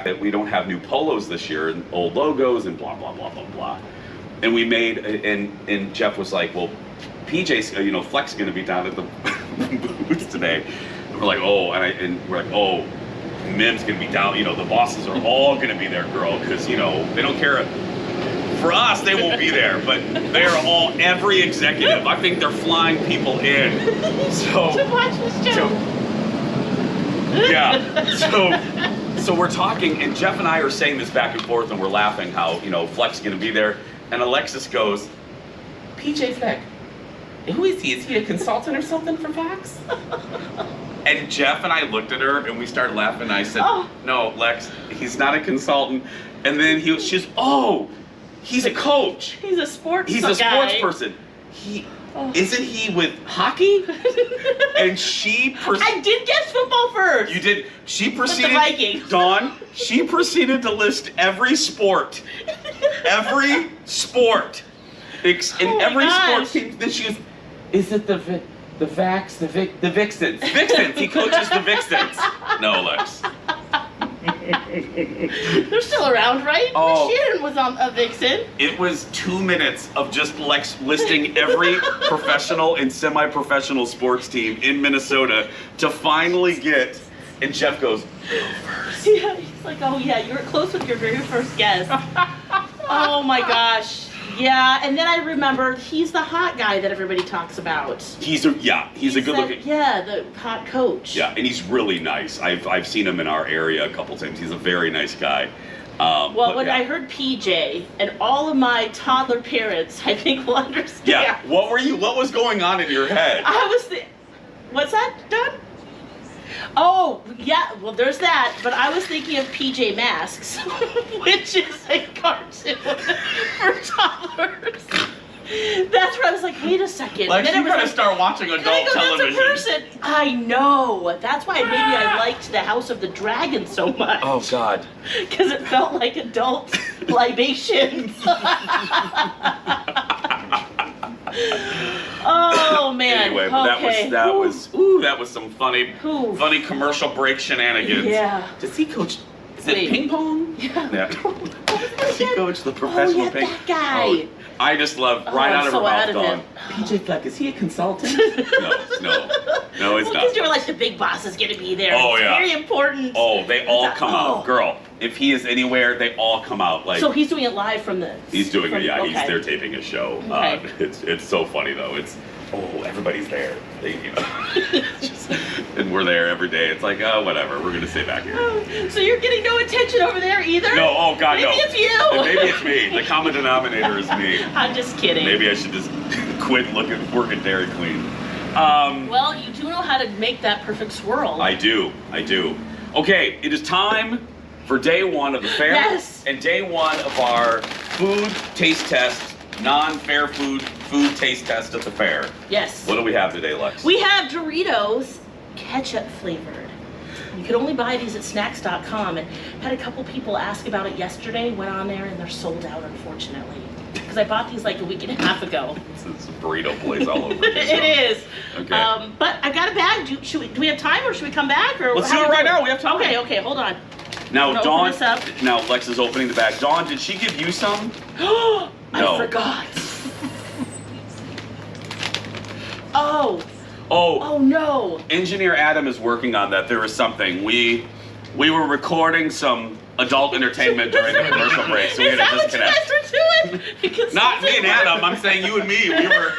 that we don't have new polos this year and old logos and blah blah blah blah blah. And we made and Jeff was like, well, PJ's Fleck's gonna be down at the booths today. And we're like, oh, and we're like, oh, Mim's gonna be down. The bosses are all gonna be there, girl, because they don't care. For us, they won't be there, but they're all every executive. I think they're flying people in. So to watch this show. So we're talking, and Jeff and I are saying this back and forth, and we're laughing how Fleck's gonna be there, and Alexis goes, PJ Fleck, who is he? Is he a consultant or something for Fox? And Jeff and I looked at her and we started laughing. And I said, no, Lex, he's not a consultant. And then she's, oh, he's a coach. He's a sports He's a sports person. Isn't he with hockey? And I did guess football first. You did. She proceeded. With the Vikings. Dawn, she proceeded to list every sport. Every sport. And every sport team. Then she goes, is it the Vixens? Vixens. He coaches the Vixens. No, Lex. They're still around, right? Oh. Sharon was on a Vixen. It was 2 minutes of just Lex listing every professional and semi-professional sports team in Minnesota to finally get, and Jeff goes, go first. Yeah, he's like, oh yeah, you were close with your very first guess. Oh my gosh. Yeah, and then I remember he's the hot guy that everybody talks about. He's a good looking. Yeah, the hot coach. Yeah, and he's really nice. I've seen him in our area a couple times. He's a very nice guy. I heard PJ, and all of my toddler parents, I think, will understand. Yeah, what was going on in your head? What's that, Don? Oh, yeah, well, there's that, but I was thinking of PJ Masks, which is a cartoon for toddlers. That's where I was like, wait a second. Like, you gotta start watching adult television. That's a person. I know. That's why maybe I liked the House of the Dragon so much. Oh, God. Because it felt like adult libations. Oh man! Anyway, okay. that was some funny commercial break shenanigans. Yeah. Does he coach? Is it ping pong? Yeah. Does he coach the professional ping? That guy. Oh, I just love right out of her mouth. Gone. PJ Fleck, is he a consultant? No, he's not. Because you were like, the big boss is gonna be there. Oh, it's yeah. very important. Oh, they all come out, girl. If he is anywhere, they all come out. Like, so he's doing it live from the. He's doing it. Yeah, they're taping a show. Okay. It's so funny though. Everybody's there. And we're there every day. It's like, whatever. We're gonna stay back here. So you're getting no attention over there either? No. Oh God, no. Maybe it's you. Maybe it's me. The common denominator is me. I'm just kidding. Maybe I should just quit working Dairy Queen. Well, you do know how to make that perfect swirl. I do. Okay, it is time for day one of the fair. Yes. And day one of our food taste test, non-fair food taste test at the fair. Yes. What do we have today, Lex? We have Doritos ketchup flavored. You could only buy these at snacks.com, and had a couple people ask about it yesterday, went on there, and they're sold out, unfortunately. Because I bought these like a week and a half ago. It's a burrito place all over. It is. Okay. But I got a bag. Do we have time, or should we come back? Or let's do it right now. We have time. Okay, hold on. Now, Dawn. Now, Lex is opening the bag. Dawn, did she give you some? No. I forgot. Oh no. Engineer Adam is working on that. There was something. We were recording some adult entertainment during the commercial break, so we had to disconnect. Not me and Adam. I'm saying you and me. We were.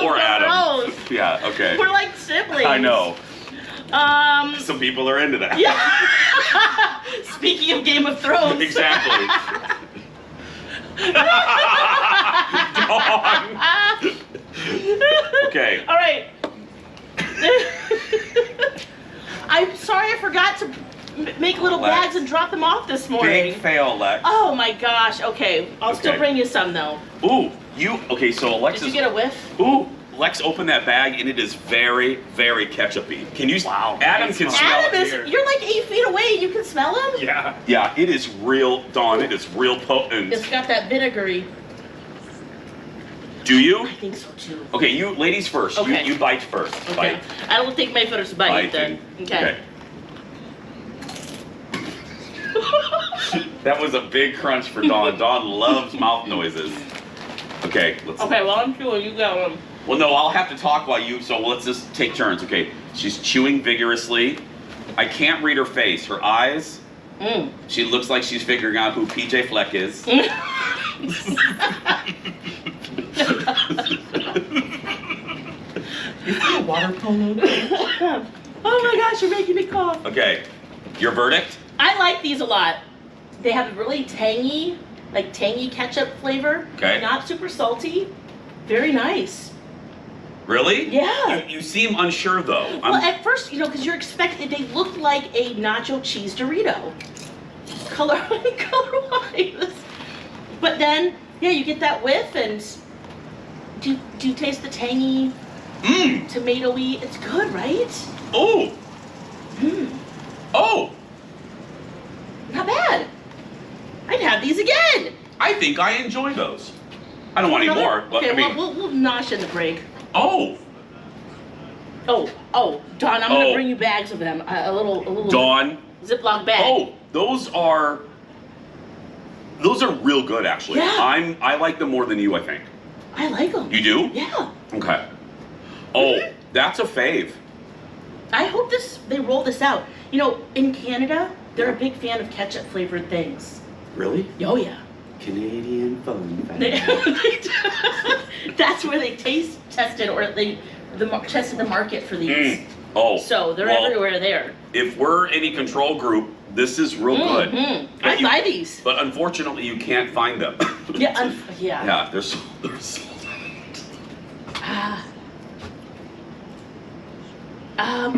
Or Adam. Yeah. Okay. We're like siblings. I know. Some people are into that. Yeah. Speaking of Game of Thrones. Exactly. Dawn. Okay. All right. I'm sorry I forgot to make little bags and drop them off this morning. Big fail, Lex. Oh my gosh. Okay. I'll still bring you some though. Ooh, okay, so Alexis. Did you get a whiff? Ooh, Lex opened that bag and it is very, very ketchup-y. Can you? Wow. Adam can smell it. You're like 8 feet away. You can smell him? Yeah. Yeah, it is real, Dawn. It is real potent. It's got that vinegary. Do you? I think so too. Okay, you ladies first. Okay. You bite first. Okay. Bite. I don't think my first bite then. Okay. That was a big crunch for Dawn. Dawn loves mouth noises. Okay, let's. Okay, well I'm chewing. You got one. Well, no, I'll have to talk while you. So let's just take turns. Okay, she's chewing vigorously. I can't read her face. Her eyes. She looks like she's figuring out who PJ Fleck is. You see a water polo? Oh my gosh, you're making me cough. Okay, your verdict? I like these a lot. They have a really tangy ketchup flavor. Okay. Not super salty. Very nice. Really? Yeah. You seem unsure though. Well, at first, because you're expecting, they look like a nacho cheese Dorito. Color-wise. But then, yeah, you get that whiff, and do you taste the tangy, tomatoey? It's good, right? Oh. Oh. Not bad. I'd have these again. I think I enjoy those. I don't want any more, but Okay, I mean. well, we'll nosh in the break. Oh. Oh, Dawn, I'm gonna bring you bags of them. A little Dawn. Ziploc bag. Oh, those are real good actually. Yeah. I like them more than you, I think. I like them. You do? Yeah. Okay. Oh, that's a fave. I hope they roll this out. In Canada, they're a big fan of ketchup flavored things. Really? Oh yeah. Canadian fun fact. That's where they taste tested, or they tested the market for these. Oh. So they're everywhere there. If we're any control group, this is real good. I buy these. But unfortunately, you can't find them. Yeah. Yeah, they're sold.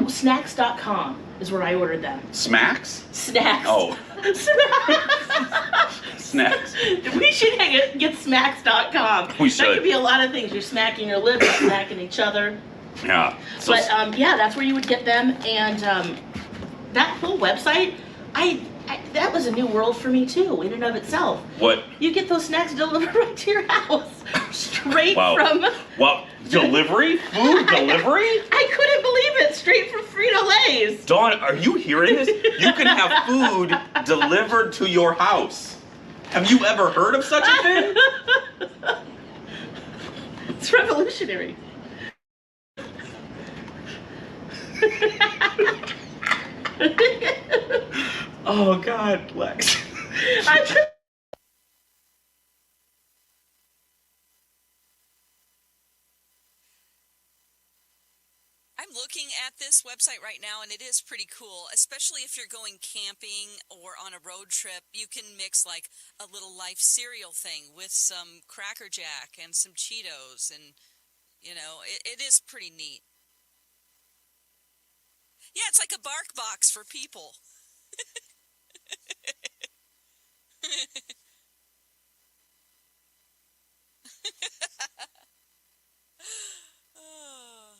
Snacks.com is where I ordered them. Smacks? Snacks. Oh. Snacks. We should get smacks.com. We should. That could be a lot of things. You're smacking your lips, smacking each other. Yeah. So, But that's where you would get them, and that whole website, that was a new world for me too, in and of itself. what? You get those snacks delivered right to your house, straight from. Wow. Delivery? Food delivery? I couldn't believe it. Straight from Frito-Lay's. Dawn, are you hearing this? You can have food delivered to your house. Have you ever heard of such a thing? It's revolutionary. Oh God, Lex. I'm looking at this website right now, and it is pretty cool, especially if you're going camping or on a road trip. You can mix like a little life cereal thing with some Cracker Jack and some Cheetos, and it is pretty neat. Yeah, it's like a bark box for people. Oh.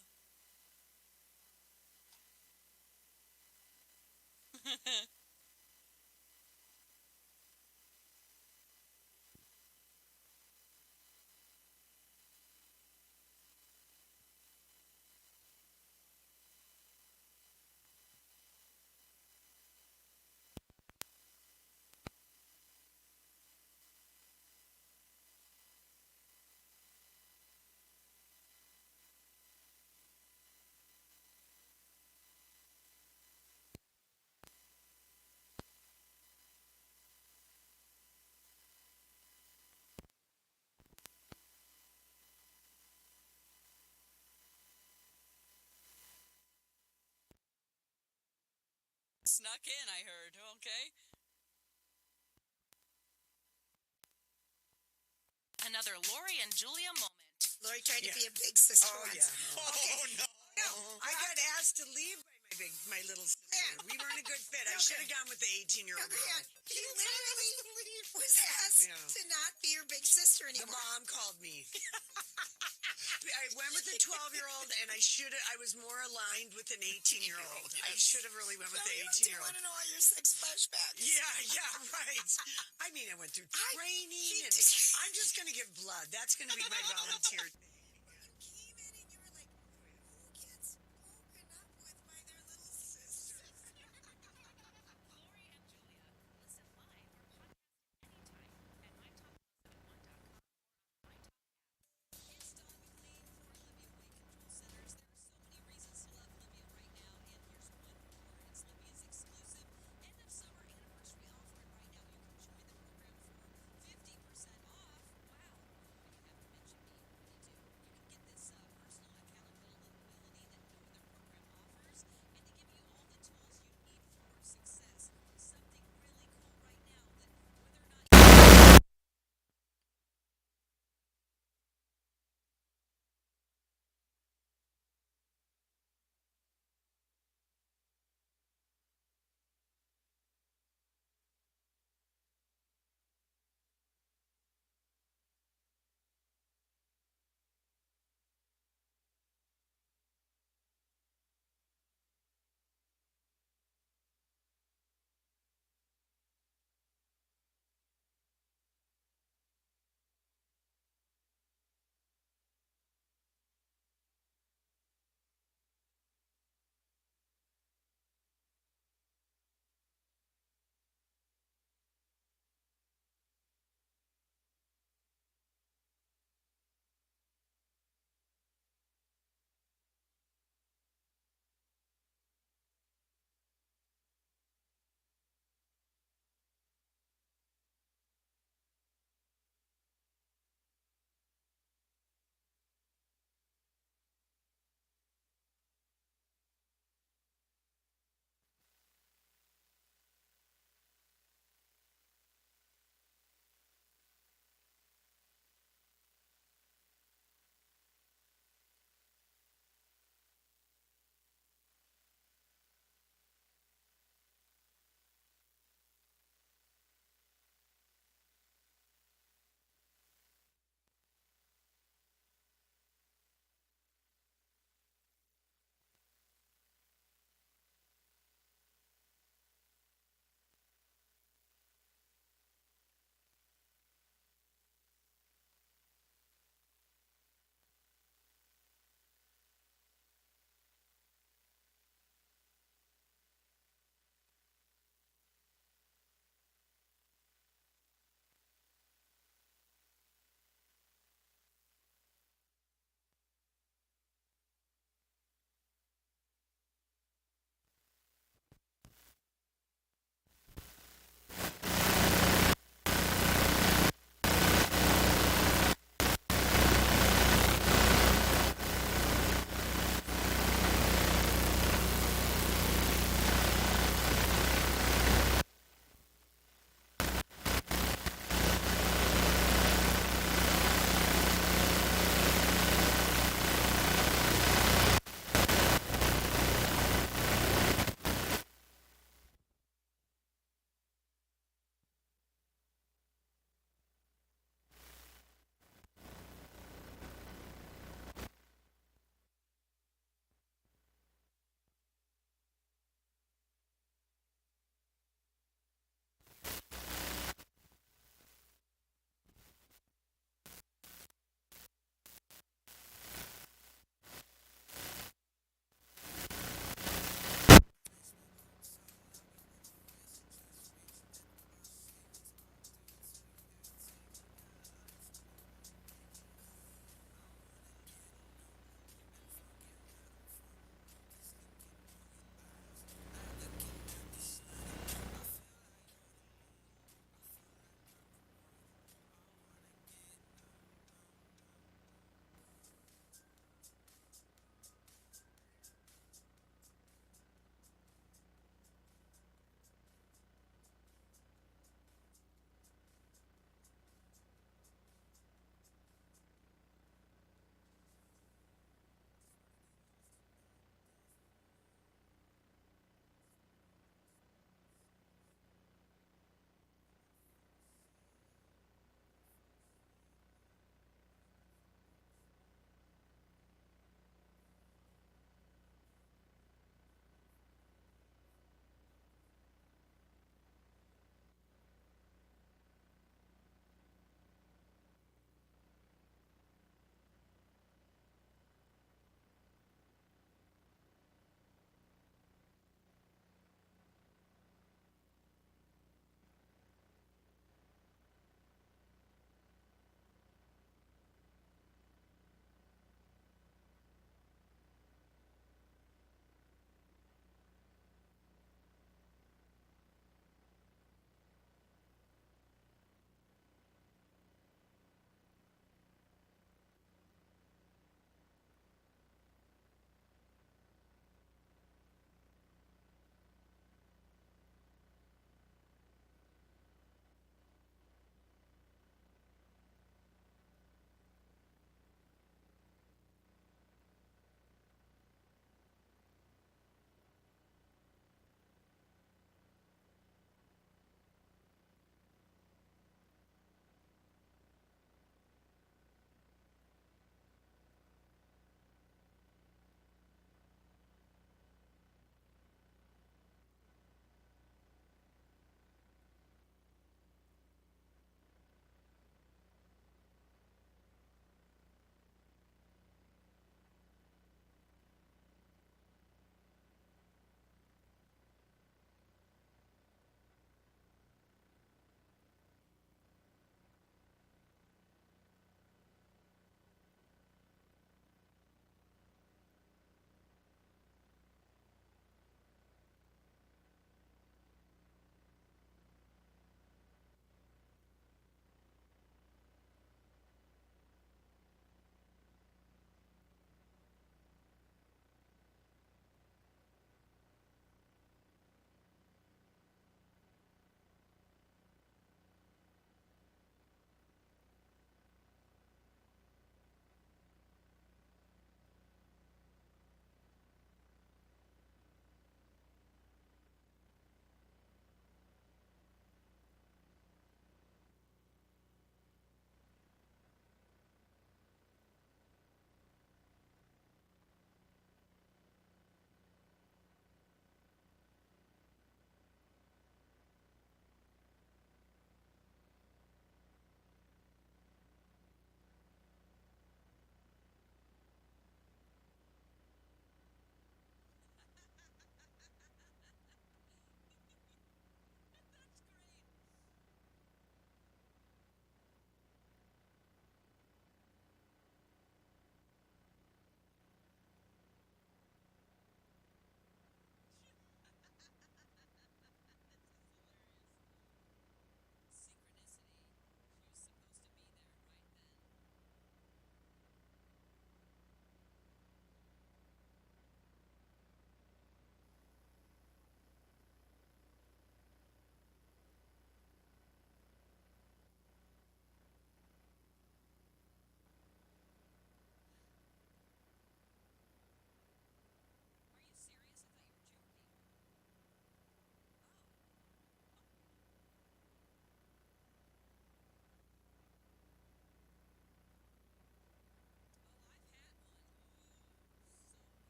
Snuck in, I heard. Okay. Another Lori and Julia moment. Lori tried to be a big sister once. Yeah. Okay. No. I got asked to leave by my little sister. We weren't a good fit. I should have gone with the 18-year-old girl. He literally was asked to not be your big sister The anymore. mom called me. I went with the 12-year-old, and I was more aligned with an 18-year-old. I should have really went with the Do you 18-year-old. want to know all your sex flashbacks? Yeah, right. I mean, I went through training, and I'm just going to give blood. That's going to be my volunteer thing. You came in and you were like, who gets broken up with by their little sister? Lori and Julia, let's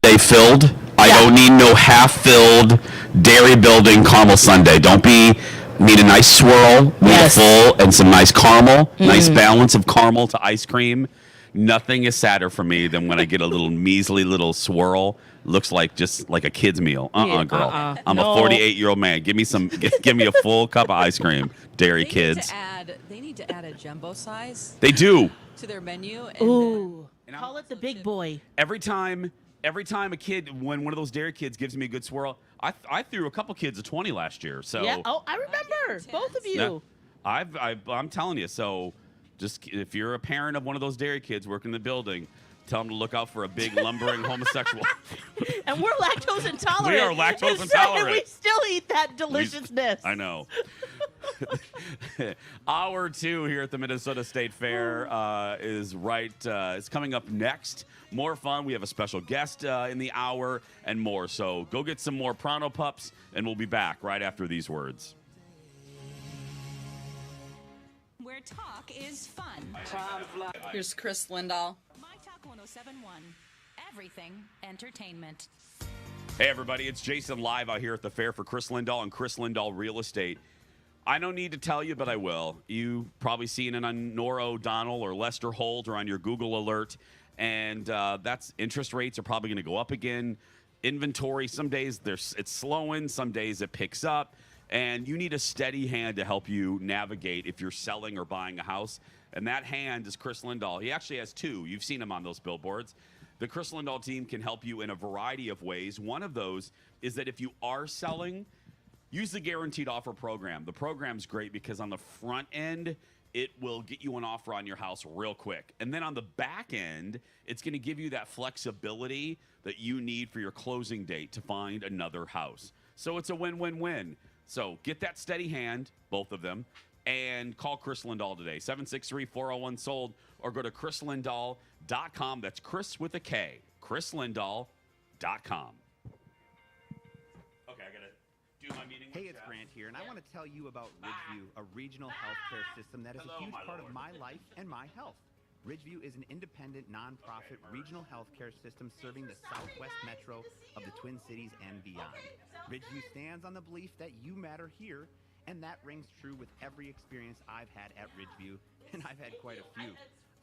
Sundae filled. I Yeah. don't need no half-filled dairy building caramel sundae. Need a nice swirl, need Yes. a full and some nice caramel, nice balance of caramel to ice cream. Nothing is sadder for me than when I get a little measly little swirl. Looks like just like a kid's meal. Girl. I'm No. a 48-year-old man. Give me give me a full cup of ice cream, dairy kids. They need to add a jumbo size They do. to their menu. And Ooh. Call it the big boy. Every time a kid, when one of those dairy kids gives me a good swirl, I threw a couple kids a 20 last year. So Yeah. Oh, I remember. Both of you. Yeah. I'm telling you. So just if you're a parent of one of those dairy kids working in the building, tell them to look out for a big lumbering homosexual. And we're lactose intolerant. We are lactose And intolerant. we still eat that deliciousness. I know. Hour 2 here at the Minnesota State Fair is coming up next. More fun. We have a special guest in the hour and more. So go get some more Pronto Pups, and we'll be back right after these words. Where talk is fun. here's Chris Lindahl. myTalk 107.1. Everything entertainment. Hey, everybody. It's Jason live out here at the fair for Chris Lindahl and Chris Lindahl Real Estate. I don't need to tell you, but I will. You probably seen it on Nora O'Donnell or Lester Holt or on your Google alert. And that's interest rates are probably going to go up again. Inventory, some days it's slowing, some days it picks up. And you need a steady hand to help you navigate if you're selling or buying a house. And that hand is Chris Lindahl. He actually has two. You've seen him on those billboards. The Chris Lindahl team can help you in a variety of ways. One of those is that if you are selling, use the Guaranteed Offer program. The program's great because on the front end, it will get you an offer on your house real quick. And then on the back end, it's going to give you that flexibility that you need for your closing date to find another house. So it's a win-win-win. So get that steady hand, both of them, and call Chris Lindahl today, 763-401-SOLD, or go to chrislindahl.com. That's Chris with a K, chrislindahl.com. Okay, I got to do my meeting. Hey, it's Grant here, and I want to tell you about Ridgeview, a regional healthcare system that is a huge part of my life and my health. Ridgeview is an independent, nonprofit regional healthcare system serving the southwest metro of the Twin Cities and beyond. Ridgeview stands on the belief that you matter here, and that rings true with every experience I've had at Ridgeview, and I've had quite a few.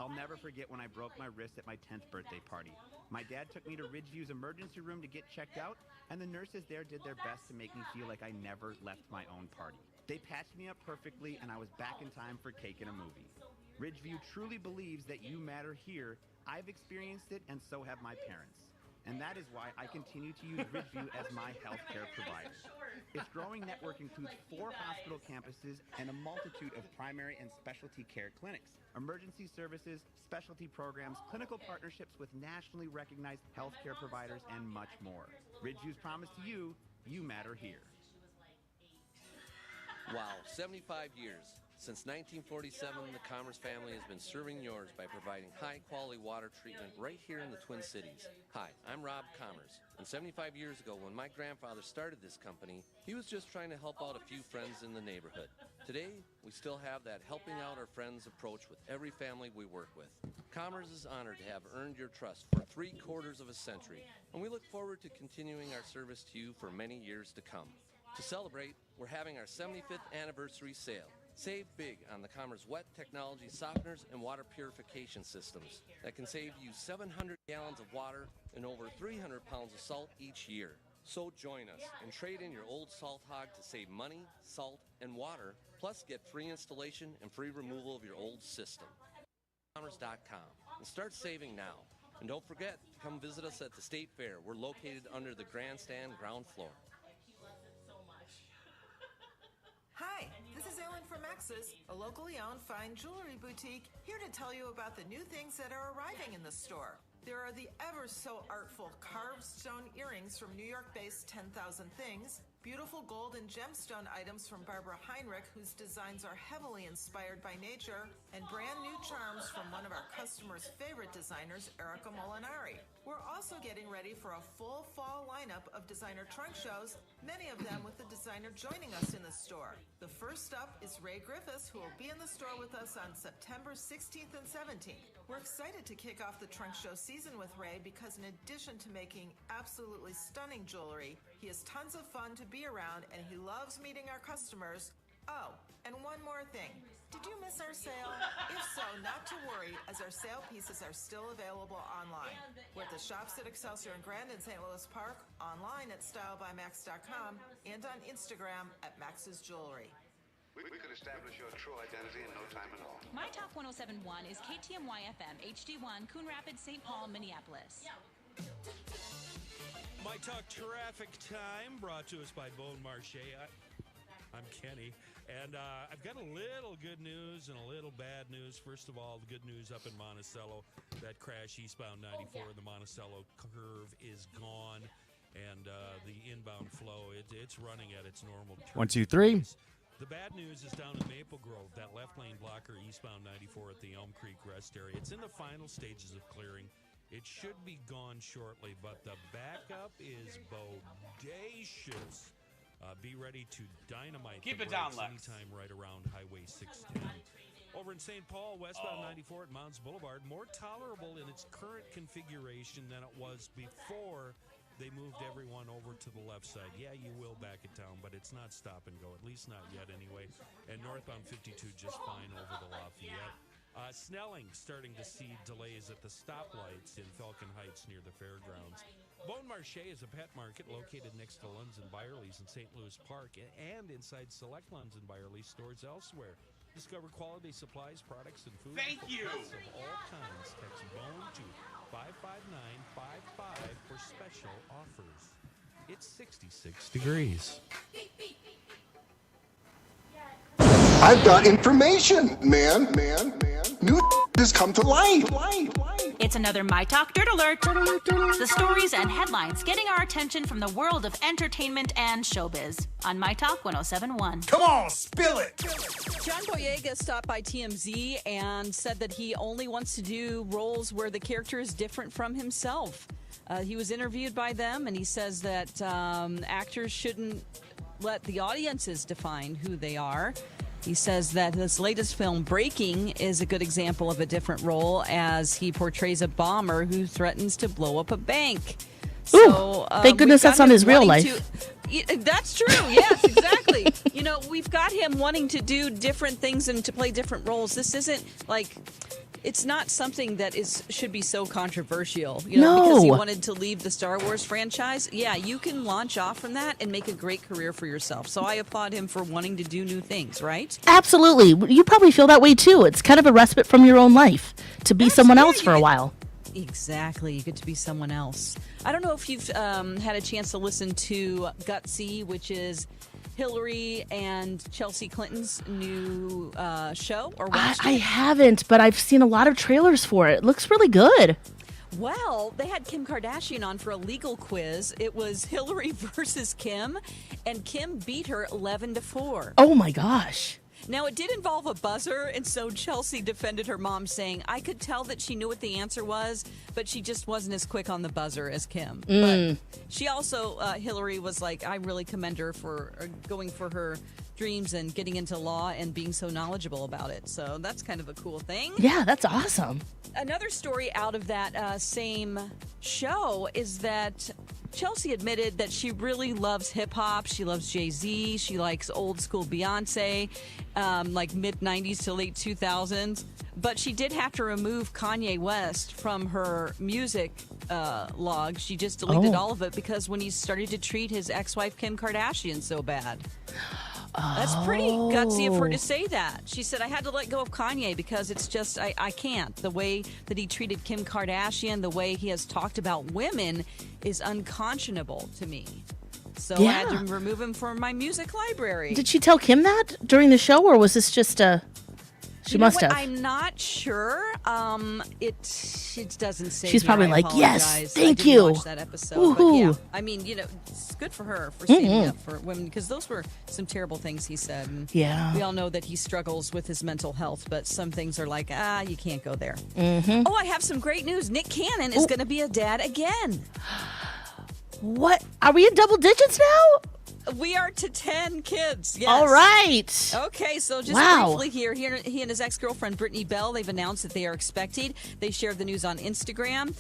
I'll never forget when I broke my wrist at my 10th birthday party. My dad took me to Ridgeview's emergency room to get checked out, and the nurses there did their best to make me feel like I never left my own party. They patched me up perfectly, and I was back in time for cake and a movie. Ridgeview truly believes that you matter here. I've experienced it, and so have my parents. And that is why I continue to use Ridgeview as my healthcare provider. Its growing network includes 4 hospital campuses and a multitude of primary and specialty care clinics, emergency services, specialty programs, clinical partnerships with nationally recognized healthcare providers, and much more. Ridgeview's promise to you, you matter here. Wow, 75 years. Since 1947, the Commerce family has been serving yours by providing high-quality water treatment right here in the Twin Cities. Hi, I'm Rob Commerce, and 75 years ago when my grandfather started this company, he was just trying to help out a few friends in the neighborhood. Today, we still have that helping out our friends approach with every family we work with. Commerce is honored to have earned your trust for 3/4 of a century, and we look forward to continuing our service to you for many years to come. To celebrate, we're having our 75th anniversary sale. Save big on the Commerce wet technology softeners and water purification systems that can save you 700 gallons of water and over 300 pounds of salt each year. So join us and trade in your old salt hog to save money, salt, and water, plus get free installation and free removal of your old system. Commerce.com and start saving now. And don't forget to come visit us at the State Fair. We're located under the grandstand ground floor. Hi, this is Ellen from Max's, a locally owned fine jewelry boutique, here to tell you about the new things that are arriving in the store. There are the ever so artful carved stone earrings from New York-based 10,000 Things, beautiful gold and gemstone items from Barbara Heinrich, whose designs are heavily inspired by nature, and brand new charms from one of our customers' favorite designers, Erica Molinari. We're also also getting ready for a full fall lineup of designer trunk shows, many of them with the designer joining us in the store. The first up is Ray Griffiths, who will be in the store with us on September 16th and 17th. We're excited to kick off the trunk show season with Ray because in addition to making absolutely stunning jewelry, he has tons of fun to be around and he loves meeting our customers. Oh, and one more thing. Did you miss our sale? If so, not to worry, as our sale pieces are still available online. We're at the shops at Excelsior and Grand in St. Louis Park, online at stylebymax.com, and on Instagram at Max's Jewelry. We could establish your true identity in no time at all. myTalk 1071 is KTMY FM, HD1, Coon Rapids, St. Paul, Minneapolis. myTalk Traffic Time, brought to us by Bone Marché. I'm Kenny, and I've got a little good news and a little bad news. First of all, the good news up in Monticello, that crash eastbound 94 in the Monticello curve is gone, and the inbound flow, it's running at its normal. 1, 2, 3. The bad news is down in Maple Grove, that left lane blocker eastbound 94 at the Elm Creek Rest area. It's in the final stages of clearing. It should be gone shortly, but the backup is bodacious. Be ready to dynamite. Keep the it down, brakes Lex. anytime right around Highway 610. Over in St. Paul, westbound 94 at Mounds Boulevard, more tolerable in its current configuration than it was before they moved everyone over to the left side. Yeah, you will back it down, but it's not stop and go, at least not yet anyway. And northbound 52 just fine over the Lafayette. Snelling starting to see delays at the stoplights in Falcon Heights near the fairgrounds. Bone Marché is a pet market located next to Lunds and Byerly's in St. Louis Park and inside select Lunds and Byerly's stores elsewhere. Discover quality supplies, products, and food. Thank you. Of all kinds. Text BONE to 55955 for special offers. It's 66 degrees. I've got information, man. New has come to light. It's another myTalk Dirt Alert. The stories and headlines getting our attention from the world of entertainment and showbiz on myTalk 1071. Come on, spill it. John Boyega stopped by TMZ and said that he only wants to do roles where the character is different from himself. He was interviewed by them, and he says that actors shouldn't let the audiences define who they are. He says that his latest film, Breaking, is a good example of a different role as he portrays a bomber who threatens to blow up a bank. So, thank goodness that's on his real life. That's true. Yes, exactly. We've got him wanting to do different things and to play different roles. This isn't like... It's not something that should be so controversial, because he wanted to leave the Star Wars franchise. Yeah, you can launch off from that and make a great career for yourself. So I applaud him for wanting to do new things, right? Absolutely. You probably feel that way too. It's kind of a respite from your own life to be someone else for a while. Exactly. You get to be someone else. I don't know if you've had a chance to listen to Gutsy, which is Hillary and Chelsea Clinton's new show, or I haven't, but I've seen a lot of trailers for it. It looks really good. Well, they had Kim Kardashian on for a legal quiz. It was Hillary versus Kim, and Kim beat her 11-4. Oh my gosh. Now, it did involve a buzzer, and so Chelsea defended her mom, saying, I could tell that she knew what the answer was, but she just wasn't as quick on the buzzer as Kim. But she also, Hillary was like, I really commend her for going for her dreams and getting into law and being so knowledgeable about it. So that's kind of a cool thing. Yeah, that's awesome. Another story out of that same show is that Chelsea admitted that she really loves hip-hop. She loves Jay-Z. She likes old-school Beyonce, like mid-'90s to late 2000s. But she did have to remove Kanye West from her music log. She just deleted all of it because when he started to treat his ex-wife Kim Kardashian so bad. That's pretty gutsy of her to say that. She said, I had to let go of Kanye because it's just, I can't. The way that he treated Kim Kardashian, the way he has talked about women is unconscionable to me. So I had to remove him from my music library. Did she tell Kim that during the show, or was this just She must what? have. I'm not sure. It doesn't say. She's here. probably I like, yes, apologize. thank I didn't you. Watch that episode, but yeah, I mean, it's good for her for standing up for women because those were some terrible things he said. And Yeah. we all know that he struggles with his mental health, but some things are like, you can't go there. Mm-hmm. Oh, I have some great news. Nick Cannon is going to be a dad again. What? Are we in double digits now? We are to 10 kids. Yes. All right. Okay, so just briefly here, he and his ex-girlfriend Brittany Bell, they've announced that they are expecting. They shared the news on Instagram.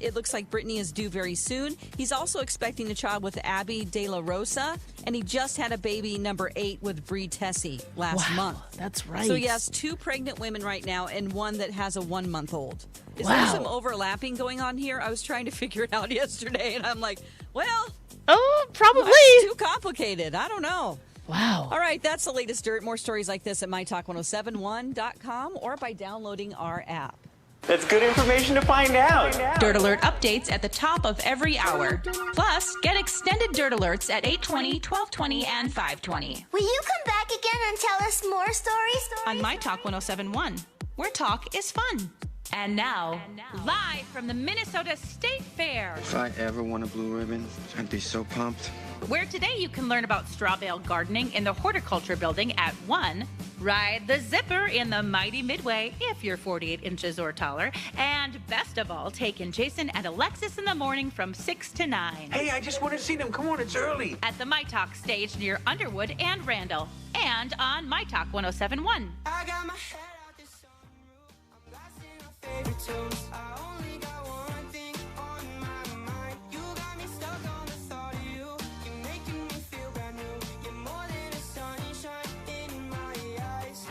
It looks like Brittany is due very soon. He's also expecting a child with Abby De La Rosa, and he just had a baby number 8 with Bree Tessie last month. That's right. So he has 2 pregnant women right now and one that has a 1-month-old. Is Wow. there some overlapping going on here? I was trying to figure it out yesterday, and I'm like, well... Oh, probably. It's too complicated. I don't know. Wow. All right, that's the latest dirt. More stories like this at mytalk1071.com or by downloading our app. That's good information to find out. Dirt Alert updates at the top of every hour. Plus, get extended Dirt Alerts at 8:20, 12:20, and 5:20. Will you come back again and tell us more stories? On myTalk 1071, where talk is fun. And now, live from the Minnesota State Fair, If I ever won a blue ribbon, I'd be so pumped. where today you can learn about straw bale gardening in the horticulture building at 1, ride the zipper in the mighty Midway if you're 48 inches or taller, and best of all, take in Jason and Alexis in the morning from 6 to 9. Hey, I just want to see them. Come on, it's early. At the myTalk stage near Underwood and Randall, and on myTalk 1071. I got my head out this sunroof. I'm blasting our favorite tunes. I only got one thing on my mind. You got me stuck on the thought of you. You're making me feel brand new. You're more than a sunshine in my eyes.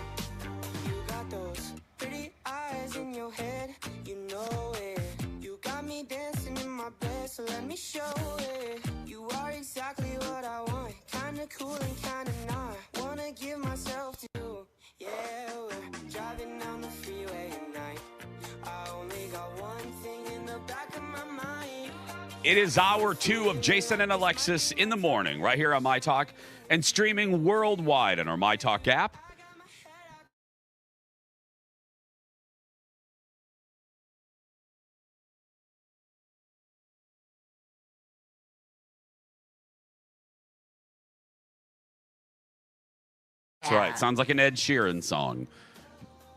You got those pretty eyes in your head. You know it. You got me dancing in my bed, so let me show it. You are exactly what I want. Kinda cool and kinda not. Wanna give myself to you. Yeah, we're driving down the freeway at night. I only got one thing in the back of my mind. It is hour 2 of Jason and Alexis in the morning, right here on myTalk, and streaming worldwide on our myTalk app. That's right. Sounds like an Ed Sheeran song.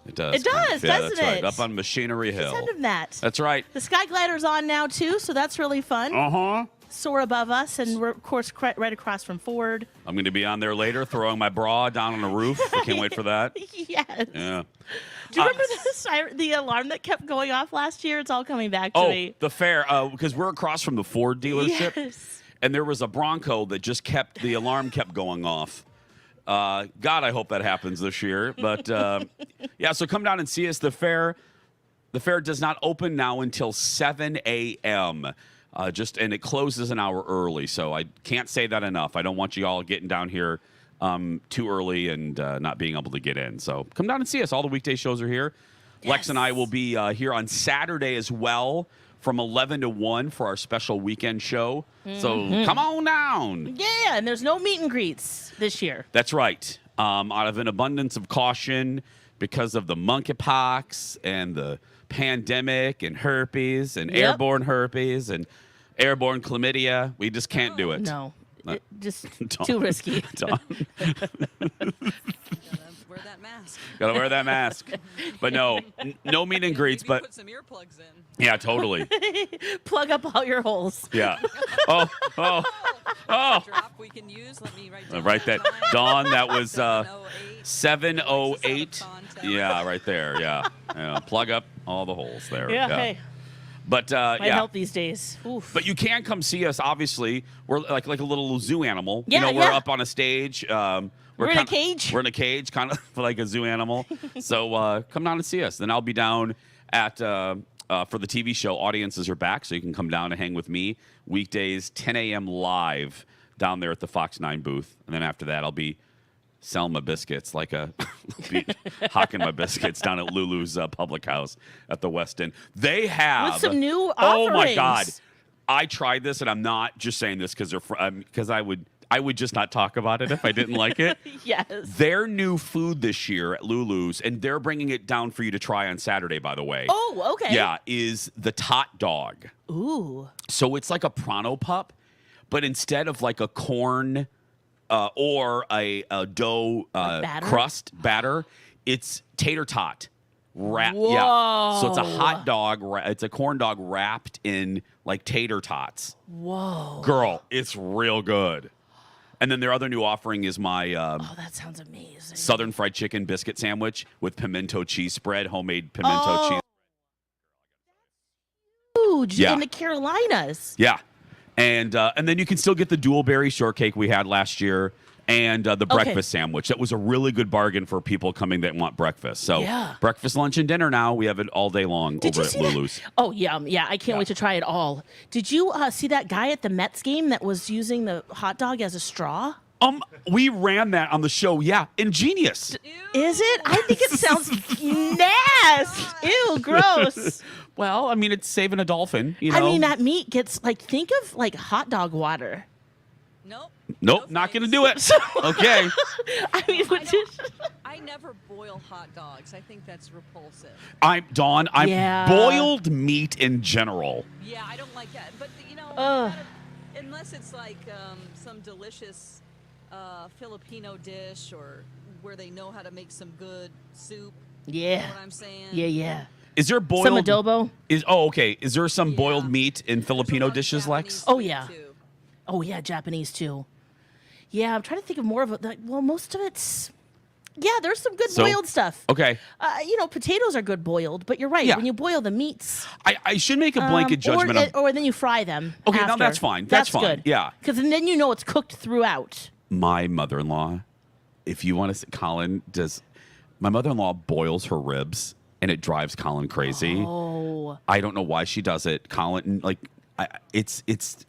It does. It does, Yeah, doesn't that's right. it? Up on Machinery Hill. Send him that. That's right. The Sky Glider's on now, too, so that's really fun. Uh-huh. Soar above us, and we're, of course, right across from Ford. I'm going to be on there later throwing my bra down on the roof. I can't wait for that. Yes. Yeah. Do you remember the alarm that kept going off last year? It's all coming back to me. The fair, because we're across from the Ford dealership. Yes. And there was a Bronco that just the alarm kept going off. God, I hope that happens this year. But, yeah, so come down and see us. The fair does not open now until 7 a.m., and it closes an hour early. So I can't say that enough. I don't want you all getting down here too early and not being able to get in. So come down and see us. All the weekday shows are here. Yes. Lex and I will be here on Saturday as well from 11 to 1 for our special weekend show. Mm-hmm. So come on down. Yeah, and there's no meet and greets this year. That's right. Out of an abundance of caution because of the monkeypox and the pandemic and herpes and airborne herpes and airborne chlamydia, we just can't do it. No, just too risky. Wear that mask. Gotta wear that mask. But no meet and greets. But put some earplugs in. Yeah, totally. Plug up all your holes. Yeah. Oh. Drop we can use. Let me write down. Right that Dawn. That was 708. Yeah, right there. Yeah. Plug up all the holes there. Yeah. Hey. But might help these days. Oof. But you can come see us. Obviously, we're like a little zoo animal. Yeah, we're up on a stage. We're in a cage. We're in a cage, kind of like a zoo animal. So come down and see us. Then I'll be down at for the TV show. Audiences are back, so you can come down and hang with me weekdays, 10 a.m. live down there at the Fox 9 booth. And then after that, I'll be selling my biscuits, hawking my biscuits down at Lulu's Public House at the West End. They have with some new offerings. Oh my God! I tried this, and I'm not just saying this because I I would just not talk about it if I didn't like it. Yes. Their new food this year at Lulu's, and they're bringing it down for you to try on Saturday, by the way. Oh, okay. Yeah, is the Tot Dog. Ooh. So it's like a Pronto Pup, but instead of like a corn or a dough crust batter, it's tater tot. Whoa. Yeah. So it's a hot dog. It's a corn dog wrapped in like tater tots. Whoa. Girl, it's real good. And then their other new offering is my oh, that sounds amazing. Southern fried chicken biscuit sandwich with pimento cheese spread, homemade pimento cheese. Huge Yeah. in the Carolinas. Yeah. And then you can still get the dual berry shortcake we had last year and the breakfast sandwich. That was a really good bargain for people coming that want breakfast. So breakfast, lunch, and dinner now. We have it all day long over at Lulu's. Oh, yeah. I can't wait to try it all. Did you see that guy at the Mets game that was using the hot dog as a straw? We ran that on the show. Yeah. Ingenious. Is it? I think it sounds nasty. Ew, gross. Well, I mean, it's saving a dolphin, you know. I mean, that meat gets, think of, hot dog water. Nope, not going to do it. Okay. I mean, I never boil hot dogs. I think that's repulsive. I'm boiled meat in general. Yeah, I don't like that. But, unless it's like some delicious Filipino dish or where they know how to make some good soup. Yeah. You know what I'm saying? Yeah. Is there boiled... Some adobo? Okay. Is there some boiled meat in Filipino dishes, Lex? Oh, yeah. Oh, yeah, Japanese, too. Yeah, I'm trying to think of more of it. Well, most of it's... Yeah, there's some good boiled stuff. Okay. Potatoes are good boiled, but you're right. Yeah. When you boil the meats... I should make a blanket judgment. Or then you fry them. Okay, after. now that's fine. That's fine. Good. Yeah. Because then you know it's cooked throughout. My mother-in-law, if you want to... Colin does... My mother-in-law boils her ribs, and it drives Colin crazy. Oh. I don't know why she does it. Colin, it's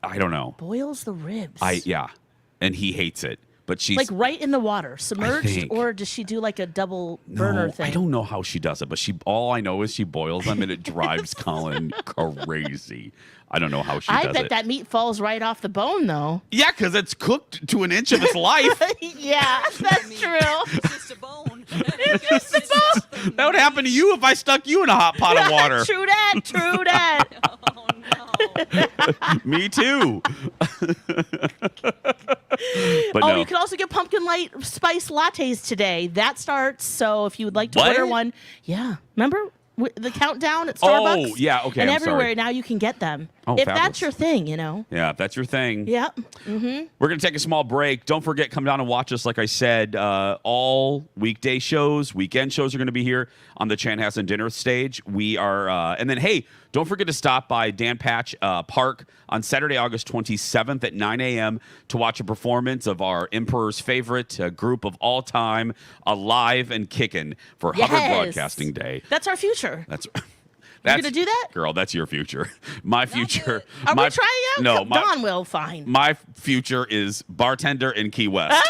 I don't know. Boils the ribs. And he hates it. But she's right in the water, submerged, or does she do a double burner thing? I don't know how she does it, but all I know is she boils them and it drives Colin crazy. I don't know how she does it. I bet that meat falls right off the bone, though. Yeah, because it's cooked to an inch of its life. Yeah, that's true. It's just a bone. It's just a bone. That would happen to you if I stuck you in a hot pot of water. True that. Oh, no. Me too. But you can also get pumpkin light spice lattes today. That starts, so if you would like to What? order one. Yeah. Remember the countdown at Starbucks? Oh, yeah, okay, And I'm everywhere sorry. now you can get them. Oh, if fabulous. that's your thing, Yeah, if that's your thing. Yep. Mm-hmm. We're going to take a small break. Don't forget, come down and watch us. Like I said, all weekday shows, weekend shows are going to be here on the Chanhassen Dinner stage. We are, and then, hey, don't forget to stop by Dan Patch Park on Saturday, August 27th at 9 a.m. to watch a performance of our Emperor's favorite group of all time, Alive and Kickin' for Hubbard Broadcasting Day. That's our future. That's You're going to do that? Girl, that's your future. My future. Are we trying out? No, Don will, fine. My future is bartender in Key West.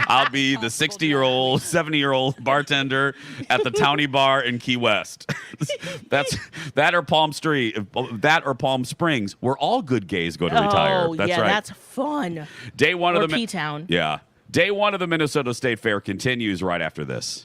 I'll be the 60-year-old, 70-year-old bartender at the Townie Bar in Key West. That or Palm Springs, where all good gays go to retire. That's right. That's fun. Day one or of the P-Town. Yeah. Day one of the Minnesota State Fair continues right after this.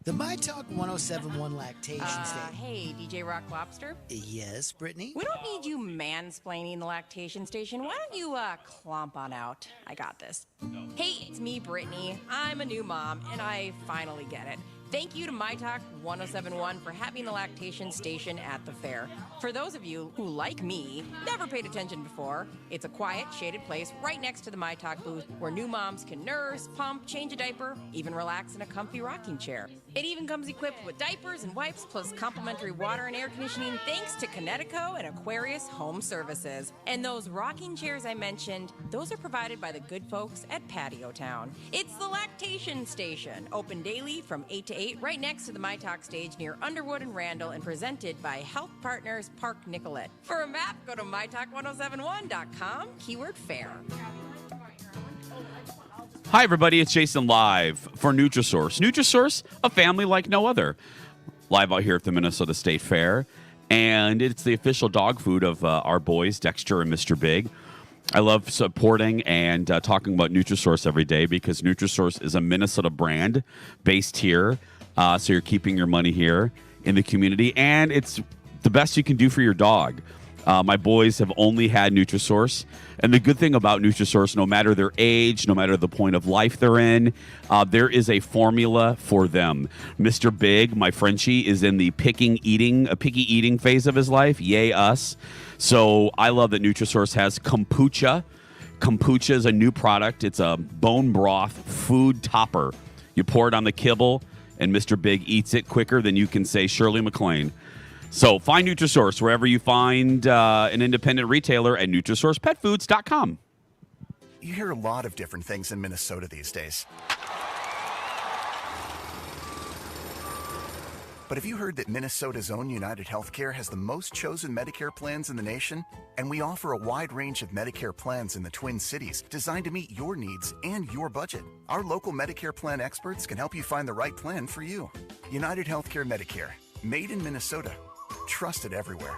The myTalk 1071 Lactation Station. Hey, DJ Rock Lobster? Yes, Brittany? We don't need you mansplaining the lactation station. Why don't you clomp on out? I got this. Hey, it's me, Brittany. I'm a new mom, and I finally get it. Thank you to myTalk 1071 for having the lactation station at the fair. For those of you who, like me, never paid attention before, it's a quiet, shaded place right next to the myTalk booth where new moms can nurse, pump, change a diaper, even relax in a comfy rocking chair. It even comes equipped with diapers and wipes, plus complimentary water and air conditioning thanks to Connecticut and Aquarius Home Services. And those rocking chairs I mentioned, those are provided by the good folks at Patio Town. It's the Lactation Station, open daily from 8 to 8, right next to the myTalk stage near Underwood and Randall, and presented by Health Partners Park Nicollet. For a map, go to mytalk1071.com, keyword fair. Hi, everybody. It's Jason live for Nutrisource. Nutrisource, a family like no other. Live out here at the Minnesota State Fair. And it's the official dog food of our boys, Dexter and Mr. Big. I love supporting and talking about Nutrisource every day because Nutrisource is a Minnesota brand based here. So you're keeping your money here in the community, and it's the best you can do for your dog. My boys have only had Nutrisource, and the good thing about Nutrisource, no matter their age, no matter the point of life they're in, there is a formula for them. Mr. Big, my Frenchie, is in the picky eating phase of his life. Yay, us. So I love that Nutrisource has kombucha. Kombucha is a new product. It's a bone broth food topper. You pour it on the kibble, and Mr. Big eats it quicker than you can say Shirley MacLaine. So find Nutrisource wherever you find an independent retailer at NutrisourcePetFoods.com. You hear a lot of different things in Minnesota these days. But have you heard that Minnesota's own United Healthcare has the most chosen Medicare plans in the nation? And we offer a wide range of Medicare plans in the Twin Cities designed to meet your needs and your budget. Our local Medicare plan experts can help you find the right plan for you. United Healthcare Medicare, made in Minnesota, trusted everywhere.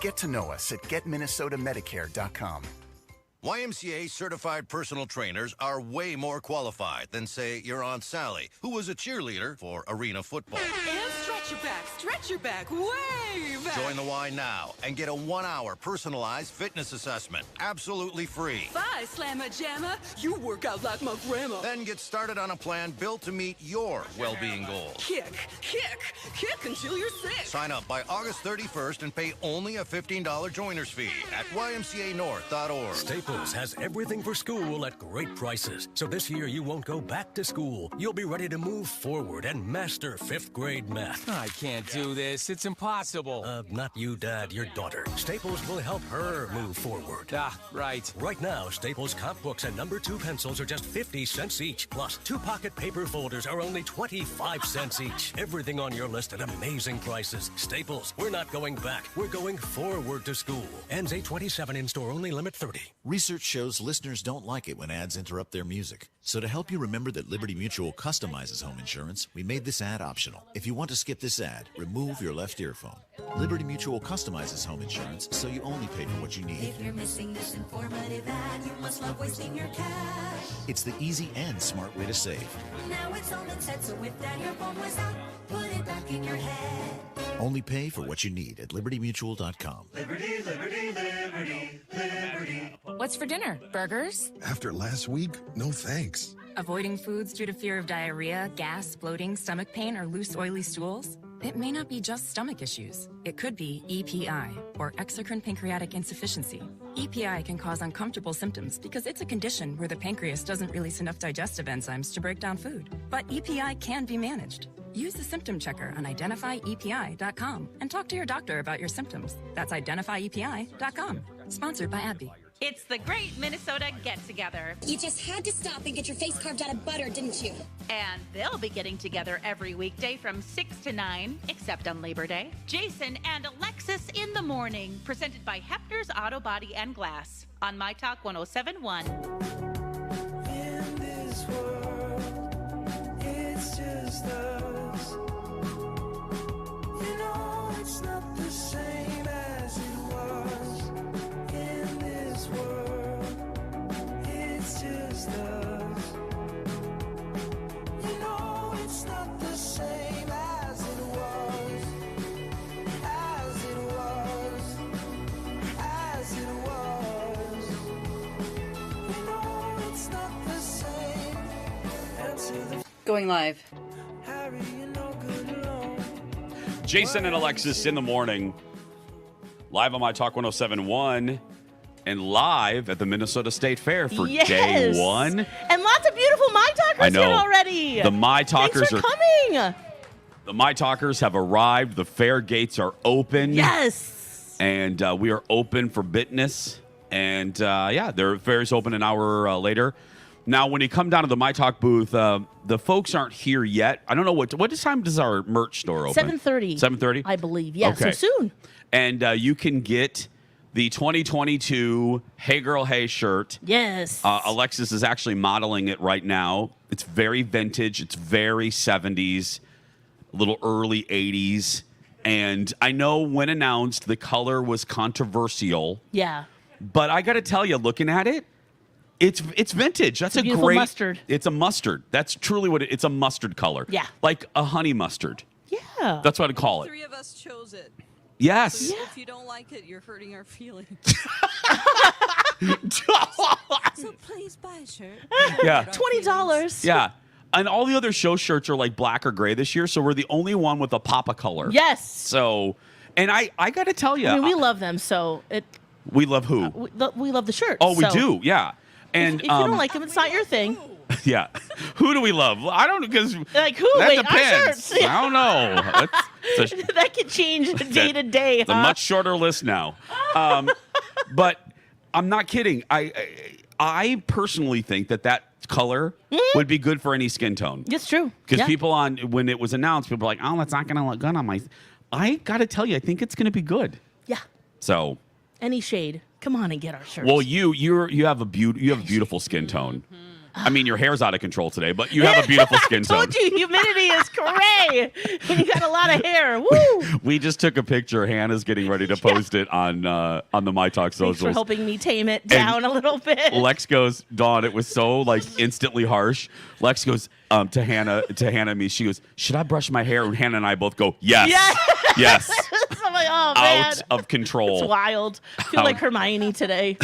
Get to know us at getminnesotamedicare.com. YMCA certified personal trainers are way more qualified than, say, your Aunt Sally, who was a cheerleader for arena football. And stretch your back, way back. Join the Y now and get a 1-hour personalized fitness assessment, absolutely free. Bye, Slamma Jamma. You work out like my grandma. Then get started on a plan built to meet your well-being goals. Kick until you're sick. Sign up by August 31st and pay only a $15 joiner's fee at ymcanorth.org. Staples has everything for school at great prices. So this year you won't go back to school. You'll be ready to move forward and master 5th grade math. I can't do this. It's impossible. Not you, Dad, your daughter. Staples will help her move forward. Right. Right now, Staples comp books and number 2 pencils are just 50 cents each. Plus, 2 pocket paper folders are only 25 cents each. Everything on your list at amazing prices. Staples, we're not going back. We're going forward to school. Ends 8/27 in store only, limit 30. Research shows listeners don't like it when ads interrupt their music. So to help you remember that Liberty Mutual customizes home insurance, we made this ad optional. If you want to skip this ad, remove your left earphone. Liberty Mutual customizes home insurance so you only pay for what you need. If you're missing this informative ad, you must love wasting your cash. It's the easy and smart way to save. Now it's all been said, so if that earphone was out, put it back in your head. Only pay for what you need at libertymutual.com. Liberty, liberty, liberty, liberty. What's for dinner? Burgers? After last week, no thanks. Avoiding foods due to fear of diarrhea, gas, bloating, stomach pain, or loose, oily stools? It may not be just stomach issues. It could be EPI, or exocrine pancreatic insufficiency. EPI can cause uncomfortable symptoms because it's a condition where the pancreas doesn't release enough digestive enzymes to break down food. But EPI can be managed. Use the symptom checker on identifyepi.com and talk to your doctor about your symptoms. That's identifyepi.com. Sponsored by AbbVie. It's the Great Minnesota Get-Together. You just had to stop and get your face carved out of butter, didn't you? And they'll be getting together every weekday from 6 to 9, except on Labor Day. Jason and Alexis in the morning, presented by Hefner's Auto Body and Glass on myTalk 1071. In this world, it's just us. You know it's not the same as it was. In this world, it's just us. You know it's not the same as it was. As it was. As it was. You know it's not the same. Answer the Going live. Harry, you know good alone. Jason and Alexis in the morning, live on myTalk 1071, and live at the Minnesota State Fair for day one. And lots of beautiful myTalkers here already. The myTalkers Thanks for coming. The myTalkers have arrived. The fair gates are open. Yes. And we are open for business. And their fair is open an hour later. Now, when you come down to the myTalk booth, the folks aren't here yet. I don't know what time does our merch store open? 7:30. 7:30? I believe. Yeah, Okay. so soon. And you can get the 2022 Hey Girl Hey shirt. Yes. Alexis is actually modeling it right now. It's very vintage. It's very 70s, a little early 80s. And I know when announced, the color was controversial. Yeah. But I got to tell you, looking at it, it's vintage. That's a beautiful great mustard. It's a mustard. That's truly what it's a mustard color. Yeah. Like a honey mustard. Yeah. That's what I'd call it. 3 of us chose it. Yes. So if you don't like it, you're hurting our feelings. So please buy a shirt. Yeah. $20. Yeah. And all the other show shirts are like black or gray this year, so we're the only one with a pop of color. Yes. So, and I got to tell you, I mean, we love them, so we love who? we love the shirts. Oh, we so do, yeah. And if you don't like them, it's not your thing. yeah, who do we love? I don't because like who? That Wait, depends. our shirts. I don't know. That can change day to day. It's a much shorter list now. But I'm not kidding. I personally think that color would be good for any skin tone. It's true. Because people when it was announced, people were like, "Oh, that's not going to look good on my." I got to tell you, I think it's going to be good. Yeah. So. Any shade, come on and get our shirts. Well, you have a beautiful skin tone. I mean, your hair's out of control today, but you have a beautiful skin tone. I told you, humidity is cray. You got a lot of hair. Woo! We just took a picture. Hannah's getting ready to post it on the myTalk socials. Thanks for helping me tame it down a little bit. Lex goes, Dawn, it was so like instantly harsh. Lex goes to Hannah and me. She goes, should I brush my hair? And Hannah and I both go, yes. Yes. I'm like, oh, man. Out of control. It's wild. I feel like Hermione today.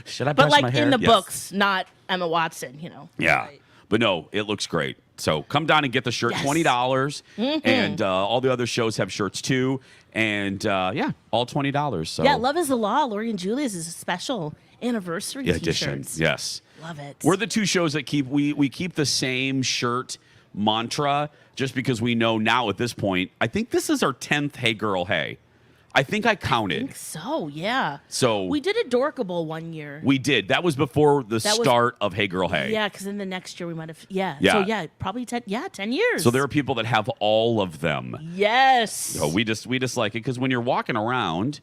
Should I brush but like my hair? in the Yes. books, not Emma Watson, you know. Yeah. But no, it looks great. So come down and get the shirt, Yes. $20. And all the other shows have shirts too. And all $20. So Yeah, Love is the Law. Lori and Julia's is a special anniversary edition. t-shirts. Yes. Love it. We're the two shows that we keep the same shirt mantra just because we know now at this point, I think this is our 10th Hey Girl Hey. I think I counted. I think so, yeah. So we did a Dorkable one year. We did. That was before the start of Hey Girl Hey. Yeah, because in the next year we might have. Yeah. So probably 10 years. So there are people that have all of them. Yes. So we just like it because when you're walking around,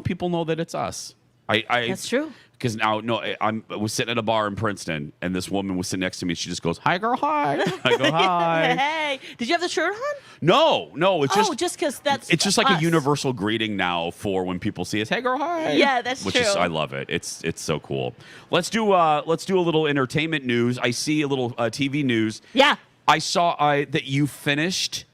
people know that it's us. That's true. Because now, I was sitting at a bar in Princeton, and this woman was sitting next to me. And she just goes, "Hi, girl, hi." I go, "Hi." Hey, did you have the shirt on? No, it's just because that's. It's just like us. a universal greeting now for when people see us. Hey, girl, hi. Yeah, that's Which true. I love it. It's so cool. Let's do a little entertainment news. I see a little TV news. Yeah. I saw that you finished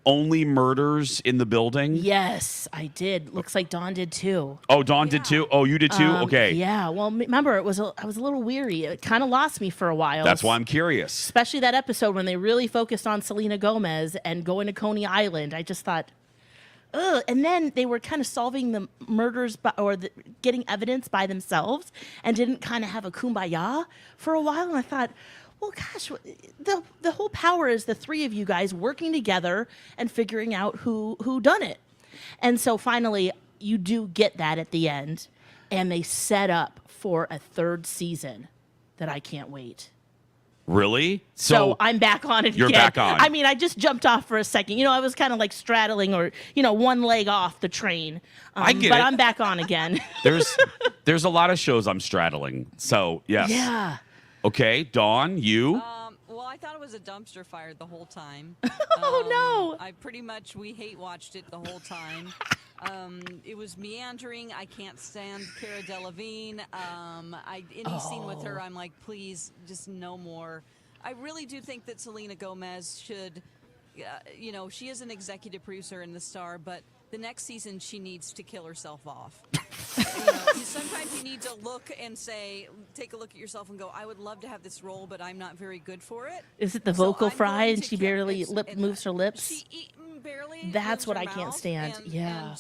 Only Murders in the Building. Yes, I did. Looks like Dawn did too. Oh, Dawn did too? Oh, you did too? Okay. Yeah. Well, remember, I was a little weary. It kind of lost me for a while. That's why I'm curious. Especially that episode when they really focused on Selena Gomez and going to Coney Island. I just thought, ugh. And then they were kind of solving the murders getting evidence by themselves and didn't kind of have a kumbaya for a while. And I thought, well, gosh, the whole power is the three of you guys working together and figuring out who done it. And so finally, you do get that at the end, and they set up for a third season that I can't wait. Really? So I'm back on it you're again. Back on. I mean, I just jumped off for a second. I was kind of like straddling or, one leg off the train. I get but it. I'm back on again. There's a lot of shows I'm straddling. So, yes. Yeah. Okay, Dawn, you? Well, I thought it was a dumpster fire the whole time. Oh, no. We hate watched it the whole time. It was meandering. I can't stand Cara Delevingne. Any scene with her, I'm like, please, just no more. I really do think that Selena Gomez should, she is an executive producer and the star, but the next season she needs to kill herself off. Sometimes you need to look and take a look at yourself and go, I would love to have this role, but I'm not very good for it. Is it the vocal fry and she barely moves her lips? She barely. That's what her I can't mouth, stand. And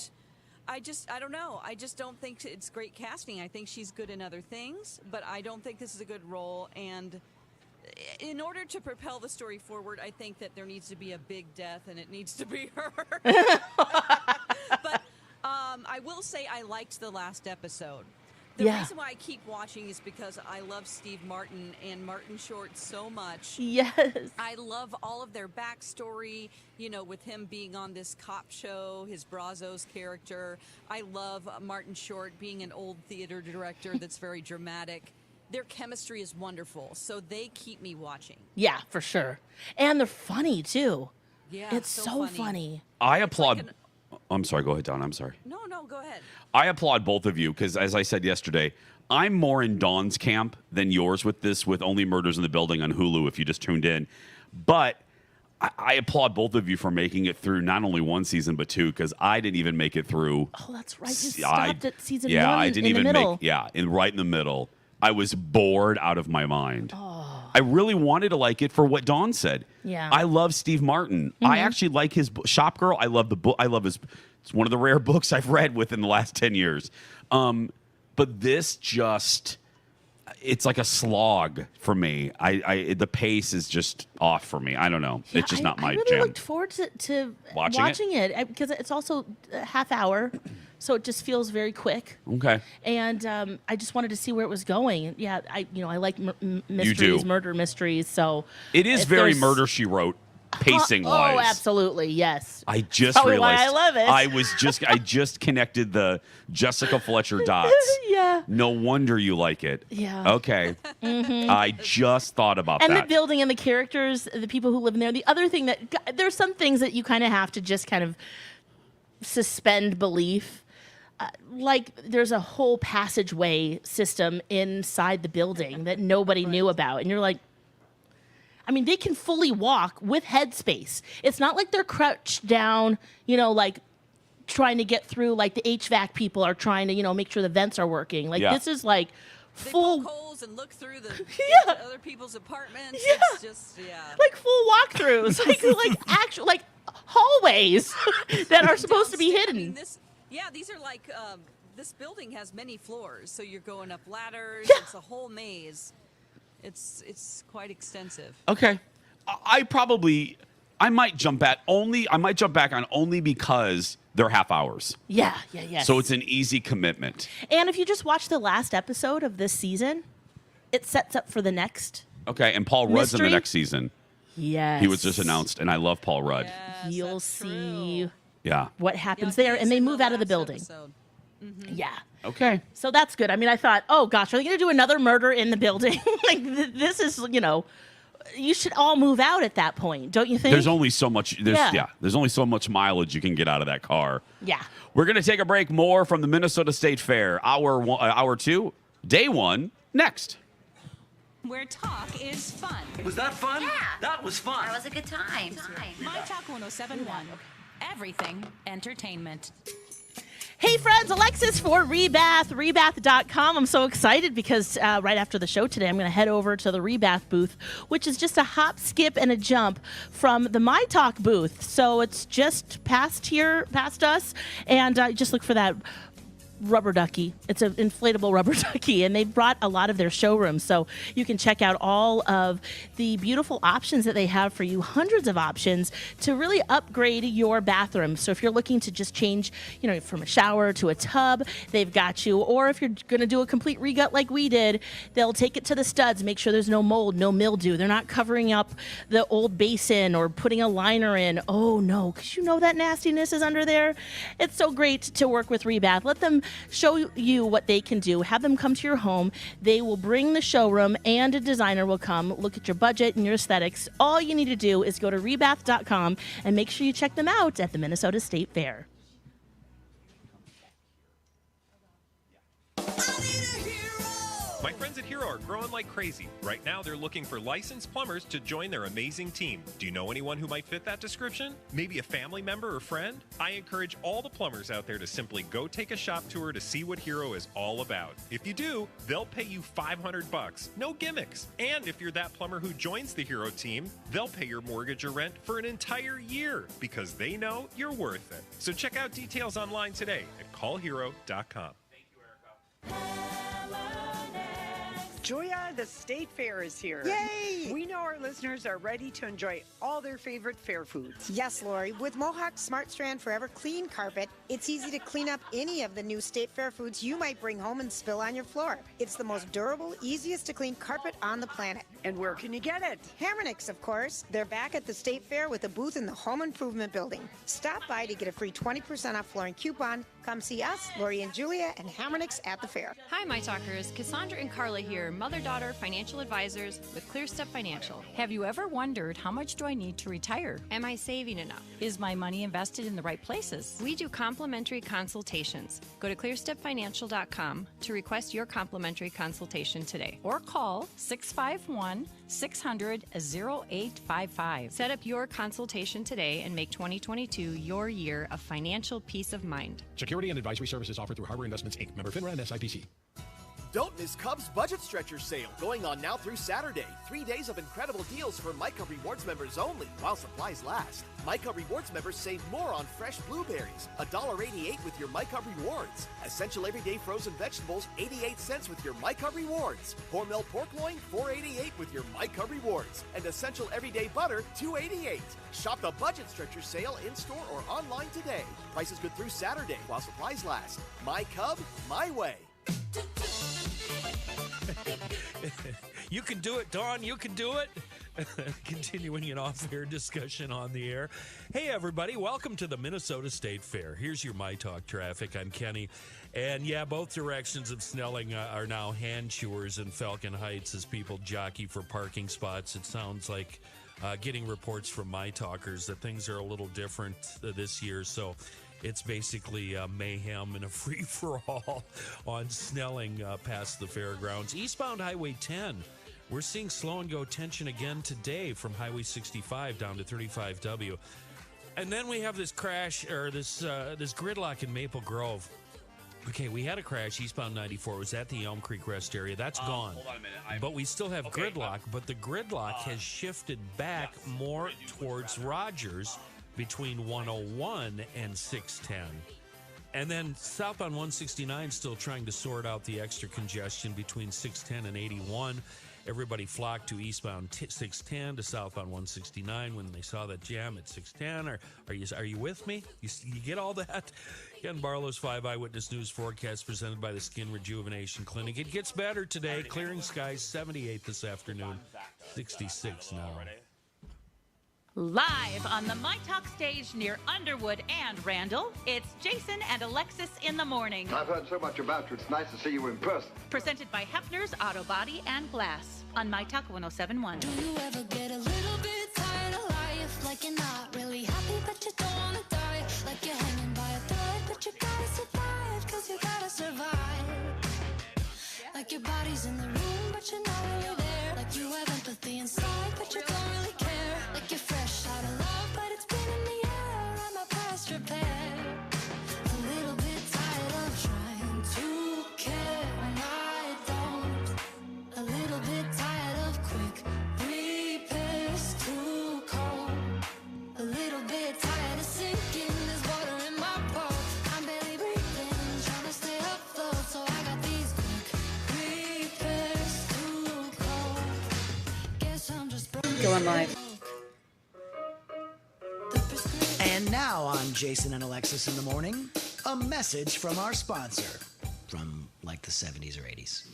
I don't know. I just don't think it's great casting. I think she's good in other things, but I don't think this is a good role. And in order to propel the story forward, I think that there needs to be a big death, and it needs to be her. But I will say I liked the last episode. The reason why I keep watching is because I love Steve Martin and Martin Short so much. Yes. I love all of their backstory, with him being on this cop show, his Brazos character. I love Martin Short being an old theater director that's very dramatic. Their chemistry is wonderful, so they keep me watching. Yeah, for sure. And they're funny, too. Yeah, it's so funny. I applaud. I'm sorry. Go ahead, Donna. I'm sorry. No, go ahead. I applaud both of you because, as I said yesterday, I'm more in Dawn's camp than yours with this, with Only Murders in the Building on Hulu, if you just tuned in. But I applaud both of you for making it through not only one season, but two, because I didn't even make it through. Oh, that's right. You stopped at season one I didn't in even the middle. right in the middle. I was bored out of my mind. I really wanted to like it for what Dawn said. Yeah. I love Steve Martin. I actually like his Shop Girl. I love the book. I love his. It's one of the rare books I've read within the last 10 years. But this just, it's like a slog for me. The pace is just off for me. I don't know. Yeah, it's just not my I really jam. looked forward to watching it because it's also a half hour, so it just feels very quick. Okay. And I just wanted to see where it was going. Yeah, I like mysteries, murder mysteries. So It is very Murder, She Wrote, pacing wise. Oh, absolutely, yes. I just Probably realized. why I love it. I just connected the Jessica Fletcher dots. Yeah. No wonder you like it. Yeah. Okay. I just thought about And that. the building and the characters, the people who live in there. The other thing there's some things that you kind of have to just kind of suspend belief. Like there's a whole passageway system inside the building that nobody knew about. And you're like, I mean, they can fully walk with headspace. It's not like they're crouched down, like trying to get through, like the HVAC people are trying to, make sure the vents are working. Like this is like full. They poke holes and look through the other people's apartments. Yeah. It's just, like full walkthroughs, like actual like hallways that are supposed to be hidden. I mean, these are like this building has many floors, so you're going up ladders. Yeah. It's a whole maze. It's quite extensive. Okay. I might jump back on only because they're half hours. Yeah. So it's an easy commitment. And if you just watch the last episode of this season, it sets up for the next. Okay, and Paul Rudd's in the Mystery? next season. Yes. He was just announced, and I love Paul Rudd. Yes, You'll see Yeah. what happens there, and they move out of the building. Yeah. Okay. So that's good. I mean, I thought, oh gosh, are they going to do another murder in the building? Like this is, you should all move out at that point, don't you think? There's only so much. There's only so much mileage you can get out of that car. Yeah. We're gonna take a break. More from the Minnesota State Fair, hour 2, day 1, next. Where talk is fun. Was that fun? Yeah. That was fun. That was a good time. myTalk 1071. Everything entertainment. Hey friends, Alexis for Rebath, rebath.com. I'm so excited because right after the show today, I'm going to head over to the Rebath booth, which is just a hop, skip, and a jump from the myTalk booth. So it's just past us, and just look for that rubber ducky. It's an inflatable rubber ducky, and they've brought a lot of their showrooms, so you can check out all of the beautiful options that they have for you, hundreds of options to really upgrade your bathroom. So if you're looking to just change, from a shower to a tub, they've got you. Or if you're going to do a complete regut like we did, they'll take it to the studs, make sure there's no mold, no mildew. They're not covering up the old basin or putting a liner in. Oh no, because that nastiness is under there. It's so great to work with Rebath. Let them show you what they can do. Have them come to your home. They will bring the showroom, and a designer will come look at your budget and your aesthetics. All you need to do is go to rebath.com and make sure you check them out at the Minnesota State Fair. My friends at Hero are growing like crazy. Right now, they're looking for licensed plumbers to join their amazing team. Do you know anyone who might fit that description? Maybe a family member or friend? I encourage all the plumbers out there to simply go take a shop tour to see what Hero is all about. If you do, they'll pay you $500. No gimmicks. And if you're that plumber who joins the Hero team, they'll pay your mortgage or rent for an entire year because they know you're worth it. So check out details online today at callhero.com. Julia, the State Fair is here. Yay! We know our listeners are ready to enjoy all their favorite fair foods. Yes, Lori. With Mohawk's Smart Strand Forever Clean Carpet, it's easy to clean up any of the new State Fair foods you might bring home and spill on your floor. It's the most durable, easiest to clean carpet on the planet. And where can you get it? Hammernix, of course. They're back at the State Fair with a booth in the Home Improvement Building. Stop by to get a free 20% off flooring coupon, Come see us, Lori and Julia, and Hammernix at the fair. Hi, my talkers. Cassandra and Carla here, mother-daughter financial advisors with ClearStep Financial. Have you ever wondered, how much do I need to retire? Am I saving enough? Is my money invested in the right places? We do complimentary consultations. Go to clearstepfinancial.com to request your complimentary consultation today. Or call 651-600-0855. Set up your consultation today and make 2022 your year of financial peace of mind. Security and advisory services offered through Harbor Investments, Inc. Member FINRA and SIPC. Don't miss Cubs Budget Stretcher Sale going on now through Saturday. 3 days of incredible deals for MyCub Rewards members only while supplies last. MyCub Rewards members save more on fresh blueberries, $1.88 with your MyCub Rewards. Essential everyday frozen vegetables, 88 cents with your MyCub Rewards. Hormel pork loin, $4.88 with your MyCub Rewards. And essential everyday butter, $2.88. Shop the Budget Stretcher Sale in-store or online today. Prices good through Saturday while supplies last. MyCub, my way. You can do it, Dawn. You can do it. Continuing an off-air discussion on the air. Hey, everybody. Welcome to the Minnesota State Fair. Here's your myTalk traffic. I'm Kenny. And, yeah, both directions of Snelling are now hand chewers in Falcon Heights as people jockey for parking spots. It sounds like getting reports from myTalkers that things are a little different this year. So it's basically mayhem and a free-for-all on Snelling past the fairgrounds. Eastbound Highway 10, we're seeing slow-and-go tension again today from Highway 65 down to 35W. And then we have this crash, or this gridlock in Maple Grove. Okay, we had a crash eastbound 94. It was at the Elm Creek Rest area. That's gone. Hold on a minute. But we still have gridlock, but the gridlock has shifted back more towards Rogers between 101 and 610. And then southbound 169 still trying to sort out the extra congestion between 610 and 81. Everybody flocked to eastbound 610 to southbound 169 when they saw that jam at 610. Are you with me? You get all that? Ken Barlow's 5 Eyewitness News forecast presented by the Skin Rejuvenation Clinic. It gets better today. Clearing skies, 78 this afternoon, 66 now. Live on the myTalk stage near Underwood and Randall, it's Jason and Alexis in the morning. I've heard so much about you. It's nice to see you in person. Presented by Hefner's Auto Body and Glass on myTalk 107.1. Do you ever get a little bit tired of life? Like you're not really happy, but you don't wanna die. Like you're hanging by a thread, but you gotta survive, cause you gotta survive. Like your body's in the room, but you're not really there. Like you have empathy inside, but you don't really care. Like you're fresh out of love, but it's been in the air. I'm a past repair. A little bit tired of trying to care when I don't. A little bit tired of quick repairs, too cold. A little bit tired of sinking. There's water in my pulse. I'm barely breathing, trying to stay afloat. So I got these quick repairs, too cold. Guess I'm just broken. Going live. And now on Jason and Alexis in the morning, a message from our sponsor from like the 70s or 80s.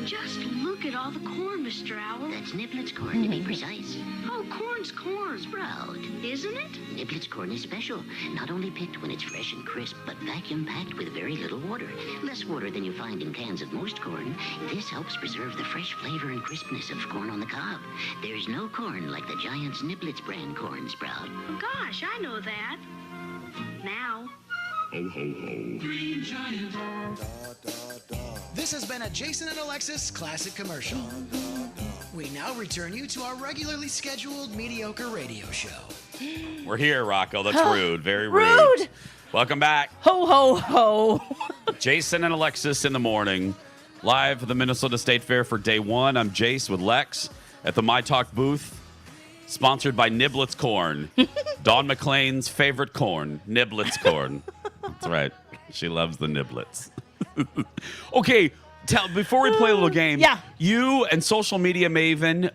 Just look at all the corn, Mr. Owl. That's Niblets corn, to be precise. Oh, corn's corn. Sprout. Isn't it? Niblets corn is special. Not only picked when it's fresh and crisp, but vacuum-packed with very little water. Less water than you find in cans of most corn. This helps preserve the fresh flavor and crispness of corn on the cob. There's no corn like the Giant's Niblets brand corn, Sprout. Gosh, I know that. Now. Ho, ho, ho. Green Giant. This has been a Jason and Alexis classic commercial. We now return you to our regularly scheduled mediocre radio show. We're here, Rocco. That's rude. Very rude. Welcome back. Ho, ho, ho. Jason and Alexis in the morning. Live at the Minnesota State Fair for day one. I'm Jace with Lex at the myTalk booth. Sponsored by Niblets Corn. Dawn McClain's favorite corn. Niblets Corn. That's right. She loves the Niblets. Okay, before we play a little game, you and social media maven,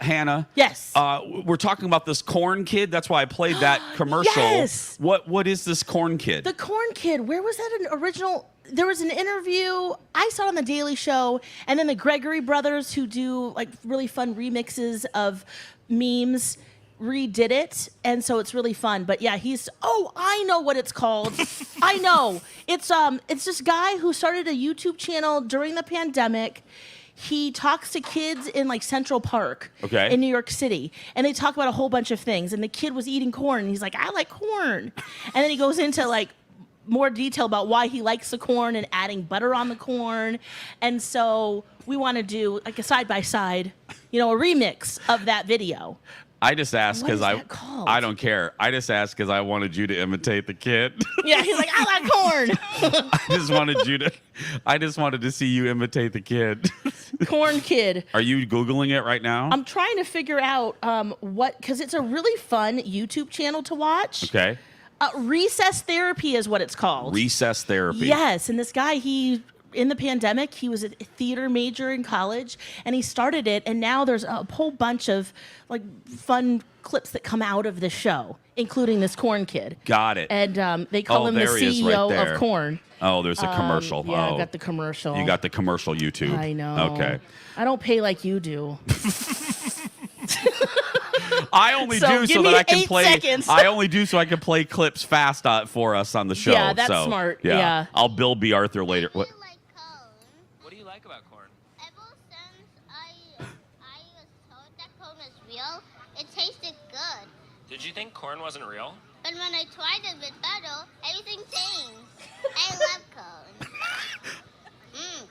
Hannah. Yes. We're talking about this corn kid. That's why I played that commercial. Yes. What is this corn kid? The corn kid. Where was that an original? There was an interview. I saw it on the Daily Show, and then the Gregory brothers who do like really fun remixes of memes. redid it, and so it's really fun. But yeah, I know what it's called. I know. It's this guy who started a YouTube channel during the pandemic. He talks to kids in like Central Park in New York City, and they talk about a whole bunch of things. And the kid was eating corn, and he's like, I like corn. And then he goes into like more detail about why he likes the corn and adding butter on the corn. And so we want to do like a side-by-side, a remix of that video. I just asked because I don't care. I just asked because I wanted you to imitate the kid. Yeah, he's like, I like corn. I just wanted to see you imitate the kid. Corn kid. Are you Googling it right now? I'm trying to figure out because it's a really fun YouTube channel to watch. Okay. Recess therapy is what it's called. Recess therapy. Yes, and this guy, in the pandemic, he was a theater major in college, and he started it, and now there's a whole bunch of like fun clips that come out of the show, including this corn kid. Got it. And they call him the CEO of corn. Oh, there's a commercial. Yeah, I got the commercial. You got the commercial YouTube. I know. Okay. I don't pay like you do. I only do so that I can play. Seconds. I only do so I can play clips fast for us on the show. Yeah, that's smart. Yeah. I'll Bill B. Arthur later. What? What do you like about corn? Ever since I was told that corn was real, it tasted good. Did you think corn wasn't real? But when I tried it with butter, everything changed. I love corn.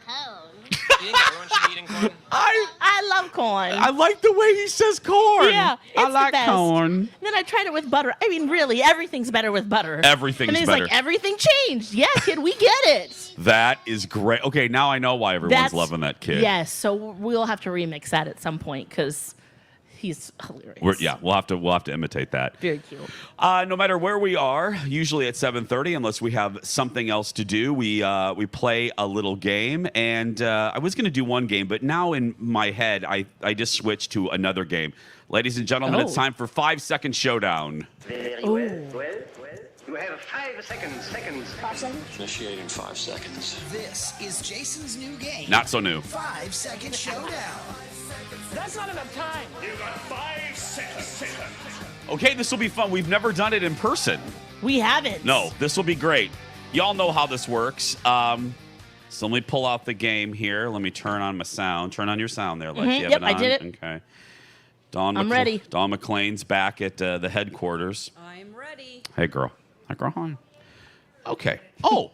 Corn. Do you think everyone should be eating corn? I love corn. I like the way he says corn. Yeah, I like the best. corn. And then I tried it with butter. I mean, really, everything's better with butter. Everything's and he's better. like, everything changed. Yeah, kid, we get it. That is great. Okay, now I know why everyone's loving that kid. Yes, so we'll have to remix that at some point because he's hilarious. We'll have to imitate that. Very cute. No matter where we are, usually at 7:30, unless we have something else to do, we play a little game. And I was going to do one game, but now in my head, I just switched to another game. Ladies and gentlemen, it's time for 5-second showdown. Very well. You have 5 seconds. 5 seconds? Initiating 5 seconds. This is Jason's new game. Not so new. 5-second showdown. That's not enough time. You got 5 seconds. Okay, this will be fun. We've never done it in person. We haven't. No, this will be great. Y'all know how this works. So let me pull out the game here. Let me turn on my sound. Turn on your sound there, Lex. You have Yep, it on? I did it. Okay. I'm ready. Dawn McClain's back at the headquarters. I'm ready. Hey, girl. Hi, girl. Hi. Okay. Oh,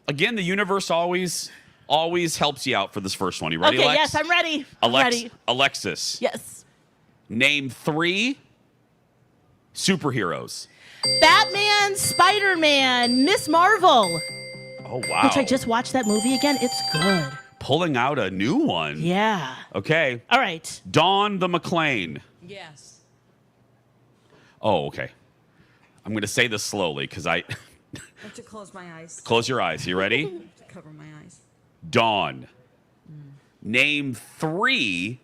again, the universe always helps you out for this first one. You ready, Okay, Lex? yes, I'm ready. I'm ready. Alexis. Yes. Name 3 superheroes. Batman, Spider-Man, Miss Marvel. Oh, wow. Which I just watched that movie again. It's good. Pulling out a new one. Yeah. Okay. All right. Dawn the McClain. Yes. Oh, okay. I'm going to say this slowly because I... I have to close my eyes. Close your eyes. You ready? I have to cover my eyes. Dawn. Name 3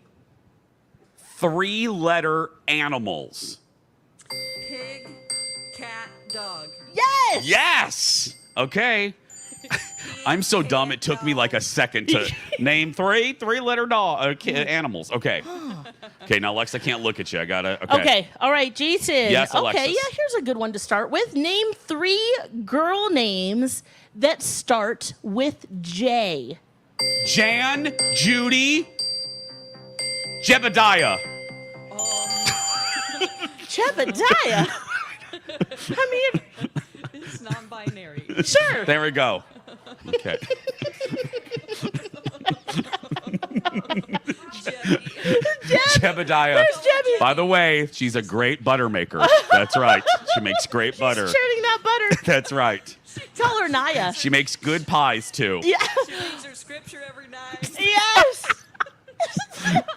3-letter animals. Pig, cat, dog. Yes! Yes! Okay. I'm so dumb it took me like a second to name 3-letter animals. Okay. Okay, now Lex, I can't look at you. I gotta. Okay. All right, Jason. Yes, Alexis. Okay, yeah, here's a good one to start with. Name 3 girl names that start with J. Jan, Judy, Jebediah. Jebediah? I mean, It's non-binary. sure. There we go. Okay. Jebediah. Where's Jebby? By the way, she's a great butter maker. That's right. She makes great butter. She's churning that butter. That's right. Tell her Naya. She makes good pies too. Yeah. She reads her scripture every night. Yes.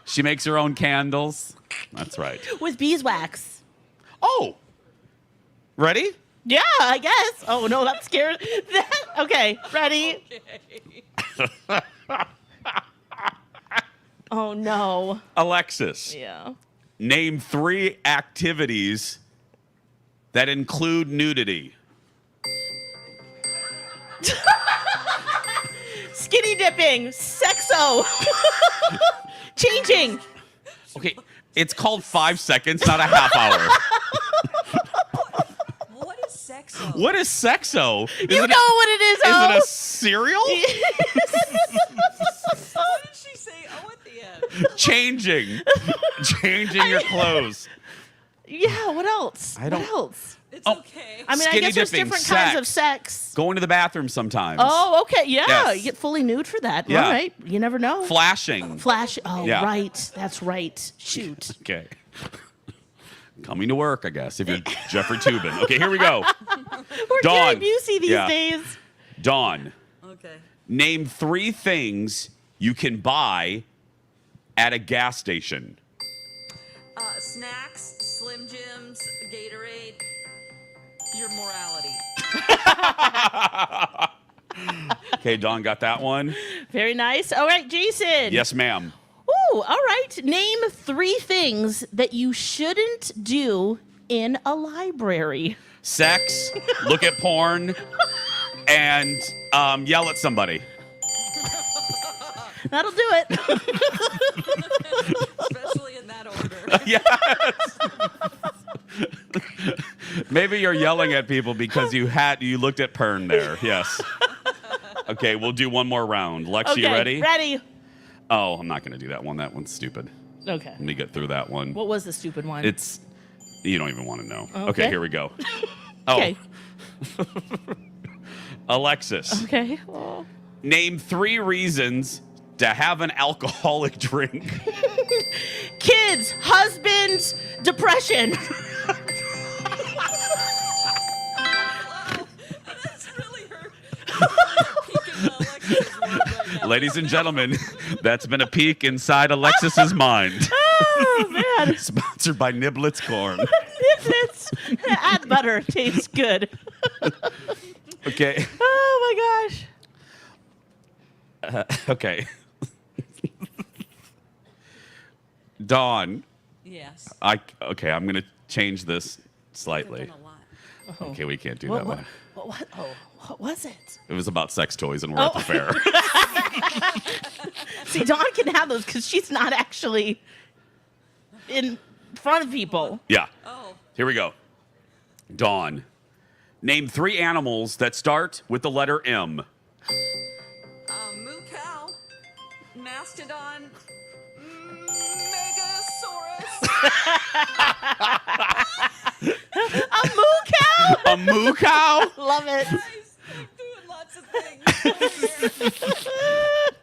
She makes her own candles. That's right. With beeswax. Oh. Ready? Yeah, I guess. Oh no, that scared. Okay, ready? Okay. Oh no. Alexis. Yeah. Name 3 activities that include nudity. Skinny dipping, sexo, changing. Okay, It's called 5 seconds, not a half hour. What is sexo? What is sexo? You know what it is, Is oh. it a cereal? What did she say? Oh, at the end. Changing your clothes. Yeah, what else? I don't- What else? It's okay. I mean, I Skinny guess there's dipping, different kinds of sex. sex. Going to the bathroom sometimes. Oh, okay. Yeah. Yes. You get fully nude for that. Yeah. All right. You never know. Flashing. Flash. Oh, Yeah. right. That's right. Shoot. Okay. Coming to work, I guess, if you're Jeffrey Toobin. Okay, here we go. We're Dawn. Gary Busey these days. Dawn. Okay. Name 3 things you can buy at a gas station. Snacks, Slim Jims, Gatorade, your morality. Okay, Dawn got that one. Very nice. All right, Jason. Yes, ma'am. Ooh, all right. Name 3 things that you shouldn't do in a library. Sex, look at porn, and yell at somebody. That'll do it. Especially in that order. Yes. Maybe you're yelling at people because you looked at porn there. Yes. Okay, we'll do one more round. Lex, you ready? Ready. Oh, I'm not going to do that one. That one's stupid. Okay. Let me get through that one. What was the stupid one? You don't even want to know. Okay. Here we go. Okay. Oh. Alexis. Okay. Oh. Name 3 reasons to have an alcoholic drink. Kids, husbands, depression. That's really her. Ladies and gentlemen, that's been a peek inside Alexis's mind. Oh, man. Sponsored by Niblets Corn. Niblets. Add butter. Tastes good. Okay. Oh, my gosh. Okay. Dawn. Yes. I'm going to change this slightly. Oh. Okay, we can't do What, that what, one. what, oh, what was it? It was about sex toys, and we're at the fair. See, Dawn can have those because she's not actually in front of people. Yeah. Here we go. Dawn. Name 3 animals that start with the letter M. Moo cow, mastodon, megasaurus. A moo cow? A moo cow? Love it. Doing lots of things.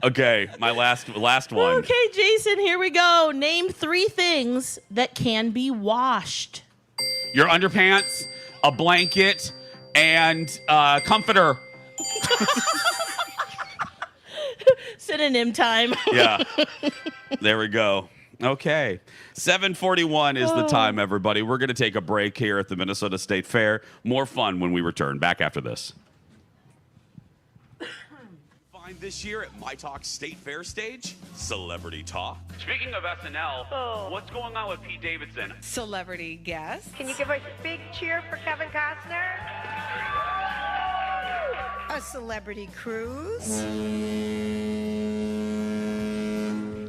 Okay, my last one. Okay, Jason, here we go. Name 3 things that can be washed. Your underpants, a blanket, and a comforter. Synonym time. Yeah. There we go. Okay. 7:41 is the time, everybody. We're going to take a break here at the Minnesota State Fair. More fun when we return. Back after this. Find this year at myTalk State Fair stage, Celebrity Talk. Speaking of SNL, what's going on with Pete Davidson? Celebrity guest. Can you give a big cheer for Kevin Costner? A celebrity cruise?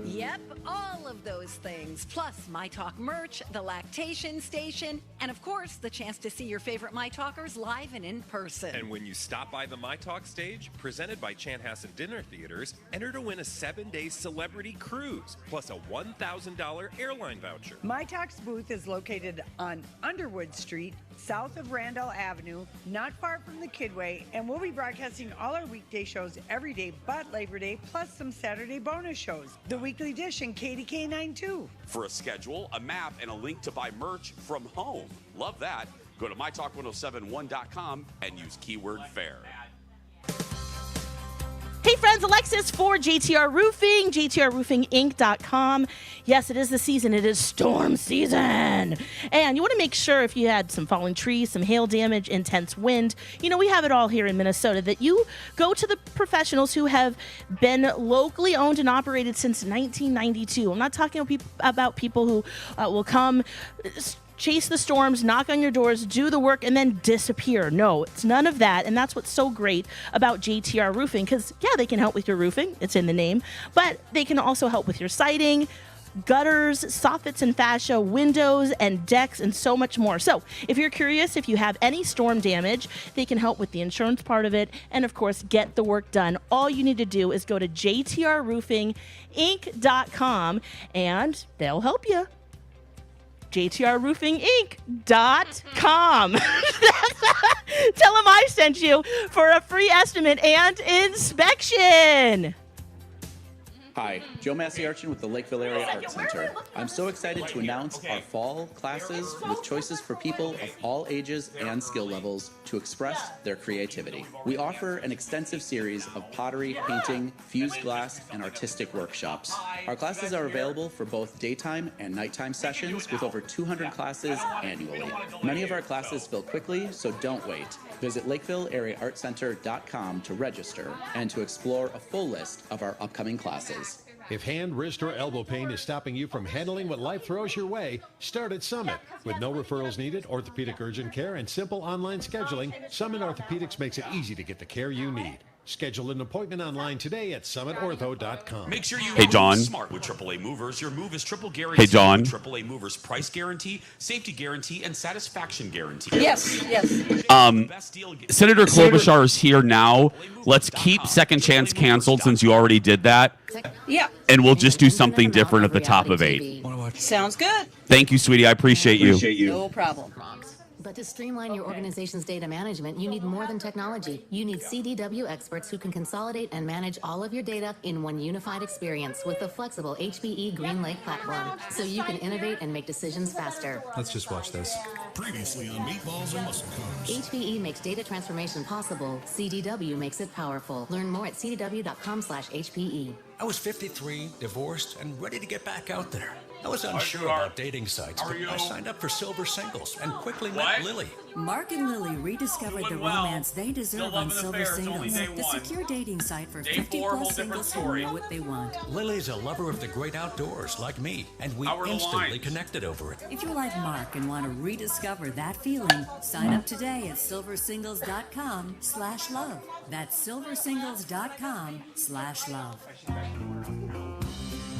Yep, all of those things. Plus myTalk merch, the Lactation station, and of course, the chance to see your favorite myTalkers live and in person. And when you stop by the myTalk stage, presented by Chanhassen Dinner Theaters, enter to win a 7-day celebrity cruise, plus a $1,000 airline voucher. myTalk's booth is located on Underwood Street, south of Randall Avenue, not far from the Kidway, and we'll be broadcasting all our weekday shows every day but Labor Day, plus some Saturday bonus shows. The Weekly Dish and KDK9 too. For a schedule, a map, and a link to buy merch from home. Love that. Go to mytalk1071.com and use keyword fair. Hey friends, Alexis for JTR Roofing, jtrroofinginc.com. Yes, it is the season. It is storm season. And you want to make sure if you had some falling trees, some hail damage, intense wind, we have it all here in Minnesota, that you go to the professionals who have been locally owned and operated since 1992. I'm not talking about people who will come chase the storms, knock on your doors, do the work, and then disappear. No, it's none of that. And that's what's so great about JTR Roofing, because, yeah, they can help with your roofing. It's in the name. But they can also help with your siding, gutters, soffits and fascia, windows and decks, and so much more. So if you're curious if you have any storm damage, they can help with the insurance part of it and, of course, get the work done. All you need to do is go to jtrroofinginc.com and they'll help you. jtrroofinginc.com. Tell them I sent you for a free estimate and inspection. Hi, Joe Massey-Archin with the Lakeville Area Art Center. I'm so excited to announce our fall classes with choices for people of all ages and skill levels to express their creativity. We offer an extensive series of pottery, painting, fused glass, and artistic workshops. Our classes are available for both daytime and nighttime sessions with over 200 classes annually. Many of our classes fill quickly, so don't wait. Visit LakevilleAreaArtCenter.com to register and to explore a full list of our upcoming classes. If hand, wrist, or elbow pain is stopping you from handling what life throws your way, start at Summit. With no referrals needed, orthopedic urgent care, and simple online scheduling, Summit Orthopedics makes it easy to get the care you need. Schedule an appointment online today at summitortho.com. Make sure you Hey, John. smart with AAA Movers. Your move is triple guaranteed. Hey, John. With AAA Movers price guarantee, safety guarantee, and satisfaction guarantee. Yes. Senator Klobuchar is here now. Let's keep Second Chance canceled since you already did that. Yeah. And we'll just do something different at the top of 8. Sounds good. Thank you, sweetie. I appreciate you. No problem. But to streamline your organization's data management, you need more than technology. You need CDW experts who can consolidate and manage all of your data in one unified experience with the flexible HPE GreenLake platform, so you can innovate and make decisions faster. Let's just watch this. Previously on Meatballs and Muscle Cars. HPE makes data transformation possible. CDW makes it powerful. Learn more at cdw.com/HPE. I was 53, divorced, and ready to get back out there. I was unsure about dating sites, but I signed up for Silver Singles and quickly met Lily. Mark and Lily rediscovered the romance they deserve on Silver Singles, the secure dating site for 50-plus singles who know what they want. Lily's a lover of the great outdoors like me, and we instantly connected over it. If you're like Mark and want to rediscover that feeling, sign up today at silversingles.com/love. That's silversingles.com/love.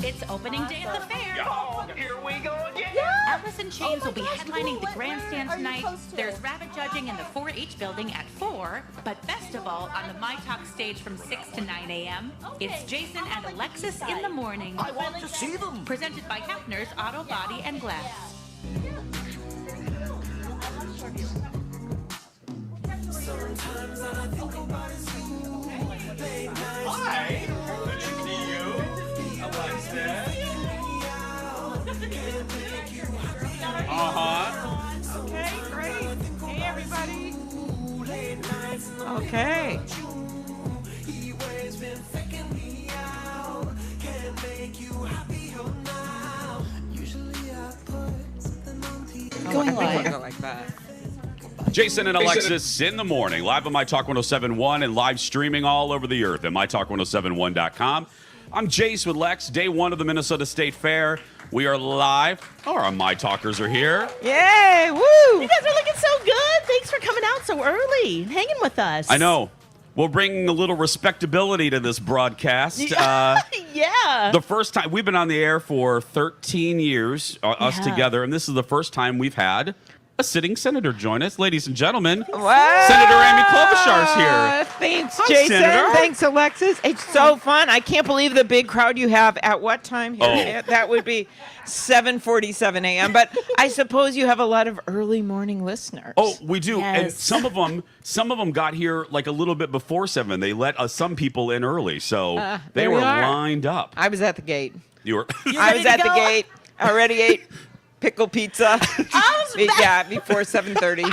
It's opening day at the fair. Here we go again. Atlas and Chains will be headlining the grandstand tonight. There's rabbit judging in the 4-H building at 4, but best of all, on the myTalk stage from 6 to 9 a.m., it's Jason and Alexis in the morning. I want to see them. Presented by Hefner's Auto Body and Glass. Sometimes all I think about is you. Hi. Good to see you. Alexis. Okay, great. Hey, everybody. Okay. Going I think live. we'll go like that. Jason and Alexis in the morning, live on myTalk 1071 and live streaming all over the earth at mytalk1071.com. I'm Jace with Lex, day 1 of the Minnesota State Fair. We are live. Our myTalkers are here. Yay! Woo! You guys are looking so good. Thanks for coming out so early and hanging with us. I know. We're bringing a little respectability to this broadcast. Yeah. The first time, we've been on the air for 13 years, us together, and this is the first time we've had a sitting senator join us. Ladies and gentlemen, Senator Amy Klobuchar's here. Thanks, Hi, Jason. Senator. Thanks, Alexis. It's so fun. I can't believe the big crowd you have. At what time here? Oh. That would be 7:47 a.m. But I suppose you have a lot of early morning listeners. Oh, we do. And Yes. some of them got here like a little bit before 7. They let some people in early, so they there were we are. lined up. I was at the gate. You were I was at the gate. Already ate pickle pizza. Yeah, before 7:30.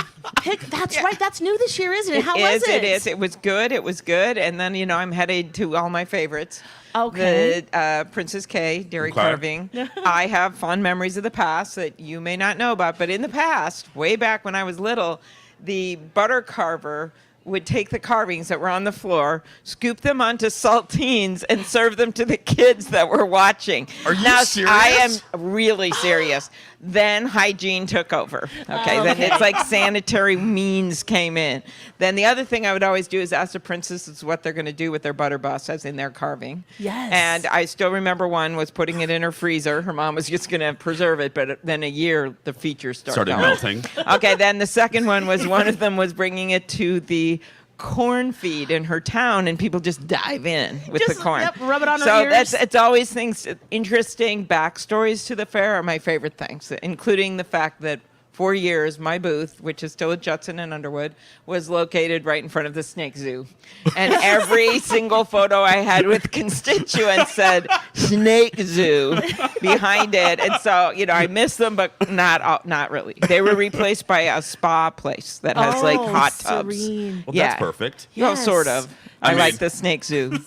That's right. That's new this year, isn't it? How was it? It is. It was good. It was good. And then, I'm headed to all my favorites. Okay. The Princess K dairy Okay. carving. I have fond memories of the past that you may not know about. But in the past, way back when I was little, the butter carver would take the carvings that were on the floor, scoop them onto saltines, and serve them to the kids that were watching. Are you now, serious? I am really serious. Then hygiene took over. Okay, then it's like sanitary means came in. Then the other thing I would always do is ask the princesses what they're going to do with their butter bus, as in their carving. Yes. And I still remember one was putting it in her freezer. Her mom was just going to preserve it, but then a year the features started going. melting. Okay, then the second one was one of them was bringing it to the corn feed in her town, and people just dive in with the corn. Yep, rub it on so her ears. it's always things. Interesting backstories to the fair are my favorite things, including the fact that for years my booth, which is still at Judson and Underwood, was located right in front of the snake zoo, and every single photo I had with constituents said snake zoo behind it. And so I miss them, but not really. They were replaced by a spa place that has like hot tubs. Serene. Well, that's perfect. Well, sort of. I mean- like the snake zoo.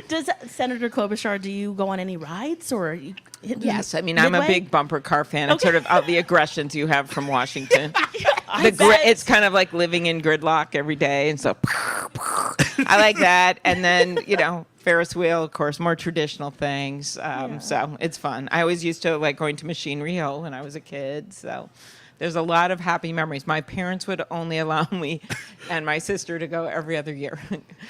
Does Senator Klobuchar, do you go on any rides or? Yes, I mean I'm a Midway? big bumper car fan. It's sort of the aggressions you have from Washington. I It's kind of like living in gridlock every day, and so I like that. And then Ferris wheel, of course, more traditional things. So it's fun. I always used to like going to Machinery Hill when I was a kid. So there's a lot of happy memories. My parents would only allow me and my sister to go every other year.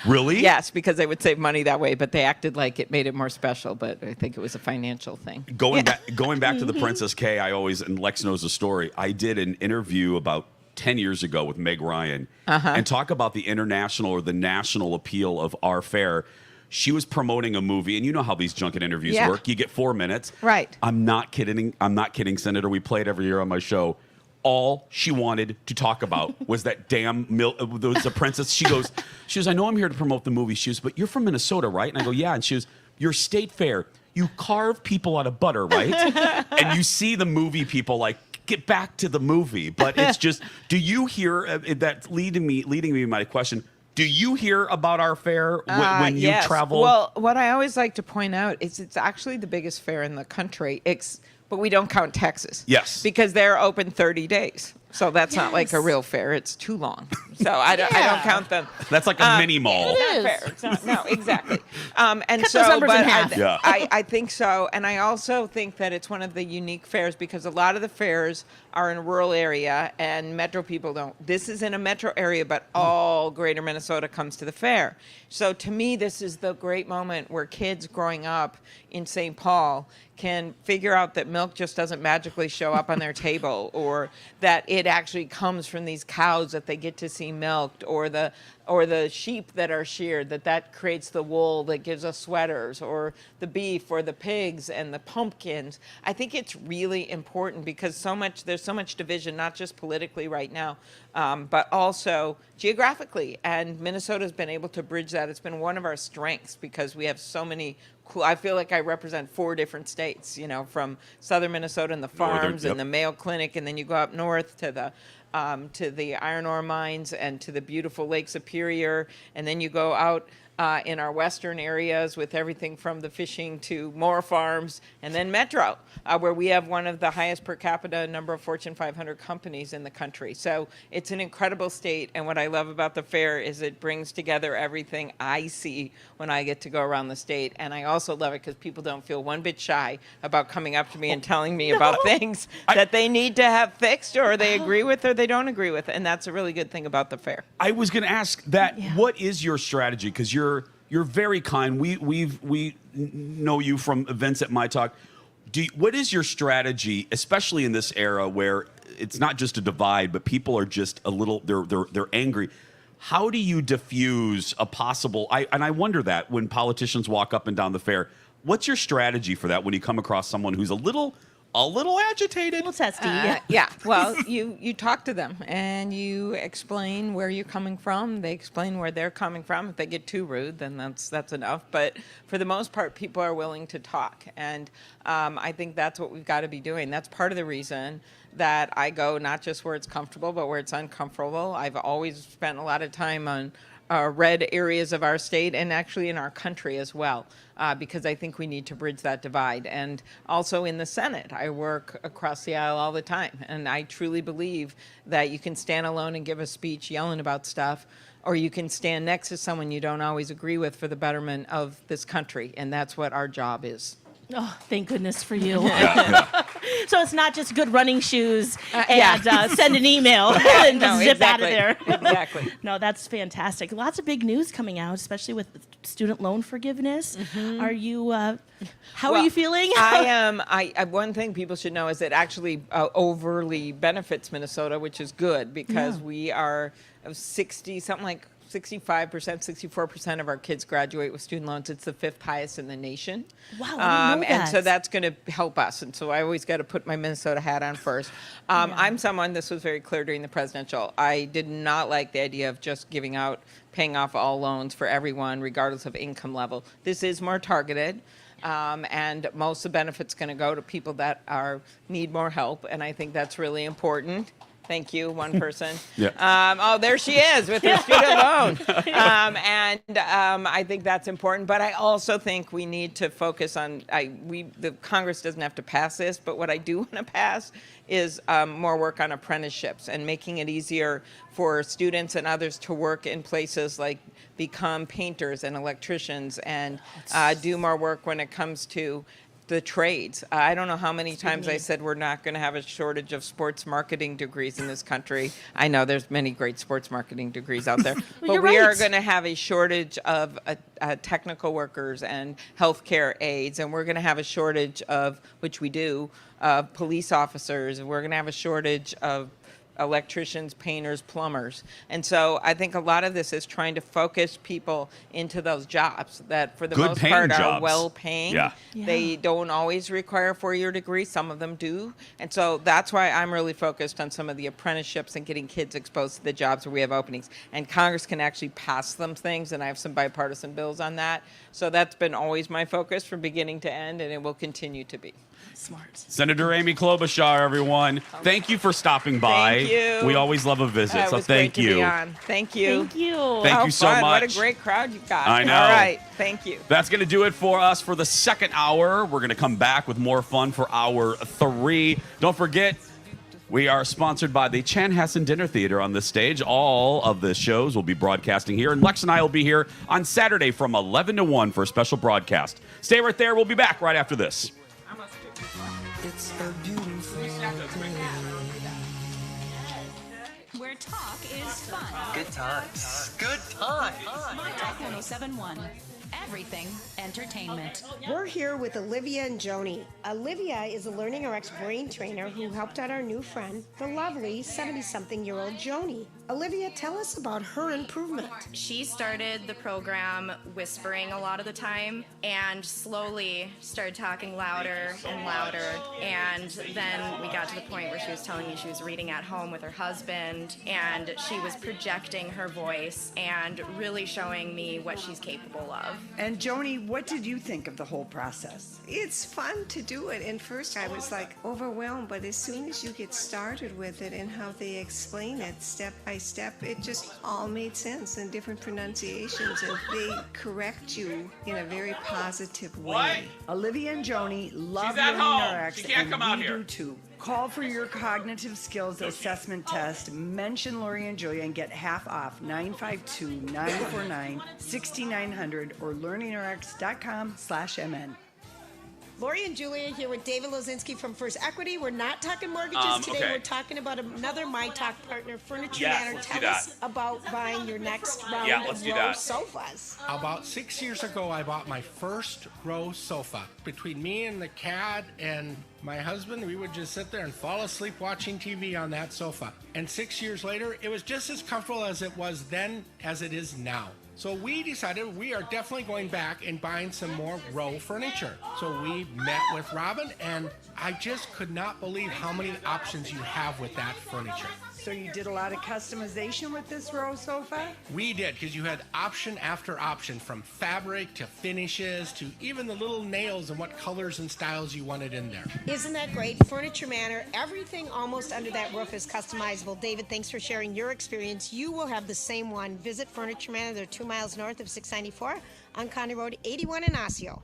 Really? Yes, because they would save money that way, but they acted like it made it more special, but I think it was a financial thing. Going back to the Princess K, and Lex knows the story. I did an interview about 10 years ago with Meg Ryan and talk about the international or the national appeal of our fair. She was promoting a movie, and you know how these junket interviews work. You get 4 minutes. Right. I'm not kidding, Senator. We play it every year on my show. All she wanted to talk about was that damn the princess. She goes, I know I'm here to promote the movie. She goes, but you're from Minnesota, right? And I go, yeah. And she goes, your state fair, you carve people out of butter, right? And you see the movie people like, get back to the movie. But it's just, do you hear, that's leading me to my question, do you hear about our fair when you travel? Well, what I always like to point out is it's actually the biggest fair in the country. But we don't count Texas. Yes. Because they're open 30 days. So that's not like a real fair. It's too long. So I don't count them. That's like a mini mall. It's not fair. It's not, no, exactly. And Cut so, those numbers but in half. I think so. And I also think that it's one of the unique fairs because a lot of the fairs are in a rural area and metro people don't. This is in a metro area, but all greater Minnesota comes to the fair. So to me, this is the great moment where kids growing up in St. Paul can figure out that milk just doesn't magically show up on their table, or that it actually comes from these cows that they get to see milked, or the sheep that are sheared, that creates the wool that gives us sweaters, or the beef or the pigs and the pumpkins. I think it's really important because there's so much division, not just politically right now, but also geographically. And Minnesota's been able to bridge that. It's been one of our strengths because we have so many cool. I feel like I represent 4 different states, from southern Minnesota and the farms and the Mayo Clinic, and then you go up north to the iron ore mines and to the beautiful Lake Superior, and then you go out in our western areas with everything from the fishing to more farms, and then Metro, where we have one of the highest per capita number of Fortune 500 companies in the country. So it's an incredible state, and what I love about the fair is it brings together everything I see when I get to go around the state, and I also love it because people don't feel one bit shy about coming up to me and telling me about things that they need to have fixed, or they agree with, or they don't agree with, and that's a really good thing about the fair. I was going to ask that. What is your strategy? Because you're very kind. We know you from events at myTalk. What is your strategy, especially in this era where it's not just a divide, but people are just a little they're angry? How do you diffuse a possible? I wonder that when politicians walk up and down the fair, what's your strategy for that when you come across someone who's a little agitated? What's that, Steve? Yeah. Well, you talk to them and you explain where you're coming from. They explain where they're coming from. If they get too rude, then that's enough. But for the most part, people are willing to talk, and I think that's what we've got to be doing. That's part of the reason that I go not just where it's comfortable, but where it's uncomfortable. I've always spent a lot of time on red areas of our state and actually in our country as well, because I think we need to bridge that divide. And also in the Senate, I work across the aisle all the time, and I truly believe that you can stand alone and give a speech yelling about stuff, or you can stand next to someone you don't always agree with for the betterment of this country, and that's what our job is. Oh, thank goodness for you. Yeah. So it's not just good running shoes and send an email and No, zip exactly. out of there. Exactly. No, that's fantastic. Lots of big news coming out, especially with student loan forgiveness. Are you? How are you feeling? I am. One thing people should know is it actually overly benefits Minnesota, which is good because we are 60 something like 65%, 64% of our kids graduate with student loans. It's the 5th highest in the nation. Wow, I didn't know that. And so that's going to help us. And so I always got to put my Minnesota hat on first. I'm someone, this was very clear during the presidential, I did not like the idea of just paying off all loans for everyone, regardless of income level. This is more targeted. And most of the benefits going to go to people that need more help. And I think that's really important. Thank you, one person. There she is with her student loan. I think that's important. But I also think we need to focus on, the Congress doesn't have to pass this, but what I do want to pass is more work on apprenticeships and making it easier for students and others to work in places like become painters and electricians and do more work when it comes to the trades. I don't know how many times I said we're not going to have a shortage of sports marketing degrees in this country. I know there's many great sports marketing degrees out there, but we are going to have a shortage of technical workers and healthcare aides, and we're going to have a shortage of, which we do, police officers, and we're going to have a shortage of electricians, painters, plumbers. And so I think a lot of this is trying to focus people into those jobs that for the most part are well-paying. They don't always require a 4-year degree. Some of them do. And so that's why I'm really focused on some of the apprenticeships and getting kids exposed to the jobs where we have openings. And Congress can actually pass them things, and I have some bipartisan bills on that. So that's been always my focus from beginning to end, and it will continue to be. Smart. Senator Amy Klobuchar, everyone. Thank you for stopping by. Thank you. We always love a visit, It so was thank great to you. be on. Thank you. Thank you. Thank you so fun. much. What a great crowd you've got. I know. All right. Thank you. That's going to do it for us for the second hour. We're going to come back with more fun for hour 3. Don't forget, we are sponsored by the Chanhassen Dinner Theater on this stage. All of the shows will be broadcasting here, and Lex and I will be here on Saturday from 11 to 1 for a special broadcast. Stay right there. We'll be back right after this. It's a beautiful day. Where talk is fun. Good times. Good times. myTalk 107.1. Everything entertainment. We're here with Olivia and Joni. Olivia is a Learning RX brain trainer who helped out our new friend, the lovely 70-something-year-old Joni. Olivia, tell us about her improvement. She started the program whispering a lot of the time and slowly started talking louder and louder. And then we got to the point where she was telling me she was reading at home with her husband, and she was projecting her voice and really showing me what she's capable of. And Joni, what did you think of the whole process? It's fun to do it. And first I was like overwhelmed, but as soon as you get started with it and how they explain it step by step, it just all made sense and different pronunciations, and they correct you in a very positive way. Olivia and Joni love She's at Learning home. RX, She can't and come out we here. do too. Call for your cognitive skills assessment test. Mention Lori and Julia and get half off. 952-949-6900 or learningrx.com/mn. Lori and Julia here with David Lozinski from First Equity. We're not talking mortgages today. Okay. We're talking about another myTalk partner, Furniture Yes, Manor. let's Tell do us that. about buying your next round Yeah, of let's do row that. sofas. About 6 years ago, I bought my first row sofa. Between me and the cat and my husband, we would just sit there and fall asleep watching TV on that sofa. And 6 years later, it was just as comfortable as it was then as it is now. So we decided we are definitely going back and buying some more row furniture. So we met with Robin, and I just could not believe how many options you have with that furniture. So you did a lot of customization with this row sofa? We did, because you had option after option, from fabric to finishes to even the little nails and what colors and styles you wanted in there. Isn't that great? Furniture Manor, everything almost under that roof is customizable. David, thanks for sharing your experience. You will have the same one. Visit Furniture Manor. They're 2 miles north of 694 on County Road 81 in Osseo.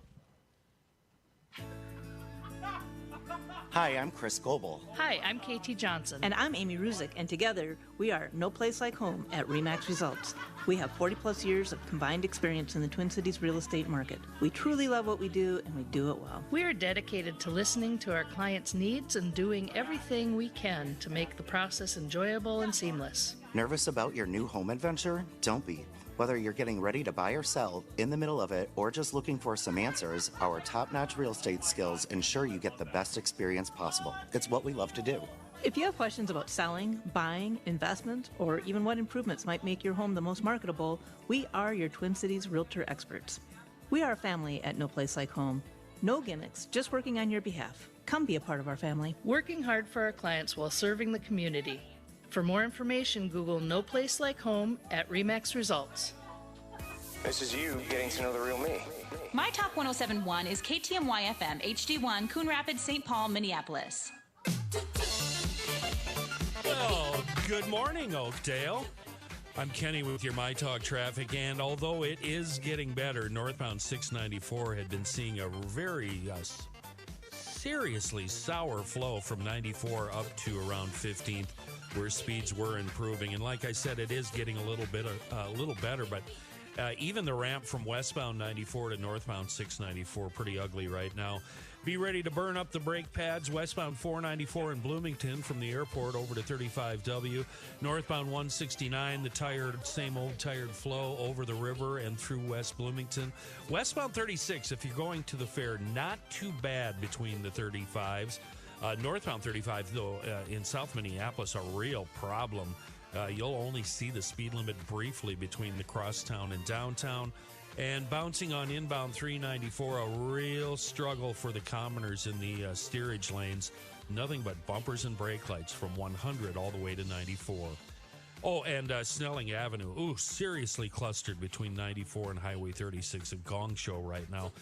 Hi, I'm Chris Goebel. Hi, I'm KT Johnson. And I'm Amy Ruzick, and together we are No Place Like Home at RE/MAX Results. We have 40 plus years of combined experience in the Twin Cities real estate market. We truly love what we do, and we do it well. We are dedicated to listening to our clients' needs and doing everything we can to make the process enjoyable and seamless. Nervous about your new home adventure? Don't be. Whether you're getting ready to buy or sell, in the middle of it, or just looking for some answers, our top-notch real estate skills ensure you get the best experience possible. It's what we love to do. If you have questions about selling, buying, investment, or even what improvements might make your home the most marketable, we are your Twin Cities realtor experts. We are a family at No Place Like Home. No gimmicks, just working on your behalf. Come be a part of our family. Working hard for our clients while serving the community. For more information, Google No Place Like Home at RE/MAX Results. This is you getting to know the real me. myTalk 1071 is KTMY FM, HD1, Coon Rapids, St. Paul, Minneapolis. Well, good morning, Oakdale. I'm Kenny with your myTalk traffic, and although it is getting better, northbound 694 had been seeing a very seriously sour flow from 94 up to around 15th, where speeds were improving. And like I said, it is getting a little better, but even the ramp from westbound 94 to northbound 694, pretty ugly right now. Be ready to burn up the brake pads. Westbound 494 in Bloomington from the airport over to 35W. Northbound 169, the same old tired flow over the river and through West Bloomington. Westbound 36, if you're going to the fair, not too bad between the 35s. Northbound 35, though, in South Minneapolis, a real problem. You'll only see the speed limit briefly between the crosstown and downtown. And bouncing on inbound 394, a real struggle for the commoners in the steerage lanes. Nothing but bumpers and brake lights from 100 all the way to 94. Oh, and Snelling Avenue. Ooh, seriously clustered between 94 and Highway 36, a gong show right now.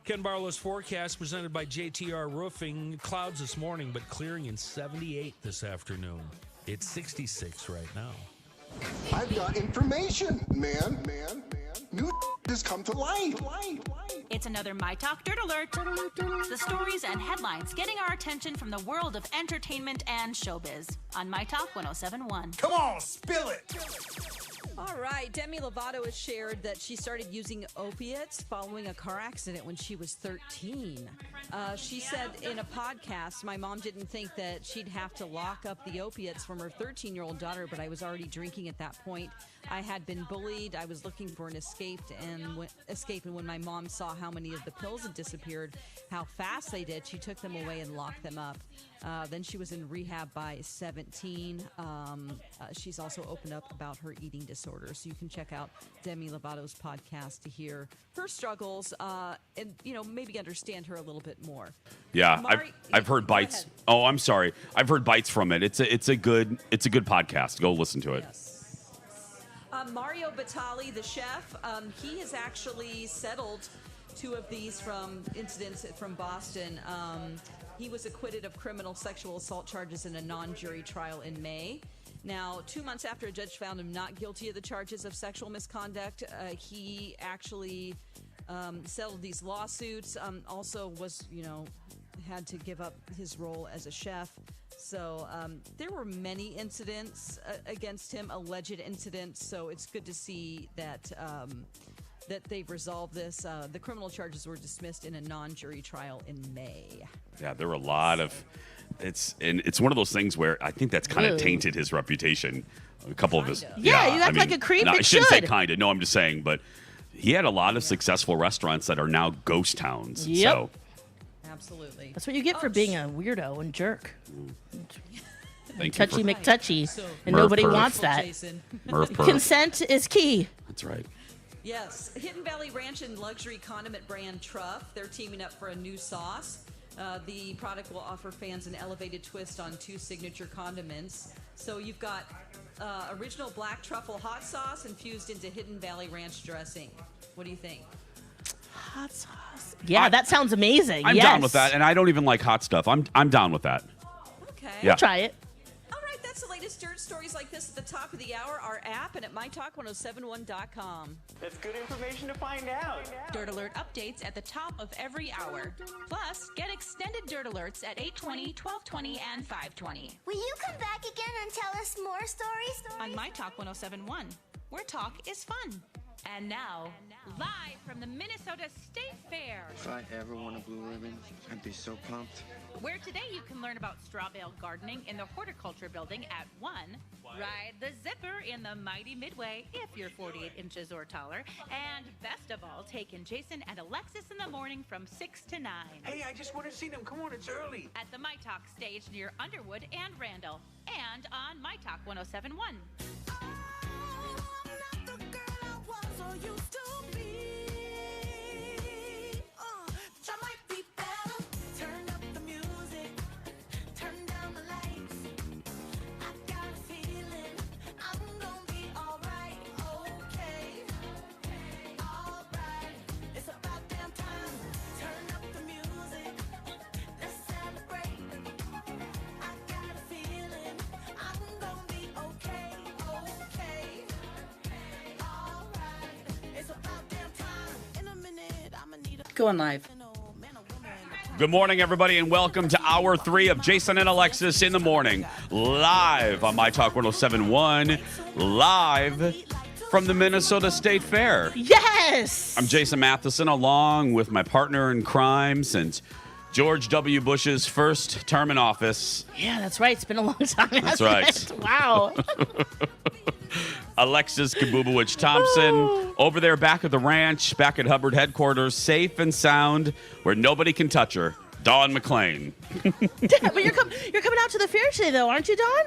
Ken Barlow's forecast presented by JTR Roofing. Clouds this morning, but clearing in 78 this afternoon. It's 66 right now. I've got information, man. New has come to light. It's another myTalk Dirt Alert. The stories and headlines getting our attention from the world of entertainment and showbiz on myTalk 1071. Come on, spill it. All right, Demi Lovato has shared that she started using opiates following a car accident when she was 13. She said in a podcast, "My mom didn't think that she'd have to lock up the opiates from her 13-year-old daughter, but I was already drinking at that point. I had been bullied. I was looking for an escape, and when my mom saw how many of the pills had disappeared, how fast they did, she took them away and locked them up. Then she was in rehab by 17. She's also opened up about her eating disorder. So you can check out Demi Lovato's podcast to hear her struggles and maybe understand her a little bit more. Yeah, I've heard bites. Oh, I'm sorry. I've heard bites from it. It's a good podcast. Go listen to it. Yes. Mario Batali, the chef, he has actually settled 2 of these from incidents from Boston. He was acquitted of criminal sexual assault charges in a non-jury trial in May. Now, 2 months after a judge found him not guilty of the charges of sexual misconduct, he actually settled these lawsuits. Also was, had to give up his role as a chef. So there were many incidents against him, alleged incidents. So it's good to see that that they've resolved this. The criminal charges were dismissed in a non-jury trial in May. Yeah, there were a lot of. It's one of those things where I think that's kind of tainted his reputation. A couple of his. Yeah, you act like a creep. I shouldn't say kind of. No, I'm just saying, but he had a lot of successful restaurants that are now ghost towns. Yep. So. Absolutely. That's what you get for being a weirdo and jerk. Thank Touchy you McTouchy, and Murph nobody perf. wants that. Murph perf. Consent is key. That's right. Yes. Hidden Valley Ranch and luxury condiment brand Truff, they're teaming up for a new sauce. The product will offer fans an elevated twist on 2 signature condiments. So you've got original black truffle hot sauce infused into Hidden Valley Ranch dressing. What do you think? Hot sauce. Yeah, that sounds amazing. I'm down with that, and I don't even like hot stuff. I'm down with that. Okay. Yeah. We'll try it. All right, that's the latest latest dirt stories like this at the top of the hour, our app, and at mytalk1071.com. That's good information to find out. Dirt Alert updates at the top of every hour. Plus, get extended Dirt Alerts at 8:20, 12:20, and 5:20. Will you come back again and tell us more stories? On myTalk 1071, where talk is fun. And now, live from the Minnesota State Fair, If I ever won a blue ribbon, I'd be so pumped. where today you can learn about straw bale gardening in the horticulture building at 1, ride the zipper in the mighty Midway if you're 48 inches or taller, and best of all, take in Jason and Alexis in the morning from 6 to 9. Hey, I just want to see them. Come on, it's early. At the myTalk stage near Underwood and Randall, and on myTalk 1071. Going live. Good morning, everybody, and welcome to Hour 3 of Jason and Alexis in the Morning, live on myTalk 1071, live from the Minnesota State Fair. Yes! I'm Jason Matheson, along with my partner in crime since George W. Bush's first term in office. Yeah, that's right. It's been a long time. That's right. It? Wow. Alexis Kabubowicz-Thompson, over there back at the ranch, back at Hubbard headquarters, safe and sound, where nobody can touch her. Dawn McClain. But you're coming out to the fair today, though, aren't you, Dawn?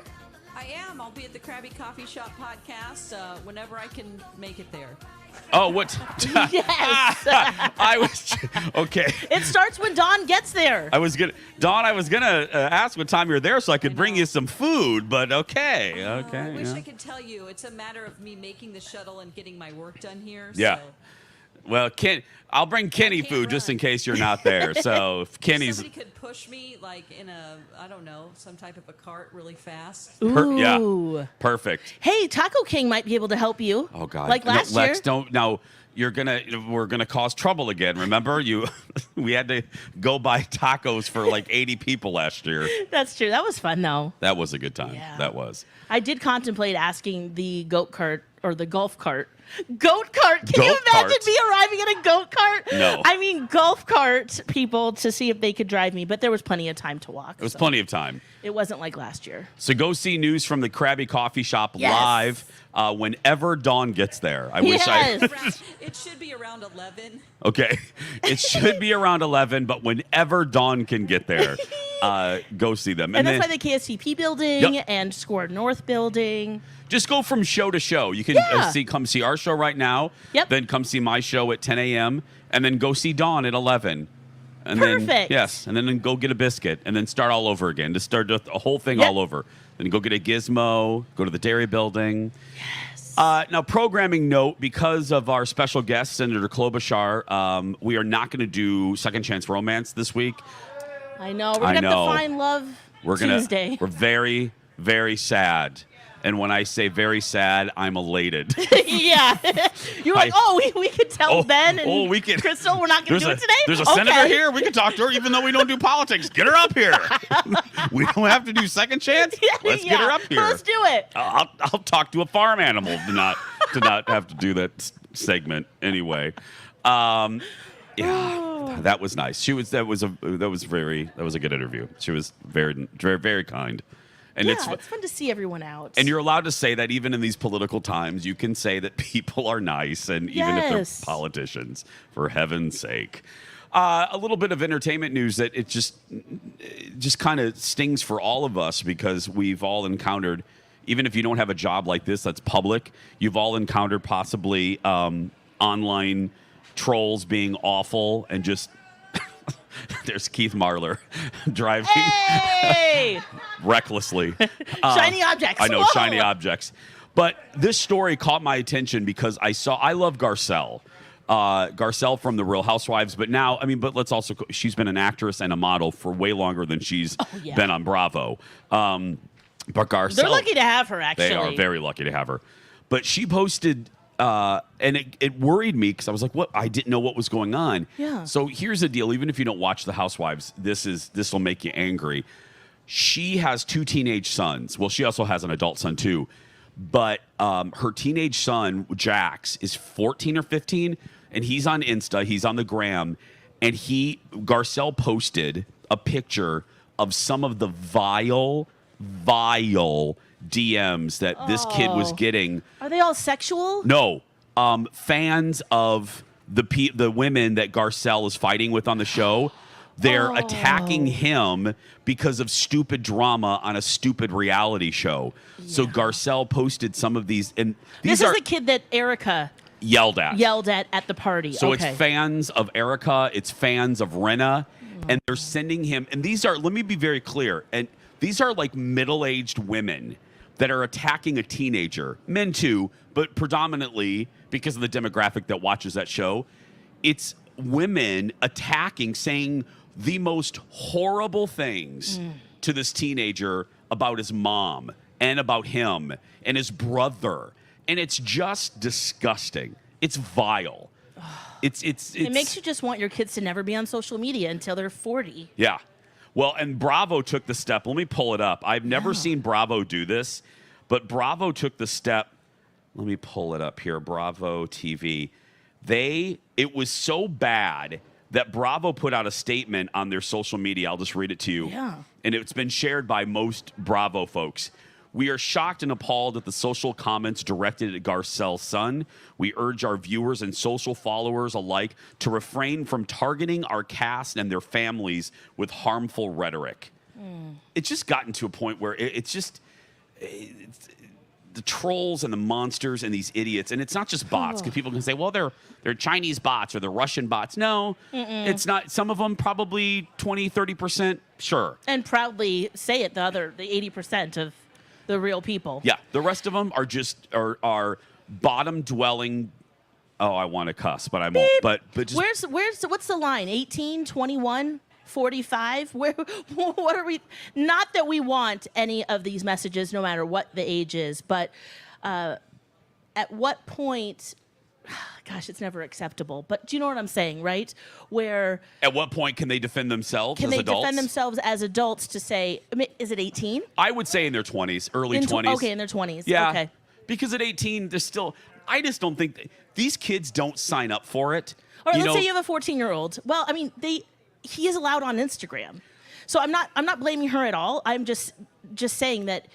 I am. I'll be at the Krabby Coffee Shop podcast whenever I can make it there. Oh, what? Yes. I was okay. It starts when Dawn gets there. I was gonna ask what time you're there so I could bring you some food, but okay. I wish yeah. I could tell you. It's a matter of me making the shuttle and getting my work done here. Yeah. So. Well, I'll bring Kenny food just in case you're not there. So if Kenny's Somebody could push me like in some type of a cart really fast. Ooh. Yeah, perfect. Hey, Taco King might be able to help you. Oh God, like last no, Lex, year. don't. Now we're gonna cause trouble again. Remember, we had to go buy tacos for like 80 people last year. That's true. That was fun, though. That was a good time. Yeah. That was. I did contemplate asking the goat cart or the golf cart. Goat cart? Can you Goat imagine cart? me arriving in a goat cart? No. I mean, golf cart people to see if they could drive me, but there was plenty of time to walk. It was plenty of time. It wasn't like last year. So go see news from the Krabby Coffee Shop Yes. live whenever Dawn gets there. I Yes. wish It should be around 11. Okay. It should be around 11, but whenever Dawn can get there, go see them. And that's then, by the KSTP building Yep. and Square North building. just go from show to show. You can come see our show right now. Yep. Then come see my show at 10 a.m. and then go see Dawn at 11. And Perfect. Then, yes, and then go get a biscuit and then start all over again. Just start the whole thing Yep. all over. Then go get a gizmo. Go to the dairy building. Yes. Now, programming note, because of our special guest, Senator Klobuchar, we are not going to do Second Chance Romance this week. I know. We're going to have to find love Tuesday. We're very, very sad. And when I say very sad, I'm elated. Yeah. You're like, we could tell Ben and Crystal we're not going to do it today? There's a senator here. We can talk to her even though we don't do politics. Get her up here. We don't have to do Second Chance. Let's get her up here. Let's do it. I'll talk to a farm animal to not have to do that segment anyway. Yeah, that was nice. That was a good interview. She was very, very, very kind. And it's fun to see everyone out. And you're allowed to say that even in these political times, you can say that people are nice, and even if they're politicians, for heaven's sake. A little bit of entertainment news that it just kind of stings for all of us because we've all encountered, even if you don't have a job like this that's public, you've all encountered possibly online trolls being awful and just... There's Keith Marler driving recklessly. Shiny objects. I know, Whoa. shiny objects. But this story caught my attention because I love Garcelle. Garcelle from The Real Housewives. But now, but let's also, she's been an actress and a model for way longer than she's been on Bravo. But Garcelle, they're lucky to have her. Actually, they are very lucky to have her. But she posted, and it worried me because I was like, "What? I didn't know what was going on." Yeah. So here's the deal: even if you don't watch The Housewives, this will make you angry. She has 2 teenage sons. Well, she also has an adult son too. But her teenage son, Jax, is 14 or 15, and he's on Insta. He's on the gram, and Garcelle posted a picture of some of the vile DMs that this kid was getting. Are they all sexual? No, fans of the women that Garcelle is fighting with on the show. They're attacking him because of stupid drama on a stupid reality show. Yeah. So Garcelle posted some of these, and this is the kid that Erica yelled at the party. So it's fans of Erica, it's fans of Renna, and they're sending him. And these are, let me be very clear, and these are like middle-aged women that are attacking a teenager, men too, but predominantly because of the demographic that watches that show. It's women attacking, saying the most horrible things to this teenager about his mom and about him and his brother. And it's just disgusting. It's vile. It makes you just want your kids to never be on social media until they're 40. Yeah. Well, and Bravo took the step. Let me pull it up. I've never seen Bravo do this, but Bravo took the step. Let me pull it up here. Bravo TV. It was so bad that Bravo put out a statement on their social media. I'll just read it to you. Yeah. And it's been shared by most Bravo folks. We are shocked and appalled at the social comments directed at Garcelle's son. We urge our viewers and social followers alike to refrain from targeting our cast and their families with harmful rhetoric. It's just gotten to a point where it's the trolls and the monsters and these idiots, and it's not just bots, because people can say, well, they're Chinese bots or they're Russian bots. No, it's not. Some of them probably 20-30%, sure. And proudly say it, the 80% of the real people. Yeah, the rest of them are just are bottom dwelling. Oh, I want to cuss, but I won't. But just what's the line? 18, 21, 45? What are we? Not that we want any of these messages, no matter what the age is, but at what point? Gosh, it's never acceptable. But do you know what I'm saying, right? Where at what point can they defend themselves as adults? Defend themselves as adults to say, is it 18? I would say in their 20s, early 20s. Okay, in their 20s. Yeah. Okay. Because at 18, there's still. I just don't think these kids don't sign up for it. All right, let's say you have a 14-year-old. Well, I mean, he is allowed on Instagram, so I'm not blaming her at all. I'm just saying that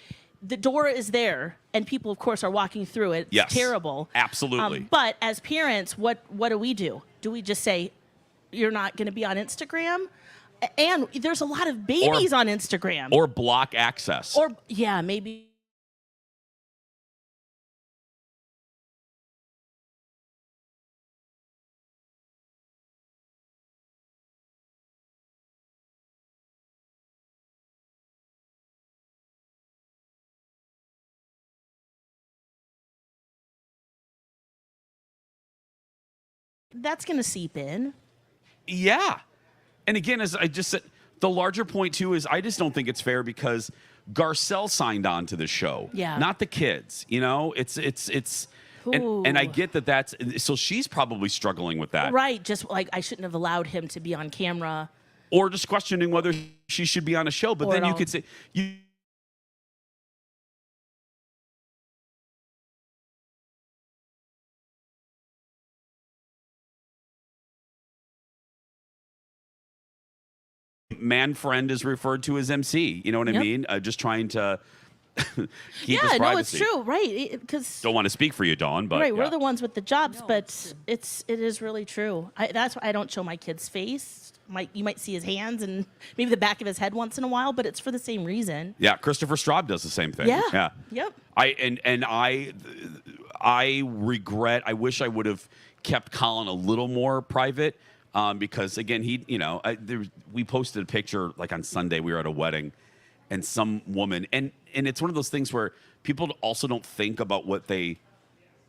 the door is there, and people, of course, are walking through it. It's terrible. Absolutely. But as parents, what do we do? Do we just say, you're not going to be on Instagram? And there's a lot of babies on Instagram. Or block access. Or, yeah, maybe. That's going to seep in. Yeah. And again, as I just said, the larger point, too, is I just don't think it's fair because Garcelle signed on to the show. Yeah. Not the kids. You know, it's and I get that's, so she's probably struggling with that. Right. Just like I shouldn't have allowed him to be on camera. Or just questioning whether she should be on a show. But then you could say, man friend is referred to as MC. You know what I mean? Just trying to keep his privacy. No, it's true, right? Because don't want to speak for you, Dawn, but right, we're the ones with the jobs, but it is really true. That's why I don't show my kid's face. You might see his hands and maybe the back of his head once in a while, but it's for the same reason. Yeah, Christopher Straub does the same thing. Yeah. Yep. I regret. I wish I would have kept Colin a little more private. Because again, we posted a picture like on Sunday. We were at a wedding, and some woman, and it's one of those things where people also don't think about what they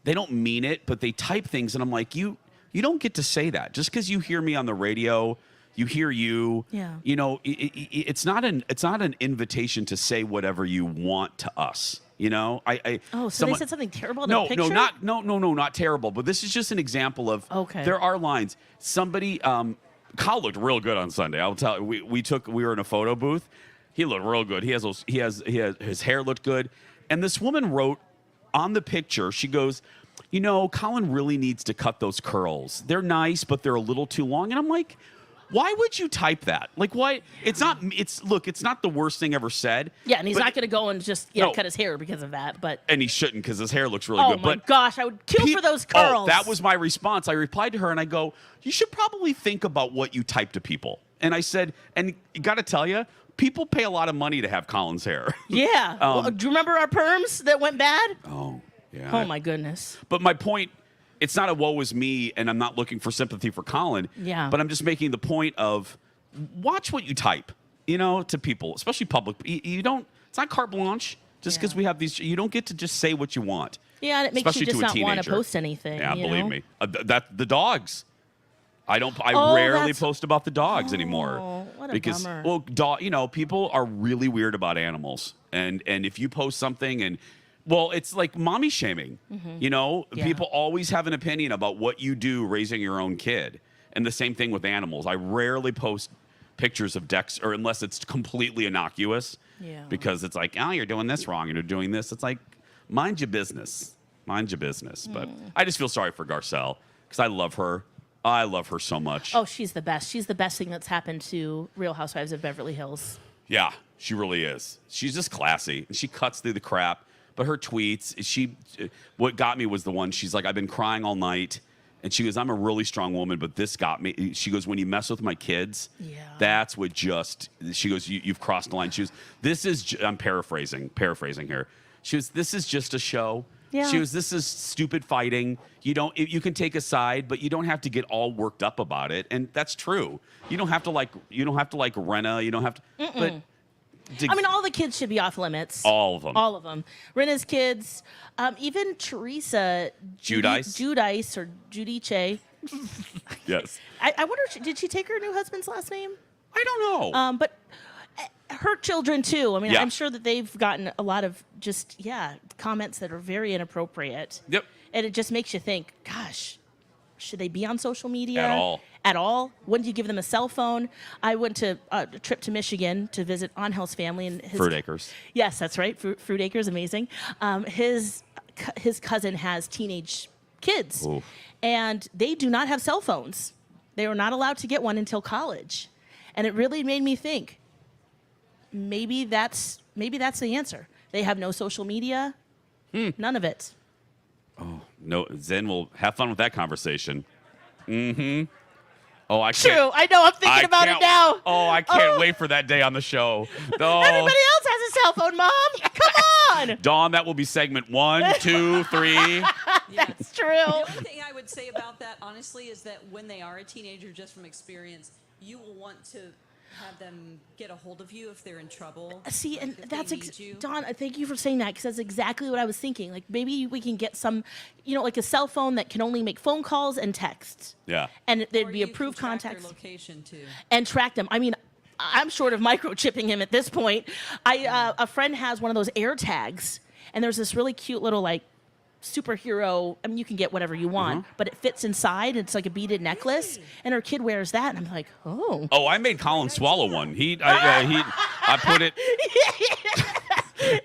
don't mean it, but they type things, and I'm like, you don't get to say that just because you hear me on the radio. You hear you. Yeah. You know, it's not an invitation to say whatever you want to us. You know, they said something terrible in the picture? not terrible. But this is just an example of. Okay. There are lines. Somebody, Kyle looked real good on Sunday. I'll tell you. We were in a photo booth. He looked real good. His hair looked good, and this woman wrote on the picture. She goes, you know, Colin really needs to cut those curls. They're nice, but they're a little too long. And I'm like, why would you type that? Like, why? It's not the worst thing ever said. Yeah, and he's not going to go and just cut his hair because of that. But and he shouldn't, because his hair looks really good. Oh my gosh, I would kill for those curls. That was my response. I replied to her and I go, you should probably think about what you type to people. And I said, and you got to tell you, people pay a lot of money to have Colin's hair. Yeah. Do you remember our perms that went bad? Oh, yeah. Oh my goodness. But my point, it's not a woe is me, and I'm not looking for sympathy for Colin. Yeah. But I'm just making the point of watch what you type, you know, to people, especially public. You don't. It's not carte blanche. Just because we have these, you don't get to just say what you want. Yeah, and it makes you just not want to post anything. Yeah, you believe know? me. The dogs. I rarely post about the dogs anymore. What a because bummer. people are really weird about animals, and if you post something and. Well, it's like mommy shaming. Mm-hmm. You know, Yeah. people always have an opinion about what you do raising your own kid. And the same thing with animals. I rarely post pictures of Dex, or unless it's completely innocuous. Yeah. Because it's like, oh, you're doing this wrong, and you're doing this. It's like, mind your business. Mind your business. But I just feel sorry for Garcelle, because I love her. I love her so much. Oh, she's the best. She's the best thing that's happened to Real Housewives of Beverly Hills. Yeah, she really is. She's just classy, and she cuts through the crap. But her tweets, what got me was the one, she's like, I've been crying all night. And she goes, I'm a really strong woman, but this got me. She goes, when you mess with my kids, that's what she goes, you've crossed the line. She goes, I'm paraphrasing here. She goes, this is just a show. Yeah. She goes, this is stupid fighting. You can take a side, but you don't have to get all worked up about it. And that's true. You don't have to like Renna. You don't have to, but. I mean, all the kids should be off limits. All of them. All of them. Renna's kids, even Teresa. Judice or Judice. Yes. I wonder, did she take her new husband's last name? I don't know. But her children, too. I mean, Yeah. I'm sure that they've gotten a lot of comments that are very inappropriate. Yep. And it just makes you think, gosh, should they be on social media? At all. Wouldn't you give them a cell phone? I went to a trip to Michigan to visit Angel's family and his Fruit Acres. Yes, that's right. Fruit Acres, amazing. His cousin has teenage kids, Ooh. and they do not have cell phones. They were not allowed to get one until college, and it really made me think. Maybe that's the answer. They have no social media, none of it. Oh no, Zen will have fun with that conversation. Mm-hmm. Oh, I can't. True. I know. I'm thinking about it now. Oh, I can't wait for that day on the show. Oh. Everybody else has a cell phone, Mom. Come on. Dawn, that will be segment 1, 2, 3. That's true. The only thing I would say about that, honestly, is that when they are a teenager, just from experience, you will want to have them get a hold of you if they're in trouble. See, like and if that's they need you. Dawn. Thank you for saying that, because that's exactly what I was thinking. Like, maybe we can get some, like a cell phone that can only make phone calls and texts. Yeah. And there'd Or be you approved can track contacts their location too. and track them. I mean, I'm short of microchipping him at this point. A friend has one of those air tags, and there's this really cute little superhero. I mean, you can get whatever you want, but it fits inside. It's like a beaded necklace, and her kid wears that, and I'm like, oh. Oh, I made Colin swallow one. I put it.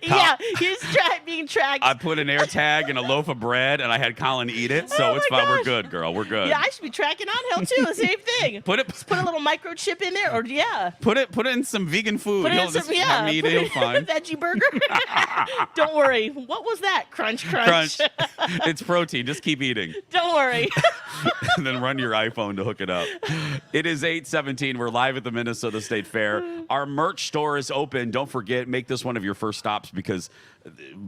Yeah, he's being tracked. I put an air tag in a loaf of bread, and I had Colin eat it, so it's fine. We're good, girl. We're good. Yeah, I should be tracking on him too. The same thing. Just put a little microchip in there, or Put it in some vegan food. Put it in He'll some, just have me eat it. He'll fine. Veggie burger. Don't worry. What was that? Crunch. It's protein. Just keep eating. Don't worry. And then run your iPhone to hook it up. It is 8:17. We're live at the Minnesota State Fair. Our merch store is open. Don't forget, make this one of your first stops, because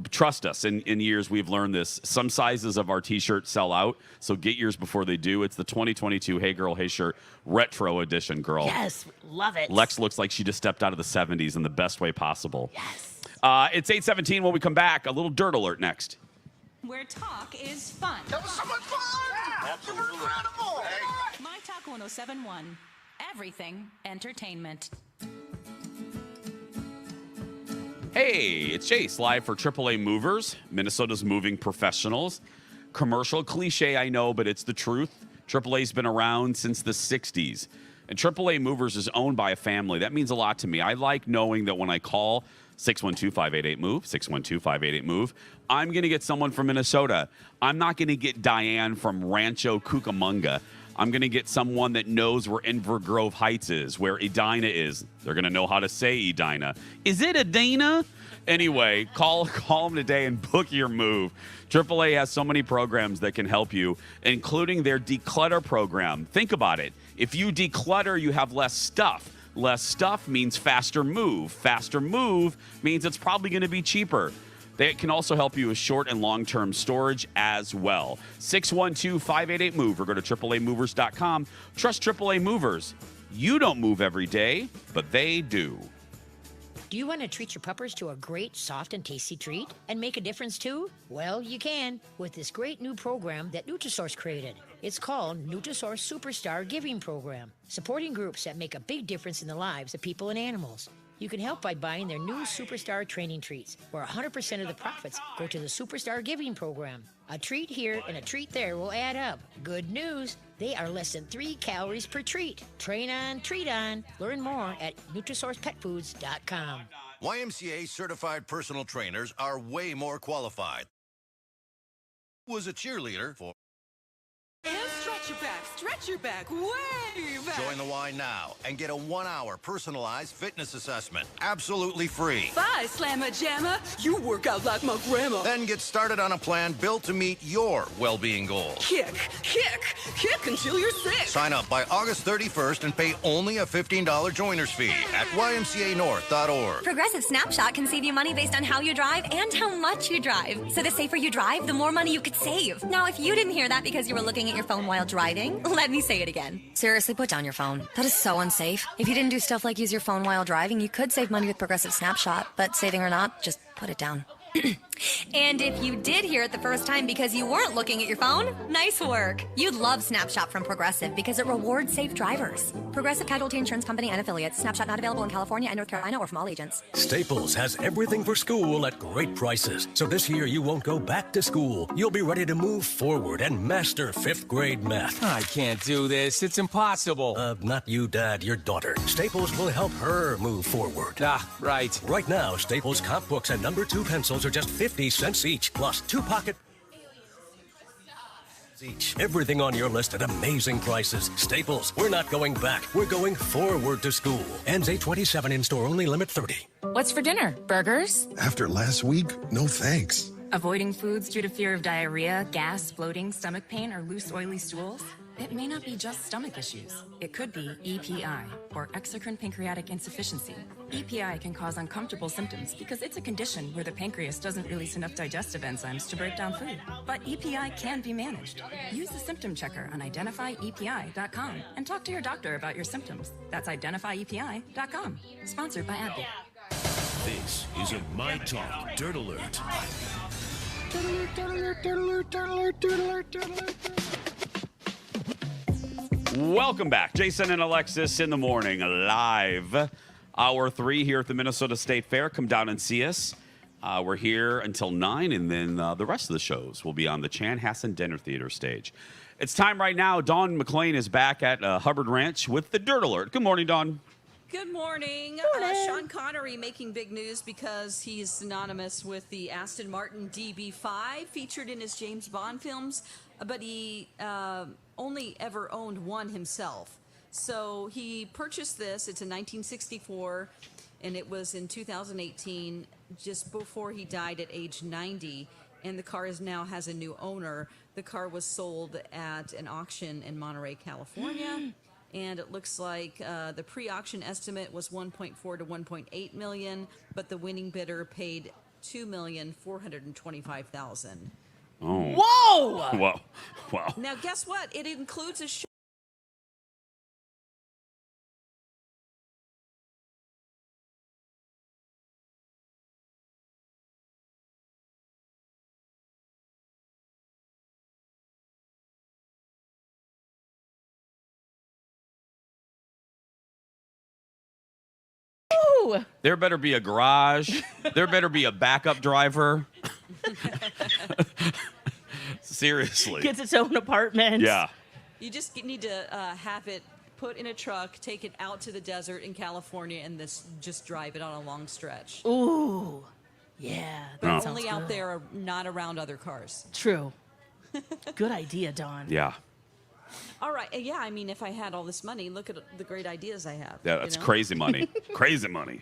trust us, in years we've learned this. Some sizes of our T-shirts sell out, so get yours before they do. It's the 2022 Hey Girl, Hey Shirt Retro Edition, girl. Yes, love it. Lex looks like she just stepped out of the 70s in the best way possible. Yes. It's 8:17. When we come back, a little dirt alert next. Where talk is fun. That was so much fun! Absolutely. Incredible! myTalk 1071. everything entertainment. Hey, it's Chase, live for AAA Movers, Minnesota's moving professionals. Commercial cliche, I know, but it's the truth. AAA's been around since the 60s. And AAA Movers is owned by a family. That means a lot to me. I like knowing that when I call 612-588-MOVE, 612-588-MOVE, I'm going to get someone from Minnesota. I'm not going to get Diane from Rancho Cucamonga. I'm going to get someone that knows where Inver Grove Heights is, where Edina is. They're going to know how to say Edina. Is it Edina? Anyway, call them today and book your move. AAA has so many programs that can help you, including their declutter program. Think about it. If you declutter, you have less stuff. Less stuff means faster move. Faster move means it's probably going to be cheaper. They can also help you with short and long-term storage as well. 612-588-MOVE or go to AAAmovers.com. Trust AAA Movers. You don't move every day, but they do. Do you want to treat your puppers to a great, soft, and tasty treat and make a difference too? Well, you can with this great new program that Nutrisource created. It's called Nutrisource Superstar Giving Program, supporting groups that make a big difference in the lives of people and animals. You can help by buying their new Superstar Training Treats, where 100% of the profits go to the Superstar Giving Program. A treat here and a treat there will add up. Good news, they are less than 3 calories per treat. Train on, treat on. Learn more at NutrisourcePetFoods.com. YMCA certified personal trainers are way more qualified. Was a cheerleader for... And stretch your back, way back. Join the Y now and get a 1-hour personalized fitness assessment, absolutely free. Bye, Slamma Jamma. You work out like my grandma. Then get started on a plan built to meet your well-being goals. Kick until you're sick. Sign up by August 31st and pay only a $15 joiner's fee at ymcanorth.org. Progressive Snapshot can save you money based on how you drive and how much you drive. So the safer you drive, the more money you could save. Now, if you didn't hear that because you were looking at your phone while driving, let me say it again. Seriously, put down your phone. That is so unsafe. If you didn't do stuff like use your phone while driving, you could save money with Progressive Snapshot, but saving or not, just put it down. And if you did hear it the first time because you weren't looking at your phone, nice work. You'd love Snapshot from Progressive because it rewards safe drivers. Progressive Casualty Insurance Company and affiliates. Snapshot not available in California and North Carolina or from all agents. Staples has everything for school at great prices. So this year you won't go back to school. You'll be ready to move forward and master 5th grade math. I can't do this. It's impossible. Not you, Dad, your daughter. Staples will help her move forward. Right. Right now, Staples comp books and number 2 pencils are just 50 cents each, plus 2 pocket each. Everything on your list at amazing prices. Staples, we're not going back. We're going forward to school. Ends 8/27 in store, only limit 30. What's for dinner? Burgers? After last week, no thanks. Avoiding foods due to fear of diarrhea, gas, bloating, stomach pain, or loose, oily stools? It may not be just stomach issues. It could be EPI, or exocrine pancreatic insufficiency. EPI can cause uncomfortable symptoms because it's a condition where the pancreas doesn't release enough digestive enzymes to break down food. But EPI can be managed. Use the symptom checker on identifyepi.com and talk to your doctor about your symptoms. That's identifyepi.com. Sponsored by AbbVie. This is a myTalk Dirt Alert. Welcome back. Jason and Alexis in the morning, live. Hour 3 here at the Minnesota State Fair. Come down and see us. We're here until 9, and then the rest of the shows will be on the Chanhassen Dinner Theater stage. It's time right now. Dawn McLean is back at Hubbard Ranch with the Dirt Alert. Good morning, Dawn. Good morning. Sean Connery making big news because he's synonymous with the Aston Martin DB5 featured in his James Bond films, but he only ever owned one himself. So he purchased this. It's a 1964, and it was in 2018, just before he died at age 90, and the car now has a new owner. The car was sold at an auction in Monterey, California. And it looks like the pre-auction estimate was $1.4 to $1.8 million, but the winning bidder paid $2,425,000. Oh. Whoa! Wow. Wow. Now, guess what? It includes a do. There better be a garage. There better be a backup driver. Seriously. Gets its own apartment. Yeah. You just need to have it put in a truck, take it out to the desert in California, and just drive it on a long stretch. Ooh. Yeah. But only out there, not around other cars. True. Good idea, Dawn. Yeah. All right. Yeah, I mean, if I had all this money, look at the great ideas I have. Yeah, that's crazy money. Crazy money.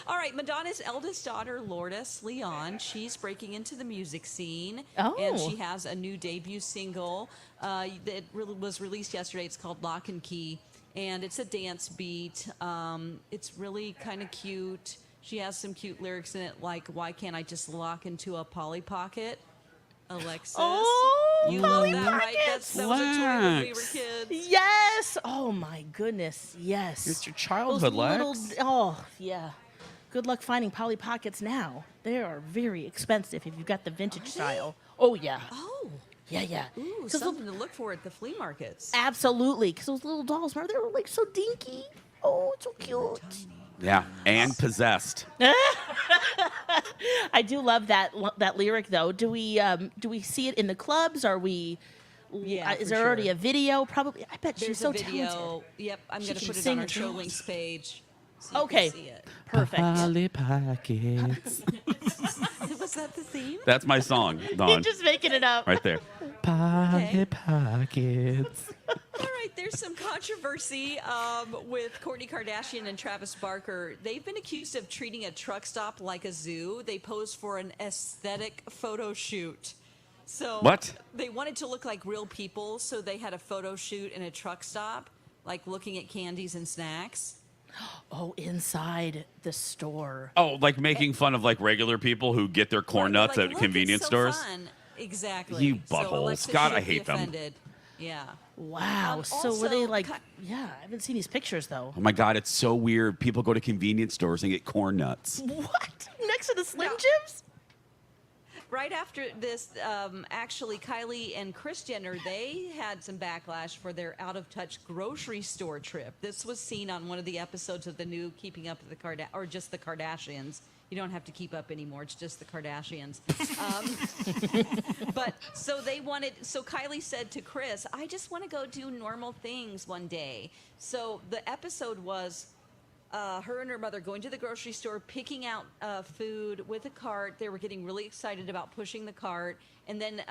All right, Madonna's eldest daughter, Lourdes Leon, she's breaking into the music scene. Oh. And she has a new debut single that was released yesterday. It's called Lock and Key, and it's a dance beat. It's really kind of cute. She has some cute lyrics in it, like, why can't I just lock into a Polly Pocket? Alexis. Oh, you Polly love that, right? That was a toy when we were kids. Yes. Oh, my goodness. Yes. It's your childhood, Lex. Oh, yeah. Good luck finding Polly Pockets now. They are very expensive if you've got the vintage style. Oh, yeah. Oh. Yeah. Ooh, something to look for at the flea markets. Absolutely. Because those little dolls, remember, they were like so dinky. Oh, it's so cute. Yeah, and possessed. I do love that lyric though. Do we see it in the clubs? Are we? Yeah. Is there already a video? Probably. I bet she's so a video. talented. Yep, I'm going to put it sing on our it show to us. links page. So Okay. You can see it. Perfect. Polly Pockets. Was that the theme? That's my song, Dawn. You're just making it up. Right there. Polly Pockets. All right, there's some controversy with Kourtney Kardashian and Travis Barker. They've been accused of treating a truck stop like a zoo. They posed for an aesthetic photo shoot. So What? They wanted to look like real people, so they had a photo shoot in a truck stop, like looking at candies and snacks. Oh, inside the store. Oh, like making fun of like regular people who get their corn nuts Like, at look, convenience it's so stores. fun. Exactly. You So buttholes. Alexis God, should I be hate them. offended. Yeah. Wow. So were they like? Yeah, I haven't seen these pictures though. Oh my God, it's so weird. People go to convenience stores and get corn nuts. What? Next to the Slim Jims? Right after this, actually, Kylie and Kris Jenner, they had some backlash for their out-of-touch grocery store trip. This was seen on one of the episodes of the new Keeping Up with the or just the Kardashians. You don't have to keep up anymore. It's just the Kardashians. But so Kylie said to Kris, I just want to go do normal things one day. So the episode was her and her mother going to the grocery store, picking out food with a cart. They were getting really excited about pushing the cart. And then,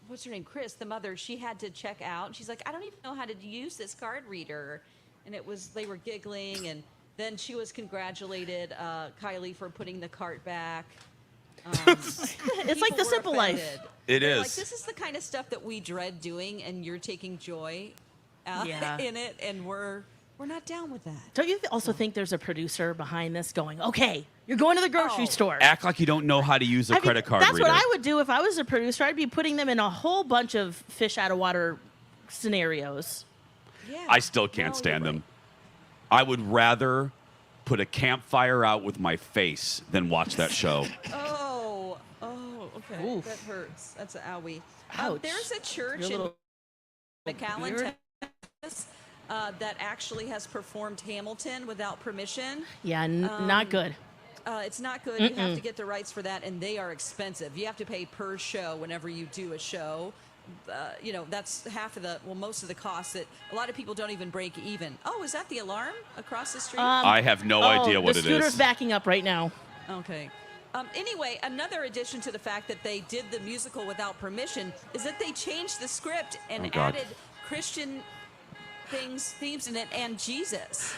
what's her name? Kris, the mother, she had to check out. She's like, I don't even know how to use this card reader. And they were giggling. And then she was congratulated, Kylie, for putting the cart back. It's like the simple life. They're like, this is the kind of stuff that we dread doing, and you're taking joy in it, and we're not down with that. Don't you also think there's a producer behind this going, okay, you're going to the grocery store. Act like you don't know how to use a credit card That's reader. what I would do if I was a producer. I'd be putting them in a whole bunch of fish out of water scenarios. Yeah. I still can't stand them. I would rather put a campfire out with my face than watch that show. Oh, okay. Oof. That hurts. That's an owie. Ouch. There's a church in McAllen, Texas, that actually has performed Hamilton without permission. Yeah, not good. It's not good. You have to get the rights for that, and they are expensive. You have to pay per show whenever you do a show. That's most of the costs that a lot of people don't even break even. Oh, is that the alarm across the street? I have no idea what it is. The scooter's backing up right now. Okay. Anyway, another addition to the fact that they did the musical without permission is that they changed the script and added Christian themes in it and Jesus.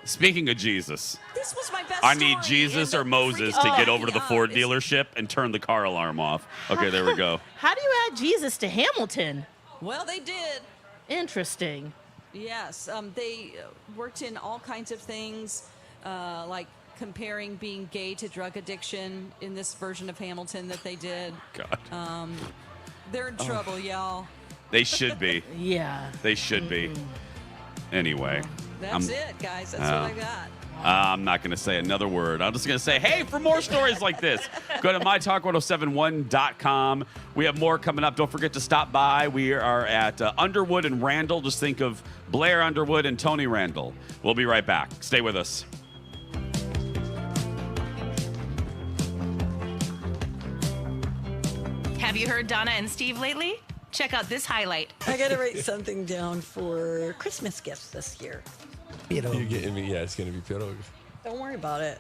Speaking of Jesus, this was my best I need story Jesus or Moses to get over to the Ford dealership and turn the car alarm off. Okay, there we go. How do you add Jesus to Hamilton? Well, they did. Interesting. Yes, they worked in all kinds of things, like comparing being gay to drug addiction in this version of Hamilton that they did. God. They're in trouble, y'all. They should be. Yeah. They should be. Anyway. That's it, guys. That's what I got. I'm not going to say another word. I'm just going to say, hey, for more stories like this, go to mytalk1071.com. We have more coming up. Don't forget to stop by. We are at Underwood and Randall. Just think of Blair Underwood and Tony Randall. We'll be right back. Stay with us. Have you heard Donna and Steve lately? Check out this highlight. I got to write something down for Christmas gifts this year. You're getting me. Yeah, it's going to be pierogi. Don't worry about it.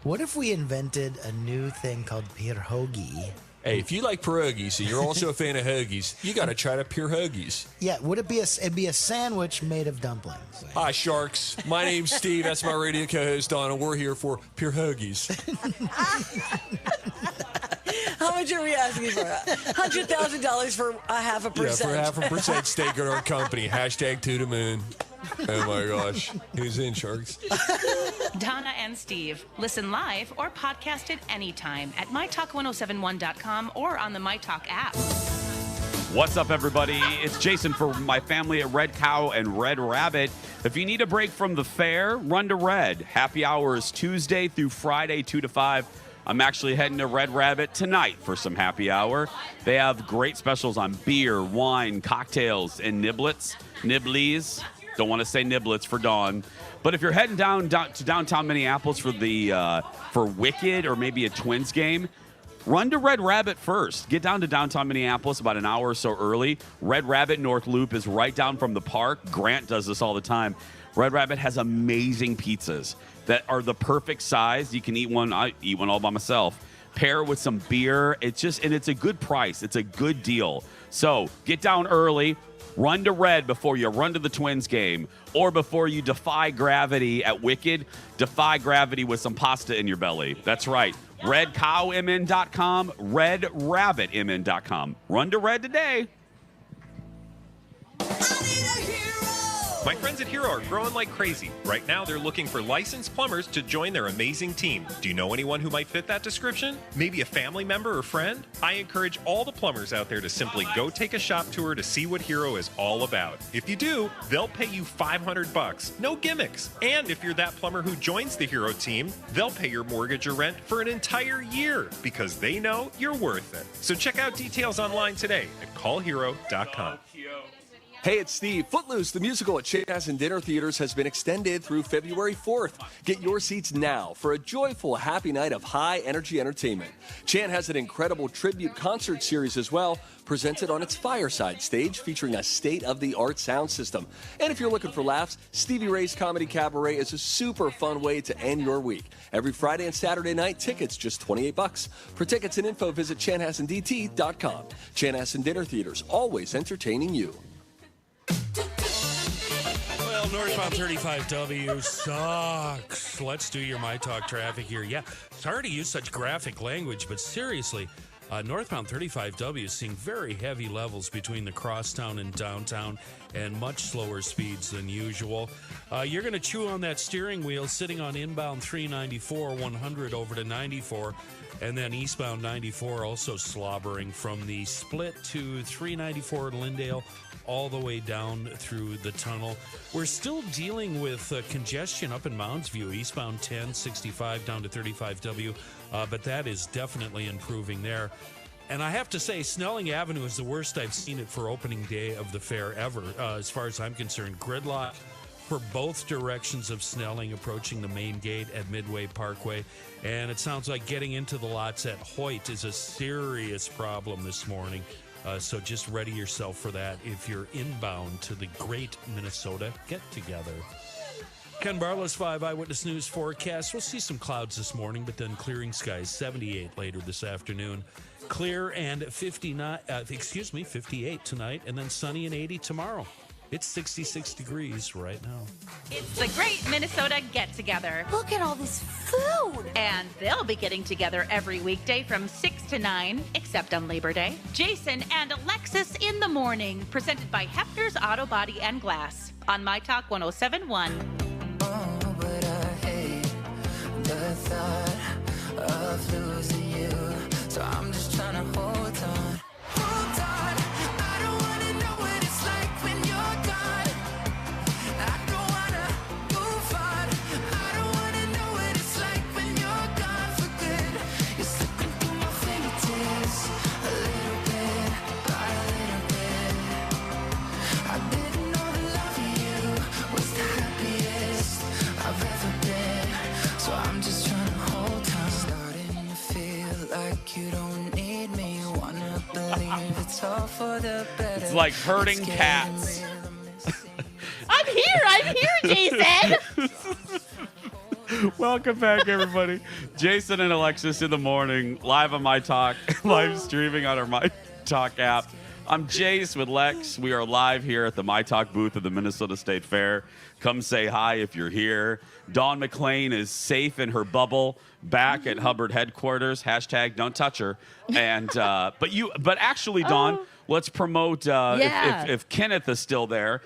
What if we invented a new thing called pierogi? Hey, if you like pierogies and you're also a fan of hoagies, you got to try the pierogies. Yeah, would it be it'd be a sandwich made of dumplings? Hi, Sharks. My name's Steve. That's my radio co-host, Donna. We're here for pierogies. How much are we asking for? $100,000 for a 0.5%. Yeah, for 0.5% stake in our company. Hashtag to the moon. Oh my gosh. Who's in, Sharks? Donna and Steve. Listen live or podcast it anytime at mytalk1071.com or on the myTalk app. What's up, everybody? It's Jason for my family at Red Cow and Red Rabbit. If you need a break from the fair, run to Red. Happy hour is Tuesday through Friday, 2 to 5. I'm actually heading to Red Rabbit tonight for some happy hour. They have great specials on beer, wine, cocktails, and niblies. Don't want to say niblets for Dawn. But if you're heading down to downtown Minneapolis for Wicked or maybe a Twins game, run to Red Rabbit first. Get down to downtown Minneapolis about an hour or so early. Red Rabbit North Loop is right down from the park. Grant does this all the time. Red Rabbit has amazing pizzas that are the perfect size. You can eat one. I eat one all by myself. Pair with some beer. It's a good price. It's a good deal. So get down early. Run to Red before you run to the Twins game, or before you defy gravity at Wicked. Defy gravity with some pasta in your belly. That's right. RedCowMN.com, RedRabbitMN.com. Run to Red today. My friends at Hero are growing like crazy. Right now, they're looking for licensed plumbers to join their amazing team. Do you know anyone who might fit that description? Maybe a family member or friend? I encourage all the plumbers out there to simply go take a shop tour to see what Hero is all about. If you do, they'll pay you $500. No gimmicks. And if you're that plumber who joins the Hero team, they'll pay your mortgage or rent for an entire year because they know you're worth it. So check out details online today at callhero.com. Hey, it's Steve. Footloose, the musical at Chanhassen Dinner Theaters, has been extended through February 4th. Get your seats now for a joyful, happy night of high-energy entertainment. Chan has an incredible tribute concert series as well, presented on its Fireside stage, featuring a state-of-the-art sound system. And if you're looking for laughs, Stevie Ray's Comedy Cabaret is a super fun way to end your week. Every Friday and Saturday night, tickets just $28. For tickets and info, visit chanhassendt.com. Chanhassen Dinner Theaters, always entertaining you. Well, northbound 35W sucks. Let's do your myTalk traffic here. Yeah, sorry to use such graphic language, but seriously, northbound 35W is seeing very heavy levels between the crosstown and downtown and much slower speeds than usual. You're going to chew on that steering wheel sitting on inbound 394, 100 over to 94, and then eastbound 94 also slobbering from the split to 394 Lindale all the way down through the tunnel. We're still dealing with congestion up in Mounds View, eastbound 10, 65 down to 35W, but that is definitely improving there. And I have to say, Snelling Avenue is the worst I've seen it for opening day of the fair ever, as far as I'm concerned. Gridlock for both directions of Snelling approaching the main gate at Midway Parkway. And it sounds like getting into the lots at Hoyt is a serious problem this morning. So just ready yourself for that if you're inbound to the Great Minnesota Get-Together. Ken Barlow's 5 Eyewitness News forecast. We'll see some clouds this morning, but then clearing skies, 78 later this afternoon. Clear and 58 tonight, and then sunny and 80 tomorrow. It's 66 degrees right now. It's the Great Minnesota Get-Together. Look at all this food. And they'll be getting together every weekday from 6 to 9, except on Labor Day. Jason and Alexis in the morning, presented by Hefner's Auto Body and Glass on myTalk 1071. Oh, but I hate the thought of losing you. So I'm just trying to hold on. Hold on. I don't want to know what it's like when you're gone. I don't want to move on. I don't want to for the better. It's like herding cats. I'm here, Jason. Welcome back, everybody. Jason and Alexis in the morning, live on myTalk, live streaming on our myTalk app. I'm Jace with Lex. We are live here at the myTalk booth of the Minnesota State Fair. Come say hi if you're here. Dawn McClain is safe in her bubble, back at Hubbard headquarters. Hashtag don't touch her. And but actually, Dawn, let's promote if Kenneth is still there.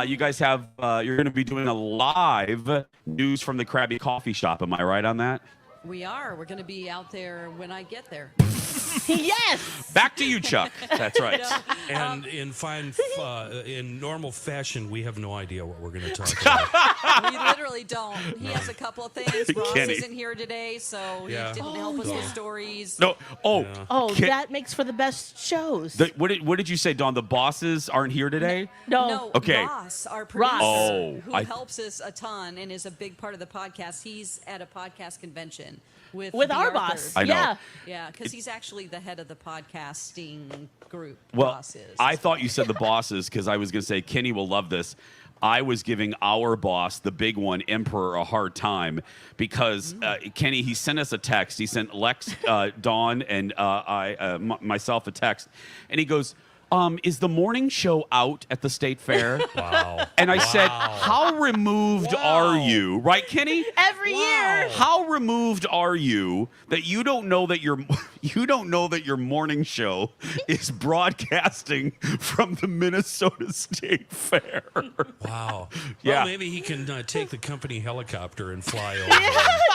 You guys have you're going to be doing a live news from the Krabby Coffee Shop. Am I right on that? We are. We're going to be out there when I get there. Yes. Back to you, Chuck. That's right. And in normal fashion, we have no idea what we're going to talk about. We literally don't. He has a couple of things. Ross Kenny. isn't here today, so he didn't help us with stories. No. That makes for the best shows. What did you say, Dawn? The bosses aren't here today? No. Okay. Ross, our producer, who I- helps us a ton and is a big part of the podcast. He's at a podcast convention with our the boss. Arthurs. I know. Yeah, because he's actually the head of the podcasting group. Well, Ross is. I thought you said the bosses because I was going to say Kenny will love this. I was giving our boss, the big one, Emperor, a hard time because Kenny, he sent us a text. He sent Lex, Dawn, and myself a text, and he goes, is the morning show out at the State Fair? Wow. And I said, how removed are you? Right, Kenny? Every year. How removed are you that you don't know that your morning show is broadcasting from the Minnesota State Fair? Wow. Yeah. Well, maybe he can take the company helicopter and fly over.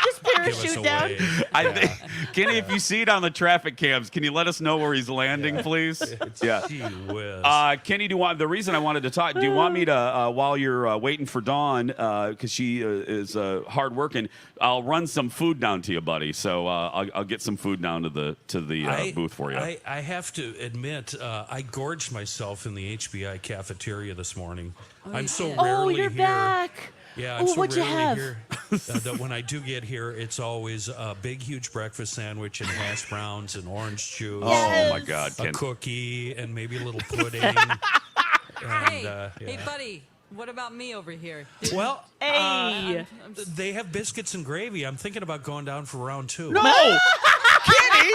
Just parachute down. I think, Kenny, if you see it on the traffic cams, can you let us know where he's landing, please? Yeah. Gee whiz. Kenny, the reason I wanted to talk, do you want me to, while you're waiting for Dawn, because she is hard working, I'll run some food down to you, buddy. So I'll get some food down to the booth for you. I have to admit, I gorged myself in the HBI cafeteria this morning. I'm so rarely you're here. back. Yeah, I'm so what'd you rarely have? here that when I do get here, it's always a big, huge breakfast sandwich and hash browns and orange juice. Oh my God, a Ken. cookie and maybe a little pudding. Hey, buddy. What about me over here? Well, Hey. they have biscuits and gravy. I'm thinking about going down for round 2. No! Kenny!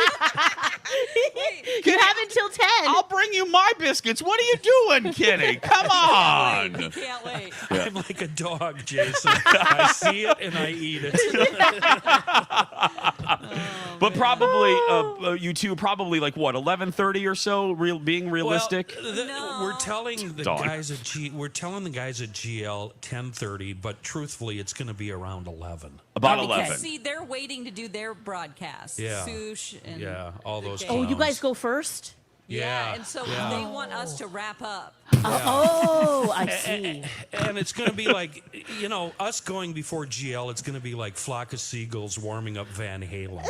You have until 10. I'll bring you my biscuits. What are you doing, Kenny? Come on. He can't wait. I'm like a dog, Jason. I see it and I eat it. But probably you two probably like what 11:30 or so. Being realistic. Well, we're telling the Dog. guys at GL 10:30, but truthfully, it's going to be around 11. About 11. See, they're waiting to do their broadcast. Yeah. Sush and all those. Oh, you clowns. guys go first? Yeah. and so they want us to wrap up. Oh, I see. And it's going to be like, us going before GL, it's going to be like flock of seagulls warming up Van Halen.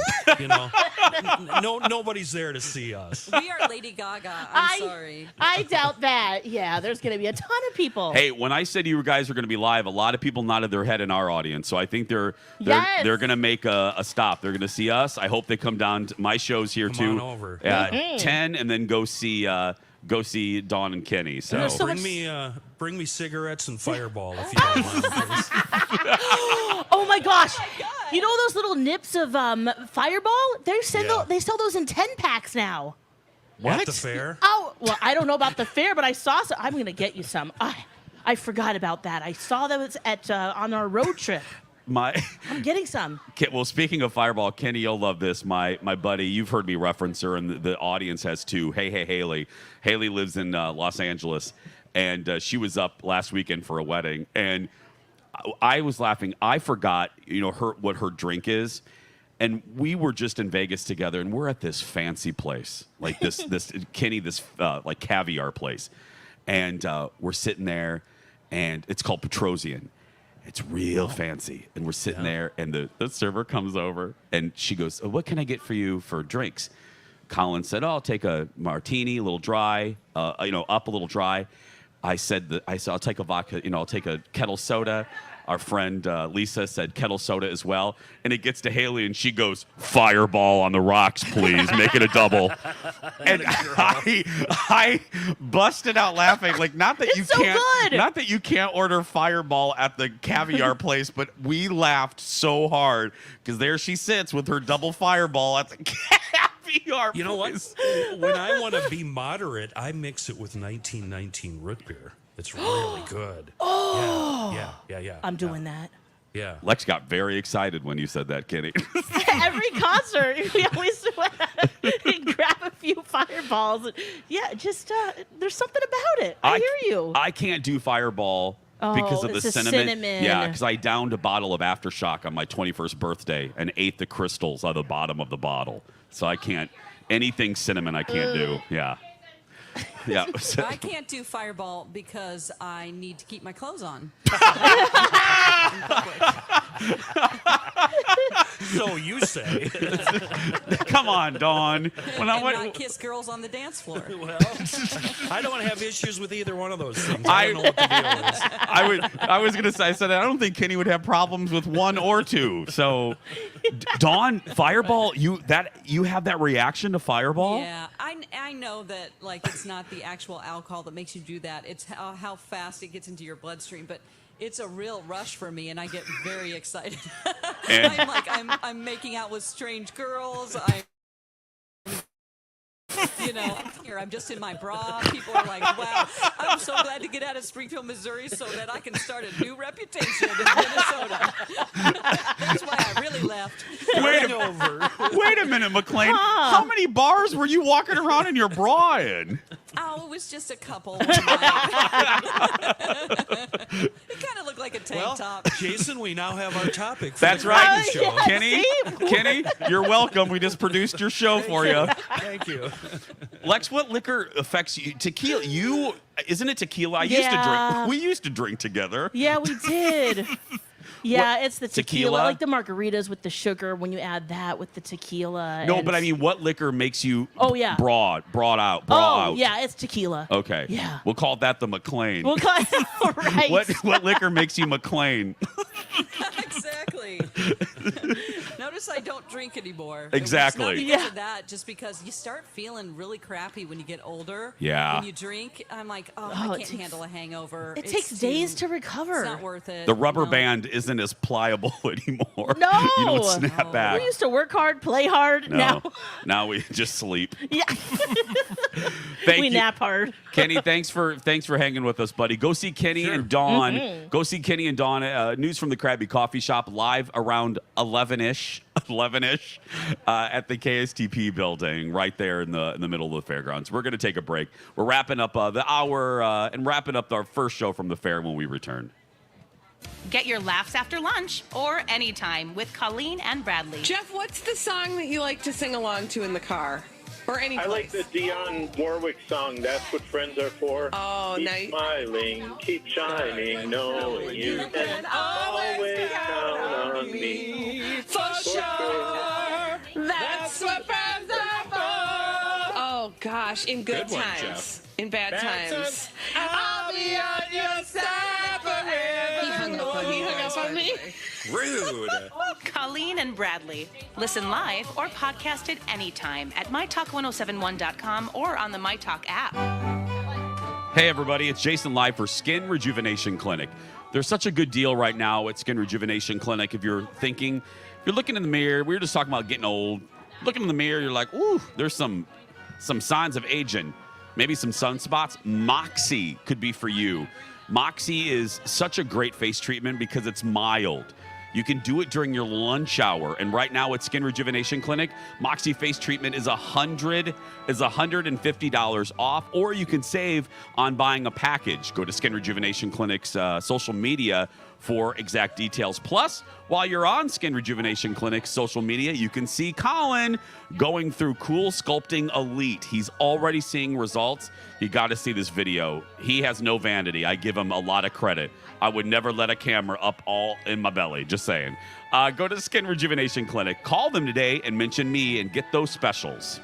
Nobody's there to see us. We are Lady Gaga. I'm sorry. I doubt that. Yeah, there's going to be a ton of people. Hey, when I said you guys are going to be live, a lot of people nodded their head in our audience. So I think they're going to make a stop. They're going to see us. I hope they come down to my shows here Come too. on over. At 10, and then go see Dawn and Kenny. So bring me cigarettes and Fireball if you don't mind, please. Oh my gosh. You know those little nips of Fireball? They sell those in 10-packs now. What? At the fair? Oh, well, I don't know about the fair, but I saw some. I'm going to get you some. I forgot about that. I saw those on our road trip. I'm getting some. Well, speaking of Fireball, Kenny, you'll love this. My buddy, you've heard me reference her, and the audience has too. Hey, Haley. Haley lives in Los Angeles, and she was up last weekend for a wedding, and I was laughing. I forgot, what her drink is, and we were just in Vegas together, and we're at this fancy place, like this Kenny, this like caviar place, and we're sitting there, and it's called Petrosian. It's real fancy. And we're sitting there, and the server comes over, and she goes, what can I get for you for drinks? Colin said, I'll take a martini, a little dry, up a little dry. I said I'll take a vodka, I'll take a kettle soda. Our friend Lisa said kettle soda as well. And it gets to Haley, and she goes, Fireball on the rocks, please. Make it a double. And I busted out laughing. Like, not that you can't order Fireball at the caviar place, but we laughed so hard because there she sits with her double Fireball at the caviar place. You know what? When I want to be moderate, I mix it with 1919 root beer. It's really good. Oh. Yeah. I'm doing that. Yeah. Lex got very excited when you said that, Kenny. Every concert, we always grab a few Fireballs. Yeah, just there's something about it. I hear you. I can't do Fireball because of the cinnamon. Yeah, because I downed a bottle of Aftershock on my 21st birthday and ate the crystals on the bottom of the bottle. So I can't, anything cinnamon I can't do. Yeah. Yeah. I can't do Fireball because I need to keep my clothes on. So you say. Come on, Dawn. Not kiss girls on the dance floor. Well, I don't have issues with either one of those things. I don't know what the deal is. I was going to say, I said, I don't think Kenny would have problems with one or two. So, Dawn, Fireball, you have that reaction to Fireball? Yeah, I know that it's not the actual alcohol that makes you do that. It's how fast it gets into your bloodstream, but it's a real rush for me, and I get very excited. I'm making out with strange girls. I'm just in my bra. People are like, wow, I'm so glad to get out of Springfield, Missouri so that I can start a new reputation in Minnesota. That's why I really left. Wait a minute, McLean. How many bars were you walking around in your bra in? Oh, it was just a couple. It kind of looked like a tank top. Jason, we now have our topic. That's right. Show. Kenny, you're welcome. We just produced your show for you. Thank you. Lex, what liquor affects you? Tequila. Isn't it tequila? We used to drink together. Yeah, we did. Yeah, What, it's the tequila, like the margaritas with the sugar. When you add that with the tequila. No, but I mean, what liquor makes you broad out? Yeah, it's tequila. Okay. Yeah. We'll call that the McLean. We'll call it, right. What liquor makes you McLean? Exactly. Notice I don't drink anymore. Exactly. It's not because of that, just because you start feeling really crappy when you get older. Yeah. When you drink, I'm like, I can't handle a hangover. It takes days to recover. It's not worth it. The rubber band isn't as pliable anymore. No. You don't snap back. We used to work hard, play hard. No. Now we just sleep. Yeah. We nap hard. Kenny, thanks for hanging with us, buddy. Go see Kenny and Dawn. Mm-hmm. Go see Kenny and Dawn. News from the Krabby Coffee Shop live around 11-ish at the KSTP building right there in the middle of the fairgrounds. We're going to take a break. We're wrapping up the hour and wrapping up our first show from the fair when we return. Get your laughs after lunch or anytime with Colleen and Bradley. Jeff, what's the song that you like to sing along to in the car? Or any place? I like the Dionne Warwick song, That's What Friends Are For. Oh, keep nice. Smiling, keep shining, knowing you can always count on me. For sure, that's what friends are for. Oh, gosh, in good one, times. Jeff. In bad times. I'll be on your side forever. He hung up on me. Rude. Colleen and Bradley. Listen live or podcast it anytime at mytalk1071.com or on the myTalk app. Hey, everybody. It's Jason live for Skin Rejuvenation Clinic. There's such a good deal right now at Skin Rejuvenation Clinic. If you're looking in the mirror, we were just talking about getting old. Looking in the mirror, you're like, ooh, there's some signs of aging. Maybe some sunspots. Moxie could be for you. Moxie is such a great face treatment because it's mild. You can do it during your lunch hour. And right now at Skin Rejuvenation Clinic, Moxie face treatment is $150 off, or you can save on buying a package. Go to Skin Rejuvenation Clinic's social media for exact details. Plus, while you're on Skin Rejuvenation Clinic's social media, you can see Colin going through Cool Sculpting Elite. He's already seeing results. You got to see this video. He has no vanity. I give him a lot of credit. I would never let a camera up all in my belly. Just saying. Go to Skin Rejuvenation Clinic. Call them today and mention me and get those specials.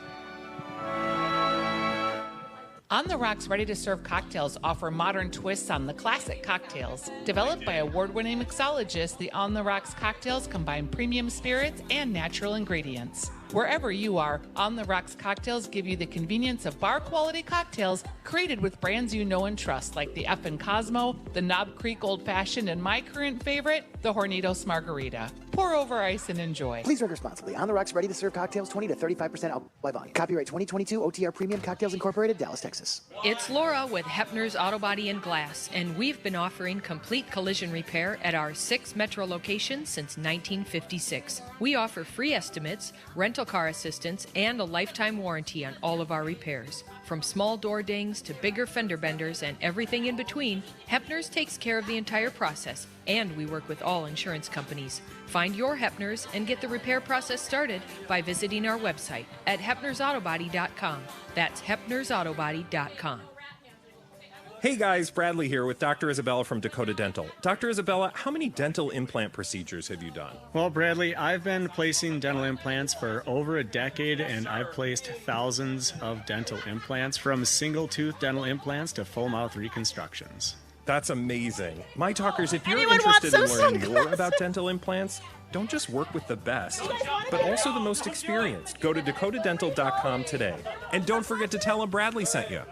On the Rocks ready-to-serve cocktails offer modern twists on the classic cocktails. Developed by award-winning mixologists, the On the Rocks cocktails combine premium spirits and natural ingredients. Wherever you are, On the Rocks cocktails give you the convenience of bar-quality cocktails created with brands you know and trust, like the F& Cosmo, the Knob Creek Old Fashioned, and my current favorite, the Hornitos Margarita. Pour over ice and enjoy. Please drink responsibly. On the Rocks ready-to-serve cocktails, 20 to 35% alcohol by volume. Copyright 2022 OTR Premium Cocktails Incorporated, Dallas, Texas. It's Laura with Hepner's Auto Body and Glass, and we've been offering complete collision repair at our 6 metro locations since 1956. We offer free estimates, rental car assistance, and a lifetime warranty on all of our repairs. From small door dings to bigger fender benders and everything in between, Hepner's takes care of the entire process, and we work with all insurance companies. Find your Hepner's and get the repair process started by visiting our website at hepnersautobody.com. That's hepnersautobody.com. Hey guys, Bradley here with Dr. Isabella from Dakota Dental. Dr. Isabella, how many dental implant procedures have you done? Well, Bradley, I've been placing dental implants for over a decade, and I've placed thousands of dental implants, from single tooth dental implants to full mouth reconstructions. That's amazing. My talkers, if you're Anyone interested in want some learning more sunglasses? about dental implants, don't just work with the best, but also the most experienced. Go to dakotadental.com today. And don't forget to tell them Bradley sent you.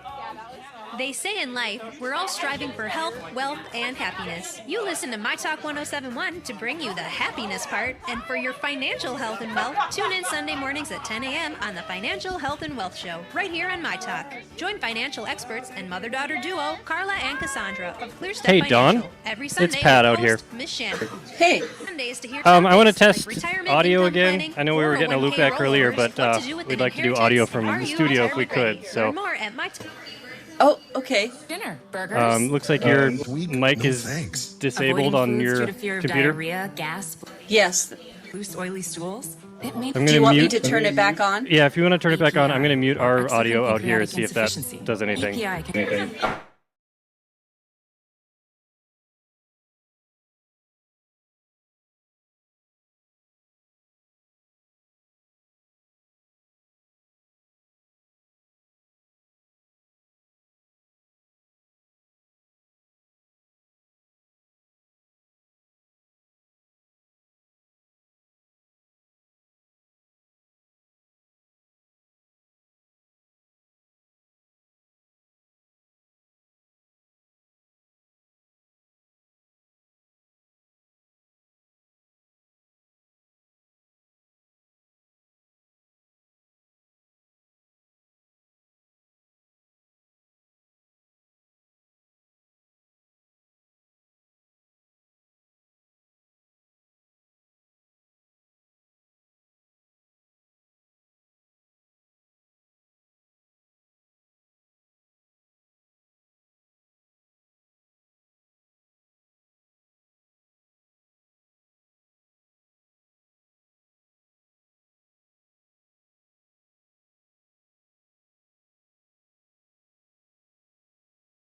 They say in life, we're all striving for health, wealth, and happiness. You listen to myTalk 1071 to bring you the happiness part. And for your financial health and wealth, tune in Sunday mornings at 10 a.m. on the Financial Health and Wealth Show, right here on myTalk. Join financial experts and mother-daughter duo, Carla and Cassandra of ClearStep Hey, Financial. Dawn. Every Sunday, It's Pat with out here. host Miss Shannon. Hey. Mondays to hear I want to topics test like retirement, audio income again. planning, I know we were getting a 401k loopback earlier, rollovers, but what to do with we'd an like to do inheritance, audio and from are the you studio if we retirement ready? could. So Learn more at myTalk. Oh, okay. Dinner, burgers. looks like your mic is disabled Avoiding on foods your due to fear of computer. diarrhea, gas, Yes. loose, oily stools. It may I'm Do gonna you want me mute- to turn it back on? Yeah, if you want to turn it back on, I'm going to mute our Extra audio out here and pancreatic see if that insufficiency. does anything. EPI can-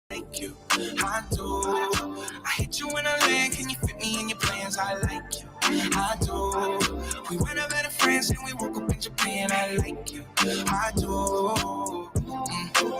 Thank you, I do. I hit you in a land, can you fit me in your plans? I like you, I do. We went out better friends and we woke up in Japan. I like you, I do.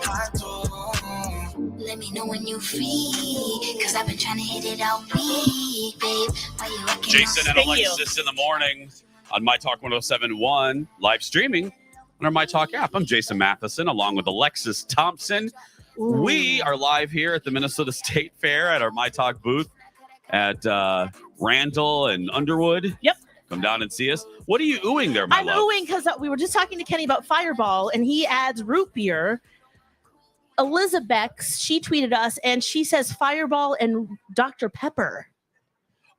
I do. Let me know when you free, cause I've been trying to hit it out big, babe. Why you acting Jason and all Alexis in the morning on myTalk 1071, live streaming on our myTalk app. I'm Jason Matheson along with Alexis Thompson. We are live here at the Minnesota State Fair at our myTalk booth at Randall and Underwood. Yep. Come down and see us. What are you oohing there, my I'm love? oohing because we were just talking to Kenny about Fireball, and he adds root beer. Elizabeth, she tweeted us, and she says Fireball and Dr. Pepper.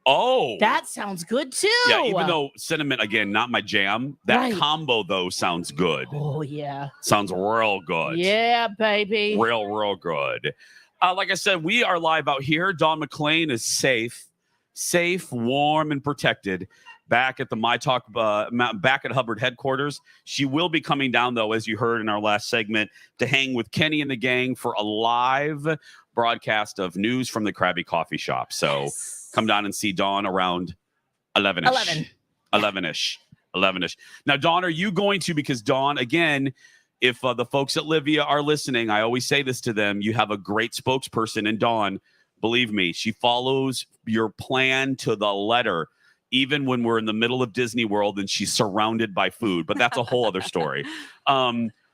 Oh. That sounds good, too. Yeah, even though cinnamon, again, not my jam. That Right. combo, though, sounds good. Oh, yeah. Sounds real good. Yeah, baby. Real good. Like I said, we are live out here. Dawn McClain is safe, warm, and protected back at the myTalk, back at Hubbard headquarters. She will be coming down, though, as you heard in our last segment, to hang with Kenny and the gang for a live broadcast of news from the Krabby Coffee Shop. So come down and see Dawn around 11-ish. 11-ish. Now, Dawn, are you going to, because Dawn, again, if the folks at Livia are listening, I always say this to them. You have a great spokesperson in Dawn. Believe me, she follows your plan to the letter, even when we're in the middle of Disney World and she's surrounded by food. But that's a whole other story.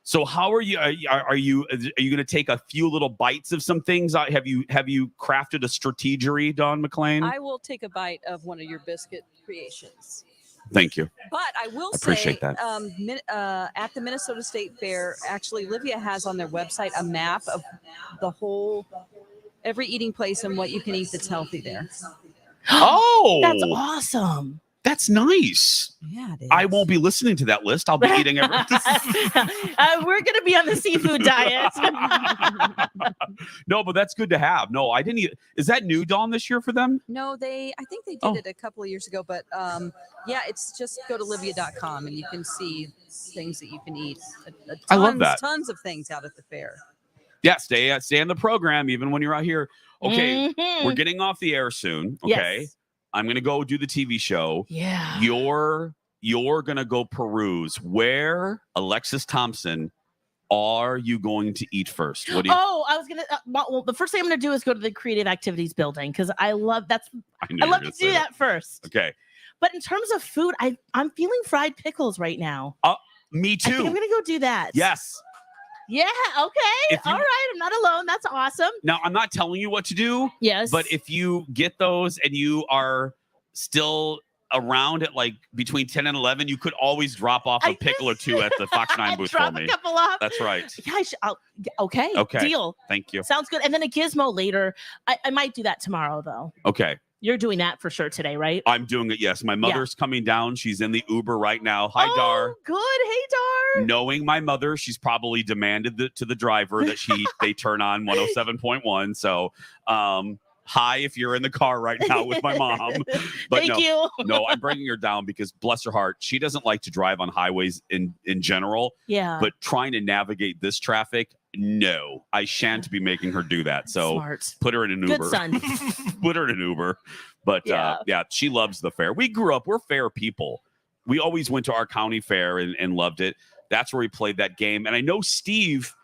So how are you? Are you going to take a few little bites of some things? Have you crafted a strategery, Dawn McLean? I will take a bite of one of your biscuit creations. Thank you. But I will Appreciate say, that. at the Minnesota State Fair, actually, Livia has on their website a map of every eating place and what you can eat that's healthy there. Oh, that's awesome. That's nice. Yeah, it is. I won't be listening to that list. I'll be eating everything. We're going to be on the seafood diet. No, but that's good to have. No, I didn't. Is that new, Dawn, this year for them? No, I think they did it a couple of years ago, but yeah, it's just go to livia.com and you can see things that you can eat. I love that. Tons of things out at the fair. Yeah, stay on the program even when you're out here. Okay, we're getting off the air soon. Okay. Yes. I'm going to go do the TV show. Yeah. You're going to go peruse. Where, Alexis Thompson, are you going to eat first? What do you? Oh, I was going to, well, the first thing I'm going to do is go to the creative activities building because I love to do that first. Okay. But in terms of food, I'm feeling fried pickles right now. Me too. I think I'm going to go do that. Yes. Yeah. Okay. All right. I'm not alone. That's awesome. Now, I'm not telling you what to do. Yes. But if you get those and you are still around at like between 10 and 11, you could always drop off a pickle or two at the Fox 9 booth for me. Drop a couple off. That's right. Yeah, okay. Deal. Thank you. Sounds good. And then a gizmo later. I might do that tomorrow, though. Okay. You're doing that for sure today, right? I'm doing it, yes. My mother's coming down. She's in the Uber right now. Hi, Dar. Good. Hey, Dar. Knowing my mother, she's probably demanded to the driver that they turn on 107.1. So, hi, if you're in the car right now with my mom. But Thank you. No, I'm bringing her down because, bless her heart, she doesn't like to drive on highways in general. Yeah. But trying to navigate this traffic, no, I shan't be making her do that. So Smart. Put her in an Uber. Good son. Put her in an Uber. But yeah, she loves the fair. We're fair people. We always went to our county fair and loved it. That's where we played that game. And I know Steve,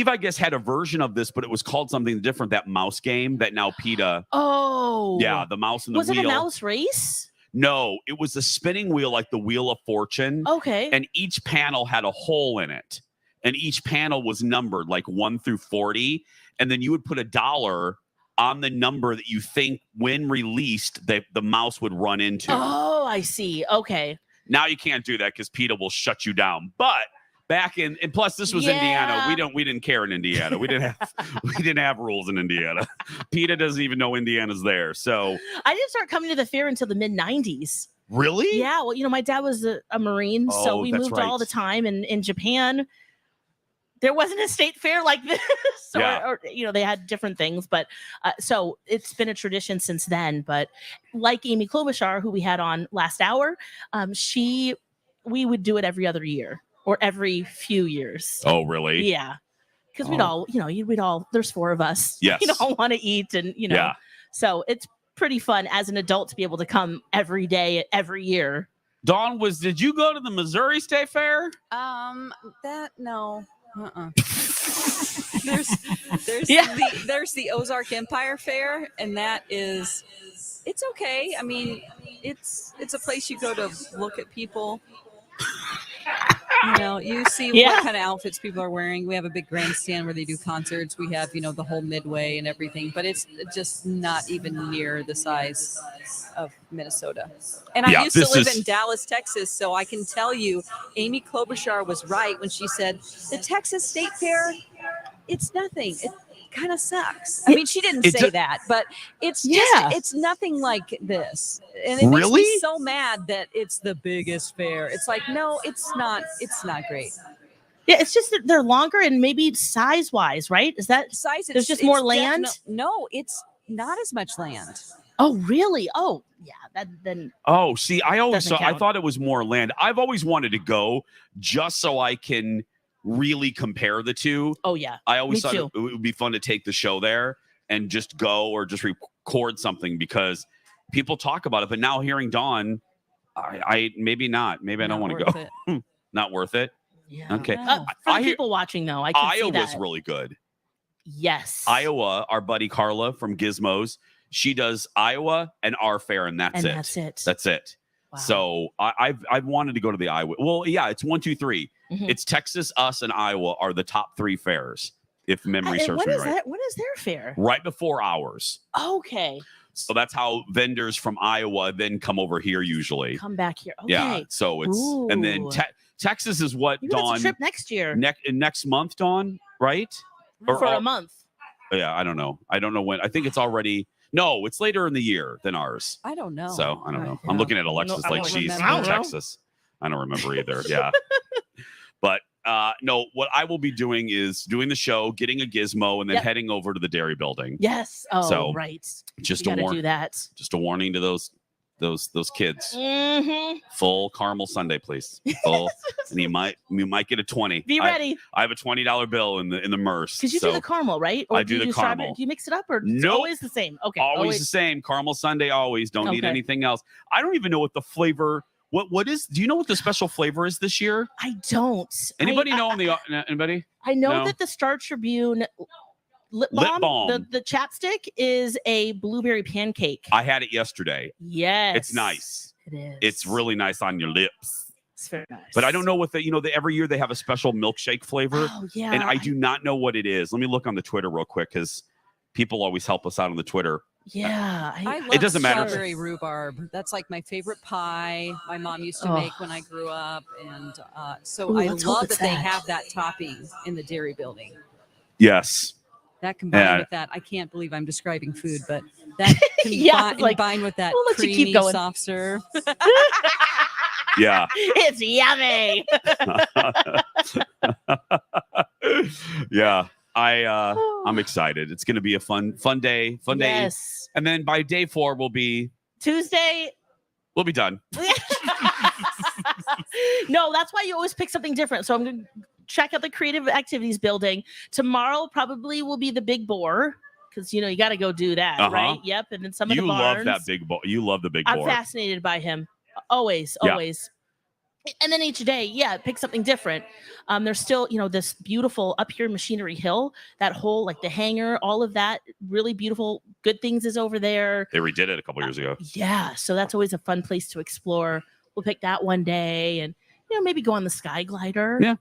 I guess, had a version of this, but it was called something different, that mouse game that now PETA. Oh. Yeah, the mouse and the wheel. Was it a mouse race? No, it was a spinning wheel like the Wheel of Fortune. Okay. And each panel had a hole in it. And each panel was numbered like 1 through 40. And then you would put $1 on the number that you think when released that the mouse would run into. Oh, I see. Okay. Now you can't do that because PETA will shut you down. But back in, and plus this was Indiana. We didn't care in Indiana. We didn't have rules in Indiana. PETA doesn't even know Indiana's there. So I didn't start coming to the fair until the mid-90s. Really? Yeah. Well, my dad was a Marine, so we moved all the time. And in Japan, there wasn't a state fair like this. Or they had different things. But so it's been a tradition since then. But like Amy Klobuchar, who we had on last hour, we would do it every other year or every few years. Oh, really? Yeah. Because we'd all, there's 4 of us. Yes. We'd all want to eat and, so it's pretty fun as an adult to be able to come every day, every year. Dawn, did you go to the Missouri State Fair? No. There's the Ozark Empire Fair, and it's okay. I mean, it's a place you go to look at people. You see what kind of outfits people are wearing. We have a big grandstand where they do concerts. We have, the whole midway and everything, but it's just not even near the size of Minnesota. And I used to live in Dallas, Texas, so I can tell you Amy Klobuchar was right when she said the Texas State Fair, it's nothing. It kind of sucks. I mean, she didn't say that, but it's nothing like this. And it makes me so mad that it's the biggest fair. It's like, no, it's not great. Yeah, it's just that they're longer and maybe size-wise, right? Is that size? There's just more land? No, it's not as much land. Oh, really? Oh, yeah. Then. Oh, see, I thought it was more land. I've always wanted to go just so I can really compare the two. Oh, yeah. I always thought it would be fun to take the show there and just go or just record something because people talk about it. But now hearing Dawn, I maybe not. Maybe I don't want to go. Not worth it. Yeah. Okay. For the people watching, though, I can see Iowa's that. really good. Yes. Iowa, our buddy Carla from Gizmos, she does Iowa and our fair, and that's it. That's it. Wow. So I've wanted to go to the Iowa. Well, yeah, it's 1, 2, 3. Mhm. It's Texas, us, and Iowa are the top 3 fairs, if memory serves What me is right. that? What is their fair? Right before ours. Okay. So that's how vendors from Iowa then come over here usually. Come back here. Okay. Yeah. So it's and then Ooh. Texas is what, Maybe that's Dawn? a trip next year. Next month, Dawn, right? For a month. Yeah, I don't know. I don't know when. I think it's already. No, it's later in the year than ours. I don't know. So I don't know. I'm looking at Alexis I like don't she's remember. from Texas. I don't remember either. Yeah. But no, what I will be doing is doing the show, getting a gizmo, and then Yep. heading over to the dairy building. Yes. Oh, So, right. Just You a gotta warning. do that. Just a warning to those kids. Mm-hmm. Full caramel sundae, please. Full, and you might get a 20. Be ready. I have a $20 bill in the Merce. Because you do the caramel, right? I do the strawberry- caramel. Do you mix it up or it's Nope. always the same? Okay. Always the same. Caramel sundae, always. Don't need Okay. anything else. I don't even know what the flavor. What is? Do you know what the special flavor is this year? I don't. Anybody know anybody? I know No? that the Star Tribune lip Lip balm, balm. The chapstick is a blueberry pancake. I had it yesterday. Yes. It's nice. It is. It's really nice on your lips. It's very nice. But I don't know what every year they have a special milkshake flavor. Oh, yeah. And I do not know what it is. Let me look on the Twitter real quick because people always help us out on the Twitter. Yeah. I love It doesn't matter. strawberry rhubarb. That's like my favorite pie my mom used to Oh. make when I grew up. And so Ooh, I let's hope love it's that they that. have that topping in the dairy building. Yes. That combined Yeah. with that, I can't believe I'm describing food, but that Yeah, it's like, combined with that we'll let you creamy keep going. soft serve. Yeah. It's yummy. Yeah. I'm excited. It's going to be a fun day. Fun day. Yes. And then by day 4 we'll be Tuesday. done. No, that's why you always pick something different. So I'm going to check out the creative activities building. Tomorrow probably will be the big boar because, you got to go do that, Uh-huh. right? Yep. And then some of the You barns. love that big boar. You love the big I'm boar. fascinated by him. Always. Yeah. And then each day, pick something different. There's still, this beautiful up here Machinery Hill, that whole like the hangar, all of that really beautiful, good things is over there. They redid it a couple years ago. Yeah, so that's always a fun place to explore. We'll pick that one day, and maybe go on the Sky Glider. Yeah, a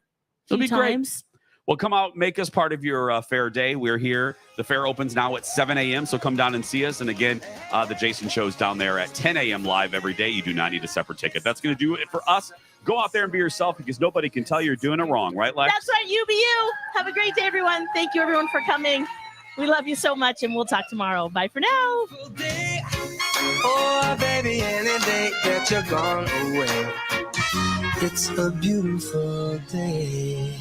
it'll few be great. times. Well, come out, make us part of your fair day. We're here. The fair opens now at 7 a.m., so come down and see us. And again, the Jason Show's down there at 10 a.m. live every day. You do not need a separate ticket. That's going to do it for us. Go out there and be yourself because nobody can tell you're doing it wrong, right, Lex? That's right, you be you. Have a great day, everyone. Thank you, everyone, for coming. We love you so much, and we'll talk tomorrow. Bye for now. Oh, baby, any day that you're gone away, it's a beautiful day.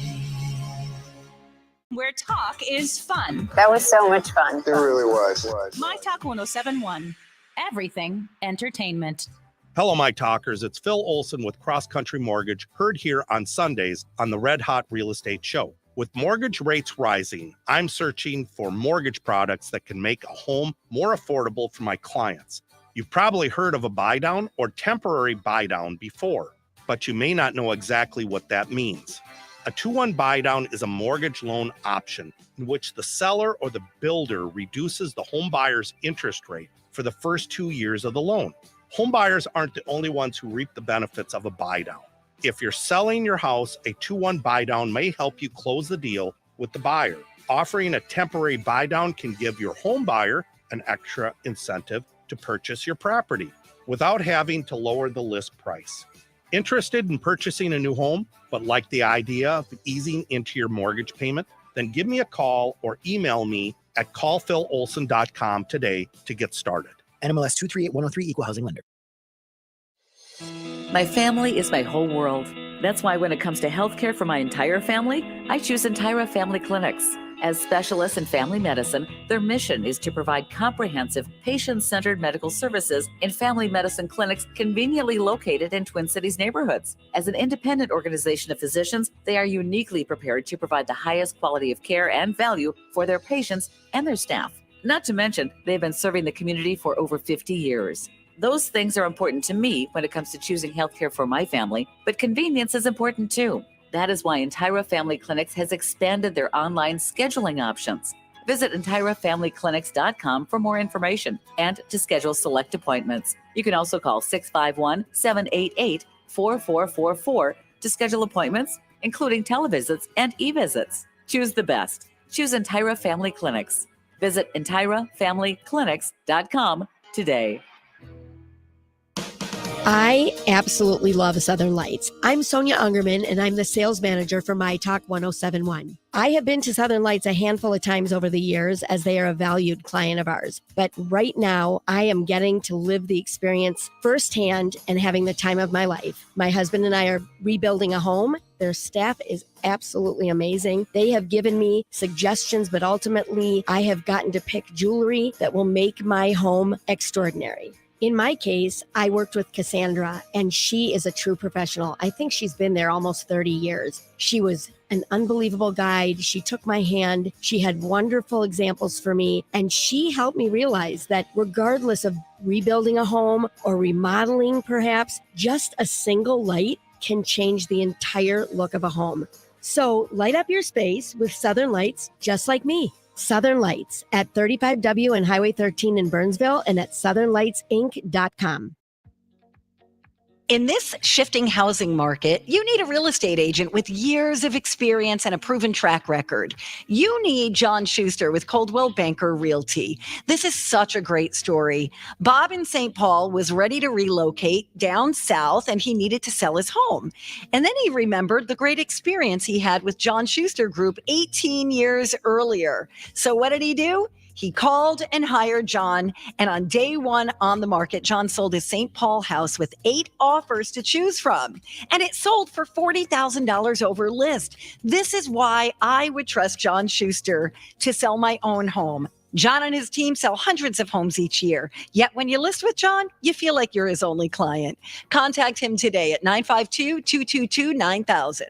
Where talk is fun. That was so much fun. It really was. myTalk 1071. Everything entertainment. Hello, my talkers. It's Phil Olson with Cross Country Mortgage, heard here on Sundays on the Red Hot Real Estate Show. With mortgage rates rising, I'm searching for mortgage products that can make a home more affordable for my clients. You've probably heard of a buy-down or temporary buy-down before, but you may not know exactly what that means. A 2-1 buy-down is a mortgage loan option in which the seller or the builder reduces the home buyer's interest rate for the first 2 years of the loan. Home buyers aren't the only ones who reap the benefits of a buy-down. If you're selling your house, a 2-1 buy-down may help you close the deal with the buyer. Offering a temporary buy-down can give your home buyer an extra incentive to purchase your property without having to lower the list price. Interested in purchasing a new home, but like the idea of easing into your mortgage payment? Then give me a call or email me at callphilolson.com today to get started. NMLS 238103, Equal Housing Lender. My family is my whole world. That's why when it comes to healthcare for my entire family, I choose Entira Family Clinics. As specialists in family medicine, their mission is to provide comprehensive, patient-centered medical services in family medicine clinics conveniently located in Twin Cities neighborhoods. As an independent organization of physicians, they are uniquely prepared to provide the highest quality of care and value for their patients and their staff. Not to mention, they've been serving the community for over 50 years. Those things are important to me when it comes to choosing healthcare for my family, but convenience is important too. That is why Entira Family Clinics has expanded their online scheduling options. Visit EntiraFamilyClinics.com for more information and to schedule select appointments. You can also call 651-788-4444 to schedule appointments, including televisits and e-visits. Choose the best. Choose Entira Family Clinics. Visit EntiraFamilyClinics.com today. I absolutely love Southern Lights. I'm Sonia Ungerman, and I'm the sales manager for myTalk 1071. I have been to Southern Lights a handful of times over the years as they are a valued client of ours. But right now, I am getting to live the experience firsthand and having the time of my life. My husband and I are rebuilding a home. Their staff is absolutely amazing. They have given me suggestions, but ultimately, I have gotten to pick jewelry that will make my home extraordinary. In my case, I worked with Cassandra, and she is a true professional. I think she's been there almost 30 years. She was an unbelievable guide. She took my hand. She had wonderful examples for me, and she helped me realize that regardless of rebuilding a home or remodeling, perhaps, just a single light can change the entire look of a home. So light up your space with Southern Lights, just like me. Southern Lights at 35W and Highway 13 in Burnsville and at southernlightsinc.com. In this shifting housing market, you need a real estate agent with years of experience and a proven track record. You need John Schuster with Coldwell Banker Realty. This is such a great story. Bob in St. Paul was ready to relocate down south, and he needed to sell his home. And then he remembered the great experience he had with John Schuster Group 18 years earlier. So what did he do? He called and hired John, and on day one on the market, John sold his St. Paul house with 8 offers to choose from, and it sold for $40,000 over list. This is why I would trust John Schuster to sell my own home. John and his team sell hundreds of homes each year, yet when you list with John, you feel like you're his only client. Contact him today at 952-222-9000.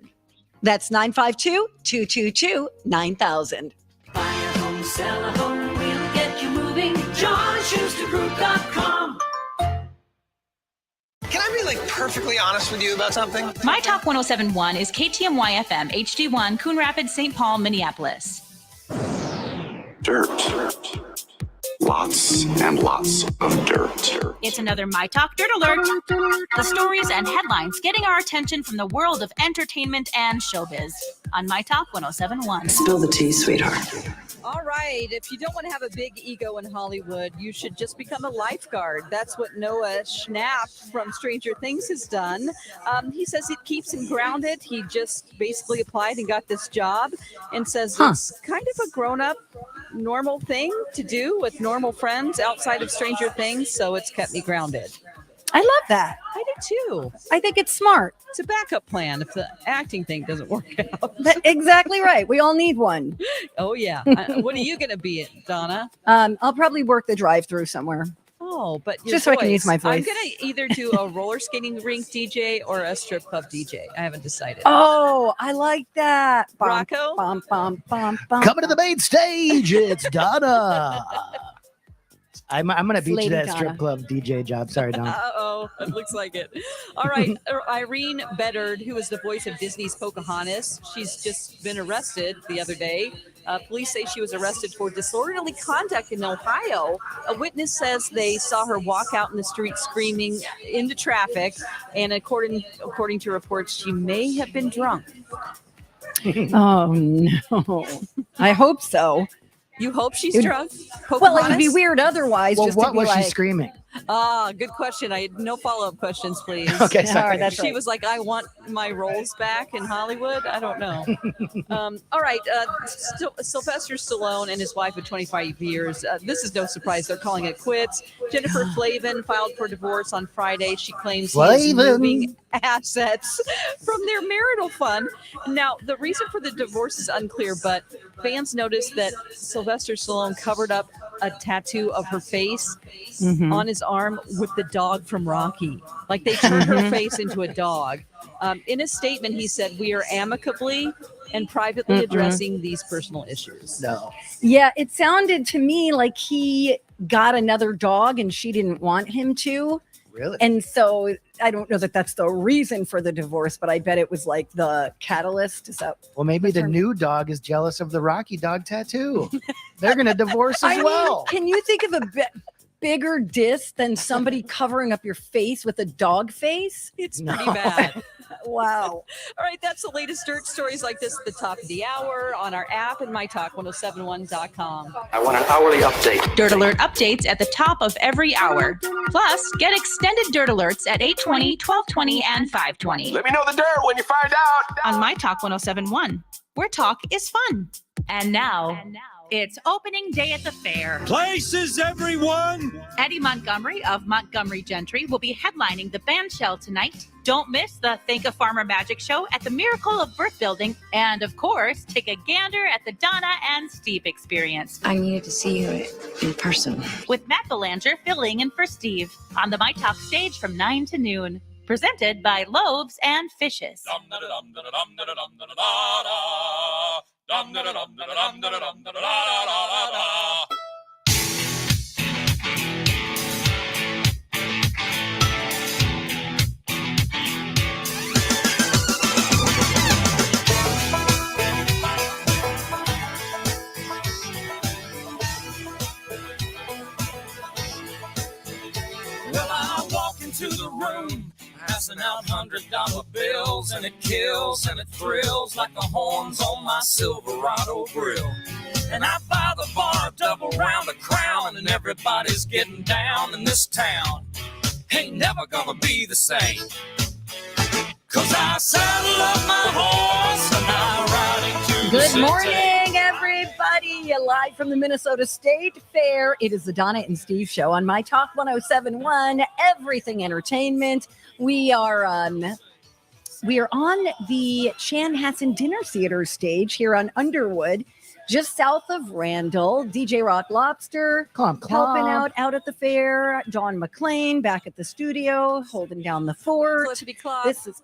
That's 952-222-9000. Buy a home, sell a home. JohnSchusterGroup.com. Can I be perfectly honest with you about something? myTalk 1071 is KTMY FM, HD1, Coon Rapids, St. Paul, Minneapolis. Dirt. Lots and lots of dirt. It's another myTalk Dirt Alert. The stories and headlines getting our attention from the world of entertainment and showbiz on myTalk 1071. Spill the tea, sweetheart. All right. If you don't want to have a big ego in Hollywood, you should just become a lifeguard. That's what Noah Schnapp from Stranger Things has done. He says it keeps him grounded. He just basically applied and got this job and says it's kind of a grown-up, normal thing to do with normal friends outside of Stranger Things. So it's kept me grounded. I love that. I do too. I think it's smart. It's a backup plan if the acting thing doesn't work out. Exactly right. We all need one. Oh, yeah. What are you going to be, Donna? I'll probably work the drive-through somewhere. Oh, but just so I can use my voice. I'm going to either do a roller skating rink DJ or a strip club DJ. I haven't decided. Oh, I like that. Rocco? Coming to the main stage, it's Donna. I'm going to beat you to that strip club DJ job. Sorry, Don. Uh-oh, it looks like it. All right, Irene Bedard, who is the voice of Disney's Pocahontas, she's just been arrested the other day. Police say she was arrested for disorderly conduct in Ohio. A witness says they saw her walk out in the street screaming into traffic, and according to reports, she may have been drunk. Oh, no. I hope so. You hope she's drunk? Well, it would be weird otherwise. Well, just what to be was she like, screaming? Good question. I had no follow-up questions, please. Okay, sorry. That's She was like, I want my roles back in Hollywood. I don't know. All right. Sylvester Stallone and his wife of 25 years. This is no surprise. They're calling it quits. Jennifer Flavin filed for divorce on Friday. She claims he is moving assets from their marital fund. Now, the reason for the divorce is unclear, but fans noticed that Sylvester Stallone covered up a tattoo of her face on his arm with the dog from Rocky. Like they turned her face into a dog. In a statement, he said, "We are amicably and privately addressing these personal issues." No. Yeah, it sounded to me like he got another dog and she didn't want him to. Really? And so I don't know that that's the reason for the divorce, but I bet it was like the catalyst. Is that? Well, maybe the new dog is jealous of the Rocky dog tattoo. They're going to divorce as well. Can you think of a bigger diss than somebody covering up your face with a dog face? It's pretty bad. Wow. All right, that's the latest dirt stories like this at the top of the hour on our app and mytalk1071.com. I want an hourly update. Dirt Alert updates at the top of every hour. Plus, get extended Dirt Alerts at 8:20, 12:20, and 5:20. Let me know the dirt when you find out. On MyTalk 1071, where talk is fun. And now, it's opening day at the fair. Places, everyone! Eddie Montgomery of Montgomery Gentry will be headlining the bandshell tonight. Don't miss the Think of Farmer Magic Show at the Miracle of Birth Building. And of course, take a gander at the Donna and Steve experience. I needed to see you in person. With Matt Belanger filling in for Steve on the MyTalk stage from 9 to noon. Presented by Loaves and Fishes. Well, I walk into the room, passing out $100 bills, and it kills and it thrills like the horns on my Silverado grill. And I buy the bar double round the crown, and everybody's getting down in this town. Ain't never gonna be the same, 'cause I saddle up my horse and I ride into the Good city. morning, everybody. Live from the Minnesota State Fair. It is the Donna and Steve Show on MyTalk 1071, Everything Entertainment. We are on the Chanhassen Dinner Theater stage here on Underwood, just south of Randall. DJ Rock Lobster helping out at the fair. Dawn McLean back at the studio, holding down the fort. Clippity clop. This is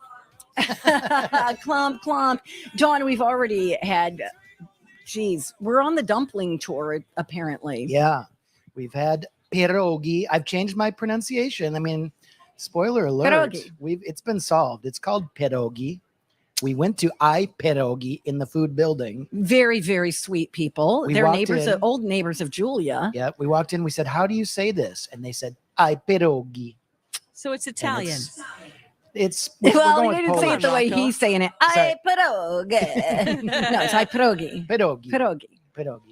Clomp. Dawn, we've already had, we're on the dumpling tour, apparently. Yeah, we've had pierogi. I've changed my pronunciation. I mean, spoiler alert. Pierogi. It's been solved. It's called pierogi. We went to pierogi in the food building. Very, very sweet people. We They're walked neighbors, in. old neighbors of Julia. Yeah, we walked in. We said, "How do you say this?" And they said, pierogi. So it's Italian. It's Well, he didn't say it the way he's saying it. Sorry. Pierogi. No, it's pierogi. Pierogi.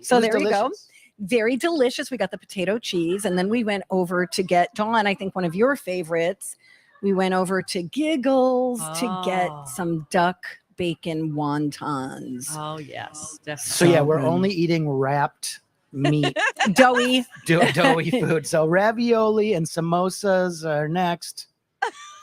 So It was there you go. delicious. Very delicious. We got the potato cheese, and then we went over to get Dawn, I think one of your favorites. We went over to Giggles to get some duck bacon wontons. Oh, yes, definitely. So yeah, we're only eating wrapped meat, doughy food. So ravioli and samosas are next.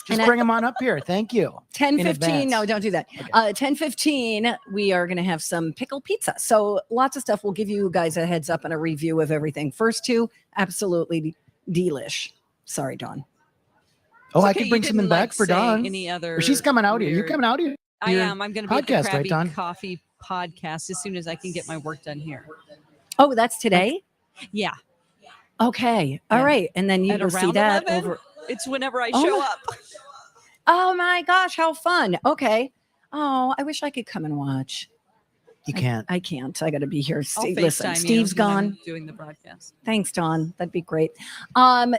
Just bring them on up here. Thank you. 10:15. No, don't do that. 10:15. We are going to have some pickle pizza. So lots of stuff. We'll give you guys a heads up and a review of everything. First two, absolutely delish. Sorry, Dawn. Oh, It's I okay, could you bring something didn't, back for say Dawn. Any other Or she's coming out here. You weird- coming out here? I Your am. I'm going to be at the podcast, right, Krabby Dawn? Coffee podcast as soon as I can get my work done here. Oh, that's today? Yeah. Okay. All right. And then you At will see around that 11? over. It's whenever I Oh show my- up. Oh my gosh, how fun. Okay. Oh, I wish I could come and watch. You can't. I can't. I got to be here. I'll Steve, listen, FaceTime you Steve's when I'm gone. doing the broadcast. Thanks, Dawn. That'd be great.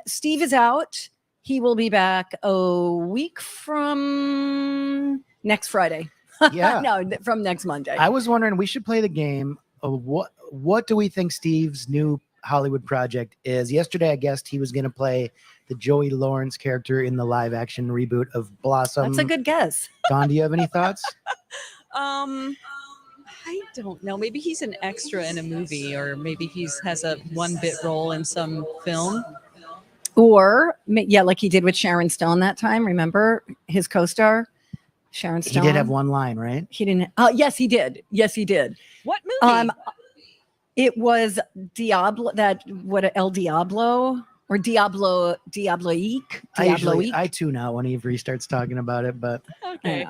Steve is out. He will be back a week from next Friday. Yeah. No, from next Monday. I was wondering, we should play the game of what do we think Steve's new Hollywood project is? Yesterday, I guessed he was going to play the Joey Lawrence character in the live action reboot of Blossom. That's a good guess. Dawn, do you have any thoughts? I don't know. Maybe he's an extra in a movie, or maybe has a one-bit role in some film. Or, yeah, like he did with Sharon Stone that time. Remember his co-star, Sharon Stone? He did have one line, right? He didn't. Yes, he did. Yes, he did. What movie? It was Diablo. El Diablo or Diabloique. I tune out when Avery starts talking about it, but okay.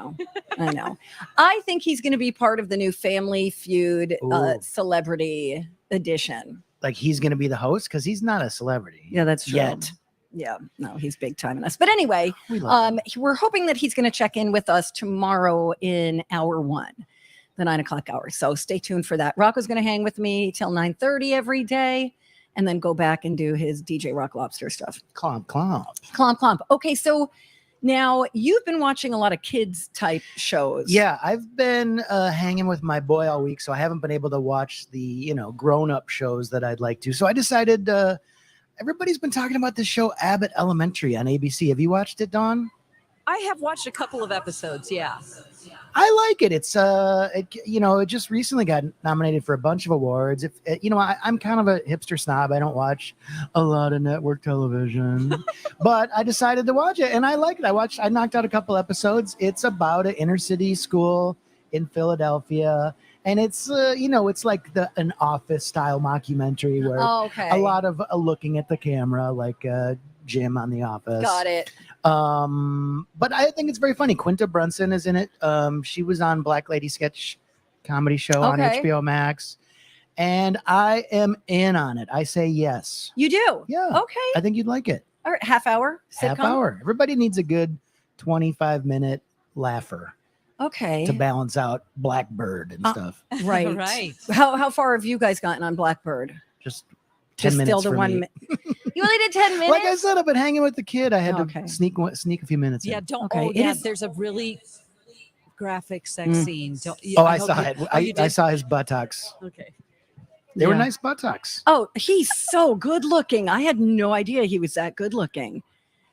I know. I think he's going to be part of the new Family Feud celebrity edition. like he's going to be the host because he's not a celebrity. Yeah, that's true. Yet. Yeah, no, he's big time in us. But anyway, We love him. we're hoping that he's going to check in with us tomorrow in hour 1, the 9 o'clock hour. So stay tuned for that. Rocco's going to hang with me till 9:30 every day, and then go back and do his DJ Rock Lobster stuff. Clomp. Clomp. Okay, so now you've been watching a lot of kids type shows. Yeah, I've been hanging with my boy all week, so I haven't been able to watch the grown up shows that I'd like to. So I decided. Everybody's been talking about this show Abbott Elementary on ABC. Have you watched it, Dawn? I have watched a couple of episodes. Yeah. I like it. It's it just recently got nominated for a bunch of awards. I'm kind of a hipster snob. I don't watch a lot of network television, but I decided to watch it and I like it. I knocked out a couple episodes. It's about an inner city school in Philadelphia. And it's, it's like an Office style mockumentary where a lot of looking at the camera, like Jim on The Office. Got it. But I think it's very funny. Quinta Brunson is in it. She was on Black Lady Sketch Comedy Show on HBO Max. And I am in on it. I say yes. You do? Yeah. Okay. I think you'd like it. All right. Half hour? Half sitcom? hour. Everybody needs a good 25-minute laugher. Okay. To balance out Blackbird and stuff. Right. Right. How far have you guys gotten on Blackbird? Just 10 minutes still the for one. me. You only did 10 minutes? Like I said, I've been hanging with the kid. I had to sneak a few minutes Yeah, in. don't. Okay, Oh, it yeah. is- There's a really graphic sex scene. Don't, I hope saw you- it. oh, you I did? saw his buttocks. Okay. They were Yeah. nice buttocks. Oh, he's so good looking. I had no idea he was that good looking.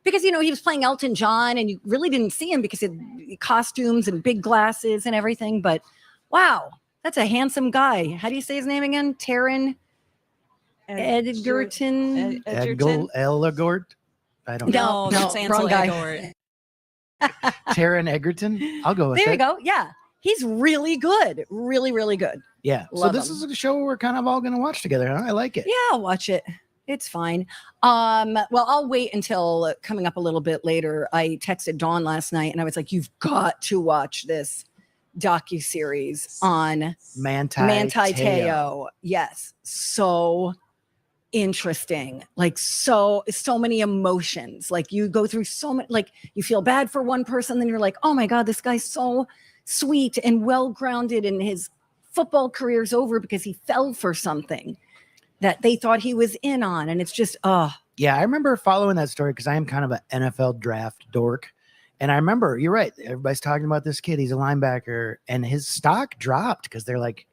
Because, he was playing Elton John and you really didn't see him because of costumes and big glasses and everything. But wow, that's a handsome guy. How do you say his name again? Taron Edgerton? Elgort. I don't know. No, that's wrong Ansel guy. Elgort. Taron Egerton. I'll go with There it. you go. Yeah. He's really good. Really, really good. Yeah. Love so this him. is a show we're kind of all going to watch together. Huh? I like it. Yeah, I'll watch it. It's fine. Well, I'll wait until coming up a little bit later. I texted Dawn last night and I was like, you've got to watch this docuseries on Manti Te'o. Yes. So interesting. Like so many emotions. Like you go through so many, like you feel bad for one person, then you're like, oh my God, this guy's so sweet and well-grounded and his football career's over because he fell for something that they thought he was in on. And it's just, Yeah, I remember following that story because I am kind of an NFL draft dork. And I remember, you're right. Everybody's talking about this kid. He's a linebacker. And his stock dropped because they're like,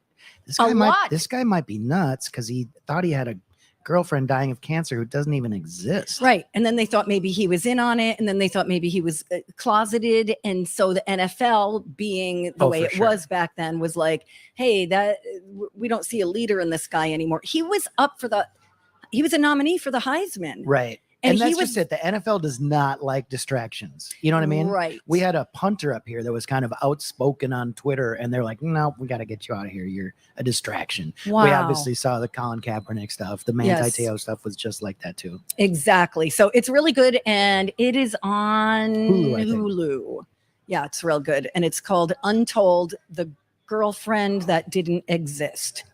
this guy might be nuts because he thought he had a girlfriend dying of cancer who doesn't even exist. right. And then they thought maybe he was in on it. And then they thought maybe he was closeted. And so the NFL, being the way for it sure. was back then, was like, hey, we don't see a leader in this guy anymore. He was he was a nominee for the Heisman. Right. And And he that's was- just it. The NFL does not like distractions. You know what I mean? Right. We had a punter up here that was kind of outspoken on Twitter, and they're like, no, we got to get you out of here. You're a distraction. We Wow. obviously saw the Colin Kaepernick stuff. The Manti Te'o stuff was just like that, too. Exactly. So it's really good. And it is on Hulu, I think. Hulu. Yeah, it's real good. And it's called Untold, the Girlfriend That Didn't Exist.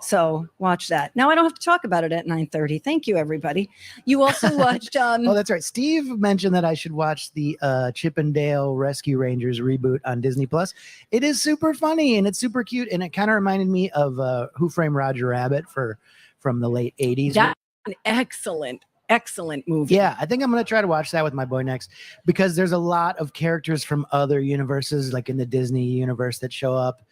So watch that. Now I don't have to talk about it at 9:30. Thank you, everybody. You also watched Oh, that's right. Steve mentioned that I should watch the Chip and Dale Rescue Rangers reboot on Disney Plus. It is super funny and it's super cute, and it kind of reminded me of Who Framed Roger Rabbit from the late 80s. That's an excellent movie. Yeah, I think I'm going to try to watch that with my boy next, because there's a lot of characters from other universes, like in the Disney universe, that show up.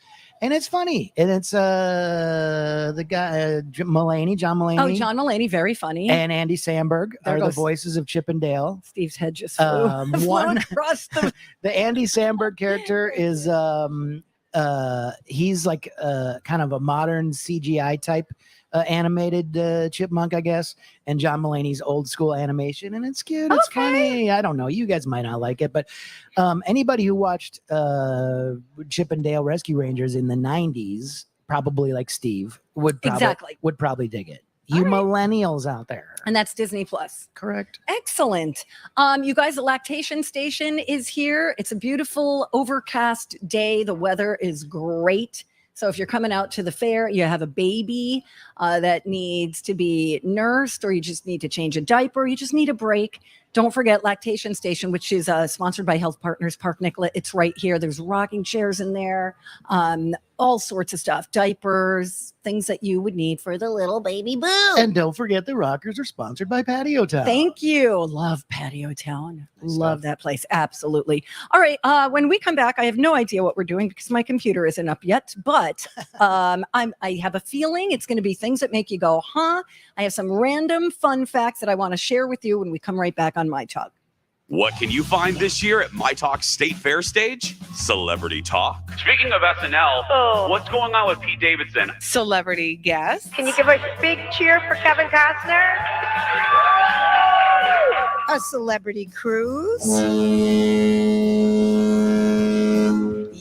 And it's funny. And it's the guy, John Mulaney. Oh, John Mulaney, very funny. And Andy Samberg There are the goes- voices of Chip and Dale. Steve's head just flew across the The Andy Samberg character is he's like kind of a modern CGI type animated chipmunk, I guess, and John Mulaney's old school animation, and it's cute. It's funny. I don't know. You guys might not like it, but anybody who watched Chip and Dale Rescue Rangers in the 90s, probably like Steve, would probably dig it. You millennials out there. And that's Disney Plus. Correct. Excellent. You guys, the Lactation Station is here. It's a beautiful overcast day. The weather is great. So if you're coming out to the fair, you have a baby that needs to be nursed, or you just need to change a diaper, you just need a break. Don't forget Lactation Station, which is sponsored by Health Partners Park Nicollet. It's right here. There's rocking chairs in there, all sorts of stuff, diapers, things that you would need for the little baby boo. And don't forget the rockers are sponsored by Patio Town. Thank you. Love Patio Town. Love that place. Absolutely. All right. When we come back, I have no idea what we're doing because my computer isn't up yet, but I have a feeling it's going to be things that make you go, huh? I have some random fun facts that I want to share with you when we come right back on myTalk. What can you find this year at myTalk State Fair stage? Celebrity talk. Speaking of SNL, what's going on with Pete Davidson? Celebrity guest. Can you give a big cheer for Kevin Costner? A celebrity cruise.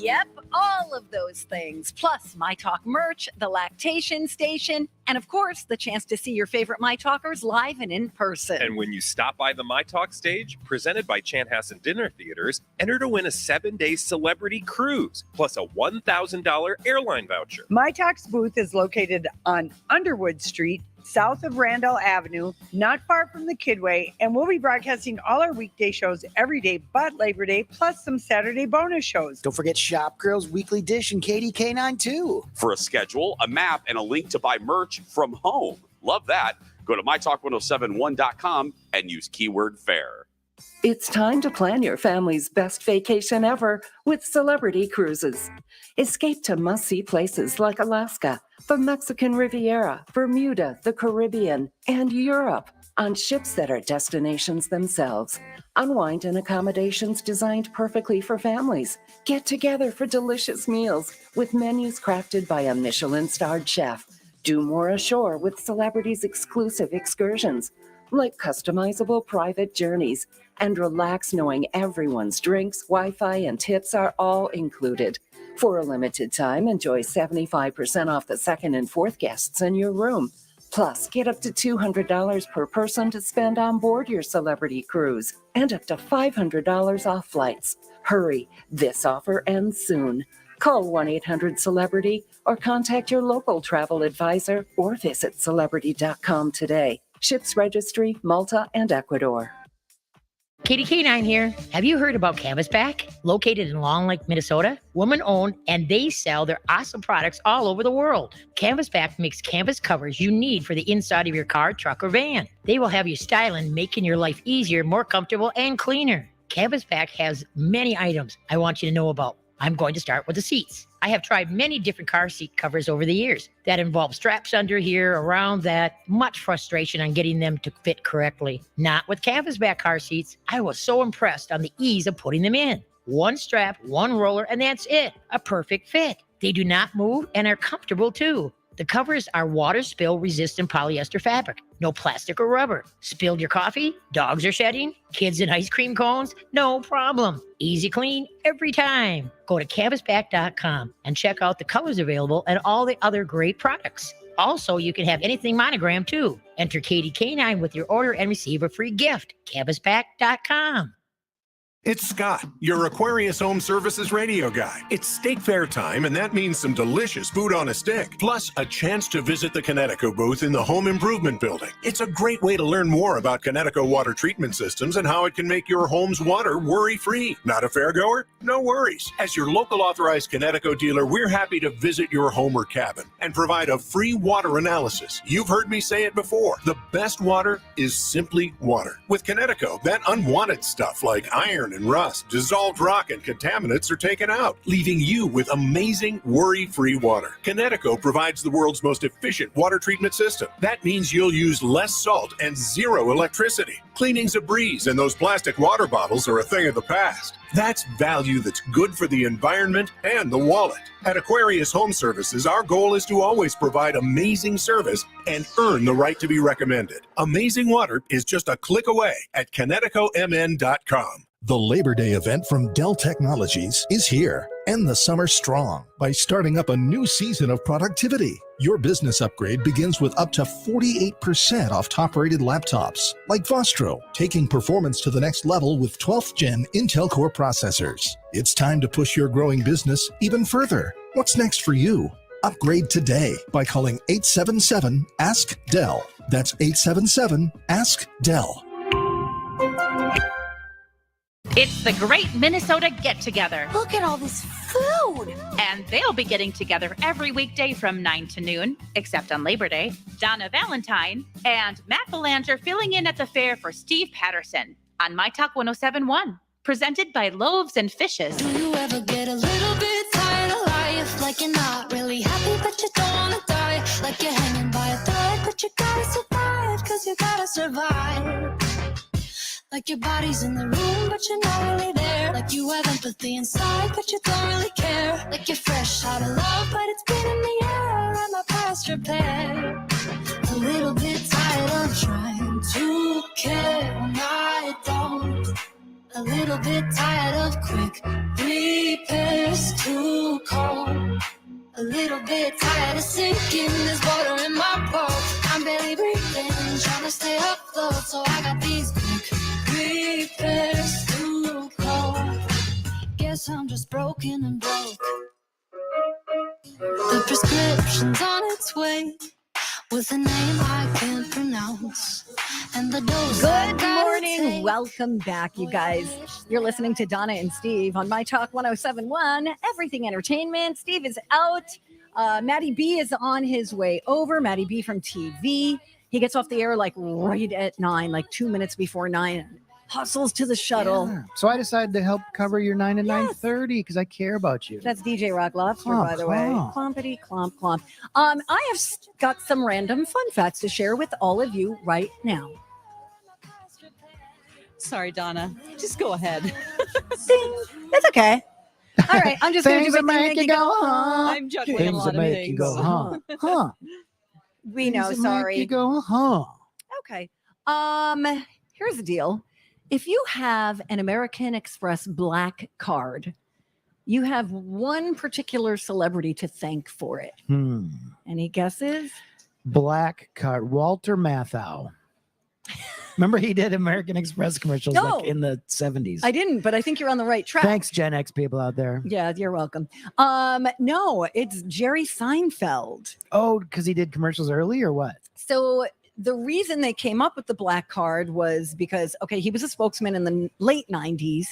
Yep, all of those things. Plus myTalk merch, the Lactation Station, and of course, the chance to see your favorite myTalkers live and in person. And when you stop by the myTalk stage, presented by Chanhassen Dinner Theaters, enter to win a 7-day celebrity cruise, plus a $1,000 airline voucher. myTalk's booth is located on Underwood Street, south of Randall Avenue, not far from the Kidway, and we'll be broadcasting all our weekday shows every day but Labor Day, plus some Saturday bonus shows. Don't forget Shop Girls Weekly Dish and KDK9 too. For a schedule, a map, and a link to buy merch from home. Love that. Go to mytalk1071.com and use keyword fair. It's time to plan your family's best vacation ever with Celebrity Cruises. Escape to must-see places like Alaska, the Mexican Riviera, Bermuda, the Caribbean, and Europe on ships that are destinations themselves. Unwind in accommodations designed perfectly for families. Get together for delicious meals with menus crafted by a Michelin-starred chef. Do more ashore with Celebrity's exclusive excursions, like customizable private journeys, and relax knowing everyone's drinks, Wi-Fi, and tips are all included. For a limited time, enjoy 75% off the second and fourth guests in your room. Plus, get up to $200 per person to spend on board your Celebrity cruise, and up to $500 off flights. Hurry, this offer ends soon. Call 1-800-CELEBRITY or contact your local travel advisor or visit celebrity.com today. Ships Registry, Malta, and Ecuador. Katie K9 here. Have you heard about Canvasback? Located in Long Lake, Minnesota, woman-owned, and they sell their awesome products all over the world. Canvasback makes canvas covers you need for the inside of your car, truck, or van. They will have you styling, making your life easier, more comfortable, and cleaner. Canvasback has many items I want you to know about. I'm going to start with the seats. I have tried many different car seat covers over the years that involve straps under here, around that, much frustration on getting them to fit correctly. Not with Canvasback car seats. I was so impressed on the ease of putting them in. One strap, one roller, and that's it. A perfect fit. They do not move and are comfortable too. The covers are water spill resistant polyester fabric. No plastic or rubber. Spilled your coffee? Dogs are shedding? Kids in ice cream cones? No problem. Easy clean every time. Go to canvasback.com and check out the colors available and all the other great products. Also, you can have anything monogrammed too. Enter Katie K9 with your order and receive a free gift. Canvasback.com. It's Scott, your Aquarius Home Services radio guy. It's State Fair time, and that means some delicious food on a stick, plus a chance to visit the Connecticut booth in the Home Improvement Building. It's a great way to learn more about Connecticut water treatment systems and how it can make your home's water worry-free. Not a fairgoer? No worries. As your local authorized Connecticut dealer, we're happy to visit your home or cabin and provide a free water analysis. You've heard me say it before. The best water is simply water. With Connecticut, that unwanted stuff like iron and rust, dissolved rock, and contaminants are taken out, leaving you with amazing, worry-free water. Connecticut provides the world's most efficient water treatment system. That means you'll use less salt and zero electricity. Cleaning's a breeze, and those plastic water bottles are a thing of the past. That's value that's good for the environment and the wallet. At Aquarius Home Services, our goal is to always provide amazing service and earn the right to be recommended. Amazing water is just a click away at ConnecticutMN.com. The Labor Day event from Dell Technologies is here. End the summer strong by starting up a new season of productivity. Your business upgrade begins with up to 48% off top-rated laptops, like Vostro, taking performance to the next level with 12th Gen Intel Core processors. It's time to push your growing business even further. What's next for you? Upgrade today by calling 877-ASK-DEL. That's 877-ASK-DEL. It's the Great Minnesota Get Together. Look at all this food. And they'll be getting together every weekday from 9 to noon, except on Labor Day. Donna Valentine and Matt Belanger filling in at the fair for Steve Patterson on myTalk 1071. Presented by Loaves and Fishes. Do you ever get a little bit tired of life? Like you're not really happy, but you don't want to die. Like you're hanging by a thread, but you gotta survive, cause you gotta survive. Like your body's in the room, but you're not really there. Like you have empathy inside, but you don't really care. Like you're fresh out of love, but it's been in the air, and my past repair. A little bit tired of trying to care when I don't. A little bit tired of quick repairs too cold. A little bit tired of sinking, there's water in my boat. I'm barely breathing, trying to stay afloat. So I got these quick repairs too cold. Guess I'm just broken and broke. The prescription's on its way with a name I can't pronounce. And the dose. Good morning. Welcome back, you guys. You're listening to Donna and Steve on myTalk 1071, Everything Entertainment. Steve is out. Matty B is on his way over. Matty B from TV. He gets off the air like right at 9, like 2 minutes before 9. Hustles to the shuttle. Yeah. So I decided to help cover your 9 and 9:30 because I care about you. That's DJ Rock Lobster, by the way. Clompity clomp clomp. I have got some random fun facts to share with all of you right now. Sorry, Donna. Just go ahead. Ding. That's okay. All right, I'm just going to do make you go, huh? I'm juggling a lot of things. You go, huh? Huh. We know, Things that sorry. Make you go, huh? Okay. Here's the deal. If you have an American Express Black card, you have one particular celebrity to thank for it. Any guesses? Black card. Walter Matthau. Remember he did American Express commercials like in the 70s. I didn't, but I think you're on the right track. Thanks, Gen X people out there. Yeah, you're welcome. No, it's Jerry Seinfeld. Oh, because he did commercials early or what? So the reason they came up with the black card was because, okay, he was a spokesman in the late 90s,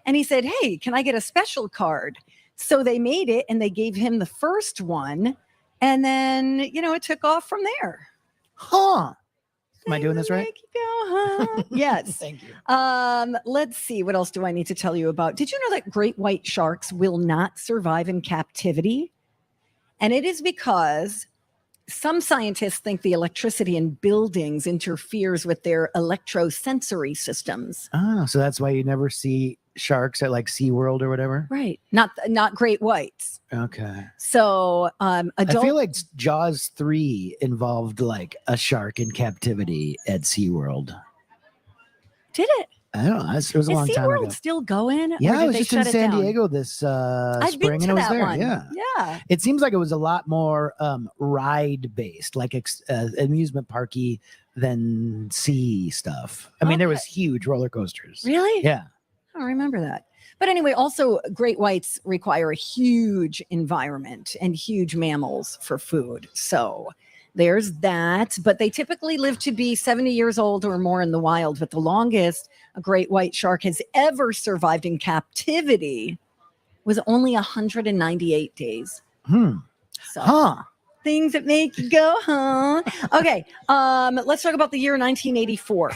and he said, hey, can I get a special card? So they made it, and they gave him the first one, and then, it took off from there. Huh. Am I doing this right? Yes. Thank you. Let's see. What else do I need to tell you about? Did you know that great white sharks will not survive in captivity? And it is because some scientists think the electricity in buildings interferes with their electrosensory systems. Oh, so that's why you never see sharks at like SeaWorld or whatever? Right. Not great whites. Okay. So I feel like Jaws 3 involved like a shark in captivity at SeaWorld. Did it? I don't know. It was a long time ago. SeaWorld still going? Yeah, or I was did just they in shut it San down? Diego this I've spring, been to and I was that there. one. Yeah. Yeah. It seems like it was a lot more ride based, like amusement parky than sea stuff. I mean, there was huge roller coasters. Really? Yeah. I don't remember that. But anyway, also great whites require a huge environment and huge mammals for food. So there's that. But they typically live to be 70 years old or more in the wild. But the longest a great white shark has ever survived in captivity was only 198 days. So, things that make you go, huh? Okay, let's talk about the year 1984.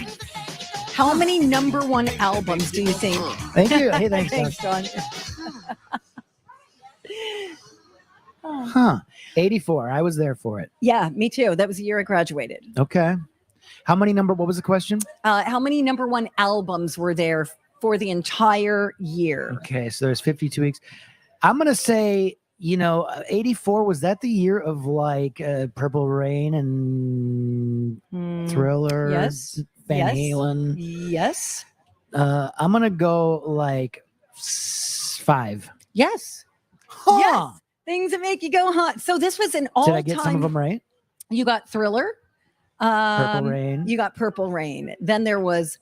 How many number one albums do you think? Thank you. Hey, thanks, Thanks, John. 84. I was there for it. Yeah, me too. That was the year I graduated. Okay. What was the question? How many number one albums were there for the entire year? Okay, so there's 52 weeks. I'm going to say, 84, was that the year of like Purple Rain and Thriller? Yes. Van Halen? Yes. I'm going to go like 5. Yes. Yes. Things that make you go, huh? So this was an all-time. Did I get some of them right? You got Thriller. Purple Rain. You got Purple Rain. Then there was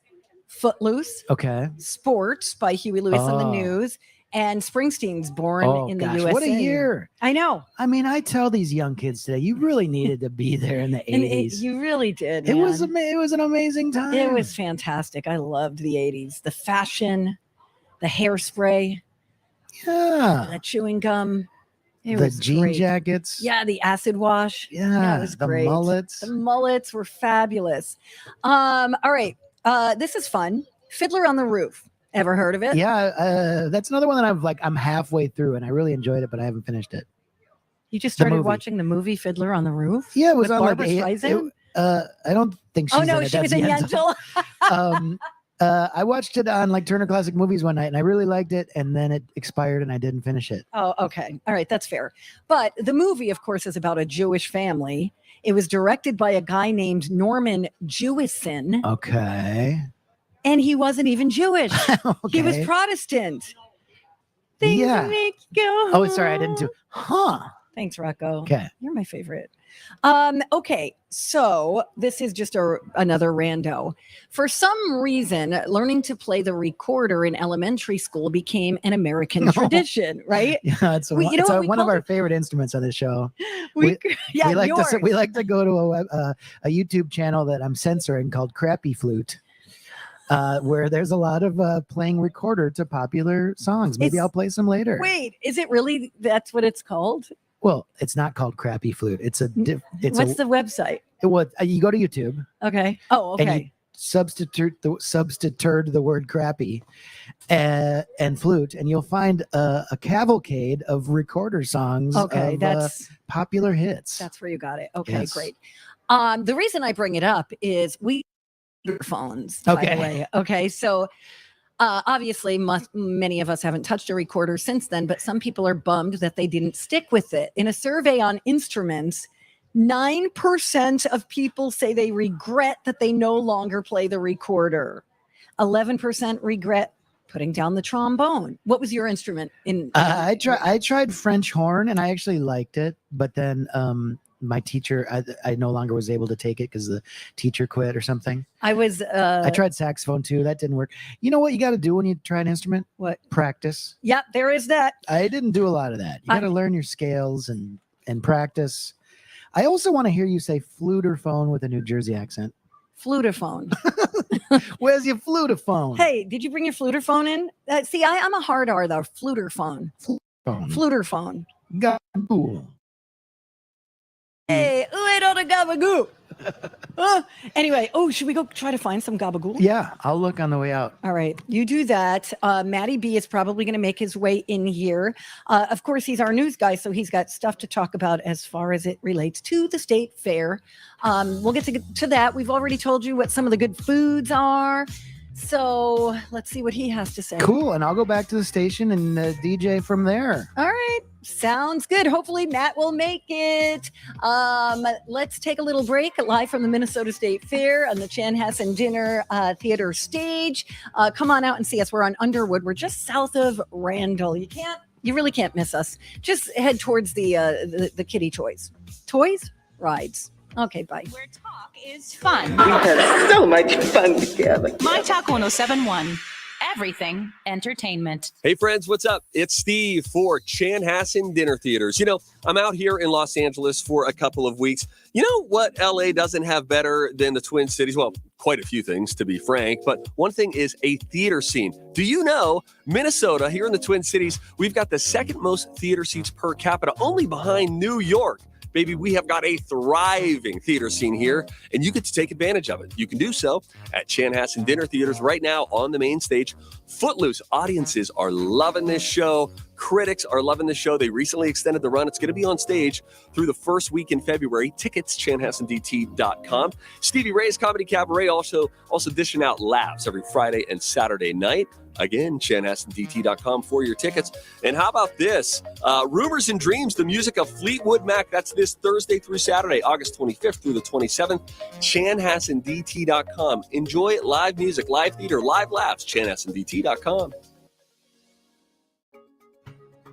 Footloose. Okay. Sports by Huey Lewis and the News. And Springsteen's born in the USA. What a year. I know. I mean, I tell these young kids today, you really needed to be there in the 80s. You really did. It man. was an amazing time. It was fantastic. I loved the 80s. The fashion, the hairspray, the chewing gum. The jean jackets. Yeah, the acid wash. Yeah, it was the great. mullets. The mullets were fabulous. All right. This is fun. Fiddler on the Roof. Ever heard of it? Yeah, that's another one that I'm halfway through and I really enjoyed it, but I haven't finished it. You just started watching the movie Fiddler on the Roof? Yeah, it was with on Barbara Streisand? I don't think she's Oh no, in it. she was That's in Yentl. Yentl. I watched it on Turner Classic Movies one night and I really liked it, and then it expired and I didn't finish it. Oh, okay. All right, that's fair. But the movie, of course, is about a Jewish family. It was directed by a guy named Norman Jewison. Okay. And he wasn't even Jewish. He was Okay. Protestant. Things Yeah. make you go. Oh, sorry, I didn't do. Thanks, Rocco. Okay. You're my favorite. Okay, so this is just another rando. For some reason, learning to play the recorder in elementary school became an American tradition, right? Yeah, it's We- you know what we one of called our favorite instruments on the show. Yeah, we like yours. to we like to go to a YouTube channel that I'm censoring called Crappy Flute. Where there's a lot of playing recorder to popular songs. Maybe I'll play some later. Wait, is it really? That's what it's called? Well, it's not called Crappy Flute. It's a. What's the website? You go to YouTube. Okay. Oh, okay. And you substitute the word crappy and flute, and you'll find a cavalcade of recorder songs. Okay, of, that's popular hits. That's where you got it. Okay, Yes. great. The reason I bring it up is we phones. By Okay. the way. Okay. So obviously, many of us haven't touched a recorder since then, but some people are bummed that they didn't stick with it. In a survey on instruments, 9% of people say they regret that they no longer play the recorder. 11% regret putting down the trombone. What was your instrument? I tried French horn and I actually liked it, but then my teacher, I no longer was able to take it because the teacher quit or something. I tried saxophone too. That didn't work. You know what you got to do when you try an instrument? What? Practice. Yep, there is that. I didn't do a lot of that. You got to learn your scales and practice. I also want to hear you say fluterphone with a New Jersey accent. Fluterphone. Where's your fluterphone? Hey, did you bring your fluterphone in? See, I'm a hard R though. Fluterphone. Fluterphone. Gabagool. Hey, wait on the gabagoo. Anyway, should we go try to find some gabagool? Yeah, I'll look on the way out. All right, you do that. Matty B is probably going to make his way in here. Of course, he's our news guy, so he's got stuff to talk about as far as it relates to the state fair. We'll get to that. We've already told you what some of the good foods are. So let's see what he has to say. Cool, and I'll go back to the station and DJ from there. All right, sounds good. Hopefully Matt will make it. Let's take a little break live from the Minnesota State Fair on the Chanhassen Dinner Theater stage. Come on out and see us. We're on Underwood. We're just south of Randall. You really can't miss us. Just head towards the kiddie toys. Rides. Okay, bye. Where talk is fun. We had so much fun together. myTalk 1071. Everything entertainment. Hey friends, what's up? It's Steve for Chanhassen Dinner Theaters. You know, I'm out here in Los Angeles for a couple of weeks. You know what LA doesn't have better than the Twin Cities? Well, quite a few things, to be frank, but one thing is a theater scene. Do you know Minnesota, here in the Twin Cities, we've got the second most theater seats per capita, only behind New York. Baby, we have got a thriving theater scene here, and you get to take advantage of it. You can do so at Chanhassen Dinner Theaters right now on the main stage. Footloose audiences are loving this show. Critics are loving this show. They recently extended the run. It's going to be on stage through the first week in February. Tickets, chanhassendt.com. Stevie Ray's Comedy Cabaret also dishing out laughs every Friday and Saturday night. Again, chanhassendt.com for your tickets. And how about this? Rumors and Dreams, the music of Fleetwood Mac. That's this Thursday through Saturday, August 25th through the 27th. chanhassendt.com. Enjoy live music, live theater, live laughs. chanhassendt.com.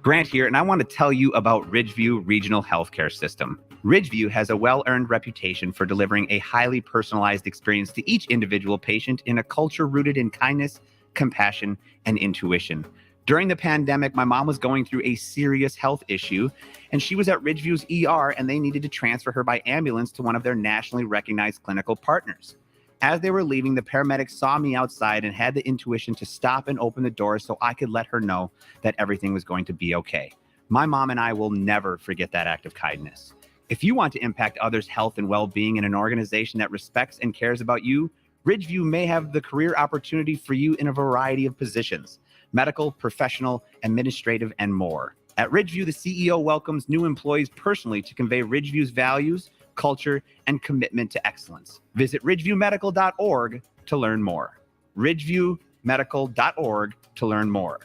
Grant here, and I want to tell you about Ridgeview Regional Healthcare System. Ridgeview has a well-earned reputation for delivering a highly personalized experience to each individual patient in a culture rooted in kindness, compassion, and intuition. During the pandemic, my mom was going through a serious health issue, and she was at Ridgeview's ER, and they needed to transfer her by ambulance to one of their nationally recognized clinical partners. As they were leaving, the paramedics saw me outside and had the intuition to stop and open the door so I could let her know that everything was going to be okay. My mom and I will never forget that act of kindness. If you want to impact others' health and well-being in an organization that respects and cares about you, Ridgeview may have the career opportunity for you in a variety of positions: medical, professional, administrative, and more. At Ridgeview, the CEO welcomes new employees personally to convey Ridgeview's values, culture, and commitment to excellence. Visit ridgeviewmedical.org to learn more. ridgeviewmedical.org to learn more.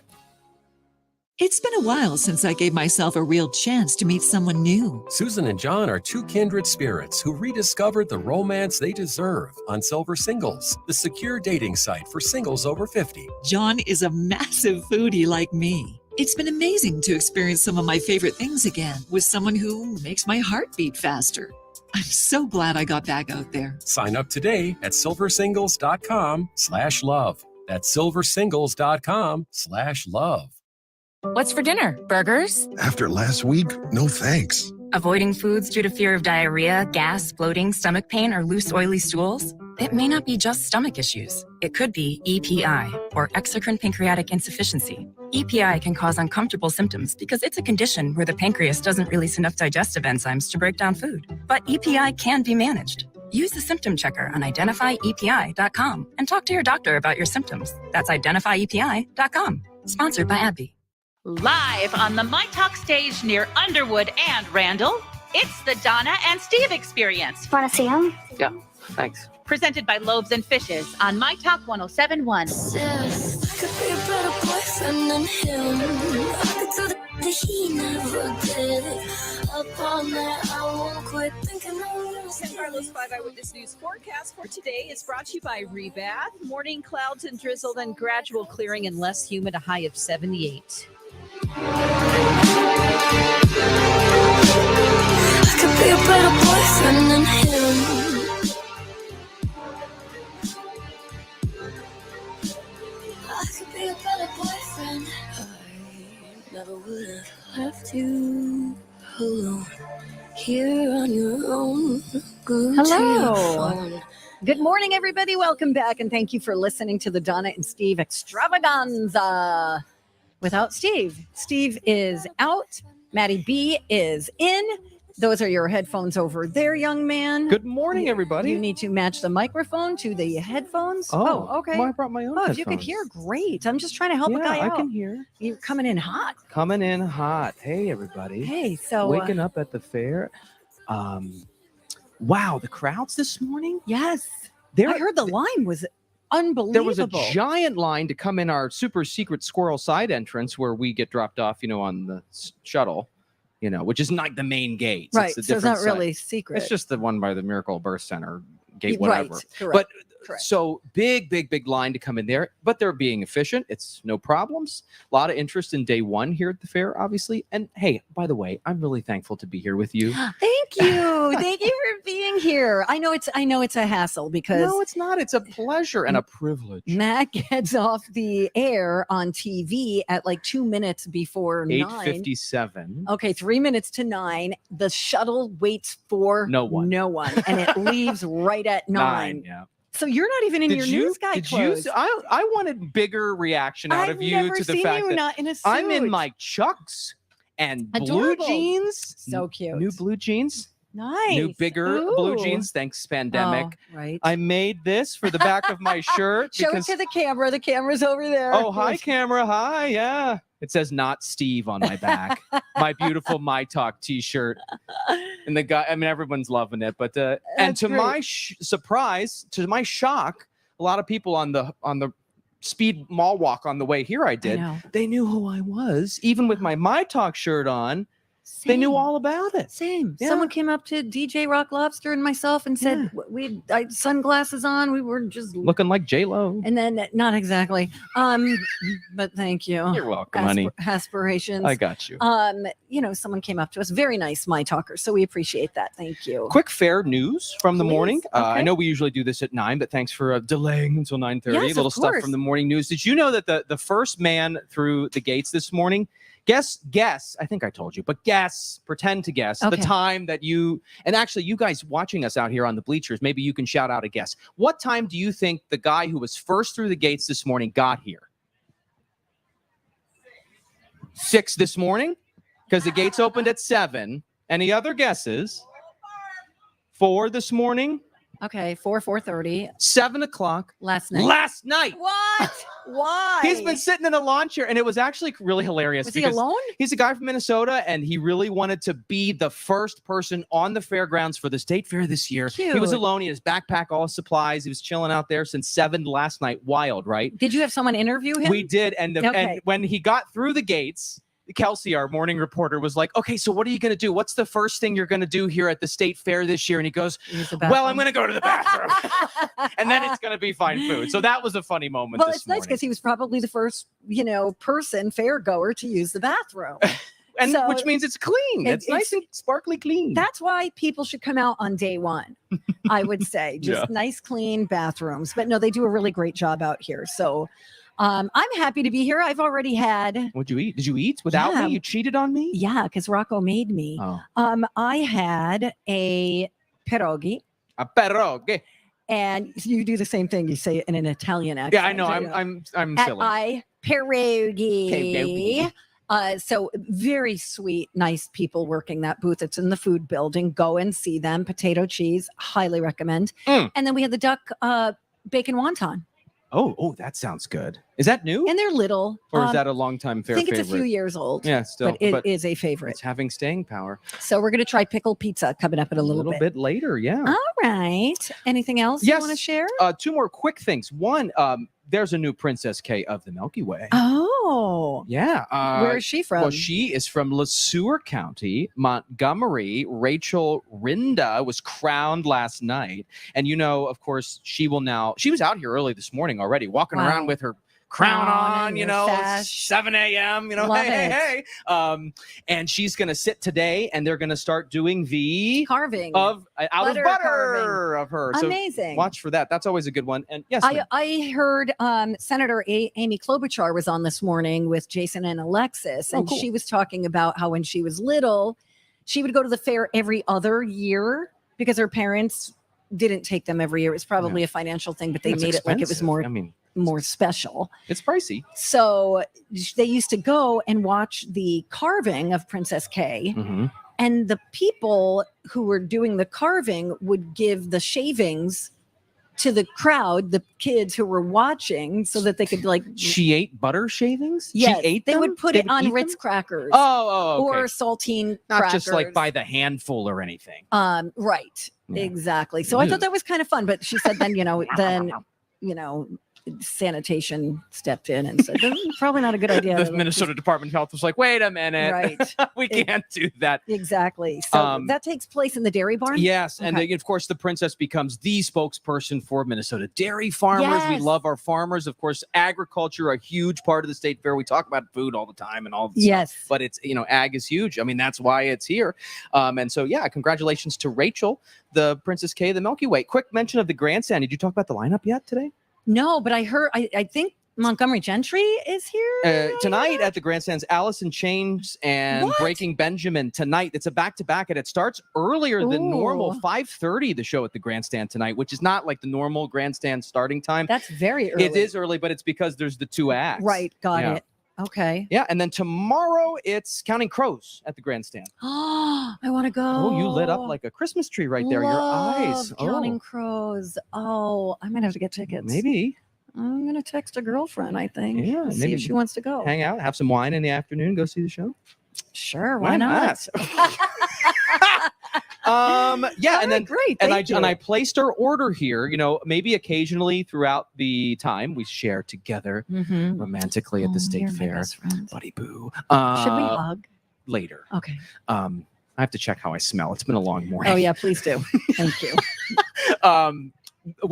It's been a while since I gave myself a real chance to meet someone new. Susan and John are two kindred spirits who rediscovered the romance they deserve on Silver Singles, the secure dating site for singles over 50. John is a massive foodie like me. It's been amazing to experience some of my favorite things again with someone who makes my heart beat faster. I'm so glad I got back out there. Sign up today at silversingles.com/love. That's silversingles.com/love. What's for dinner? Burgers? After last week, no thanks. Avoiding foods due to fear of diarrhea, gas, bloating, stomach pain, or loose, oily stools? It may not be just stomach issues. It could be EPI, or exocrine pancreatic insufficiency. EPI can cause uncomfortable symptoms because it's a condition where the pancreas doesn't release enough digestive enzymes to break down food. But EPI can be managed. Use the symptom checker on identifyepi.com and talk to your doctor about your symptoms. That's identifyepi.com. Sponsored by AbbVie. Live on the myTalk stage near Underwood and Randall, it's the Donna and Steve experience. Want to see them? Yeah, thanks. Presented by Lobes and Fishes on myTalk 107.1. Could be a better boyfriend than him. I could do that he never did. Up all night, I won't quit thinking I'm San Carlos 5 Eyewitness News forecast for today is brought to you by Rebath. Morning clouds and drizzle, then gradual clearing and less humid, a high of 78. I could be a better boyfriend than him. I could be a better boyfriend. I never would have left you alone here on your own. Go to your phone. Good morning, everybody. Welcome back, and thank you for listening to the Donna and Steve extravaganza. Without Steve. Steve is out. Maddie B is in. Those are your headphones over there, young man. Good morning, everybody. You need to match the microphone to the headphones. Oh, okay. Well, I brought my own if you could headphones. hear, great. I'm just trying to help a guy out. I can hear. You're coming in hot. Coming in hot. Hey, everybody. Hey, so waking up at the fair. Wow, the crowds this morning. Yes, I heard the line was unbelievable. There was a giant line to come in our super secret squirrel side entrance where we get dropped off, on the shuttle, which is not the main gate. Right. It's So it's not really secret. It's just the one by the Miracle Birth Center gate, whatever. Right. Correct. But Correct. so big line to come in there, but they're being efficient. It's no problems. A lot of interest in day one here at the fair, obviously. And hey, by the way, I'm really thankful to be here with you. Thank you. Thank you for being here. I know it's a hassle because No, it's not. It's a pleasure and a privilege. Matt gets off the air on TV at like 2 minutes before 8:57. Okay, 3 minutes to 9. The shuttle waits for No one. and it leaves right at 9. Yeah. So you're not even in your news guy clothes. I wanted bigger reaction out I've of you never to the seen fact you that not in a I'm in suit. my Chucks and Adorable. blue jeans. So cute. New blue jeans. Nice. New bigger blue Ooh. jeans. Thanks, pandemic. Oh, right. I made this for the back of my shirt. Show it because- to the camera. The camera's over there. Oh, hi, camera. Hi. Yeah. It says not Steve on my back. My beautiful myTalk t-shirt. And the guy, everyone's loving it. But and to my surprise, to my shock, a lot of people on the speed mall walk on the way here, they knew who I was, even with my myTalk shirt on. They knew all about it. Same. Yeah. Someone came up to DJ Rock Lobster and myself and said I had sunglasses on. We were just Looking like J-Lo. And then not exactly. But thank you. You're welcome, honey. Aspirations. I got you. Someone came up to us. Very nice, my talker. So we appreciate that. Thank you. Quick fair news from the morning. I Okay. know we usually do this at 9, but thanks for delaying until 9:30. Yes, of Little stuff course. from the morning news. Did you know that the first man through the gates this morning? Guess. I think I told you, but pretend to guess the Okay. time that you, and actually you guys watching us out here on the bleachers, maybe you can shout out a guess. What time do you think the guy who was first through the gates this morning got here? 6 this morning? Because the gates opened at 7. Any other guesses? 4 this morning? Okay, 4:30. 7 o'clock. Last night. Last night. What? Why? He's been sitting in a lawn chair, and it was actually really hilarious. Was he because alone? He's a guy from Minnesota, and he really wanted to be the first person on the fairgrounds for the state fair this year. He was Cute. alone. He had his backpack, all his supplies. He was chilling out there since 7 last night. Wild, right? Did you have someone interview him? We did, and Okay. when he got through the gates, Kelsey, our morning reporter, was like, okay, so what are you going to do? What's the first thing you're going to do here at the state fair this year? And he goes, well, I'm going to go to the bathroom. And then it's going to be fine food. So that was a funny moment Well, this it's nice morning. because he was probably the first, person, fair goer to use the bathroom. And So- which means it's clean. It's nice and sparkly clean. That's why people should come out on day one, I would say. Just Yeah. nice, clean bathrooms. But no, they do a really great job out here. So I'm happy to be here. I've already had. What'd you eat? Did you eat without Yeah. me? You cheated on me? Yeah, because Rocco made me. Oh. I had a pierogi. A pierogi. And you do the same thing. You say it in an Italian accent. Yeah, I know. I'm silly. I pierogi. Pierogi. So very sweet, nice people working that booth. It's in the food building. Go and see them. Potato cheese, highly recommend. And then we had the duck bacon wonton. Oh, that sounds good. Is that new? And they're little. Or is that a long time fair I think favorite? it's a few years old. Yeah, still. But it is a favorite. It's having staying power. So we're going to try pickle pizza coming up in a little bit later, yeah. All right. Anything else you want to share? 2 more quick things. One, there's a new Princess K of the Milky Way. Oh. Yeah. Where is she from? Well, she is from LeSueur County, Montgomery. Rachel Rinda was crowned last night. And, of course, she was out here early this morning already, walking around with her crown on, sash. 7 a.m., Love hey. And she's going to sit today, and they're going to start doing the carving of out Butter of butter carving. of her. Amazing. So watch for that. That's always a good one. And yes, ma'am. I heard Senator Amy Klobuchar was on this morning with Jason and Alexis, and cool. she was talking about how when she was little, she would go to the fair every other year because her parents didn't take them every year. It was probably a financial thing, but they It's made it like it was expensive. more special. It's pricey. So they used to go and watch the carving of Princess K. Mm-hmm. And the people who were doing the carving would give the shavings to the crowd, the kids who were watching, so that they could She ate butter shavings? Yes, She ate they them? would put They it would on eat Ritz them? crackers. Oh, okay. Or saltine Not crackers. just like by the handful or anything. Right. Yeah. Exactly. So I Ew. thought that was kind of fun, but she said then sanitation stepped in and said, "This is probably not a good idea." The Minnesota Department of Health was like, wait a minute. Right. We can't do that. Exactly. So that takes place in the dairy barn? Yes. And Okay. of course, the princess becomes the spokesperson for Minnesota dairy farmers. We Yes. love our farmers. Of course, agriculture, a huge part of the state fair. We talk about food all the time and all the Yes. stuff. But it's, ag is huge. I mean, that's why it's here. And so, yeah, congratulations to Rachel, the Princess K, the Milky Way. Quick mention of the grandstand. Did you talk about the lineup yet today? No, but I heard, I think Montgomery Gentry is here Tonight at the grandstands, Allison Chains and Breaking Benjamin tonight. It's a back-to-back, and it starts earlier than normal. 5:30 the show at the grandstand tonight, which is not like the normal grandstand starting time. That's very early. It is early, but it's because there's the 2 acts. Right. Got Yeah. it. Okay. Yeah, and then tomorrow it's Counting Crows at the grandstand. Oh, I want to go. Oh, you lit up like a Christmas tree right there. Your eyes. Love Counting Crows. Oh, I might have to get tickets. Maybe. I'm gonna text a girlfriend, I think. Yeah, and see maybe if she wants to go. Hang out, have some wine in the afternoon, go see the show. Sure, why not? Yeah, and then great. and Thank you. I placed our order here. Maybe occasionally throughout the time we share together Mhm. romantically at the state you're my fair. best friend. Buddy boo. Should we hug? later. Okay. I have to check how I smell. It's been a long morning. Oh yeah, please do. Thank you.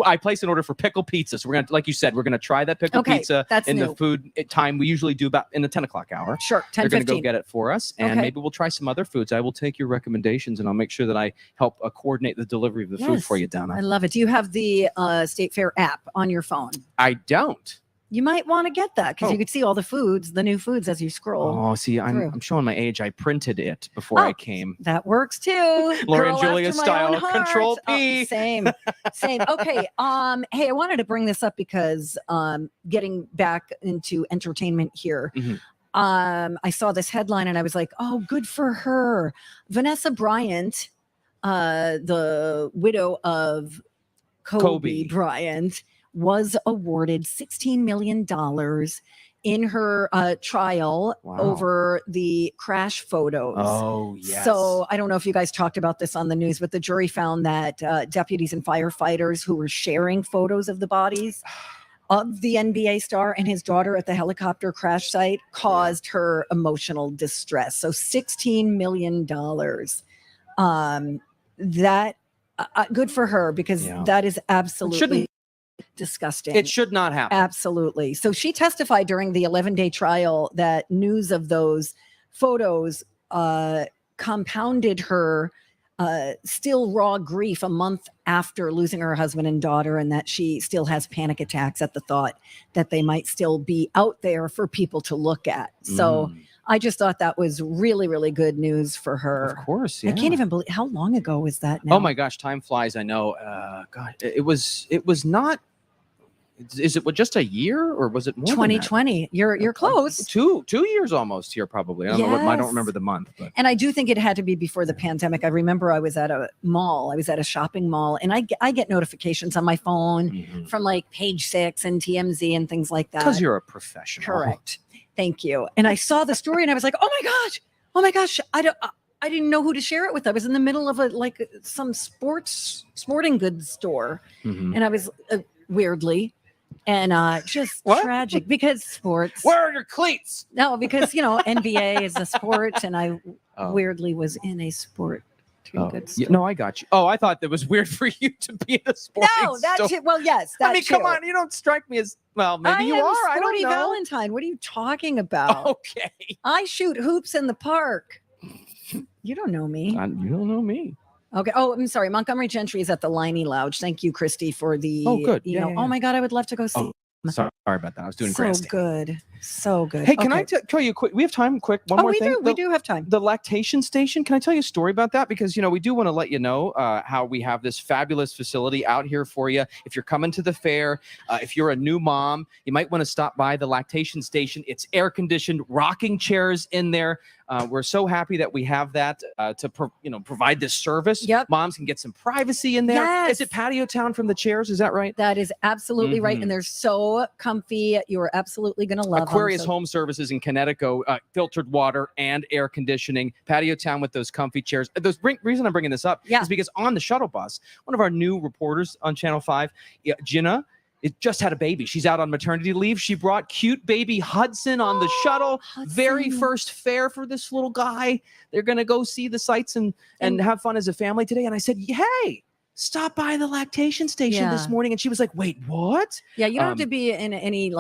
I placed an order for pickle pizza. So we're gonna, like you said, we're gonna try that pickle pizza that's in new. the food time we usually do about in the 10 o'clock hour. Sure, 10, They're gonna 15. go get it for us, and Okay. maybe we'll try some other foods. I will take your recommendations, and I'll make sure that I help coordinate the delivery of the food for you, Donna. I love it. Do you have the State Fair app on your phone? I don't. You might want to get that because Oh. you could see all the foods, the new foods as you scroll. Oh, see, through. I'm showing my age. I printed it before I came. That works too. Lauren Girl Julia after my style, own heart. Control P. Same. Okay. Hey, I wanted to bring this up because getting back into entertainment here. I saw this headline and I was like, oh, good for her. Vanessa Bryant, the widow of Kobe Bryant, was awarded $16 million in her trial over the crash photos. Oh, yes. So I don't know if you guys talked about this on the news, but the jury found that deputies and firefighters who were sharing photos of the bodies of the NBA star and his daughter at the helicopter crash site caused her emotional distress. So $16 million. That good for her because that is absolutely disgusting. It should not happen. Absolutely. So she testified during the 11-day trial that news of those photos compounded her still raw grief a month after losing her husband and daughter, and that she still has panic attacks at the thought that they might still be out there for people to look at. So I just thought that was really, really good news for her. Of course, I can't even believe how long ago was that now? Oh my gosh, time flies. I know. God, it was not. Is it just a year or was it more? 2020. You're close. 2 years almost here, probably. I don't know. I don't Yes. remember the month, but And I do think it had to be before the pandemic. I remember I was at a mall. I was at a shopping mall, and I get notifications on my phone from like Page Six and TMZ and things like that. because you're a professional. Correct. Thank you. And I saw the story, and I was like, oh my gosh, I didn't know who to share it with. I was in the middle of some sporting goods store, and I was weirdly. And just tragic because sports. Where are your cleats? No, because NBA is a sport, and I weirdly was in a sport. No, I got you. Oh, I thought that was weird for you to be in a sporting No, that store. too. Well, yes. I mean, that come too. on, you don't strike me as maybe you am are. I don't Sporty know. Valentine. What are you talking about? Okay. I shoot hoops in the park. You don't know me. You don't know me. Okay. Oh, I'm sorry. Montgomery Gentry is at the Liney Lounge. Thank you, Christy, for the. Oh, good. You Yeah, know. yeah, Oh yeah. my God, I would love to go see. Sorry about that. I was doing So grandstand. good. So good. Hey, can I Okay. tell you quick? We have time. Quick, one more we thing. do. We do have time. The lactation station. Can I tell you a story about that? Because we do want to let you know how we have this fabulous facility out here for you. If you're coming to the fair, if you're a new mom, you might want to stop by the lactation station. It's air conditioned, rocking chairs in there. We're so happy that we have that to provide this service. Yep. Moms can get some privacy in there. Yes. Is it patio town from the chairs? Is that right? That is absolutely right, Mhm. and they're so comfy. You're absolutely going to love Aquarius them. Home Services in Connecticut, filtered water and air conditioning, patio town with those comfy chairs. Reason I'm bringing this up is because on the shuttle bus, one of our new reporters on Channel 5, Jenna, it just had a baby. She's out on maternity leave. She brought cute baby Hudson on the shuttle. Very first fair for this little guy. They're going to go see the sights and have fun as a family today. And I said, hey, stop by the lactation station this Yeah. morning. And she was like, wait, what? Yeah, you don't have to be in any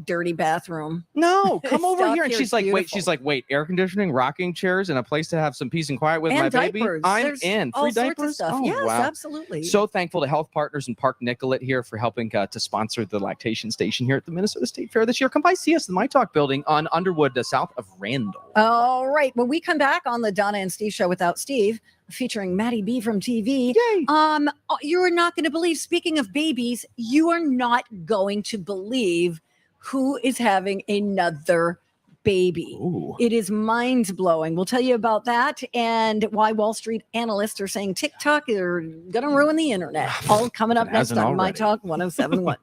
dirty bathroom. No, come over Stop here. And here, she's it's like, beautiful. wait, air conditioning, rocking chairs, and a place to have some peace and quiet with And my baby. diapers. I'm There's in. all Free sorts of diapers? stuff. Oh, Yes, wow. absolutely. So thankful to Health Partners and Park Nicollet here for helping to sponsor the lactation station here at the Minnesota State Fair this year. Come by, see us in the myTalk building on Underwood, south of Randall. All right. When we come back on the Donna and Steve show without Steve, featuring Maddie B from TV. Yay. You're not going to believe, speaking of babies, you are not going to believe who is having another baby. Ooh. It is mind-blowing. We'll tell you about that and why Wall Street analysts are saying TikTok are going to ruin the internet. All coming up It next hasn't on already. myTalk 1071.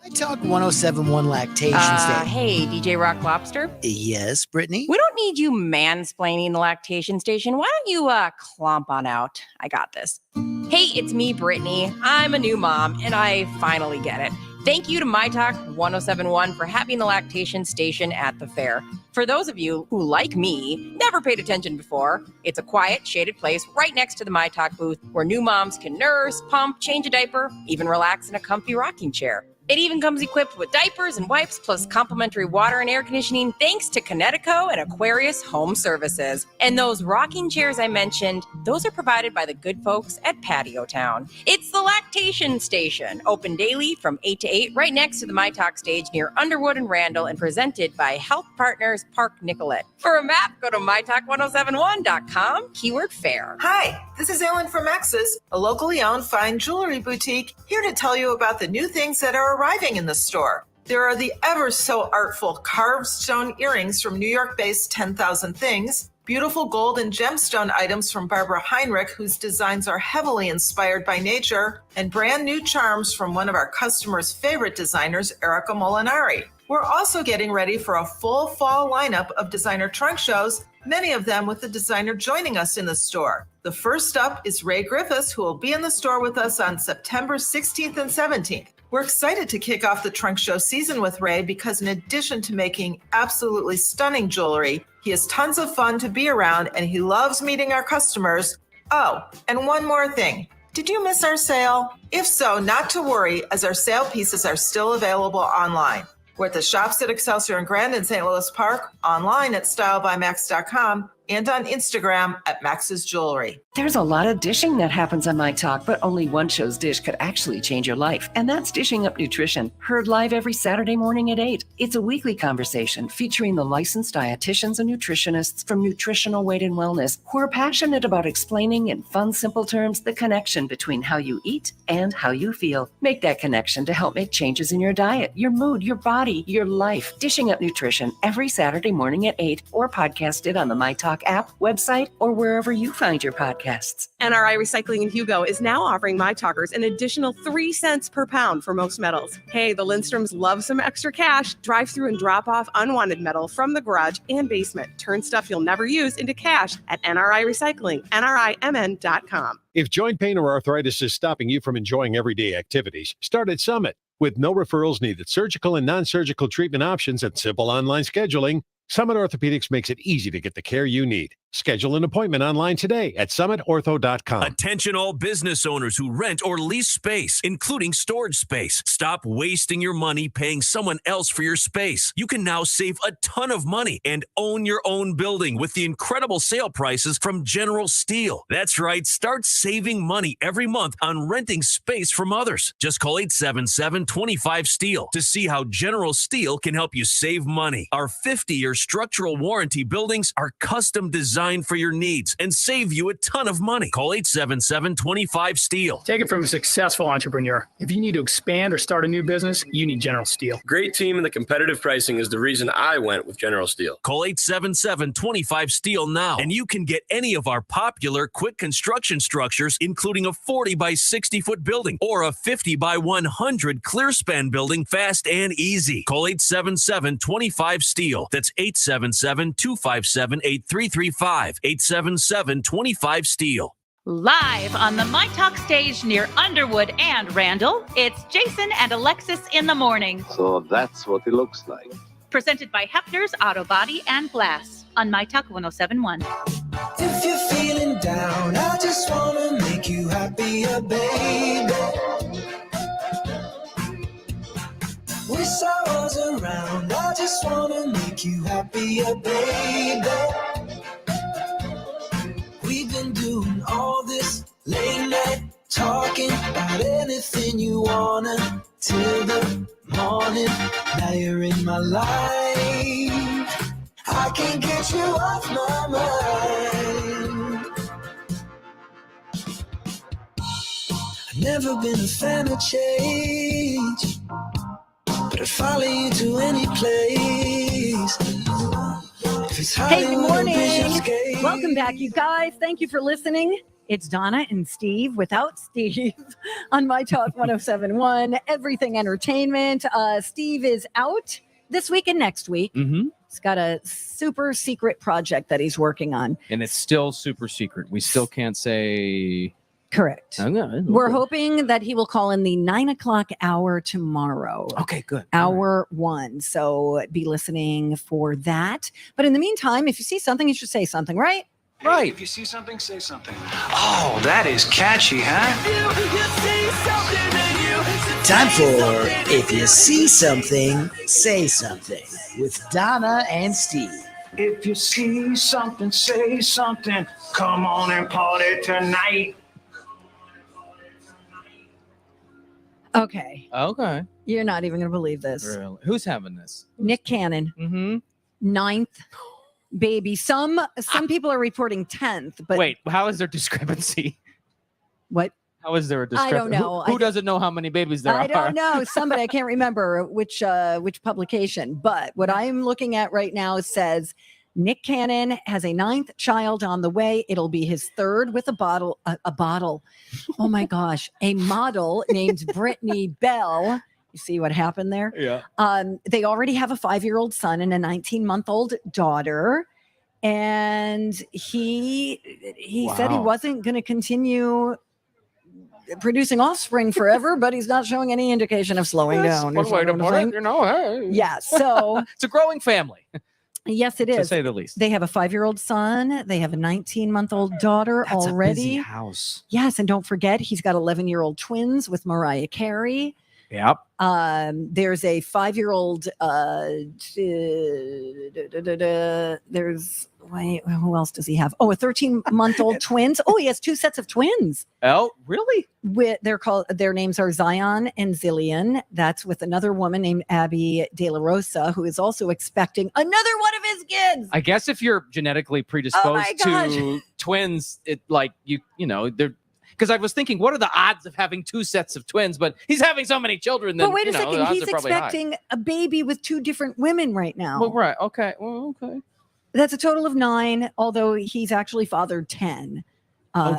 myTalk 1071 Lactation Station. Hey, DJ Rock Lobster. Yes, Brittany? We don't need you mansplaining the lactation station. Why don't you clomp on out? I got this. Hey, it's me, Brittany. I'm a new mom, and I finally get it. Thank you to myTalk 1071 for having the lactation station at the fair. For those of you who, like me, never paid attention before, it's a quiet, shaded place right next to the myTalk booth where new moms can nurse, pump, change a diaper, even relax in a comfy rocking chair. It even comes equipped with diapers and wipes, plus complimentary water and air conditioning, thanks to Connecticut and Aquarius Home Services. And those rocking chairs I mentioned, those are provided by the good folks at Patio Town. It's the Lactation Station, open daily from 8 to 8, right next to the myTalk stage near Underwood and Randall, and presented by Health Partners Park Nicollet. For a map, go to mytalk1071.com, keyword fair. Hi, this is Ellen from Max's, a locally owned fine jewelry boutique, here to tell you about the new things that are arriving in the store. There are the ever so artful carved stone earrings from New York-based 10,000 Things, beautiful gold and gemstone items from Barbara Heinrich, whose designs are heavily inspired by nature, and brand new charms from one of our customers' favorite designers, Erica Molinari. We're also getting ready for a full fall lineup of designer trunk shows, many of them with the designer joining us in the store. The first up is Ray Griffiths, who will be in the store with us on September 16th and 17th. We're excited to kick off the trunk show season with Ray because in addition to making absolutely stunning jewelry, he has tons of fun to be around and he loves meeting our customers. Oh, and one more thing. Did you miss our sale? If so, not to worry, as our sale pieces are still available online. We're at the shops at Excelsior and Grand in St. Louis Park, online at stylebymax.com, and on Instagram at Max's Jewelry. There's a lot of dishing that happens on myTalk, but only one show's dish could actually change your life, and that's Dishing Up Nutrition, heard live every Saturday morning at 8. It's a weekly conversation featuring the licensed dietitians and nutritionists from Nutritional Weight and Wellness who are passionate about explaining in fun, simple terms the connection between how you eat and how you feel. Make that connection to help make changes in your diet, your mood, your body, your life. Dishing Up Nutrition every Saturday morning at 8, or podcast it on the myTalk app, website, or wherever you find your podcasts. NRI Recycling in Hugo is now offering myTalkers an additional 3 cents per pound for most metals. Hey, the Lindstroms love some extra cash. Drive through and drop off unwanted metal from the garage and basement. Turn stuff you'll never use into cash at NRI Recycling, NRIMN.com. If joint pain or arthritis is stopping you from enjoying everyday activities, start at Summit. With no referrals needed, surgical and non-surgical treatment options, and simple online scheduling, Summit Orthopedics makes it easy to get the care you need. Schedule an appointment online today at summitortho.com. Attention all business owners who rent or lease space, including storage space. Stop wasting your money paying someone else for your space. You can now save a ton of money and own your own building with the incredible sale prices from General Steel. That's right, start saving money every month on renting space from others. Just call 877-25-STEEL to see how General Steel can help you save money. Our 50-year structural warranty buildings are custom designed for your needs and save you a ton of money. Call 877-25-STEEL. Take it from a successful entrepreneur. If you need to expand or start a new business, you need General Steel. Great team and the competitive pricing is the reason I went with General Steel. Call 877-25-STEEL now, and you can get any of our popular quick construction structures, including a 40 by 60 foot building or a 50 by 100 clear span building, fast and easy. Call 877-25-STEEL. That's 877-257-8335. 877-25-STEEL. Live on the myTalk stage near Underwood and Randall, it's Jason and Alexis in the morning. So that's what it looks like. Presented by Hefner's Auto Body and Glass on myTalk 1071. If you're feeling down, I just wanna make you happier, baby. Wish I was around, I just wanna make you happier, baby. We've been doing all this late night talking about anything you wanna till the morning. Now you're in my life, I can't get you off my mind. I've never been a fan of change, but I'd follow you to any place. Hey, good morning. Welcome back, you guys. Thank you for listening. It's Donna and Steve without Steve on myTalk 1071, Everything Entertainment. Steve is out this week and next week. Mm-hmm. He's got a super secret project that he's working on. And it's still super secret. We still can't say Correct. Okay. We're hoping that he will call in the 9 o'clock hour tomorrow. Okay, good. Hour 1. So be listening for that. But in the meantime, if you see something, you should say something, right? Right. If you see something, say something. Oh, that is catchy, huh? Time for If You See Something, Say Something with Donna and Steve. If you see something, say something. Come on and party tonight. Okay. Okay. You're not even going to believe this. Really? Who's having this? Nick Cannon. Mm-hmm. 9th baby. Some people are reporting 10th, but wait, how is there discrepancy? What? How is there a discrepancy? I don't know. Who doesn't know how many babies there are? I don't know. Somebody, I can't remember which publication, but what I'm looking at right now says Nick Cannon has a 9th child on the way. It'll be his 3rd with a bottle. Oh my gosh. A model named Brittany Bell. You see what happened there? Yeah. They already have a 5-year-old son and a 19-month-old daughter. And he said he wasn't going to continue producing offspring forever, but he's not showing any indication of slowing down. One way to put it, hey. Yeah. So it's a growing family. Yes, it is. To say the least. They have a 5-year-old son. They have a 19-month-old daughter already. A busy house. Yes, and don't forget, he's got 11-year-old twins with Mariah Carey. Yep. There's a 5-year-old. Who else does he have? Oh, a 13-month-old twins. Oh, he has 2 sets of twins. Oh, really? Their names are Zion and Zillion. That's with another woman named Abby De La Rosa, who is also expecting another one of his kids. I guess if you're genetically predisposed to twins, it they're. Because I was thinking, what are the odds of having 2 sets of twins? But he's having so many children. Then, but wait a second, the odds he's are probably expecting a baby with 2 different women right now. Well, right. Okay. Well, okay. That's a total of 9, although he's actually fathered 10.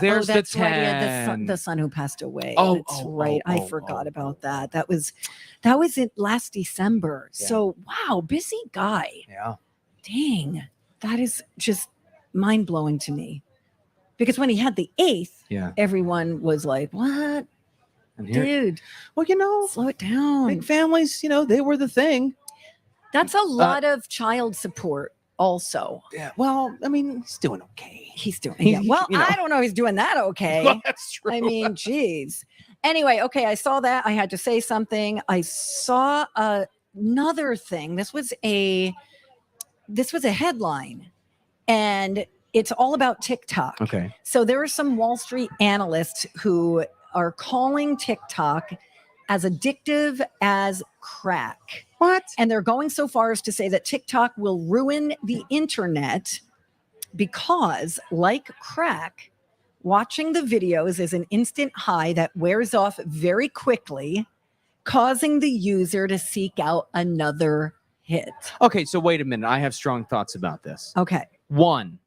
There's the that's 10. Right, yeah, the son who passed away. Oh, that's right. I forgot about that. That was it last December. Yeah. So wow, busy guy. Yeah. Dang, that is just mind blowing to me. Because when he had the 8th, everyone was like, "What, dude? Well, slow it down." Big families, they were the thing. That's a lot of child support. Also, yeah. Well, I mean, he's doing okay. He's doing. Yeah. Well, I don't know if he's doing that okay. Well, that's true. I mean, geez. Anyway, okay, I saw that. I had to say something. I saw another thing. This was a headline, and it's all about TikTok. Okay. So there are some Wall Street analysts who are calling TikTok as addictive as crack. What? And they're going so far as to say that TikTok will ruin the internet because, like crack, watching the videos is an instant high that wears off very quickly, causing the user to seek out another hit. Okay, so wait a minute. I have strong thoughts about this. Okay. 1,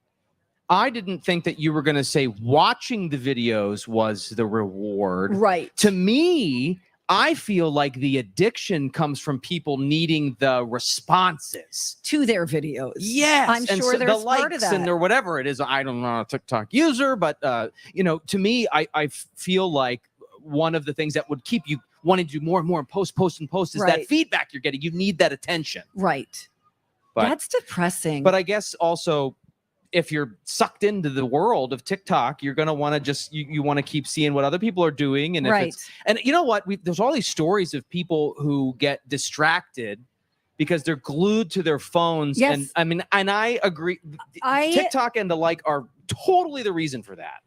I didn't think that you were going to say watching the videos was the reward. Right. To me, I feel like the addiction comes from people needing the responses to their videos. Yes. I'm and sure so there's the likes part of that. and or whatever it is. I don't know a TikTok user, but to me, I feel like one of the things that would keep you wanting to do more and more and post is that feedback you're getting. You need that attention. Right. But, that's depressing. But I guess also, if you're sucked into the world of TikTok, you're going to want to just, you want to keep seeing what other people are doing. And if and you know what, there's all these stories of people who get distracted because they're glued to their phones. Yes. And I mean, and I agree. TikTok and the like are totally the reason for that.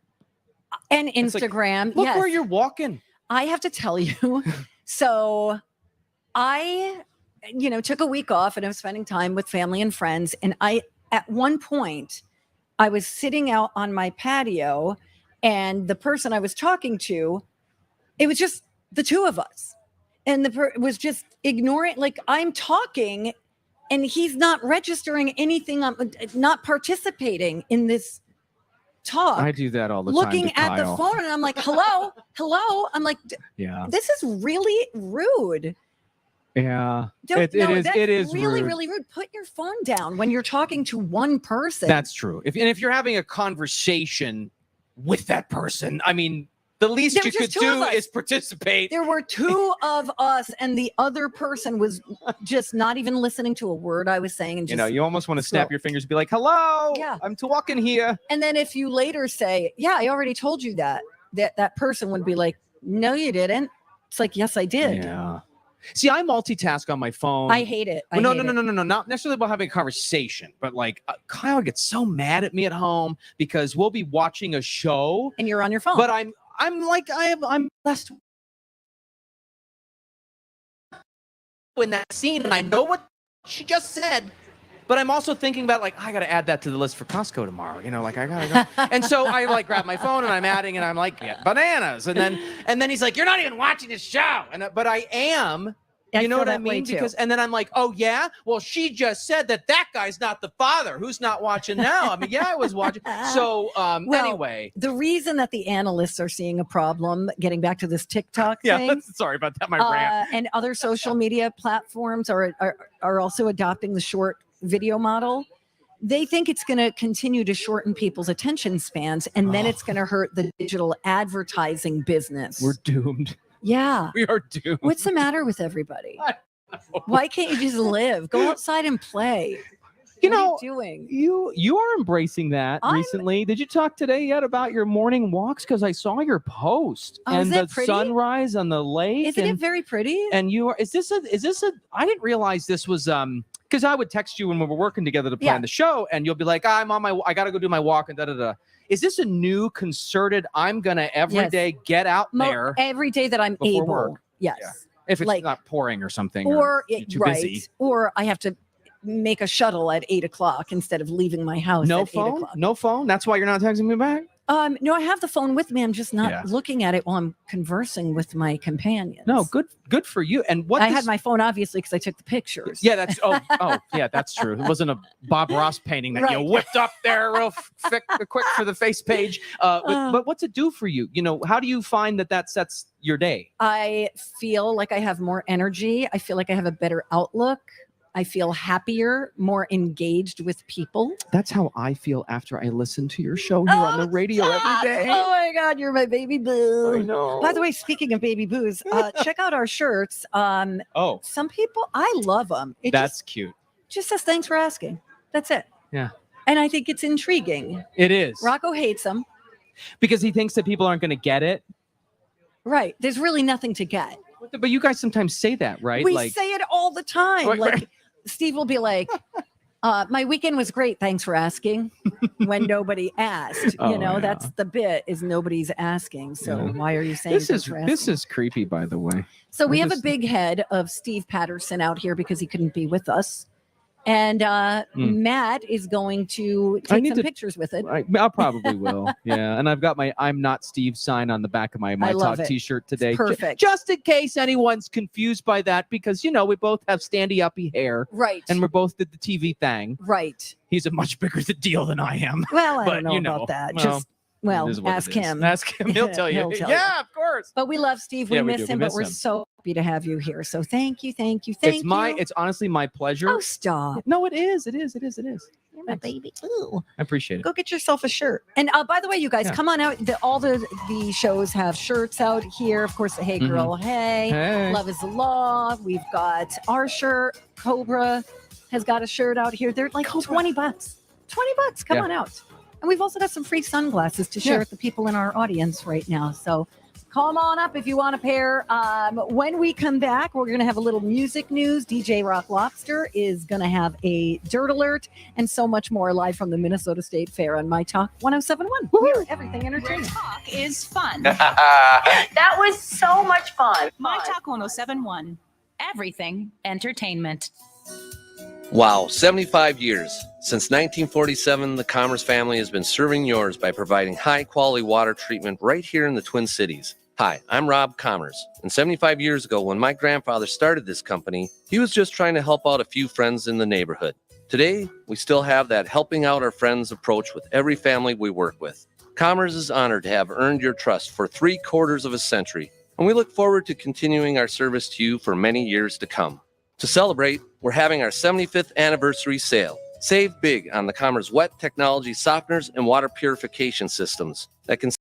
And Instagram. Look where you're walking. I have to tell you. So I, took a week off and I was spending time with family and friends. And at one point, I was sitting out on my patio and the person I was talking to, it was just the 2 of us. And was just ignoring, like I'm talking and he's not registering anything. I'm not participating in this talk. I do that all the time. Looking at the phone and I'm like, hello. I'm like, yeah, this is really rude. Yeah, It is really, rude. really rude. Put your phone down when you're talking to one person. That's true. If you're having a conversation with that person, I mean, The least There you was could just two of do us. is participate. There were two of us, and the other person was just not even listening to a word I was saying. And just, You almost want to snap your fingers and be like, hello, I'm talking here. And then if you later say, yeah, I already told you that person would be like, no, you didn't. It's like, yes, I did. Yeah. See, I multitask on my phone. I hate it. No, not necessarily about having a conversation, but like Kyle gets so mad at me at home because we'll be watching a show and you're on your phone. But I'm like I'm blessed in that scene, and I know what she just said. But I'm also thinking about like I got to add that to the list for Costco tomorrow. Like I gotta go. And so I like grab my phone and I'm adding and I'm like bananas. And then he's like, you're not even watching this show. But I am. You know what I mean? And then I'm like, oh yeah, well she just said that guy's not the father. Who's not watching now? I mean, yeah, I was watching. So anyway, the reason that the analysts are seeing a problem, getting back to this TikTok thing, sorry about that, my rant, and other social media platforms are also adopting the short video model. They think it's going to continue to shorten people's attention spans, and then it's going to hurt the digital advertising business. We're doomed. Yeah. We are doomed. What's the matter with everybody? Why can't you just live? Go outside and play. What are you doing? You are embracing that recently. Did you talk today yet about your morning walks? Because I saw your post and the sunrise on the lake. Isn't it very pretty? And you are. Is this a? I didn't realize this was because I would text you when we were working together to plan the show, and you'll be like, I got to go do my walk and da da da. Is this a new concerted? I'm gonna every day get out there every day that I'm able. Work. Yes. Yeah. If it's not pouring or something, or too busy, or I have to make a shuttle at 8:00 instead of leaving my house. No at phone. 8:00. No phone. That's why you're not texting me back. No, I have the phone with me. I'm just not looking at it while I'm conversing with my companions. No, good for you. And what I had my phone obviously because I took the pictures. Yeah, that's yeah, that's true. It wasn't a Bob Ross painting that you whipped up there real quick for the face page. But what's it do for you? How do you find that sets your day? I feel like I have more energy. I feel like I have a better outlook. I feel happier, more engaged with people. That's how I feel after I listen to your show here on the radio every day. Oh my God, you're my baby boo. I know. By the way, speaking of baby boos, check out our shirts. Some people, I love them. That's cute. Just says thanks for asking. That's it. Yeah. And I think it's intriguing. It is. Rocco hates them. Because he thinks that people aren't going to get it. Right. There's really nothing to get. But you guys sometimes say that, right? We say it all the time. Right. Steve will be like, my weekend was great. Thanks for asking. When nobody asked, that's the bit is nobody's asking. So why are you saying this is creepy, by the way. So we have a big head of Steve Patterson out here because he couldn't be with us. And Matt is going to take some pictures with it. I probably will. Yeah. And I've got my I'm Not Steve sign on the back of my myTalk t-shirt today. It's perfect. Just in case anyone's confused by that, because, we both have standy-uppy hair. Right. And we both did the TV thing. Right. He's a much bigger deal than I am. Well, I don't know about that. Ask him. Ask him. He'll tell you. Yeah, of course. But we love Steve. We miss him, but we're so happy to have you here. So thank you. It's honestly my pleasure. Oh, stop. No, it is. It is. You're my baby. Ooh. I appreciate it. Go get yourself a shirt. And by the way, you guys, come on out. All the shows have shirts out here. Of course, the Hey Girl, Hey. Love is the Law. We've got our shirt. Cobra has got a shirt out here. They're like $20. $20. Come on out. And we've also got some free sunglasses to share with the people in our audience right now. So come on up if you want a pair. When we come back, we're going to have a little music news. DJ Rock Lobster is going to have a dirt alert and so much more live from the Minnesota State Fair on myTalk 107.1. We're everything entertainment. Talk is fun. That was so much fun. myTalk 107.1. Everything entertainment. Wow, 75 years. Since 1947, the Commerce family has been serving yours by providing high-quality water treatment right here in the Twin Cities. Hi, I'm Rob Commerce, and 75 years ago when my grandfather started this company, he was just trying to help out a few friends in the neighborhood. Today, we still have that helping out our friends approach with every family we work with. Commerce is honored to have earned your trust for 3/4 of a century, and we look forward to continuing our service to you for many years to come. To celebrate, we're having our 75th anniversary sale. Save big on the Commerce wet technology softeners and water purification systems that can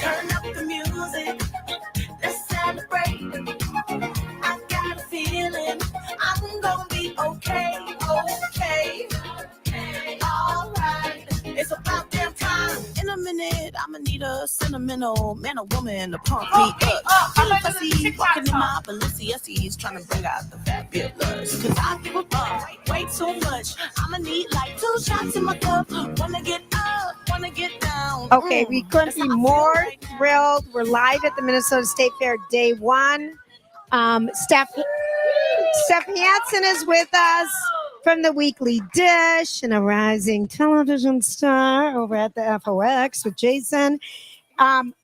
Turn up the music. Let's celebrate. I got a feeling I'm gonna be okay. All right. It's about damn time. In a minute, I'ma need a sentimental man or woman to pump me up. I'm fussy, walking in my Balenciennes, trying to bring out the fabulous. Cause I give a fuck way too much. I'ma need like 2 shots in my cup. Wanna get up, wanna get down. Okay, we couldn't be more thrilled. We're live at the Minnesota State Fair day 1. Steph Hansen is with us from the Weekly Dish and a rising television star over at the FOX with Jason. And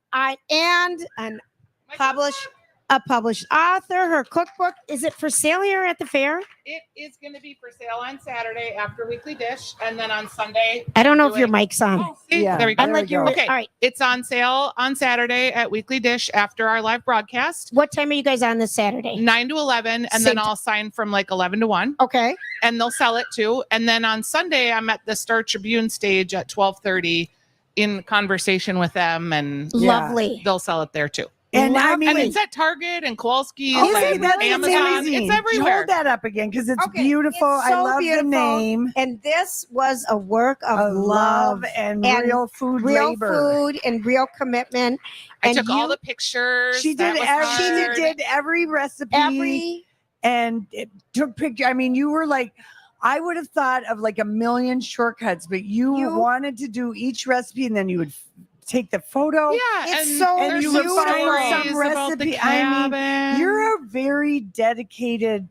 a published author. Her cookbook, is it for sale here at the fair? It is going to be for sale on Saturday after Weekly Dish, and then on Sunday. I don't know if your mic's on. Oh, see? There we go. Okay. All right. It's on sale on Saturday at Weekly Dish after our live broadcast. What time are you guys on this Saturday? 9 to 11, and then I'll sign from like 11 to 1. Okay. And they'll sell it too. And then on Sunday, I'm at the Star Tribune stage at 12:30 in conversation with them, and Lovely. They'll sell it there too. And I mean, and it's at Target and Kowalski's Okay, and that's Amazon. amazing. It's everywhere. Hold that up again because it's Okay, beautiful. it's I so love beautiful. the name. And this was a work of love and real food real labor. food and real commitment. I And took all the pictures. She That did was every. hard. She did every recipe. And it took picture. I mean, you were like. I would have thought of like a million shortcuts, but you wanted to do each recipe and then you would take the photo. Yeah, It's and so and you would beautiful. find some Stories about the recipe. I mean, cabin. you're a very dedicated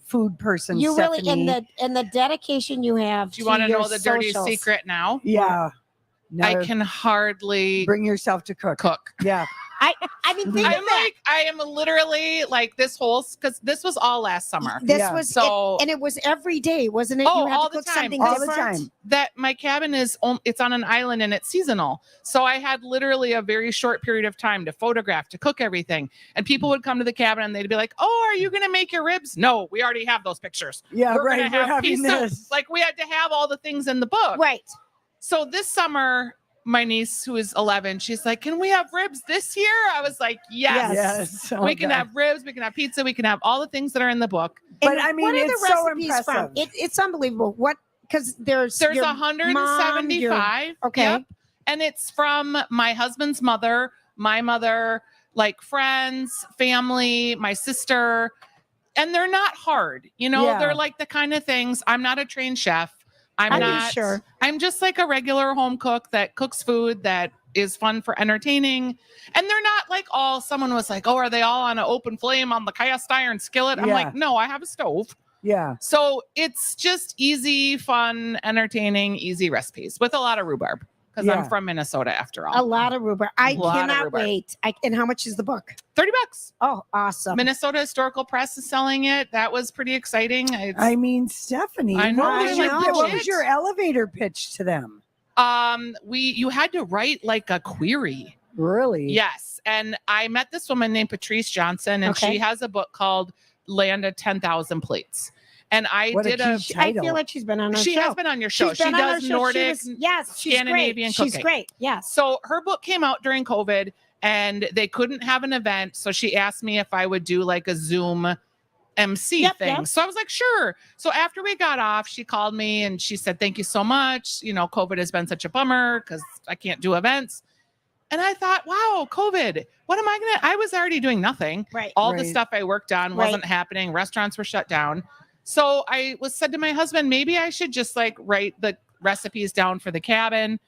food person. You really Stephanie. and the dedication you have. Do you want to your know the dirty socials. secret now? Yeah. No, I can hardly bring yourself to cook. Yeah. I mean, think of I'm that. like, I am literally like this whole, because this was all last summer. This was so, and it was every day, wasn't it? Oh, You had all to the cook time. something All the different? time. that my cabin it's on an island and it's seasonal. So I had literally a very short period of time to photograph, to cook everything. And people would come to the cabin and they'd be like, "Oh, are you going to make your ribs?" No, we already have those pictures. Yeah, We're right. gonna We're have having pizza. this. Like we had to have all the things in the book. Right. So this summer, my niece, who is 11, she's like, "Can we have ribs this year?" I was like, "Yes, Yes. Oh, we can God. have ribs, we can have pizza, we can have all the things that are in the book." But And I mean, what are it's the so recipes impressive. from? It's unbelievable. What? Because there's your 175. mom, okay. Yep. And it's from my husband's mother, my mother, like friends, family, my sister. And they're not hard. You know, Yeah. they're like the kind of things. I'm not a trained chef. I'm not sure. I'm just like a regular home cook that cooks food that is fun for entertaining. And they're not like all, someone was like, "Oh, are they all on an open flame on the cast iron skillet?" I'm Yeah. like, "No, I have a stove." Yeah. So it's just easy, fun, entertaining, easy recipes with a lot of rhubarb because Yeah. I'm from Minnesota after all. A lot of rhubarb. I lot of cannot rhubarb. wait. And how much is the book? $30. Oh, awesome. Minnesota Historical Press is selling it. That was pretty exciting. I mean, Stephanie, I know, what they're was, like your, what legit. was your elevator pitch to them? You had to write like a query. Really? Yes. And I met this woman named Patrice Johnson, and Okay. she has a book called Land of 10,000 Plates. And I What a did a key I feel like she's been on our she show. has been on your show. She's She been on our does show. Nordic, Yes, she's Scandinavian great. She's cooking. great. Yes. So her book came out during COVID and they couldn't have an event. So she asked me if I would do like a Zoom MC thing. Yep. So I was like, sure. So after we got off, she called me and she said, "Thank you so much. You know, COVID has been such a bummer because I can't do events." And I thought, wow, COVID, what am I going to, I was already doing nothing. Right. All the Right. stuff I worked on Right. wasn't happening. Restaurants were shut down. So I said to my husband, maybe I should just like write the recipes down for the cabin.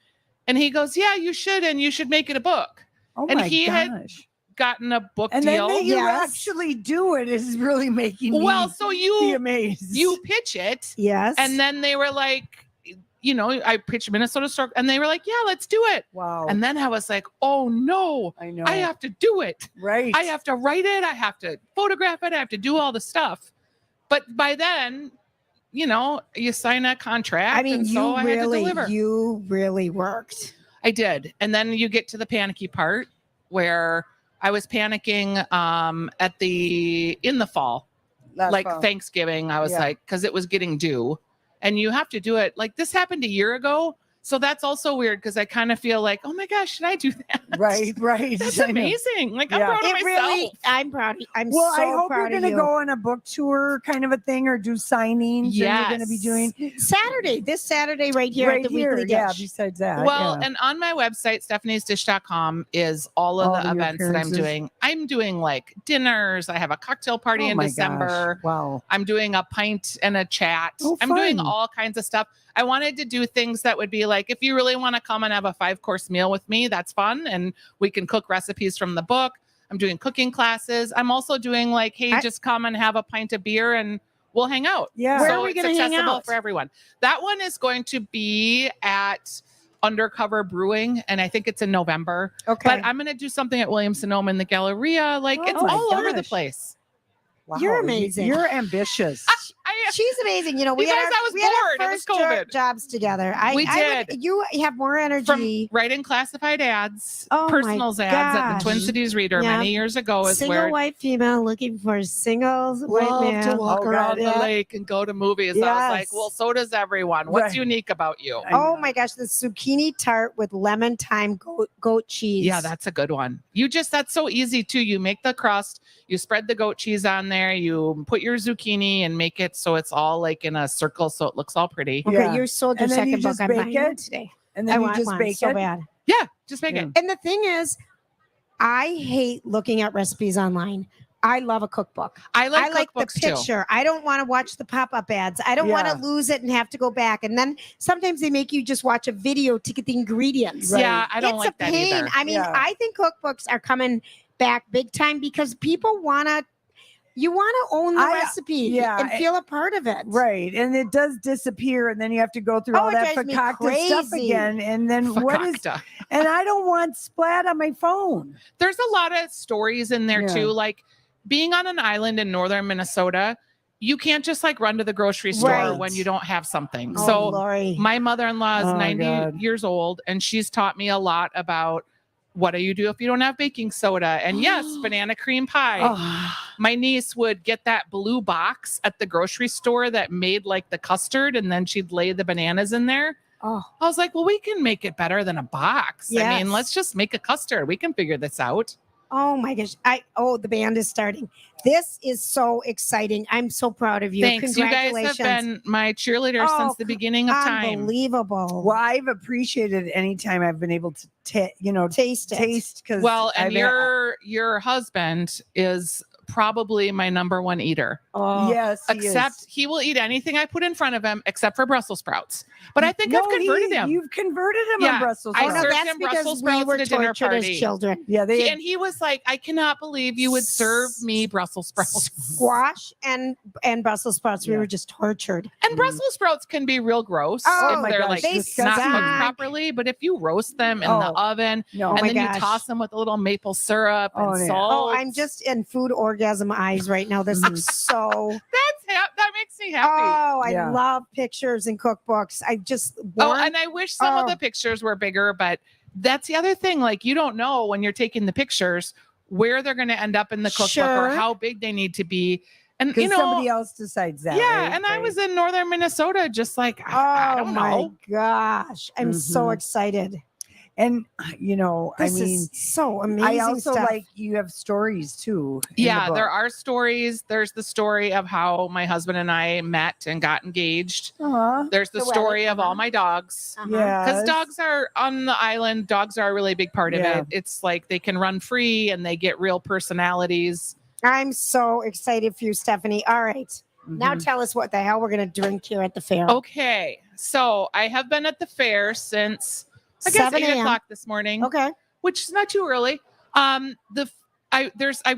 And he goes, "Yeah, you should. And you should make it a book." Oh And my he gosh. had gotten a book And deal. then that you Yes. actually do it is really making me Well, so be you amazed. pitch it, Yes. and then they were like, you know, I pitched Minnesota Store, and they were like, "Yeah, let's do it." Wow. And then I was like, "Oh no, I know. I have to do it. Right. I have to write it. I have to photograph it. I have to do all the stuff." But by then, you know, you sign a contract. I mean, and so I had to deliver. you really worked. I did. And then you get to the panicky part where I was panicking in the fall, Last like fall. Thanksgiving. I was Yeah. like, because it was getting due. And you have to do it. Like this happened a year ago. So that's also weird because I kind of feel like, oh my gosh, should I do that? Right. That's amazing. Like I'm proud of myself. I'm proud. I'm Well, so I hope proud you're of going to you. go on a book tour kind of a thing or do signings. Yes. You're going to be doing this Saturday right here at the Weekly Dish. Yeah, besides that. Well, and on my website, stephaniesdish.com is all of the your events that I'm appearances. doing. I'm doing like dinners. I have a cocktail party in my December. Gosh. Wow. I'm doing a pint and a chat. Oh, I'm doing fun. all kinds of stuff. I wanted to do things that would be like, if you really want to come and have a 5-course meal with me, that's fun. And we can cook recipes from the book. I'm doing cooking classes. I'm also doing like, hey, just come and have a pint of beer and we'll hang out. Yeah. Where So are we it's gonna hang accessible out? for everyone. That one is going to be at Undercover Brewing, and I think it's in November. Okay. But I'm going to do something at Williams-Sonoma in the Galleria. Like, it's my all over the gosh. place. Wow, You're amazing. You're ambitious. She's amazing. You know, You guys, I was we had our bored. It was first COVID. jobs together. We you have more energy. From writing classified ads, Oh my personals ads at the gosh. Twin Cities Reader Yeah. many years ago is Single where white female looking for singles white love man. to walk Oh, around God, the yeah. lake and go to movies. I was Yes. like, well, so does everyone. What's Right. unique about you? Oh my gosh, the zucchini tart with lemon thyme goat cheese. Yeah, that's a good one. That's so easy too. You make the crust, you spread the goat cheese on there, you put your zucchini and make it so it's all like in a circle so it looks all pretty. Okay, Yeah. you sold your And then you second book. just I'm bake buying one it? today. And then I you want just one bake so it? bad. Yeah, just make it. And the thing is, I hate looking at recipes online. I love a cookbook. I like the cookbooks too. picture. I don't want to watch the pop-up ads. I don't want Yeah. to lose it and have to go back. And then sometimes they make you just watch a video to get the ingredients. Yeah, I don't It's like a that pain. either. I mean, Yeah. I think cookbooks are coming back big time because people you want to own the recipe yeah, and feel a part of it. Right. And it does disappear. And then you have to go through Oh, all it that drives me fakakta stuff crazy. again. And then what is, Fakakta. and I don't want splat on my phone. There's a lot of stories in there Yeah. too. Like being on an island in northern Minnesota, you can't just like run to the grocery store Right. when you don't have something. Oh, So Lori. my mother-in-law is Oh, 90 God. years old and she's taught me a lot about what do you do if you don't have baking soda? And yes, banana cream pie. Oh. My niece would get that blue box at the grocery store that made like the custard and then she'd lay the bananas in there. Oh. I was like, well, we can make it better than a box. I Yes. mean, let's just make a custard. We can figure this out. Oh my gosh. The band is starting. This is so exciting. I'm so proud of you. Thanks. You guys have been my cheerleader since the beginning of time. Unbelievable. Well, I've appreciated any time I've been able to taste it. Because Well, and your husband is probably my number one eater. Oh, yes, Except he will eat anything I put in front of him except for Brussels sprouts. But I think I've converted him. You've converted him Yeah, on Brussels I sprouts. served that's him because Brussels we sprouts were at a dinner tortured as party. children. Yeah, And he was like, I cannot believe you would serve me Brussels sprouts. Squash and Brussels sprouts. We were just tortured. And Brussels sprouts can be real gross Oh if my they're gosh, like they not suck. cooked properly. But if you roast them in the oven No. and Oh my then you gosh. toss them with a little maple syrup and yeah. salt. Oh, I'm just in food orgasm eyes right now. This is so. that makes me happy. Oh, I Yeah. love pictures and cookbooks. I just. And I wish some of the pictures were bigger, but that's the other thing. Like you don't know when you're taking the pictures where they're going to end up in the cookbook Sure. or how big they need to be. And Because you know, somebody else decides that. yeah. right? And I was in northern Minnesota, just like I Oh don't my know. gosh. I'm so Mhm. excited. And This I mean, is so amazing. I also stuff. like you have stories too. in Yeah, the there book. are stories. There's the story of how my husband and I met and got engaged. Aw. There's the The story wedding, of all my dogs. Yeah. Because dogs are on the island, dogs are a really big part of Yeah. it. It's like they can run free and they get real personalities. I'm so excited for you, Stephanie. All right. Now Mhm. tell us what the hell we're going to drink here at the fair. Okay, so I have been at the fair since I guess 7 8 a.m. o'clock this morning. Okay. Which is not too early. I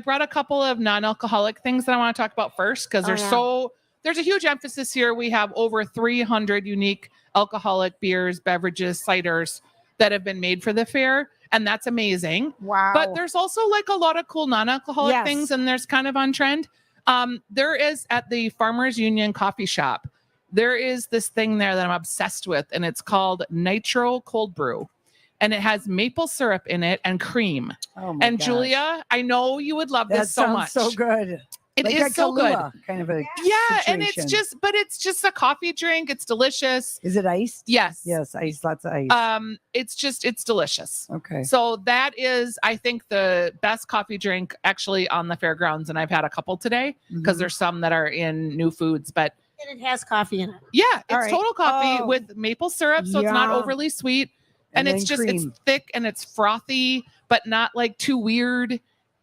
brought a couple of non-alcoholic things that I want to talk about first because there's a huge emphasis here. We have over 300 unique alcoholic beers, beverages, ciders that have been made for the fair. And that's amazing. Wow. But there's also like a lot of cool non-alcoholic Yes. things, and there's kind of on trend. There is at the Farmers Union coffee shop, there is this thing there that I'm obsessed with, and it's called Nitro Cold Brew. And it has maple syrup in it and cream. Oh my And gosh. Julia, I know you would love That this so sounds much. so good. It like is a so good. Kahlua kind of a And it's just a coffee drink. It's delicious. Is it iced? Yes. Yes, ice, lots of ice. It's delicious. Okay. So that is, I think, the best coffee drink actually on the fairgrounds. And I've had a couple today because there's some that are in New Foods, but And it has coffee in it. yeah, it's All right. total coffee Oh. with maple syrup. So it's not Yum. overly sweet. And And it's then just, it's cream. thick and it's frothy, but not like too weird.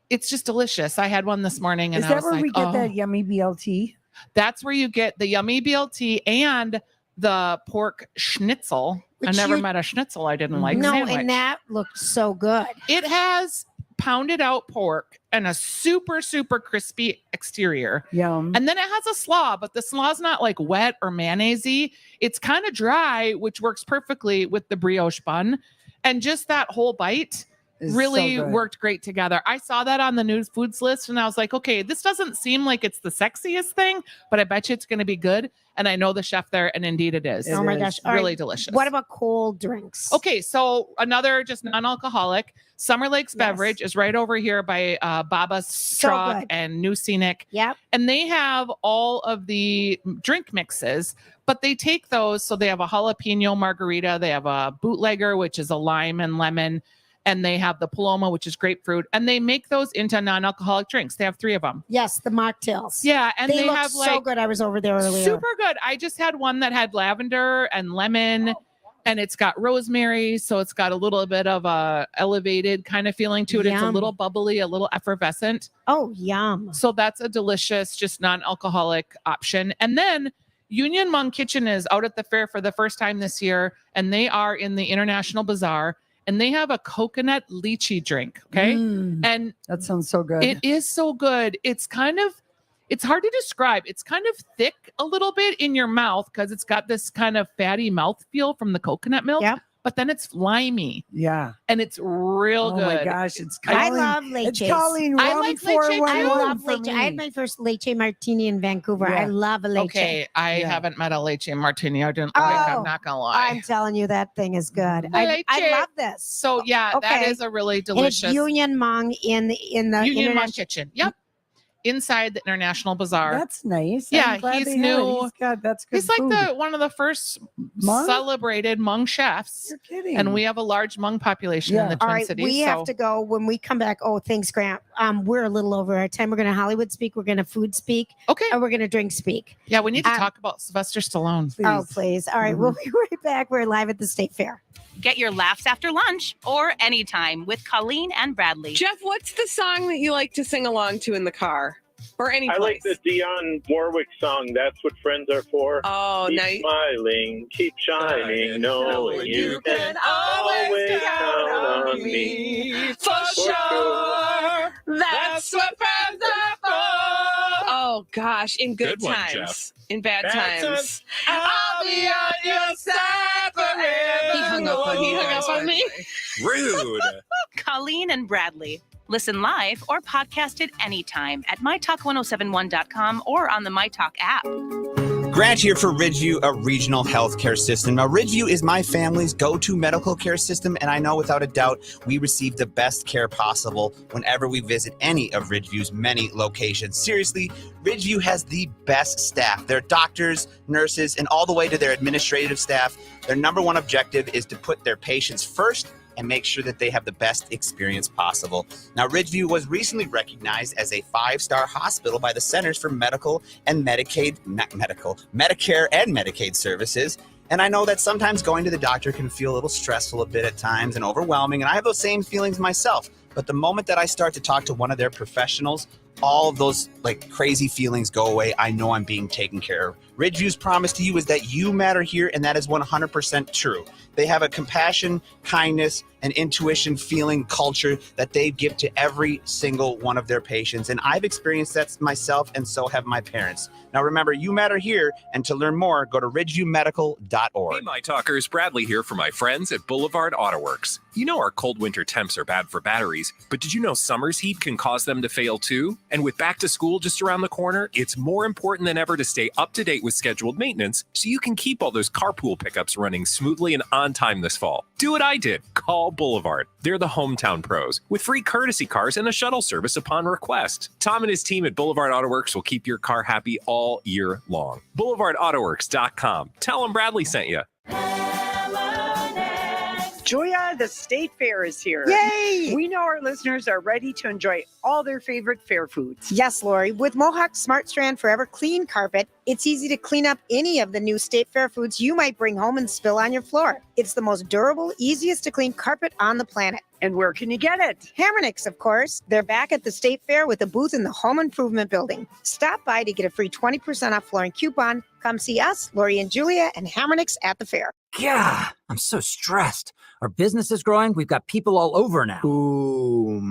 It's just delicious. I had one this morning and Is I that was where like, we get oh. that yummy BLT? That's where you get the yummy BLT and the pork schnitzel. I Which never you- met a schnitzel I didn't like. No, sandwich. and that looked so good. It has pounded out pork and a super, super crispy exterior. Yum. And then it has a slaw, but the slaw's not like wet or mayonnaise-y. It's kind of dry, which works perfectly with the brioche bun. And just that whole bite Is really so good. worked great together. I saw that on the New Foods list and I was like, okay, this doesn't seem like it's the sexiest thing, but I bet you it's going to be good. And I know the chef there, and indeed it is. Oh my gosh. All Really right. delicious. What about cold drinks? Okay, so another just non-alcoholic Summer Lakes beverage is right over here by Baba's So Truck good. and New Scenic. Yep. And they have all of the drink mixes, but they take those. So they have a jalapeno margarita, they have a bootlegger, which is a lime and lemon, and they have the Paloma, which is grapefruit, and they make those into non-alcoholic drinks. They have 3 of them. Yes, the mocktails. Yeah, and they look have so like good. I was over there earlier. super good. I just had one that had lavender and lemon, and it's got rosemary, so it's got a little bit of a elevated kind of feeling to it. It's a Yum. little bubbly, a little effervescent. Oh, yum. So that's a delicious, just non-alcoholic option. And then Union Hmong Kitchen is out at the fair for the first time this year, and they are in the International Bazaar, and they have a coconut lychee drink. Okay. And that sounds so good. it is so good. It's hard to describe. It's kind of thick a little bit in your mouth because it's got this kind of fatty mouthfeel from the coconut milk. Yep. But then it's limey Yeah. and it's real Oh good. my gosh, it's I calling. love It's leches. calling I rum like for leche one I too. love for leche. I had me. my first leche martini in Vancouver. Yeah. I love a leche. Okay, I haven't met a leche martini. I didn't Oh, like. I'm not gonna lie. I'm telling you, that thing is good. A I leche. love this. So yeah, that Okay. is a really And delicious it's Union Hmong in the Union Hmong international. Kitchen. Yep, inside the International Bazaar. That's nice. Yeah, I'm glad he's they have it. new. He's got that's good. He's like food. one of the first Hmong? celebrated Hmong chefs. You're kidding. And we have a large Hmong population in Yeah. the Twin All right, Cities. we have to go when we come back. Oh, thanks, Grant. We're a little over our time. We're going to Hollywood speak. We're going to food speak. Okay. And we're going to drink speak. Yeah, we need to Um, talk about Sylvester Stallone. Oh, please. All right, we'll be right back. We're live at the State Fair. Get your laughs after lunch or anytime with Colleen and Bradley. Jeff, what's the song that you like to sing along to in the car or any I like place? the Dionne Warwick song, That's What Friends Are For. Oh, keep nice. smiling, keep shining, knowing you can always count on me. For sure. That's what friends are for. Oh, gosh. In good, Good one, times. Jeff. In bad Bad times. times. I'll be on your side forever. He hung up on He you. hung up on me. Rude. Colleen and Bradley. Listen live or podcast it anytime at mytalk1071.com or on the mytalk app. Grant here for Ridgeview, a regional healthcare system. Now, Ridgeview is my family's go-to medical care system, and I know without a doubt we receive the best care possible whenever we visit any of Ridgeview's many locations. Seriously, Ridgeview has the best staff. Their doctors, nurses, and all the way to their administrative staff. Their number one objective is to put their patients first and make sure that they have the best experience possible. Now, Ridgeview was recently recognized as a 5-star hospital by the Centers for Medicare and Medicaid Services. And I know that sometimes going to the doctor can feel a little stressful a bit at times and overwhelming, and I have those same feelings myself. But the moment that I start to talk to one of their professionals, all of those like crazy feelings go away. I know I'm being taken care of. Ridgeview's promise to you is that you matter here, and that is 100% true. They have a compassion, kindness, and intuition feeling culture that they give to every single one of their patients. And I've experienced that myself, and so have my parents. Now remember, you matter here, and to learn more, go to ridgeviewmedical.org. Hey, my talkers, Bradley here for my friends at Boulevard Autoworks. You know our cold winter temps are bad for batteries, but did you know summer's heat can cause them to fail too? And with back to school just around the corner, it's more important than ever to stay up to date with scheduled maintenance so you can keep all those carpool pickups running smoothly and on time this fall. Do what I did. Call Boulevard. They're the hometown pros with free courtesy cars and a shuttle service upon request. Tom and his team at Boulevard Auto Works will keep your car happy all year long. BoulevardAutoWorks.com. Tell them Bradley sent you. Julia, the State Fair is here. Yay! We know our listeners are ready to enjoy all their favorite fair foods. Yes, Lori. With Mohawk Smart Strand Forever Clean Carpet, it's easy to clean up any of the new State Fair foods you might bring home and spill on your floor. It's the most durable, easiest to clean carpet on the planet. And where can you get it? Hammernix, of course. They're back at the State Fair with a booth in the Home Improvement Building. Stop by to get a free 20% off flooring coupon. Come see us, Lori and Julia, and Hammernix at the fair. Yeah, I'm so stressed. Our business is growing. We've got people all over now. Uma.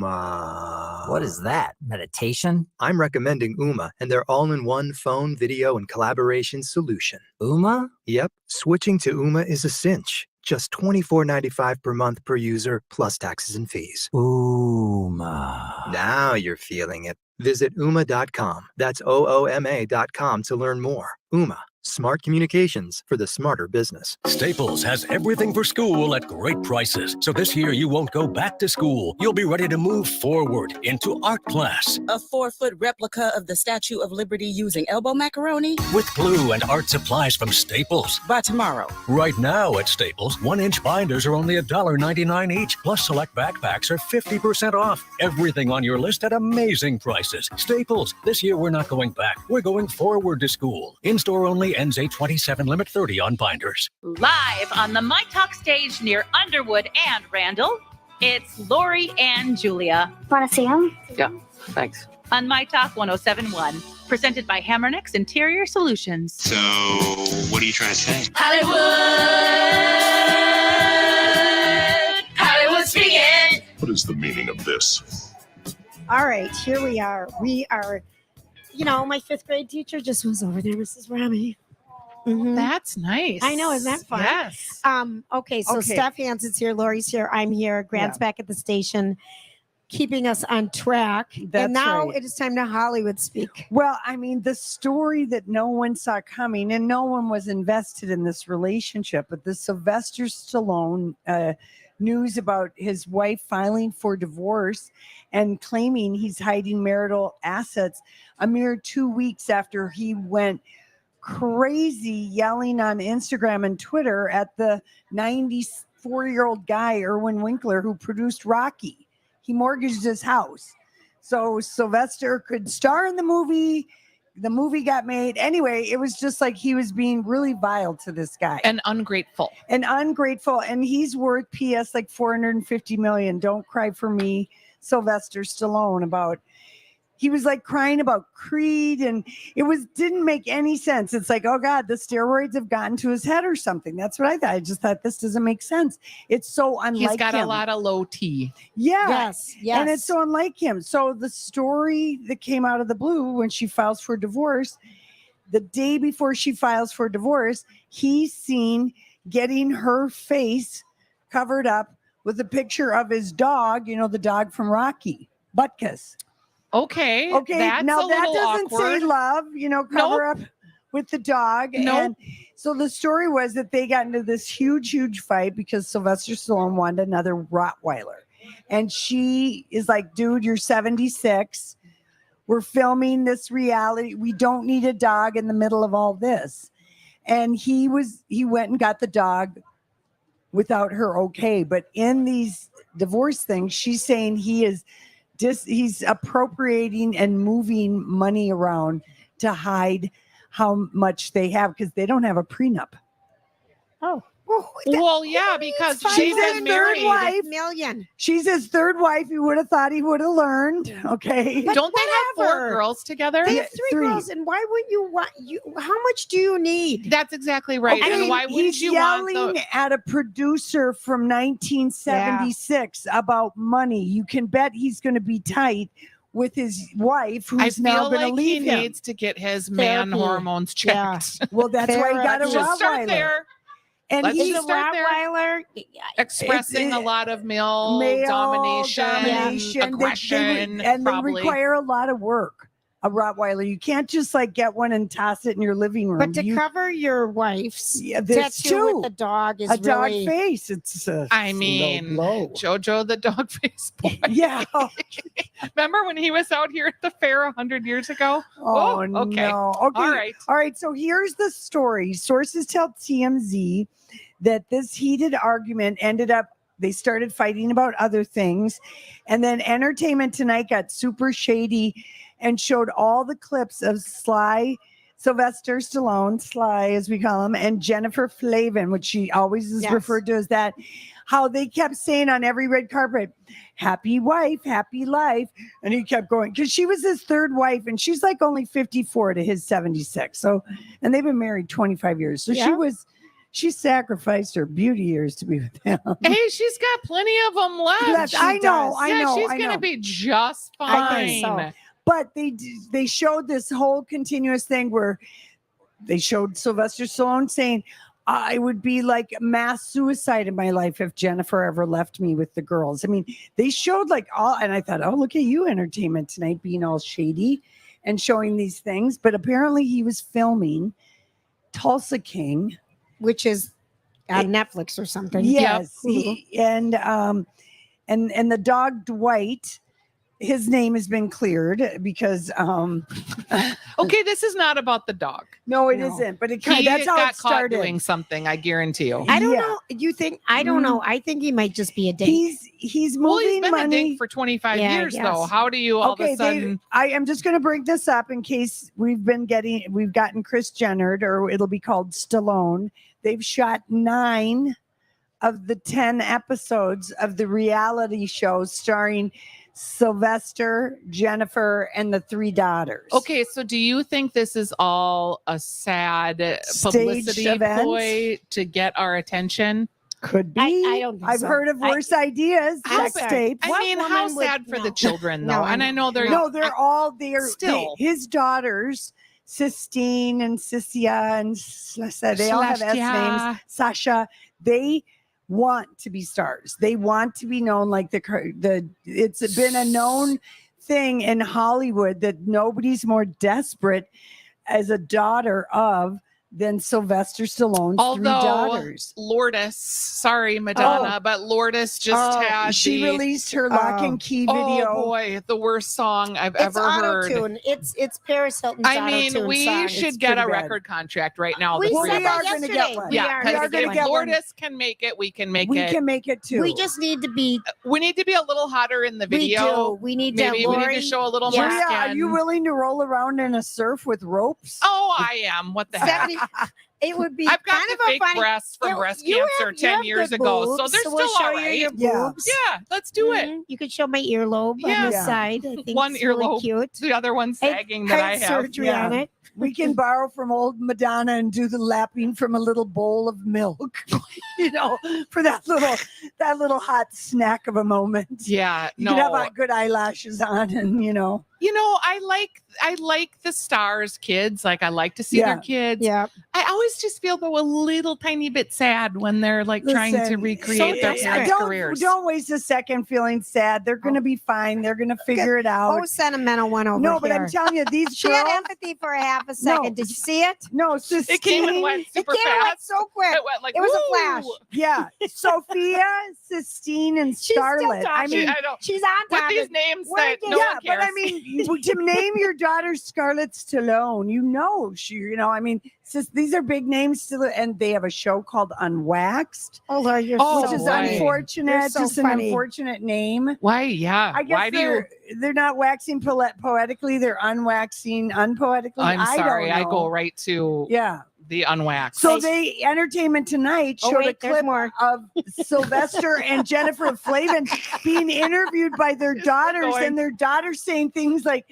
What is that? Meditation? I'm recommending Uma and their all-in-one phone, video, and collaboration solution. Uma? Yep. Switching to Uma is a cinch. Just $24.95 per month per user, plus taxes and fees. Uma. Now you're feeling it. Visit Uma.com. That's OOMA.com to learn more. Uma. Smart communications for the smarter business. Staples has everything for school at great prices. So this year you won't go back to school. You'll be ready to move forward into art class. A 4-foot replica of the Statue of Liberty using elbow macaroni? With glue and art supplies from Staples. By tomorrow. Right now at Staples, 1-inch binders are only $1.99 each. Plus select backpacks are 50% off. Everything on your list at amazing prices. Staples, this year we're not going back. We're going forward to school. In-store only, ends 8/27, limit 30 on binders. Live on the myTalk stage near Underwood and Randall, it's Lori and Julia. Want to see him? Yeah, thanks. On myTalk 107.1, presented by Hammernix Interior Solutions. So, what are you trying to say? Hollywood speaking. What is the meaning of this? All right, here we are. My 5th grade teacher just was over there, Mrs. Rami. Mm-hmm. That's nice. I know, isn't that fun? Yes. Okay, Steph Hanson's here, Lori's here, I'm here, Grant's back at the station, keeping us on track. And now it is time to Hollywood speak. Well, I mean, the story that no one saw coming, and no one was invested in this relationship, but the Sylvester Stallone news about his wife filing for divorce and claiming he's hiding marital assets a mere 2 weeks after he went crazy yelling on Instagram and Twitter at the 94-year-old guy, Irwin Winkler, who produced Rocky. He mortgaged his house so Sylvester could star in the movie. The movie got made. Anyway, it was just like he was being really vile to this guy. And ungrateful. And he's worth PS like $450 million. Don't cry for me, Sylvester Stallone. He was like crying about Creed, and it didn't make any sense. It's like, oh God, the steroids have gotten to his head or something. That's what I thought. I just thought this doesn't make sense. It's so unlike him. He's got a lot of low T. Yeah. Yes. And it's so unlike him. So the story that came out of the blue when she files for divorce, the day before she files for divorce, he's seen getting her face covered up with a picture of his dog, the dog from Rocky, Butkus. Okay. That's now that doesn't say love, cover up with the dog. And so the story was that they got into this huge fight because Sylvester Stallone wanted another Rottweiler. And she is like, dude, you're 76. We're filming this reality. We don't need a dog in the middle of all this. And he went and got the dog without her okay. But in these divorce things, she's saying he's appropriating and moving money around to hide how much they have because they don't have a prenup. Oh. Well, yeah, because she's his third wife. Million. She's his third wife. You would have thought he would have learned. Okay. But don't they have 4 girls together? They have 3 girls. And why would you want how much do you need? That's exactly right. Okay. And why wouldn't you yelling at a producer from 1976 about money? You can bet he's going to be tight with his wife, who's now going to leave him. He needs to get his man hormones checked. Yeah. Well, that's why he got a Just start Rottweiler. there. And Let's he's just start there. Rottweiler Expressing a lot of male domination, aggression, and probably. they require a lot of work. A Rottweiler, you can't just like get one and toss it in your living room. But to cover your wife's this tattoo too. with the dog is a dog really... face. It's I mean, Jojo the dog face boy. Yeah. Remember when he was out here at the fair 100 years ago? Oh, okay. no. Okay. All right. So here's the story. Sources tell TMZ that this heated argument ended up, they started fighting about other things. And then Entertainment Tonight got super shady and showed all the clips of Sylvester Stallone, Sly as we call him, and Jennifer Flavin, which she always is referred to as that, how they kept saying on every red carpet, happy wife, happy life. And he kept going because she was his third wife and she's like only 54 to his 76. So, and they've been married 25 years. So she sacrificed her beauty years to be with him. Hey, she's got plenty of them left. I know. She's going to be just fine. I think so. But they showed this whole continuous thing where they showed Sylvester Stallone saying, I would be like mass suicide in my life if Jennifer ever left me with the girls. I mean, they showed like all, and I thought, oh, look at you, Entertainment Tonight, being all shady and showing these things. But apparently he was filming Tulsa King, which is on Netflix or something. Yes. Yep. And the dog Dwight, his name has been cleared because okay, this is not about the dog. No, it isn't. But that's how it got caught started. doing something, I guarantee you. I don't know. You think? I don't know. I think he might just be a dink. He's moving well, he's been money a dink for 25 years though. How do you all of a sudden? I am just going to bring this up in case we've gotten Chris Jenner, or it'll be called Stallone. They've shot 9 of the 10 episodes of the reality show starring Sylvester, Jennifer, and the 3 daughters. Okay, so do you think this is all a sad publicity ploy to get our attention? Could be. I don't think I've so. heard of worse ideas. Sex tapes. I mean, how sad for the children, though. And I know they're still his daughters, Sistine and Sissia and they all have S names. Sasha. They want to be stars. They want to be known like it's been a known thing in Hollywood that nobody's more desperate as a daughter of than Sylvester Stallone's 3 daughters. Lourdes, sorry, Madonna, but Lourdes just had released her Lock and Key video. Oh boy, the worst song I've ever heard. Auto-tune. It's Paris Hilton's I mean, auto-tune we song. should get a record contract right now. We the three said of that us. are going to get one. Yeah, we are going to get one. Lourdes can make it. We can make it. We can make it too. We just need to be. We need to be a little hotter in the video. We need Maybe to. we need to show a little more skin. Are you willing to roll around in a surf with ropes? Oh, I am. What the heck? It would be. I've got kind the of a fake funny, breasts from breast cancer 10 years ago, so they're still all right. Yeah, let's do it. You could show my earlobe on the side. I think one it's really earlobe, cute. The other one sagging that I have. Surgery on it. We can borrow from old Madonna and do the lapping from a little bowl of milk, for that little hot snack of a moment. Yeah, you can have good eyelashes on, and I like the stars kids. Like I like to see their kids. Yeah. I always just feel though a little tiny bit sad when they're like trying to recreate their parents' careers. Don't waste a second feeling sad. They're going to be fine. They're going to figure it out. Oh, sentimental one over No, but here. I'm telling you, these she had empathy for a half a second. No. Did you see it? No, it came and went super fast. It went so quick. It went like it was woo! a flash. Yeah, Sophia, Sistine, and Scarlett. I mean, she's on top with these names that no yeah, one cares. but I mean, to name your daughter Scarlett Stallone, these are big names still, and they have a show called Unwaxed. Oh, Lord, which is unfortunate. So just funny. an unfortunate name. Why? Yeah. I guess they're not waxing poetically. They're unwaxing unpoetically. I'm sorry. I I go right to the unwaxed. So Entertainment Tonight showed a clip of Sylvester and Jennifer Flavin being interviewed by their daughters, and their daughters saying things like,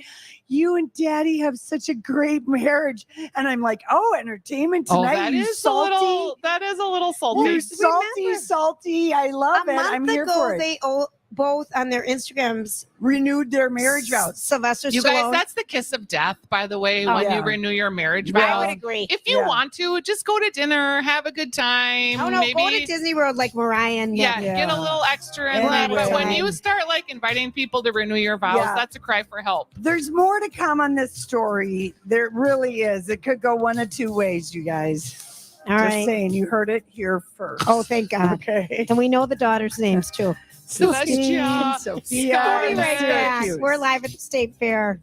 "You and Daddy have such a great marriage," and I'm like, "Oh, Entertainment Tonight, that you is salty. That is a little salty. You're salty. I love it. I'm here for it." both on their Instagrams renewed their marriage vows. Sylvester You Stallone. guys, that's the kiss of death, by the way, Oh, when yeah. you renew your marriage I vows. would agree. If you want to, just go to dinner, have a good time. Oh no, maybe, go to Disney World like Mariah and Nick. yeah, get a little extra in there. But when you start like inviting people to renew your vows, Yeah. that's a cry for help. There's more to come on this story. There really is. It could go one of two ways, you guys. All Just right. saying, you heard it here first. Oh, thank God. Okay. And we know the daughters' names too. Celestia, Sophia, We'll be and right back. Syracuse. We're live at the State Fair.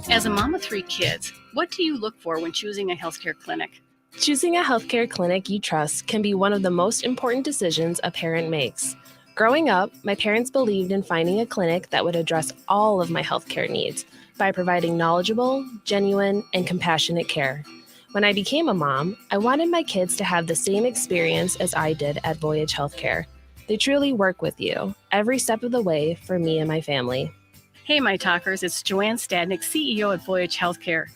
As a mom of 3 kids, what do you look for when choosing a healthcare clinic? Choosing a healthcare clinic you trust can be one of the most important decisions a parent makes. Growing up, my parents believed in finding a clinic that would address all of my healthcare needs by providing knowledgeable, genuine, and compassionate care. When I became a mom, I wanted my kids to have the same experience as I did at Voyage Healthcare. They truly work with you every step of the way for me and my family. Hey, my talkers, it's Joanne Stadnick, CEO at Voyage Healthcare.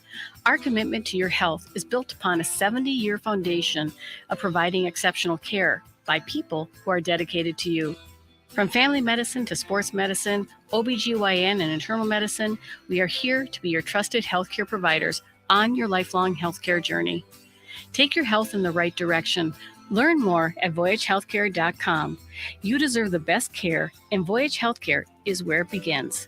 Our commitment to your health is built upon a 70-year foundation of providing exceptional care by people who are dedicated to you. From family medicine to sports medicine, OBGYN, and internal medicine, we are here to be your trusted healthcare providers on your lifelong healthcare journey. Take your health in the right direction. Learn more at voyagehealthcare.com. You deserve the best care, and Voyage Healthcare is where it begins.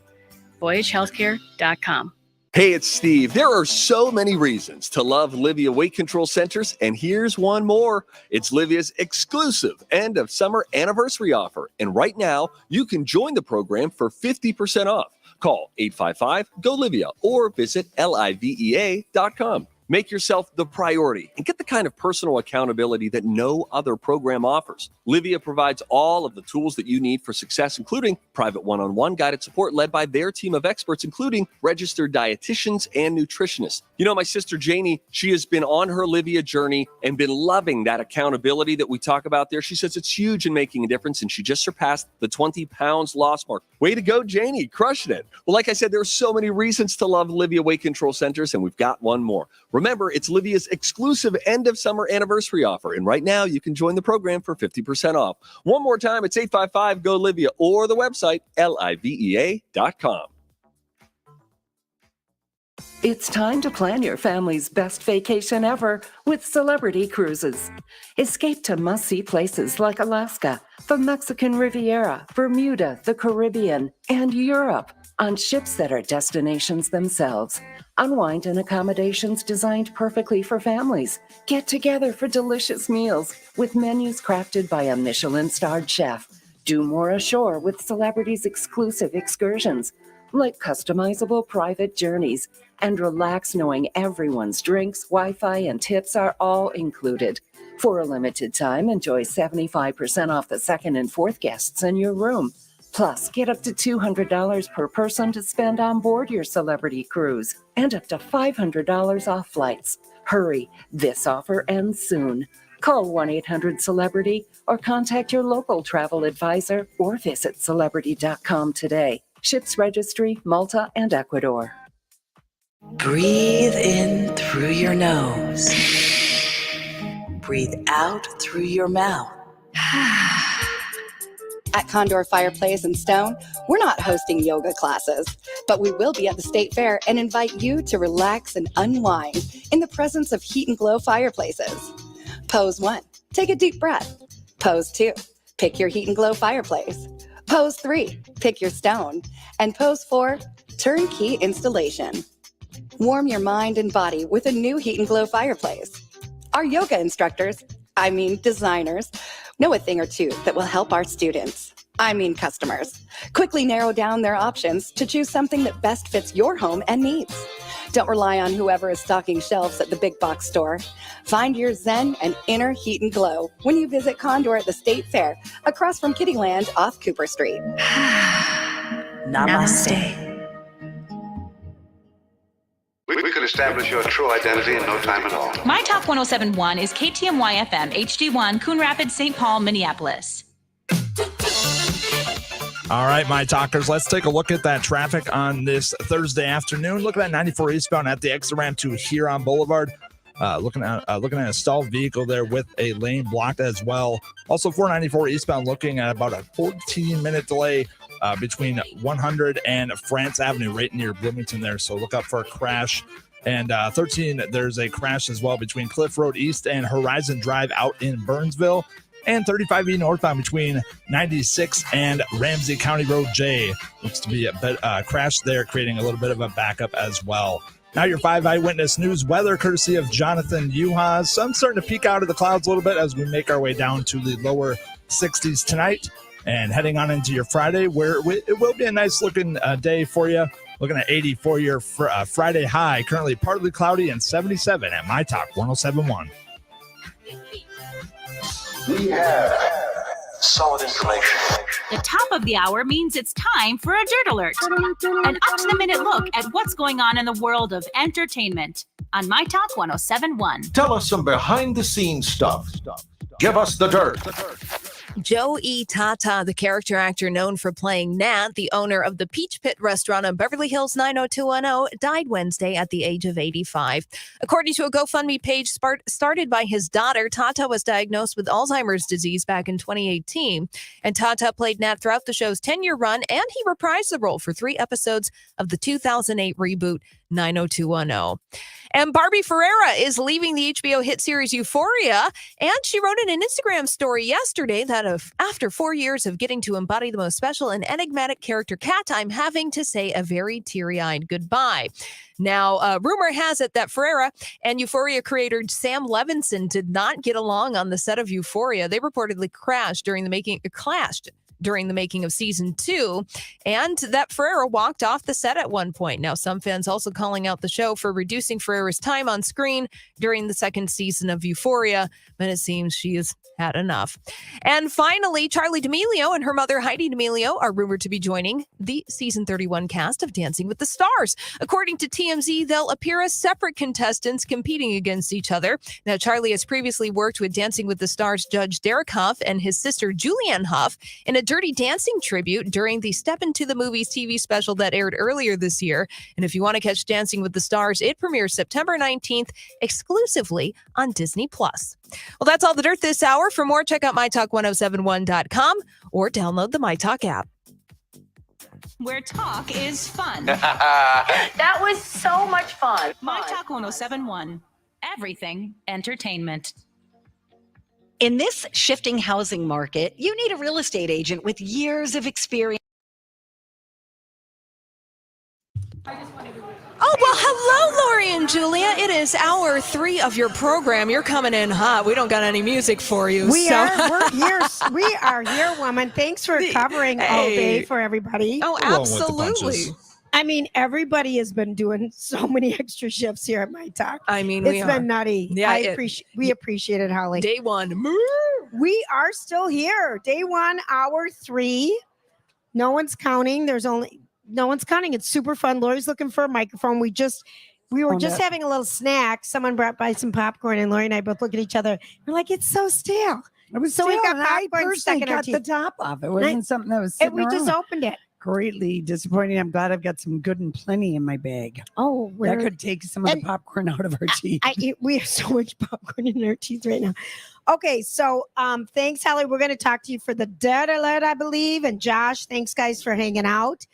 voyagehealthcare.com. Hey, it's Steve. There are so many reasons to love Livia Weight Control Centers, and here's one more. It's Livia's exclusive end of summer anniversary offer. And right now, you can join the program for 50% off. Call 855-GO-LIVIA or visit livea.com. Make yourself the priority and get the kind of personal accountability that no other program offers. Livia provides all of the tools that you need for success, including private one-on-one guided support led by their team of experts, including registered dietitians and nutritionists. You know, my sister Janie, she has been on her Livia journey and been loving that accountability that we talk about there. She says it's huge in making a difference, and she just surpassed the 20 pounds loss mark. Way to go, Janie, crushing it. Well, like I said, there are so many reasons to love Livia Weight Control Centers, and we've got one more. Remember, it's Livia's exclusive end of summer anniversary offer. And right now you can join the program for 50% off. One more time, it's 855-GO-LIVIA or the website, livea.com. It's time to plan your family's best vacation ever with Celebrity Cruises. Escape to must-see places like Alaska, the Mexican Riviera, Bermuda, the Caribbean, and Europe on ships that are destinations themselves. Unwind in accommodations designed perfectly for families. Get together for delicious meals with menus crafted by a Michelin-starred chef. Do more ashore with Celebrity's exclusive excursions, like customizable private journeys, and relax knowing everyone's drinks, Wi-Fi, and tips are all included. For a limited time, enjoy 75% off the second and fourth guests in your room. Plus, get up to $200 per person to spend on board your Celebrity cruise and up to $500 off flights. Hurry, this offer ends soon. Call 1-800-CELEBRITY or contact your local travel advisor or visit celebrity.com today. Ships registry, Malta, and Ecuador. Breathe in through your nose. Breathe out through your mouth. At Condor Fireplace and Stone, we're not hosting yoga classes, but we will be at the State Fair and invite you to relax and unwind in the presence of Heat and Glow fireplaces. Pose 1, take a deep breath. Pose 2, pick your Heat and Glow fireplace. Pose 3, pick your stone. And pose 4, turnkey installation. Warm your mind and body with a new Heat and Glow fireplace. Our yoga instructors, designers, know a thing or two that will help our students, customers, quickly narrow down their options to choose something that best fits your home and needs. Don't rely on whoever is stocking shelves at the big box store. Find your zen and inner heat and glow when you visit Condor at the State Fair, across from Kittyland off Cooper Street. Namaste. We could establish your true identity in no time at all. myTalk 107.1 is KTMY FM, HD1, Coon Rapids, St. Paul, Minneapolis. All right, my talkers, let's take a look at that traffic on this Thursday afternoon. Look at that 94 eastbound at the exit ramp to Huron Boulevard. Looking at a stalled vehicle there with a lane blocked as well. Also 494 eastbound looking at about a 14-minute delay between 100 and France Avenue right near Bloomington there. So look out for a crash. And 13, there's a crash as well between Cliff Road East and Horizon Drive out in Burnsville. And 35E northbound between 96 and Ramsey County Road J. Looks to be a crash there, creating a little bit of a backup as well. Now your 5 Eyewitness News weather, courtesy of Jonathan Yuhas. Sun starting to peek out of the clouds a little bit as we make our way down to the lower 60s tonight. And heading on into your Friday, where it will be a nice looking day for you. Looking at 80 for your Friday high. Currently partly cloudy and 77 at myTalk 107.1. We have solid information. The top of the hour means it's time for a Dirt Alert. An up-to-the-minute look at what's going on in the world of entertainment on myTalk 107.1. Tell us some behind-the-scenes stuff. Give us the dirt. Joey Tata, the character actor known for playing Nat, the owner of the Peach Pit restaurant on Beverly Hills 90210, died Wednesday at the age of 85. According to a GoFundMe page started by his daughter, Tata was diagnosed with Alzheimer's disease back in 2018. And Tata played Nat throughout the show's 10-year run, and he reprised the role for 3 episodes of the 2008 reboot 90210. And Barbie Ferreira is leaving the HBO hit series Euphoria, and she wrote in an Instagram story yesterday that after 4 years of getting to embody the most special and enigmatic character Kat, I'm having to say a very teary-eyed goodbye. Now, rumor has it that Ferreira and Euphoria creator Sam Levinson did not get along on the set of Euphoria. They reportedly clashed during the making of season 2, and that Ferreira walked off the set at one point. Now, some fans also calling out the show for reducing Ferreira's time on screen during the second season of Euphoria, but it seems she has had enough. And finally, Charli D'Amelio and her mother Heidi D'Amelio are rumored to be joining the season 31 cast of Dancing with the Stars. According to TMZ, they'll appear as separate contestants competing against each other. Now, Charli has previously worked with Dancing with the Stars judge Derek Huff and his sister Julianne Huff in a Dirty Dancing tribute during the Step Into the Movies TV special that aired earlier this year. And if you want to catch Dancing with the Stars, it premieres September 19th exclusively on Disney+. Well, that's all the dirt this hour. For more, check out mytalk1071.com or download the myTalk app. Where talk is fun. That was so much fun. myTalk 107.1. Everything entertainment. In this shifting housing market, you need a real estate agent with years of experience. Oh, well, hello, Lori and Julia. It is hour 3 of your program. You're coming in hot. We don't got any music for you. We're here. We are here, woman. Thanks for covering all day for everybody. Oh, absolutely. I mean, everybody has been doing so many extra shifts here at myTalk. I mean, it's been nutty. Yeah, we appreciate it, Holly. Day 1. We are still here. Day 1, hour 3. No one's counting. No one's counting. It's super fun. Lori's looking for a microphone. We were just having a little snack. Someone brought by some popcorn, and Lori and I both look at each other. We're like, it's so stale. So we've got I popcorn stuck personally in our cut teeth. the top off. It wasn't something that was sitting we just around. opened it. Greatly disappointing. I'm glad I've got some good and plenty in my bag. Oh, that could take some of the popcorn out of our teeth. We have so much popcorn in our teeth right now. Okay, so thanks, Holly. We're going to talk to you for the Dirt Alert, I believe. And Josh, thanks, guys, for hanging out.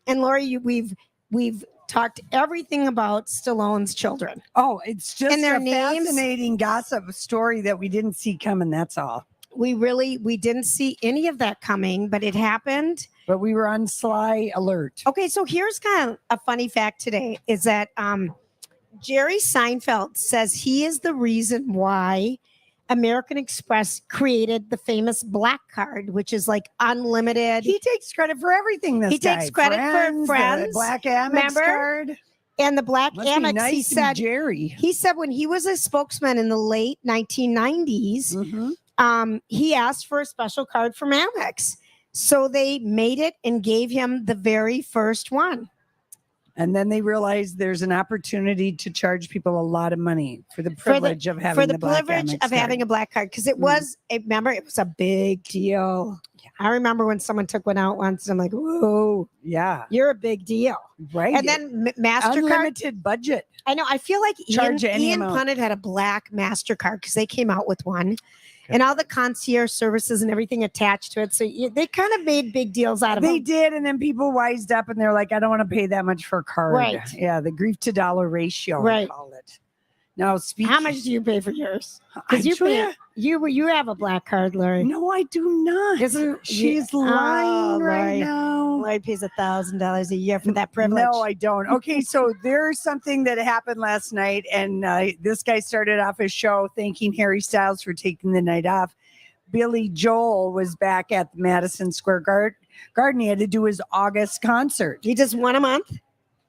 And Lori, we've talked everything about Stallone's children. Oh, it's just and their names. Fascinating gossip story that we didn't see coming. That's all. We didn't see any of that coming, but it happened. But we were on sly alert. Okay, so here's kind of a funny fact today is that Jerry Seinfeld says he is the reason why American Express created the famous Black Card, which is like unlimited. He takes credit for everything. He takes credit for Friends. The Black Amex card. And the Black Must Amex, be nice he said, Jerry. He said when he was a spokesman in the late 1990s, he asked for a special card from Amex. So they made it and gave him the very first one. And then they realized there's an opportunity to charge people a lot of money for the privilege of having the black privilege of having a black card, because it was. Remember, it was a big deal. I remember when someone took one out once. I'm like, whoa, yeah, you're a big deal, right? And then MasterCard, unlimited budget. I know. I feel like Ian amount. Punnett had a black MasterCard because they came out with one. And all the concierge services and everything attached to it. So they kind of made big deals out of it. They did. And then people wised up and they're like, I don't want to pay that much for a card. Right. Yeah. The grief to dollar ratio, right. I call it. Now, how much do you pay for yours? Because you have a black card, Lori. No, I do not. She's lying right now. Lori pays $1,000 a year for that privilege. No, I don't. Okay, so there's something that happened last night, and this guy started off his show thanking Harry Styles for taking the night off. Billy Joel was back at the Madison Square Garden. He had to do his August concert. He just one a month?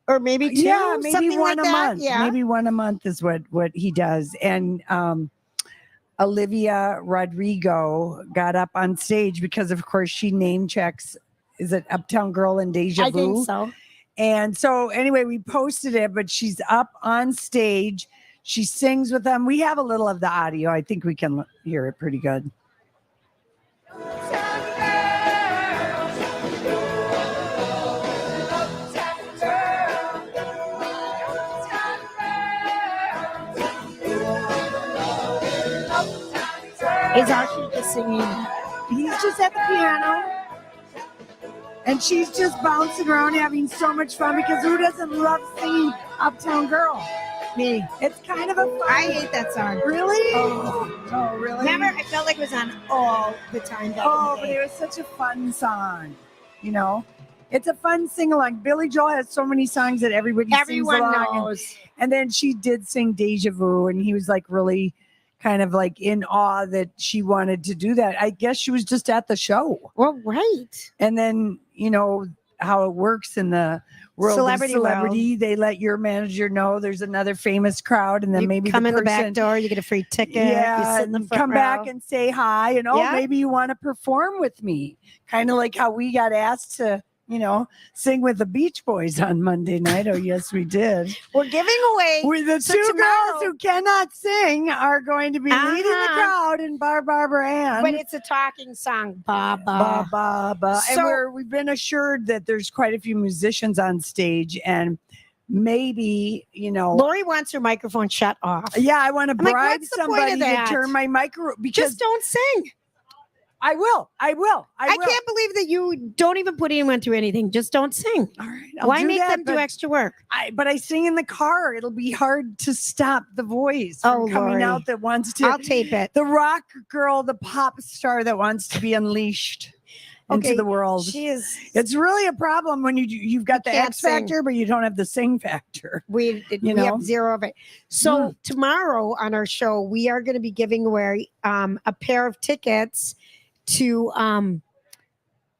Or maybe two? Yeah, maybe one like a that. month. Yeah. Maybe one a month is what he does. And Olivia Rodrigo got up on stage because, of course, she name checks. Is it Uptown Girl and Deja Vu? I think so. And so anyway, we posted it, but she's up on stage. She sings with them. We have a little of the audio. I think we can hear it pretty good. Is Archie just singing? He's just at the piano. And she's just bouncing around having so much fun because who doesn't love singing Uptown Girl? Me. It's kind of a fun. I hate that song. Really? Oh, really? Remember, I felt like it was on all the time. But it was such a fun song. You know? It's a fun sing-along. Billy Joel has so many songs that everyone sings along. knows. And then she did sing Deja Vu, and he was like really kind of like in awe that she wanted to do that. I guess she was just at the show. Well, right. And then, you know, how it works in the world of celebrity. They let your manager know there's another famous crowd, and then You maybe come the in the person, back door, you get a free ticket. yeah, you sit in the and front come row. back and say hi, and maybe you want to perform with me, kind of like how we got asked to, you know, sing with the Beach Boys on Monday night. Oh, yes, we did. We're giving away. The two girls who cannot sing are going to be leading the crowd in Bar Barbara Ann. But it's a talking song. Ba, ba. Ba, ba, ba. So- And we've been assured that there's quite a few musicians on stage, and maybe, you know, Lori wants her microphone shut off. yeah, I want to I'm like, bribe what's the point somebody of to that? turn my micro, because Just don't sing. I will. I can't believe that you don't even put anyone through anything. Just don't sing. All right. I'll Why do make that, them do but extra work? But I sing in the car. It'll be hard to stop the voice from coming Lori. out that wants to. I'll tape it. The rock girl, the pop star that wants to be unleashed into the world. She is. It's really a problem when you've got the can't X factor, but you don't have the sing factor. We have zero of it. So tomorrow on our show, we are going to be giving away a pair of tickets to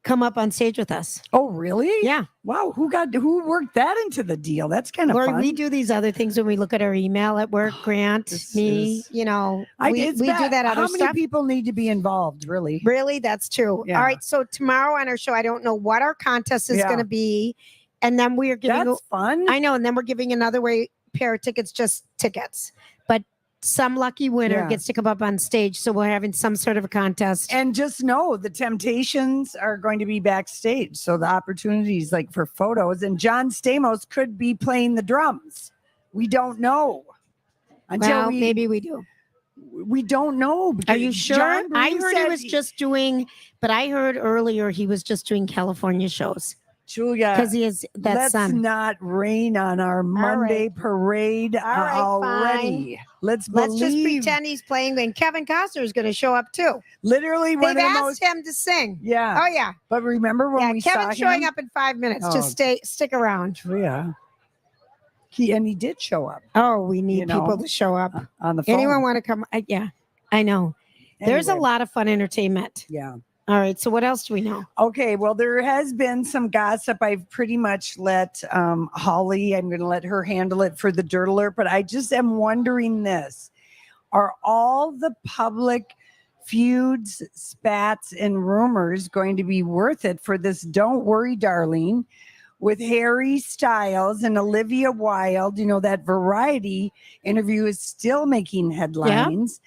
come up on stage with us. Oh, really? Yeah. Wow. Who worked that into the deal? That's kind of Lori, fun. we do these other things when we look at our email at work. Grant, me, you know, we do that other How stuff. many people need to be involved, really? Really? That's true. Yeah. All right. So tomorrow on our show, I don't know what our contest is Yeah. going to be. And then we are giving That's fun. I know. And then we're giving another pair of tickets, just tickets. But some lucky winner Yeah. gets to come up on stage. So we're having some sort of a contest. And just know the Temptations are going to be backstage. So the opportunities like for photos, and John Stamos could be playing the drums. We don't know. Well, maybe we do. We don't know. Are you sure? John I Green heard he said was just doing, but I heard earlier he was just doing California shows. Julia, because he is that let's son. not rain on our Monday parade already. Fine. Let's just pretend he's playing. And Kevin Costner is going to show up too. Literally, they've asked him to sing. Yeah. Oh yeah. But remember when we Kevin's saw showing him? up in 5 minutes. Oh. Just stick around. Yeah. He did show up. Oh, we need people to show up on the phone. Anyone want to come? Yeah, I know. There's a Anyway. lot of fun entertainment. Yeah. All right. So what else do we know? Okay, well, there has been some gossip. I've pretty much let Holly, I'm going to let her handle it for the Dirt Alert, but I just am wondering this. Are all the public feuds, spats, and rumors going to be worth it for this Don't Worry, Darling, with Harry Styles and Olivia Wilde. You know, that Variety interview is still making headlines.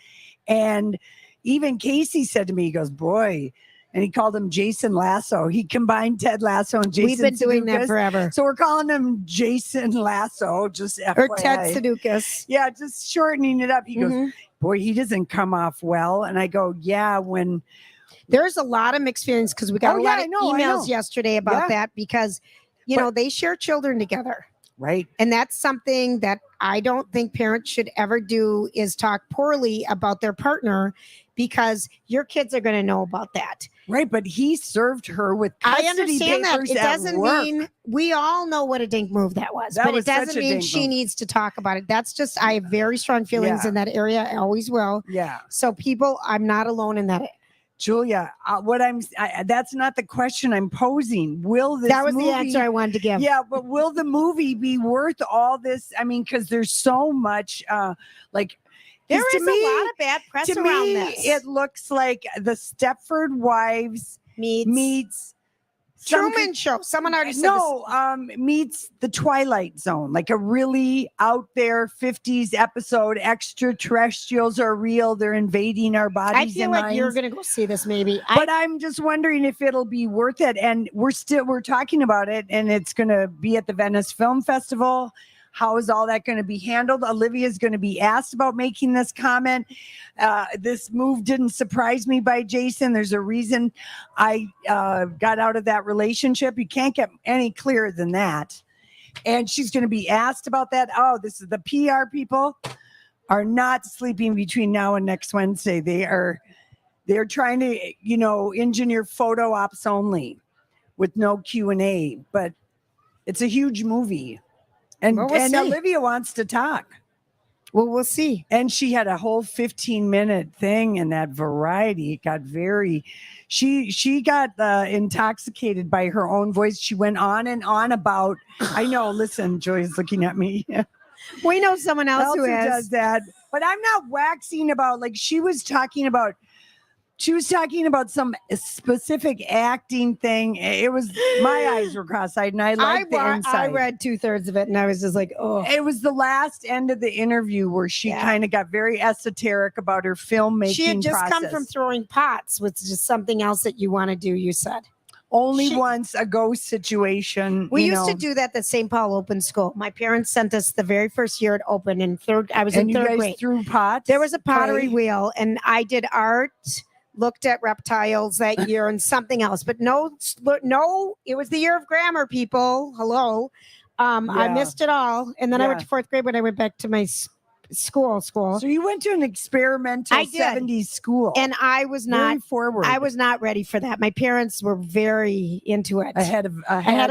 And even Casey said to me, he goes, boy, and he called him Jason Lasso. He combined Ted Lasso and Jason We've been doing that Sudeikis. forever. So we're calling him Jason Lasso, just FYI. Or Ted Sudeikis. Yeah, just shortening it up. He goes, boy, he doesn't come off well. And I go, yeah, when... There's a lot of mixed feelings because we got a lot of emails yesterday about that because, you know, they share children together. Right. And that's something that I don't think parents should ever do is talk poorly about their partner because your kids are going to know about that. Right. But he served her with custody I understand that. papers It at doesn't work. mean we all know what a dink move that was. That but was it doesn't such a mean dink she move. needs to talk about it. That's just, I have very strong feelings in that area. I always will. Yeah. So people, I'm not alone in that. Julia, that's not the question I'm posing. Will this That was movie, the answer I wanted to give. Yeah, but will the movie be worth all this? I mean, because there's so much like there 'cause is a lot of bad press to around me, this. It looks like the Stepford Wives meets Truman Show. Someone already said meets the Twilight Zone, like a really out there 50s episode. Extraterrestrials are real. They're invading our bodies. I feel and like you're minds. going to go see this maybe. But I'm just wondering if it'll be worth it. And we're talking about it, and it's going to be at the Venice Film Festival. How is all that going to be handled? Olivia is going to be asked about making this comment. This move didn't surprise me by Jason. There's a reason I got out of that relationship. You can't get any clearer than that. And she's going to be asked about that. Oh, this is the PR people are not sleeping between now and next Wednesday. They're trying to, engineer photo ops only with no Q&A, but it's a huge movie. And, Well, we'll and see. Olivia wants to talk. Well, we'll see. And she had a whole 15-minute thing in that Variety. It got she got intoxicated by her own voice. She went on and on about, I know, listen, Joy's looking at me. We know someone else who does that. But I'm not waxing about, like, she was talking about some specific acting thing. It was, my eyes were cross-eyed, and I liked the inside. I read 2/3 of it, and I was just like, oh. It was the last end of the interview where she kind of got very esoteric about her filmmaking She had just process. come from throwing pots, which is just something else that you want to do, you said. Only once a ghost situation. We used to do that at St. Paul Open School. My parents sent us the very first year it opened I was in you third guys grade. threw pots? There was a pottery Clay? wheel, and I did art, looked at reptiles that year and something else. But no, it was the year of grammar, people. Hello. I missed it all. And then I went to fourth grade when I went back to my school. So you went to an experimental 70s school. And I was not Very forward. I was not ready for that. My parents were very into it. Ahead of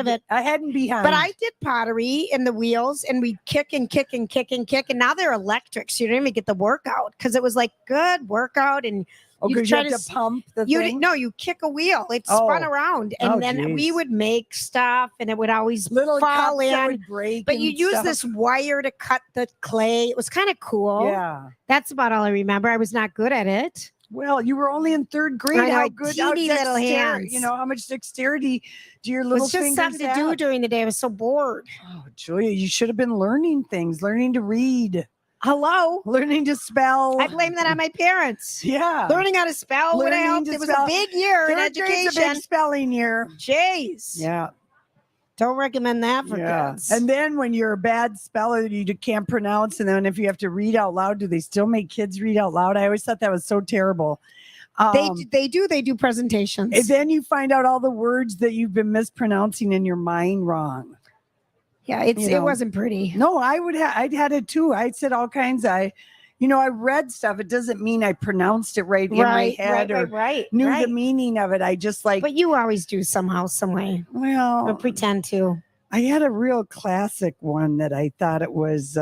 it. Ahead and behind. But I did pottery in the wheels, and we'd kick and kick and kick and kick. And now they're electric, so you don't even get the workout because it was like good workout. And because you have to pump the thing? You kick a wheel. It spun around. And then we would make stuff, and it would always little fall cups that in. would break. But and you use stuff. this wire to cut the clay. It was kind of cool. Yeah. That's about all I remember. I was not good at it. Well, you were only in third grade. I know, How good, how teeny little dexterity- hands. You know, how much dexterity do your It little was just fingers something to do have? during the day. I was so bored. Oh, Julia, you should have been learning things, learning to read. Hello? Learning to spell. I blame that on my parents. Yeah. Learning how to spell would have Learning helped. to It was spell. a big year in Third grade's education. a big spelling year. Jeez. Yeah. Don't recommend that for kids. And then when you're a bad speller, you can't pronounce. And then if you have to read out loud, do they still make kids read out loud? I always thought that was so terrible. They do presentations. And then you find out all the words that you've been mispronouncing in your mind wrong. Yeah, it wasn't pretty. No, I'd had it too. I said all kinds. I read stuff. It doesn't mean I pronounced it right in my head or knew the meaning of it. I just But you always do somehow, some way. Well, or pretend to. I had a real classic one that I thought it was.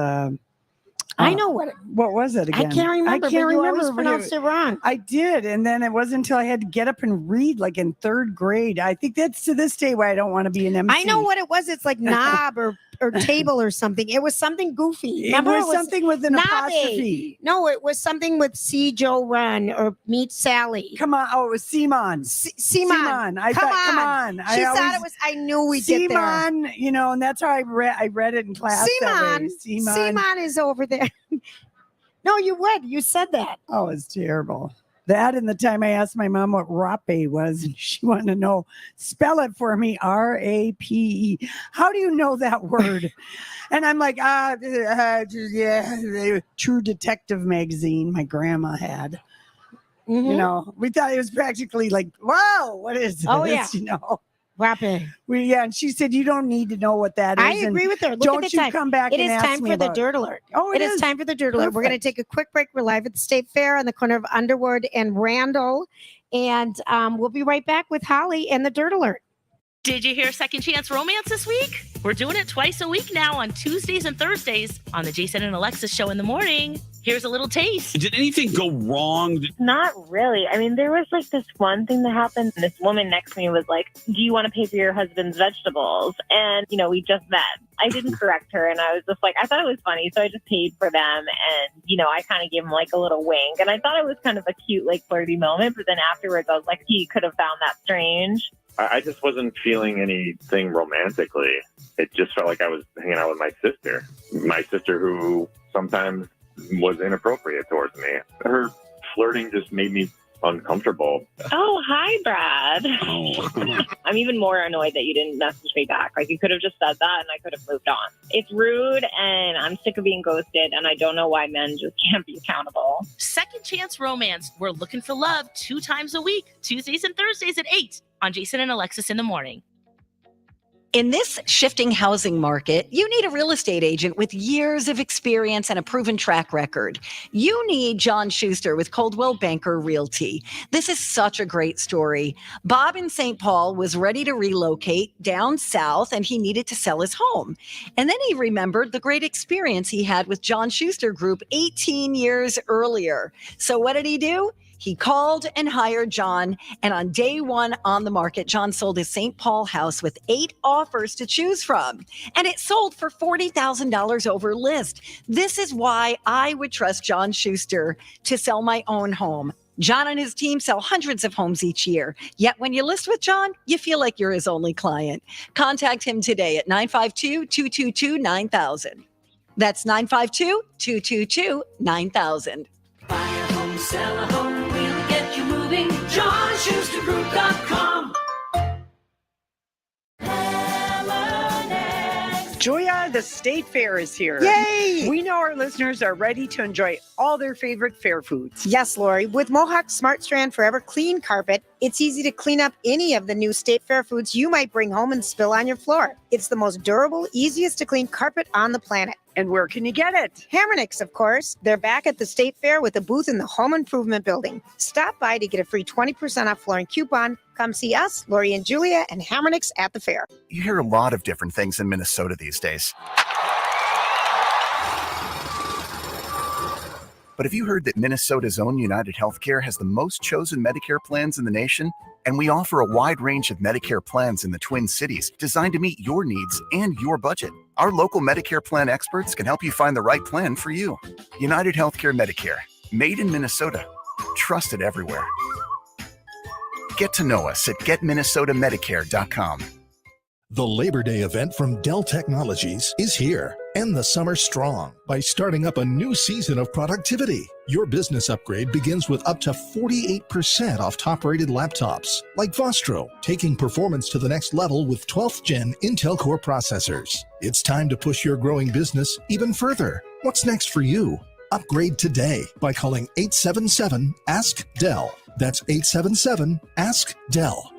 I know what was it again? I can't remember. I can't but you remember. always pronounced it wrong. I did, and then it wasn't until I had to get up and read, like in third grade. I think that's to this day why I don't want to be an MC. I know what it was. It's like knob or or table or something. It was something goofy. It was something with an apostrophe. No, it was something with See Joe Run or Meet Sally. Come on. Oh, it was Simon. Simon. Come on. She thought it was, I knew we'd get there. Simon, and that's how I read it in class. Simon is over there. No, you would. You said that. Oh, it's terrible. That and the time I asked my mom what rape was, and she wanted to know, spell it for me, R-A-P-E. How do you know that word? And I'm like, True Detective magazine my grandma had. Mm-hmm. We thought it was practically like, wow, what is this? Oh, yeah. Rape. And she said, you don't need to know what that is. I agree with her. Look don't at the you time. come back it and is ask time me for the about Dirt Alert. Oh, it is time for the Dirt Alert. We're going to take a quick break. We're live at the State Fair on the corner of Underwood and Randall. And we'll be right back with Holly and the Dirt Alert. Did you hear Second Chance Romance this week? We're doing it twice a week now on Tuesdays and Thursdays on the Jason and Alexis show in the morning. Here's a little taste. Did anything go wrong? Not really. I mean, there was like this one thing that happened. This woman next to me was like, do you want to pay for your husband's vegetables? And, we just met. I didn't correct her. And I was just like, I thought it was funny. So I just paid for them. And, I kind of gave him like a little wink. And I thought it was kind of a cute, like flirty moment. But then afterwards, I was like, he could have found that strange. I just wasn't feeling anything romantically. It just felt like I was hanging out with my sister who sometimes was inappropriate towards me. Her flirting just made me uncomfortable. Oh, hi, Brad. Oh. I'm even more annoyed that you didn't message me back. Like, you could have just said that and I could have moved on. It's rude and I'm sick of being ghosted and I don't know why men just can't be accountable. Second Chance Romance. We're looking for love 2 times a week, Tuesdays and Thursdays at 8 on Jason and Alexis in the morning. In this shifting housing market, you need a real estate agent with years of experience and a proven track record. You need John Schuster with Coldwell Banker Realty. This is such a great story. Bob in St. Paul was ready to relocate down south and he needed to sell his home. And then he remembered the great experience he had with John Schuster Group 18 years earlier. So what did he do? He called and hired John, and on day 1 on the market, John sold his St. Paul house with 8 offers to choose from, and it sold for $40,000 over list. This is why I would trust John Schuster to sell my own home. John and his team sell hundreds of homes each year, yet when you list with John, you feel like you're his only client. Contact him today at 952-222-9000. That's 952-222-9000. Buy a home, sell a home, we'll get you moving. JohnSchusterGroup.com. Julia, the State Fair is here. Yay! We know our listeners are ready to enjoy all their favorite fair foods. Yes, Lori. With Mohawk Smart Strand Forever Clean Carpet, it's easy to clean up any of the new State Fair foods you might bring home and spill on your floor. It's the most durable, easiest to clean carpet on the planet. And where can you get it? Hammernix, of course. They're back at the State Fair with a booth in the Home Improvement Building. Stop by to get a free 20% off flooring coupon. Come see us, Lori and Julia, and Hammernix at the fair. You hear a lot of different things in Minnesota these days. But have you heard that Minnesota's own United Healthcare has the most chosen Medicare plans in the nation? And we offer a wide range of Medicare plans in the Twin Cities designed to meet your needs and your budget. Our local Medicare plan experts can help you find the right plan for you. United Healthcare Medicare, made in Minnesota, trusted everywhere. Get to know us at getminnesotamedicare.com. The Labor Day event from Dell Technologies is here. End the summer strong by starting up a new season of productivity. Your business upgrade begins with up to 48% off top-rated laptops, like Vostro, taking performance to the next level with 12th Gen Intel Core processors. It's time to push your growing business even further. What's next for you? Upgrade today by calling 877-ASK-DELL. That's 877-ASK-DELL.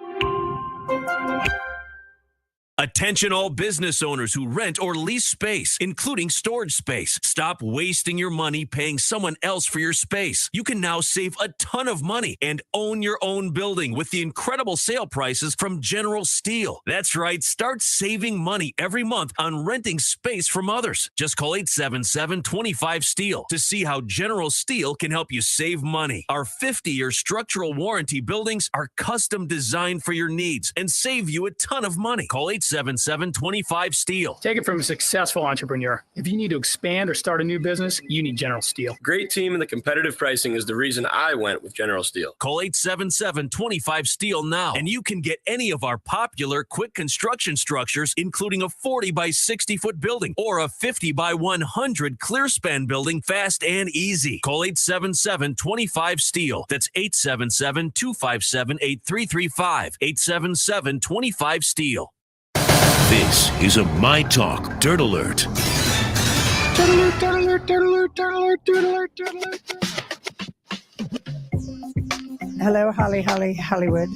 Attention all business owners who rent or lease space, including storage space. Stop wasting your money paying someone else for your space. You can now save a ton of money and own your own building with the incredible sale prices from General Steel. That's right, start saving money every month on renting space from others. Just call 877-25-STEEL to see how General Steel can help you save money. Our 50-year structural warranty buildings are custom designed for your needs and save you a ton of money. Call 877-25-STEEL 877-25-STEEL. Take it from a successful entrepreneur. If you need to expand or start a new business, you need General Steel. Great team and the competitive pricing is the reason I went with General Steel. Call 877-25-STEEL now, and you can get any of our popular quick construction structures, including a 40 by 60 foot building or a 50 by 100 clear span building, fast and easy. Call 877-25-STEEL. That's 877-257-8335. 877-25-STEEL. This is a myTalk Dirt Alert. Hello, Hollywood.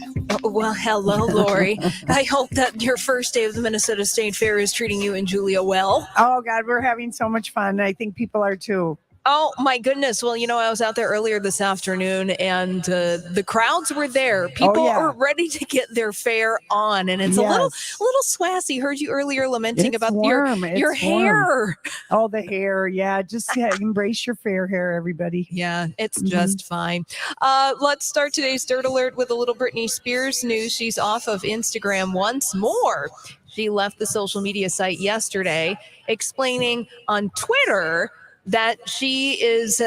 Well, hello, Lori. I hope that your first day of the Minnesota State Fair is treating you and Julia well. Oh, God, we're having so much fun. I think people are too. Oh, my goodness. Well, I was out there earlier this afternoon, and the crowds were there. People are ready to get their fair on, and it's a little swassy. Heard you earlier lamenting about your hair. Oh, the hair. Yeah, just embrace your fair hair, everybody. Yeah, it's just fine. Let's start today's Dirt Alert with a little Britney Spears news. She's off of Instagram once more. She left the social media site yesterday, explaining on Twitter that she is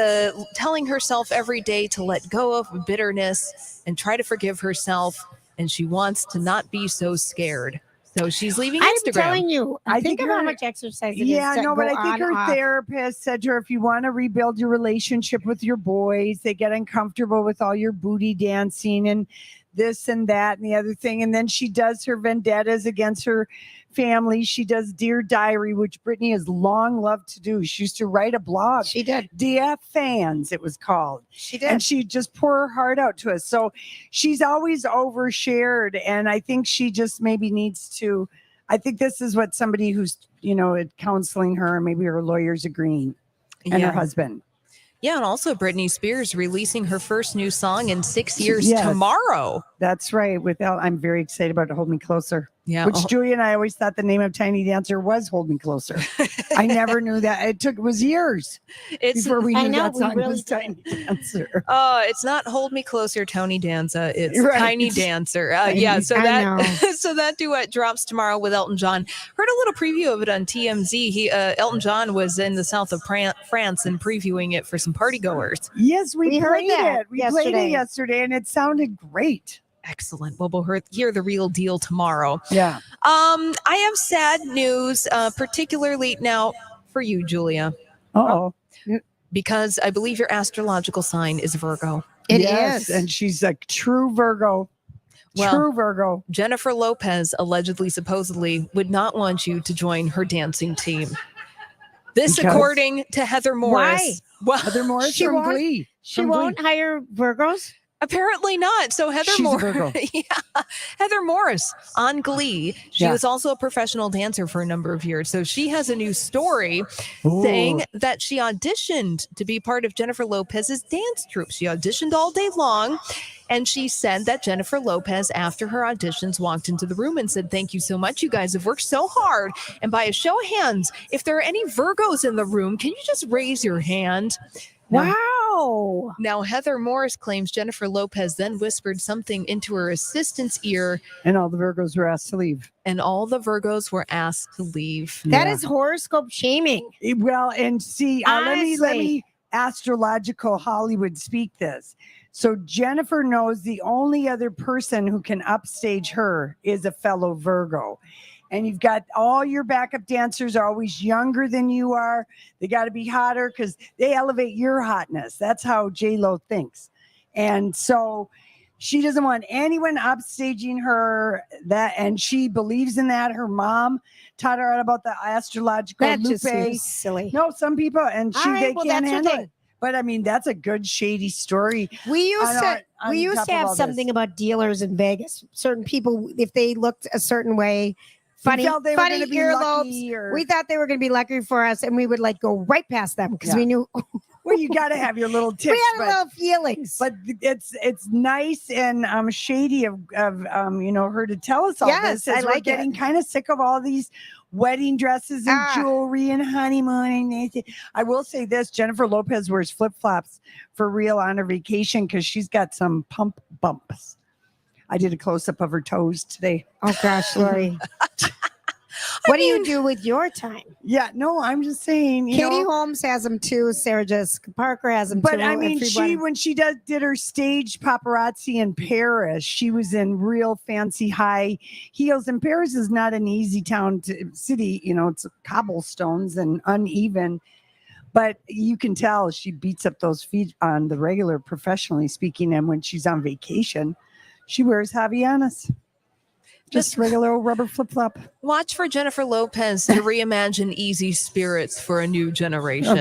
telling herself every day to let go of bitterness and try to forgive herself, and she wants to not be so scared. So she's leaving Instagram. I'm telling you, I think of how much exercise it is. Yeah, no, but I think her therapist said to her, if you want to rebuild your relationship with your boys, they get uncomfortable with all your booty dancing and this and that and the other thing. And then she does her vendettas against her family. She does Dear Diary, which Britney has long loved to do. She used to write a blog. She did. Dear Fans, it was called. She did. And she just pour her heart out to us. So she's always overshared. And I think she just maybe needs to, I think this is what somebody who's, counseling her, and maybe her lawyer's agreeing, and her husband. Yeah, and also Britney Spears releasing her first new song in 6 years tomorrow. That's right. I'm very excited about it. Hold Me Closer. Yeah. Which Julia and I always thought the name of Tiny Dancer was Hold Me Closer. I never knew that. It was years before we knew that song was Tiny Dancer. It's not Hold Me Closer, Tony Danza. It's Tiny Dancer. So that duet drops tomorrow with Elton John. Heard a little preview of it on TMZ. Elton John was in the south of France and previewing it for some partygoers. Yes, we played it. We played it yesterday, and it sounded great. Excellent. Well, we'll hear the real deal tomorrow. Yeah. I have sad news, particularly now for you, Julia. Uh-oh. Because I believe your astrological sign is Virgo. It is. And she's a true Virgo. True Virgo. Jennifer Lopez supposedly would not want you to join her dancing team. This, according to Heather Morris. Why? Well, Heather Morris from Glee. She won't hire Virgos? Apparently not. So Heather Morris on Glee. She was also a professional dancer for a number of years. So she has a new story saying that she auditioned to be part of Jennifer Lopez's dance troupe. She auditioned all day long. And she said that Jennifer Lopez, after her auditions, walked into the room and said, "Thank you so much. You guys have worked so hard. And by a show of hands, if there are any Virgos in the room, can you just raise your hand?" Wow. Now, Heather Morris claims Jennifer Lopez then whispered something into her assistant's ear. And all the Virgos were asked to leave. That is horoscope shaming. Well, and see, let me astrological Hollywood speak this. So Jennifer knows the only other person who can upstage her is a fellow Virgo. And you've got all your backup dancers are always younger than you are. They got to be hotter because they elevate your hotness. That's how J-Lo thinks. And so she doesn't want anyone upstaging her. And she believes in that. Her mom taught her about the astrological That Lupe. just seems silly. No, some people, and they can't handle okay. it. But I mean, that's a good shady story. We used to have something about dealers in Vegas. Certain people, if they looked a certain way, funny earlobes. We thought they were going to be lucky for us, and we would go right past them because we knew. Well, you got to have your little tips. We had little feelings, but it's nice and shady of her to tell us all this. I like getting kind of sick of all these wedding dresses and jewelry and honeymoon. I will say this: Jennifer Lopez wears flip-flops for real on her vacation because she's got some pump bumps. I did a close-up of her toes today. Oh gosh, Lori. What do you do with your time? Yeah, no, I'm just saying. Katie Holmes has them too. Sarah Jessica Parker has them too. But I mean, when she did her stage paparazzi in Paris, she was in real fancy high heels. And Paris is not an easy city. It's cobblestones and uneven. But you can tell she beats up those feet on the regular, professionally speaking. And when she's on vacation, she wears Havaianas. Just regular old rubber flip-flop. Watch for Jennifer Lopez to reimagine easy spirits for a new generation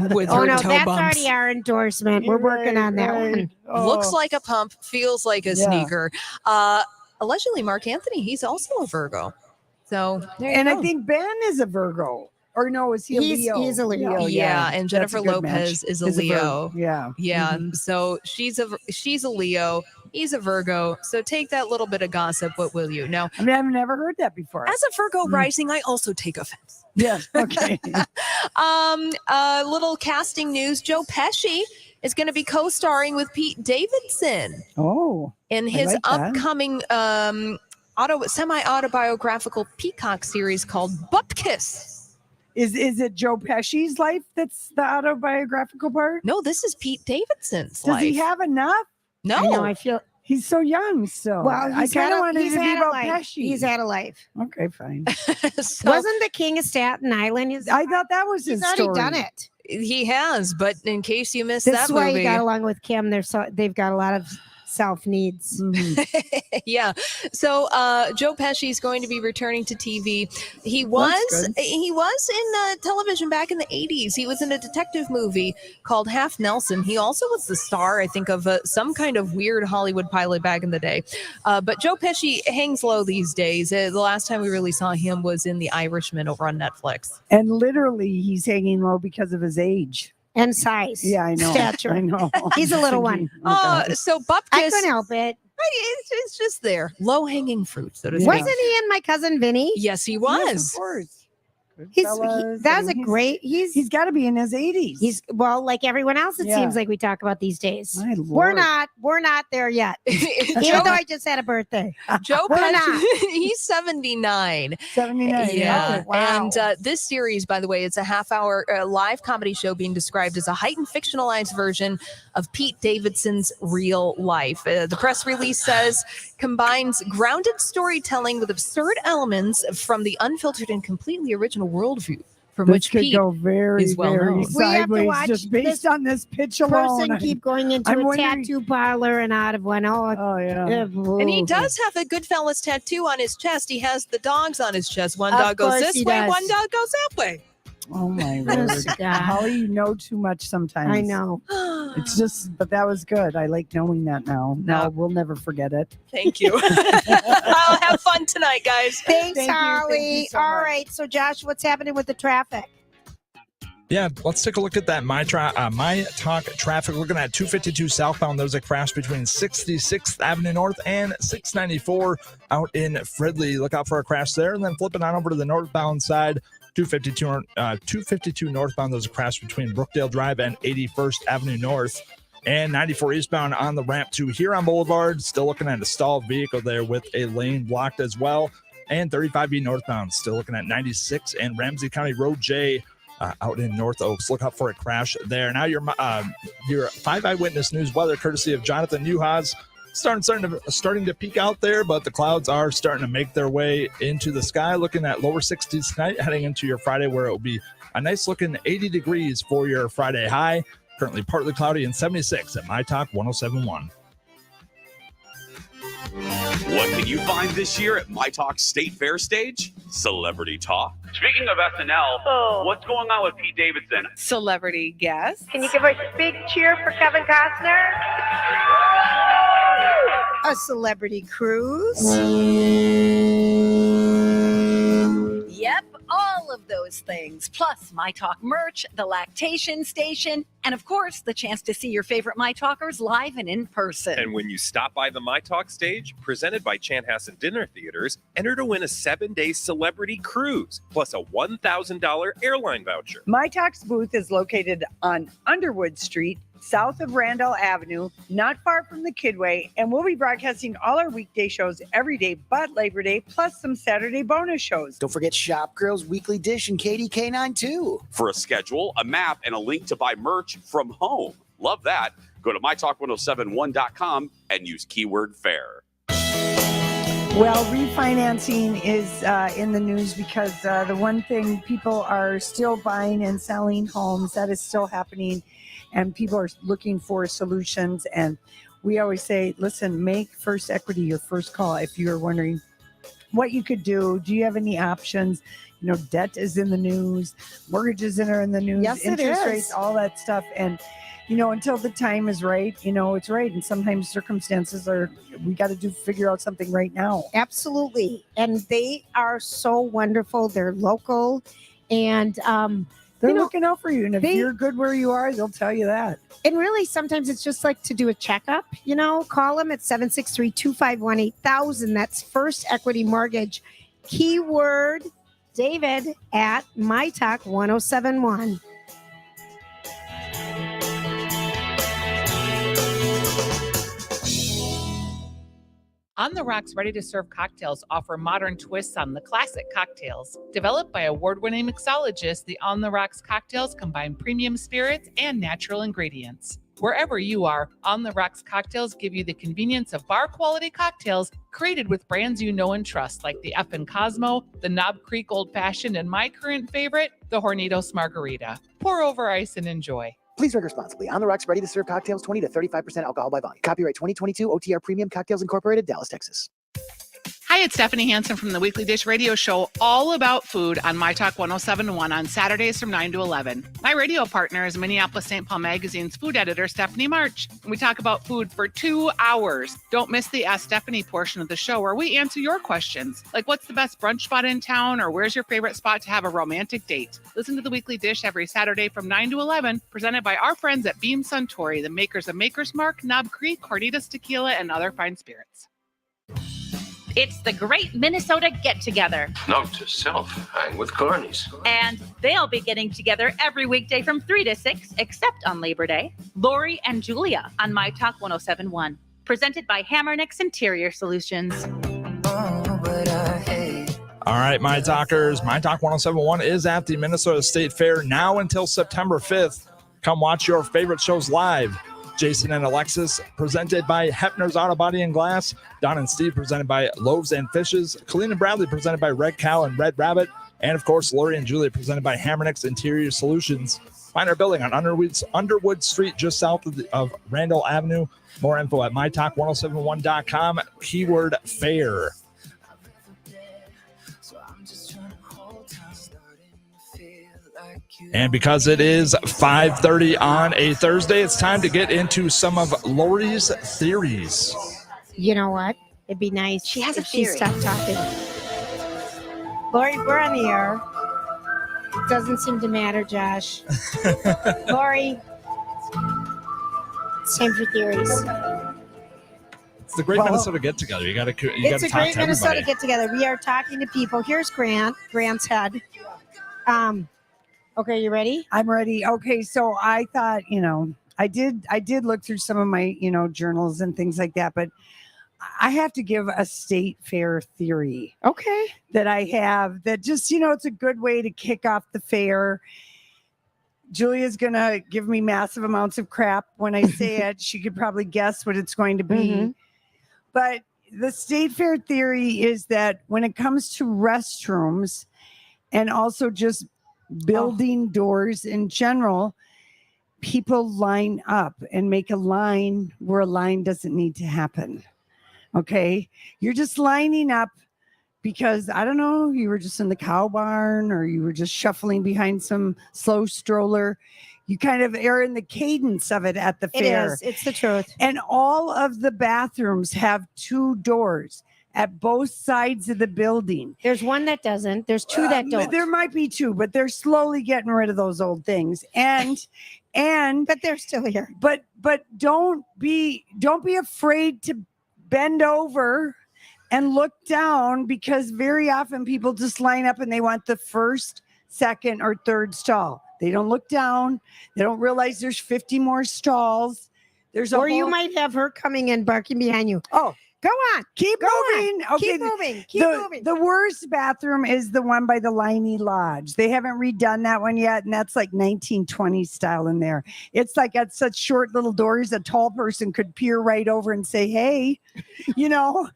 with her toe that's bumps. already our endorsement. We're working on that one. Looks like a pump, feels like a sneaker. Allegedly, Mark Anthony, he's also a Virgo. So I think Ben is a Virgo. Or no, is he a Leo? He's a Leo. Yeah, and Jennifer Lopez is a Leo. Yeah. Yeah. So she's a Leo. He's a Virgo. So take that little bit of gossip. What will you? Now, I mean, I've never heard that before. As a Virgo rising, I also take offense. Yeah. Okay. Little casting news. Joe Pesci is going to be co-starring with Pete Davidson. Oh. In his upcoming semi-autobiographical Peacock series called Butt Kiss. Is it Joe Pesci's life that's the autobiographical part? No, this is Pete Davidson's Does life. he have enough? No. I know, I feel he's so young. So well, I kind of wanted to be about Pesci. He's had a life. Okay, fine. Wasn't the King of Staten Island? I thought that was his already story. done it. He has, but in case you missed This that is why movie, he got along with Kim. They've got a lot of self needs. yeah. So Joe Pesci is going to be returning to TV. He was in television back in the 80s. He was in a detective movie called Half Nelson. He also was the star, I think, of some kind of weird Hollywood pilot back in the day. But Joe Pesci hangs low these days. The last time we really saw him was in The Irishman over on Netflix. And literally, he's hanging low because of his age. And size. Yeah, I know. Stature. I know. He's a little one. So Bupkis. I couldn't help it. It's just there. Low-hanging fruit, so to speak. Wasn't he in My Cousin Vinny? Yes, he was. Yes, of course. That's a great. He's got to be in his 80s. He's like everyone else. It seems like we talk about these days. My Lord. We're not there yet. Even though I just had a birthday. Joe Pesci, he's 79. 79. Yeah. Oh, wow. And this series, by the way, it's a half-hour live comedy show being described as a heightened fictionalized version of Pete Davidson's real life. The press release says combines grounded storytelling with absurd elements from the unfiltered and completely original worldview from this which could Pete go very, is well very known. sideways watch just based on this pitch alone. Person keep going into a tattoo parlor and out of one. Oh yeah. And he does have a Goodfellas tattoo on his chest. He has the dogs on his chest. One dog goes this way, one dog goes that way. Oh my word. Holly, you know too much sometimes. I know. It's just, but that was good. I like knowing that now. Now we'll never forget it. Thank you. I'll have fun tonight, guys. Thanks, Thank you. Holly. Thank you so All much. right. So, Josh, what's happening with the traffic? Yeah, let's take a look at that My Talk traffic. Looking at 252 southbound, there's a crash between 66th Avenue North and 694 out in Fridley. Look out for a crash there. And then flipping on over to the northbound side, 252 northbound, there's a crash between Brookdale Drive and 81st Avenue North. And 94 eastbound on the ramp to Huron Boulevard. Still looking at a stalled vehicle there with a lane blocked as well. And 35B northbound, still looking at 96 and Ramsey County Road J. Out in North Oaks. Look out for a crash there. Now your 5 Eyewitness News weather courtesy of Jonathan Uhas. Starting to peak out there, but the clouds are starting to make their way into the sky. Looking at lower 60s tonight, heading into your Friday, where it will be a nice looking 80 degrees for your Friday high. Currently partly cloudy and 76 at myTalk 107.1. What can you find this year at myTalk State Fair stage? Celebrity talk. Speaking of SNL, what's going on with Pete Davidson? Celebrity guest. Can you give a big cheer for Kevin Costner? A celebrity cruise. Yep, all of those things, plus myTalk merch, the Lactation station, and of course, the chance to see your favorite myTalkers live and in person. And when you stop by the myTalk stage, presented by Chanhassen Dinner Theaters, enter to win a 7-day celebrity cruise, plus a $1,000 airline voucher. myTalk's booth is located on Underwood Street south of Randall Avenue, not far from the Kidway, and we'll be broadcasting all our weekday shows every day but Labor Day, plus some Saturday bonus shows. Don't forget Shop Girls Weekly Dish and KDK9 too. For a schedule, a map, and a link to buy merch from home. Love that. Go to mytalk1071.com and use keyword fair. Well, refinancing is in the news because the one thing, people are still buying and selling homes. That is still happening, and people are looking for solutions. And we always say, listen, make First Equity your first call. If you're wondering what you could do you have any options? You know, debt is in the news, mortgages are in the news, Yes, interest it is. rates, all that stuff. And you know, until the time is right, you know, it's right. And sometimes circumstances we got to figure out something right now. Absolutely. And they are so wonderful. They're local, and they're looking out for you. And if you're good where you are, they'll tell you that. And really, sometimes it's just like to do a checkup, you know, call them at 763-251-8000. That's First Equity Mortgage. Keyword David at mytalk 1071. On the Rocks ready-to-serve cocktails offer modern twists on the classic cocktails. Developed by award-winning mixologists, the On the Rocks cocktails combine premium spirits and natural ingredients. Wherever you are, On the Rocks cocktails give you the convenience of bar-quality cocktails created with brands you know and trust, like the F & Cosmo, the Knob Creek Old Fashioned, and my current favorite, the Hornitos Margarita. Pour over ice and enjoy. Please drink responsibly. On the Rocks ready-to-serve cocktails, 20 to 35% alcohol by volume. Copyright 2022 OTR Premium Cocktails Incorporated, Dallas, Texas. Hi, it's Stephanie Hansen from the Weekly Dish radio show all about food on myTalk 1071 on Saturdays from 9 to 11. My radio partner is Minneapolis St. Paul Magazine's food editor, Stephanie March. We talk about food for 2 hours. Don't miss the Ask Stephanie portion of the show where we answer your questions, like what's the best brunch spot in town or where's your favorite spot to have a romantic date. Listen to the Weekly Dish every Saturday from 9 to 11, presented by our friends at Beam Suntory, the makers of Maker's Mark, Knob Creek, Hornitos Tequila, and other fine spirits. It's the Great Minnesota Get-Together. Note to self, hang with carnies. And they'll be getting together every weekday from 3 to 6, except on Labor Day. Lori and Julia on myTalk 1071. Presented by Hammernix Interior Solutions. All right, my talkers, myTalk 1071 is at the Minnesota State Fair now until September 5th. Come watch your favorite shows live. Jason and Alexis, presented by Hepner's Auto Body and Glass. Donna and Steve, presented by Loaves and Fishes. Colleen and Bradley, presented by Red Cow and Red Rabbit. And, of course, Lori and Julia, presented by Hammernix Interior Solutions. Find our building on Underwood Street, just south of Randall Avenue. More info at mytalk1071.com, keyword fair. And because it is 5:30 on a Thursday, it's time to get into some of Lori's theories. You know what? It'd be nice. She has a if she theory. stopped talking. Lori, we're on the air. It doesn't seem to matter, Josh. Lori, it's time for theories. It's the Great Minnesota Get Together. You got to It's a talk Great to Minnesota everybody. Get Together. We are talking to people. Here's Grant. Grant's head. Okay, you ready? I'm ready. Okay, so I thought, I did look through some of my, journals and things like that, but I have to give a state fair theory. Okay. That I have that just, it's a good way to kick off the fair. Julia's going to give me massive amounts of crap when I say it. She could probably guess what it's going to be. Mm-hmm. But the state fair theory is that when it comes to restrooms and also just building doors in general, people line up and make a line where a line doesn't need to happen. Okay. You're just lining up because, I don't know, you were just in the cow barn or you were just shuffling behind some slow stroller. You kind of are in the cadence of it at the fair. It is. It's the truth. And all of the bathrooms have 2 doors at both sides of the building. There's one that doesn't. There's 2 that don't. There might be 2, but they're slowly getting rid of those old things. And but they're still here. But don't be afraid to bend over and look down, because very often people just line up and they want the first, second, or third stall. They don't look down. They don't realize there's 50 more stalls. There's a Or you whole- might have her coming in barking behind you. Oh, go on. keep Go moving. on. Okay, Keep moving. Keep moving. The worst bathroom is the one by the Liney Lodge. They haven't redone that one yet, and that's like 1920s style in there. It's like got such short little doors, a tall person could peer right over and say, "Hey," you know.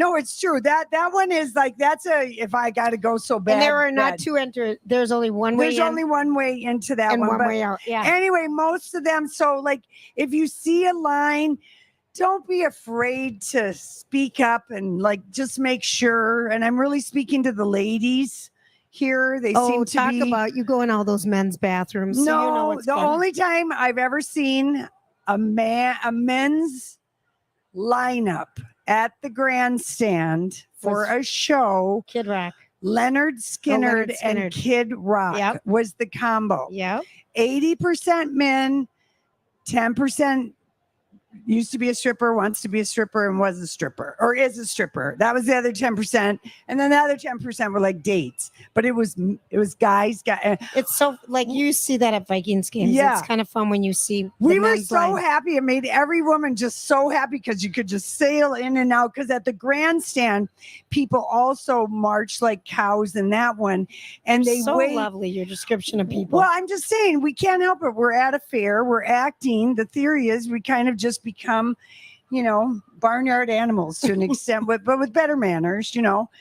No, it's true. That one is like if I got to go so bad. And there are not bad. two enter. There's only one way. There's only one way into that and one, one but way out. Yeah. Anyway, most of them. So like, if you see a line, don't be afraid to speak up and like just make sure. And I'm really speaking to the ladies here. They seem to talk be about you go in all those men's bathrooms. No, so you know what's the going on. only time I've ever seen a men's lineup at the grandstand for a show, Kid Rock, Leonard Skinner and Skynyrd. Kid Rock was the combo. Yeah, 80% men, 10% used to be a stripper, wants to be a stripper, and was a stripper or is a stripper. That was the other 10%, and then the other 10% were like dates. But it was guys. It's so like you see that at Vikings games. Yeah. It's kind of fun when you see. We the were men's so line. happy. It made every woman just so happy because you could just sail in and out. Because at the grandstand, people also march like cows in that one. And they so wait. lovely, your description of people. Well, I'm just saying, we can't help it. We're at a fair. We're acting. The theory is we kind of just become, barnyard animals to an extent, but with better manners,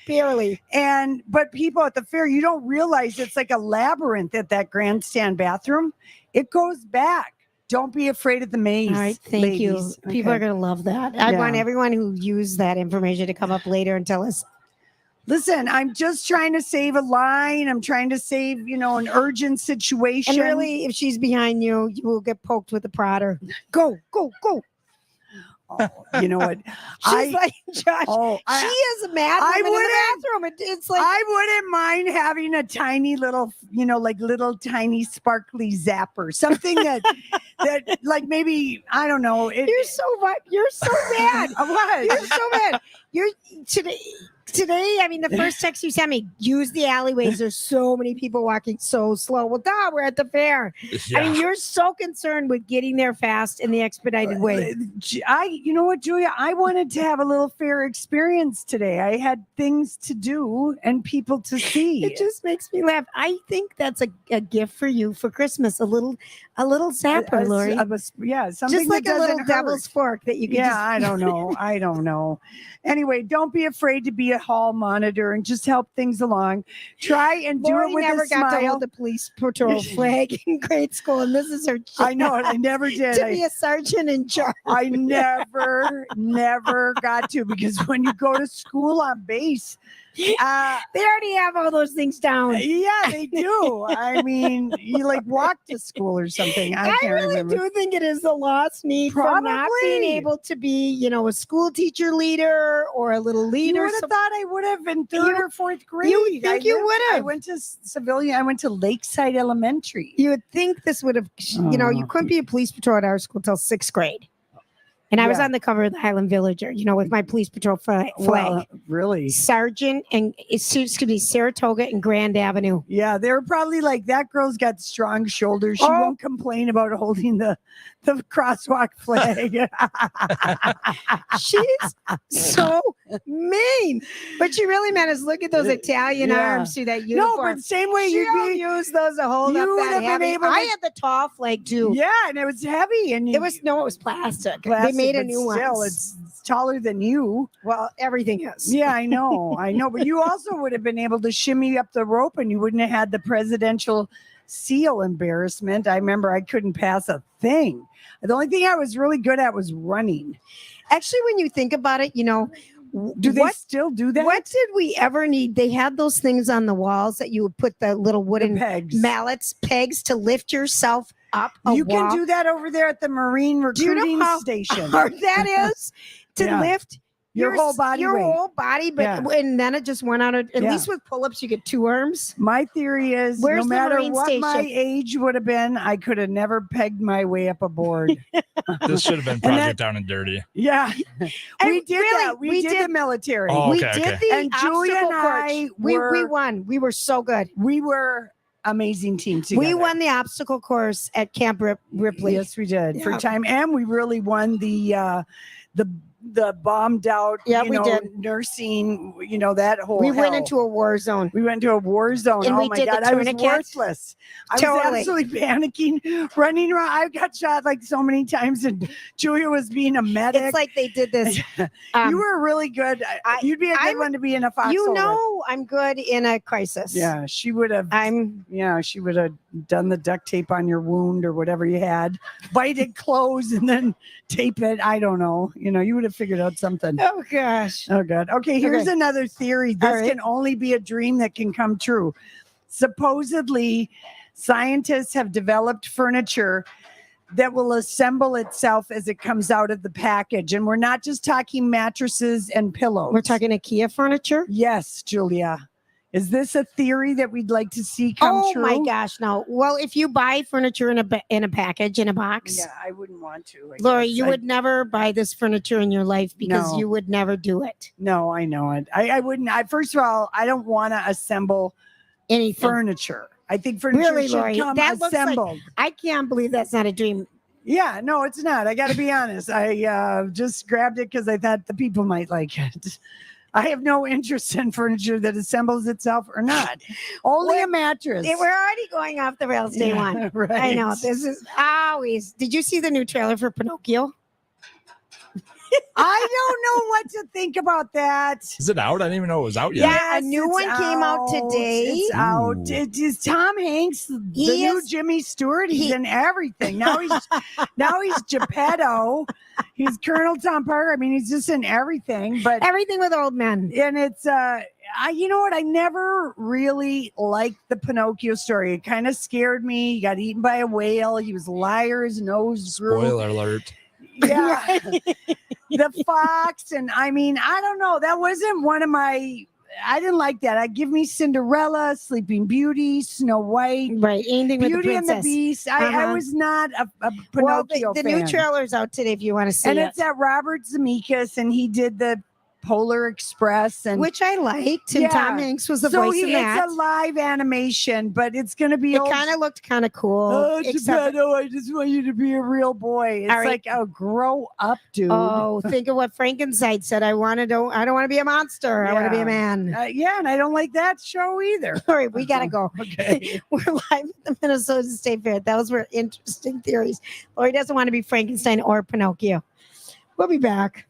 Barely. But people at the fair, you don't realize it's like a labyrinth at that grandstand bathroom. It goes back. Don't be afraid of the maze. All right, thank you. ladies. People Okay. are going to love that. I Yeah. want everyone who used that information to come up later and tell us. Listen, I'm just trying to save a line. I'm trying to save, an urgent situation. And really, if she's behind you, you will get poked with a prodder. Go, go, go. Oh, you know what? She's like, Josh, she is a mad woman in the bathroom. It's like I wouldn't mind having a tiny little, little tiny sparkly zapper, something that like maybe I don't know. You're so mad. What? You're so mad. You're today. I mean, the first text you sent me, use the alleyways. There's so many people walking so slow. Well, we're at the fair. I mean, you're so concerned with getting there fast in the expedited way. You know what, Julia? I wanted to have a little fair experience today. I had things to do and people to see. It just makes me laugh. I think that's a gift for you for Christmas. A little zapper, Lori. Something just like that a little doesn't hurt. devil's fork that you can. Yeah, just... I don't know. I don't know. Anyway, don't be afraid to be a hall monitor and just help things along. Try and do Lori it with never a smile. got to hold the police patrol flag in grade school, and this is her. I know it. I never did. to be a sergeant in charge. I never got to, because when you go to school on base, they already have all those things down. Yeah, they do. I mean, you like walk to school or something. I can't really remember. do think it is the lost need for not being able to be, a school teacher leader or a little leader. You would have thought I would have in third or fourth grade. You would think you would have. I went to civilian. I went to Lakeside Elementary. You would think this would have, you couldn't be a police patrol at our school till sixth grade. And I was on the cover of the Highland Villager, with my police patrol flag. Well, really? Sergeant and Saratoga and Grand Avenue. Yeah, they were probably like, that girl's got strong shoulders. She won't complain about holding the crosswalk flag. She's so mean. What she really meant is look at those Italian arms through that uniform. No, but same way you you'd use those to hold up that heavy. I had the tall flag too. Yeah, and it was heavy. And it was plastic. They made a new one. Still, it's taller than you. Well, everything is. Yeah, I know. But you also would have been able to shimmy up the rope, and you wouldn't have had the presidential seal embarrassment. I remember I couldn't pass a thing. The only thing I was really good at was running. Actually, when you think about it, do they still do that? What did we ever need? They had those things on the walls that you would put the little wooden pegs to lift yourself up. You can do that over there at the Marine recruiting station. Hard that is to lift your whole body your weight. whole body, but and then it just went out. At least with pull-ups, you get 2 arms. My theory is, Where's no the matter Marine what station? my age would have been, I could have never pegged my way up a board. This should have been Project Down and Dirty. Yeah, we did really, that. We did the military. Oh, We okay, did okay. the And Julia and I we won. We were so good. We were amazing team together. We won the obstacle course at Camp Ripley. Yes, we did for Yeah. time, and we really won the bombed out, Yeah, we did. nursing, that whole We went hell. into a war zone. We went to a war zone. And oh we my did the God, I was tourniquet. worthless. I was Totally. absolutely panicking, running around. I got shot like so many times, and Julia was being a medic. It's like they did this. You were really good. You'd be a good one to be in a foxhole with. I'm good in a crisis. Yeah, she would have. She would have done the duct tape on your wound or whatever you had, bite it closed, and then tape it. I don't know. You would have figured out something. Oh gosh. Oh God. Okay, here's another theory. This can only be a dream that can come true. Supposedly, scientists have developed furniture that will assemble itself as it comes out of the package. And we're not just talking mattresses and pillows. We're talking IKEA furniture? Yes, Julia. Is this a theory that we'd like to see come true? Oh my gosh, no. Well, if you buy furniture in a package, in a box. Yeah, I wouldn't want to. Lori, you would never buy this furniture in your life because you would never do it. No, I know it. I wouldn't. First of all, I don't want to assemble any furniture. I think furniture Really, should Lori, come that looks assembled. like, I can't believe that's not a dream. Yeah, no, it's not. I got to be honest. I just grabbed it because I thought the people might like it. I have no interest in furniture that assembles itself or not. Only a mattress. We're already going off the rails day one. Right. I know. This is always. Did you see the new trailer for Pinocchio? I don't know what to think about that. Is it out? I didn't even know it was out yet. Yeah, a new one came out today. It's out. It is Tom Hanks, the new Jimmy Stewart. He's in everything. Now he's Geppetto. He's Colonel Tom Parker. I mean, he's just in everything. But everything with old men. And it's you know what? I never really liked the Pinocchio story. It kind of scared me. He got eaten by a whale. He was a liar. His nose grew. Spoiler alert. Yeah. The fox. And I mean, I don't know. That wasn't one of my. I didn't like that. I'd give me Cinderella, Sleeping Beauty, Snow White, right? Anything with the Beauty and the princess. Beast. I was not a Pinocchio the fan. new trailer's out today if you want to see and it. it's at Robert Zemeckis, and he did the Polar Express, and which I liked. And Tom Hanks was the so voice of that. It's a live animation, but it's going to be. It kind of looked kind of cool. Oh, Geppetto, I just want you to be a real boy. It's like, oh, grow up, dude. Oh, think of what Frankenstein said. I don't want to be a monster. I want to be a man. Yeah, and I don't like that show either. All right, we gotta go. Okay. We're live at the Minnesota State Fair. Those were interesting theories. Lori doesn't want to be Frankenstein or Pinocchio. We'll be back.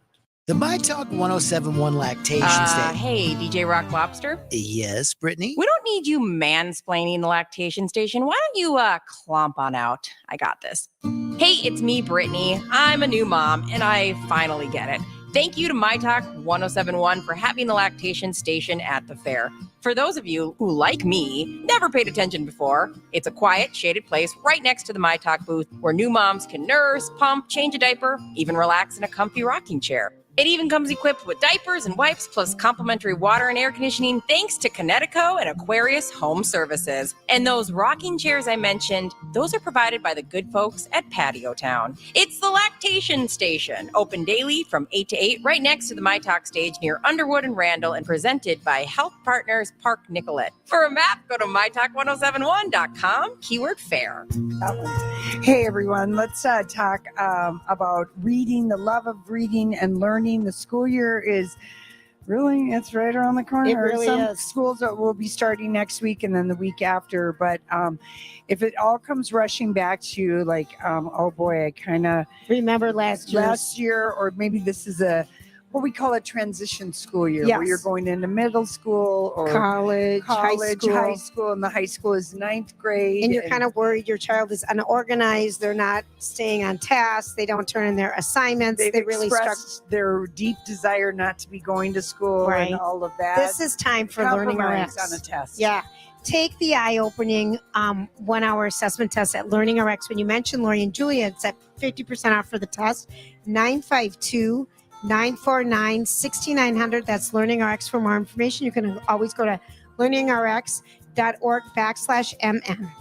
The myTalk 1071 lactation station. Hey, DJ Rock Lobster. Yes, Brittany? We don't need you mansplaining the lactation station. Why don't you clomp on out? I got this. Hey, it's me, Brittany. I'm a new mom, and I finally get it. Thank you to myTalk 1071 for having the lactation station at the fair. For those of you who, like me, never paid attention before, it's a quiet, shaded place right next to the myTalk booth where new moms can nurse, pump, change a diaper, even relax in a comfy rocking chair. It even comes equipped with diapers and wipes, plus complimentary water and air conditioning, thanks to Connecticut and Aquarius Home Services. And those rocking chairs I mentioned, those are provided by the good folks at Patio Town. It's the Lactation Station, open daily from 8 to 8, right next to the myTalk stage near Underwood and Randall, and presented by Health Partners Park Nicollet. For a map, go to mytalk1071.com, keyword fair. Hey, everyone. Let's talk about reading, the love of reading and learning. The school year is really, it's right around the corner. It really Some is. schools will be starting next week and then the week after. But if it all comes rushing back to you, like, oh boy, I kind of remember last year, or maybe this is what we call a transition school year, Yes. where you're going into middle school or College, high school. and the high school is 9th grade. And you're kind of worried your child is unorganized. They're not staying on task. They don't turn in their assignments. They've They really expressed their deep desire not to be going to school Right. and all of that. This is time for learning Compromise RX. on a test. Yeah. Take the eye-opening 1-hour assessment test at Learning RX. When you mention Lori and Julia, it's at 50% off for the test. 952-949-6900. That's Learning RX. For more information, you can always go to learningrx.org/MN.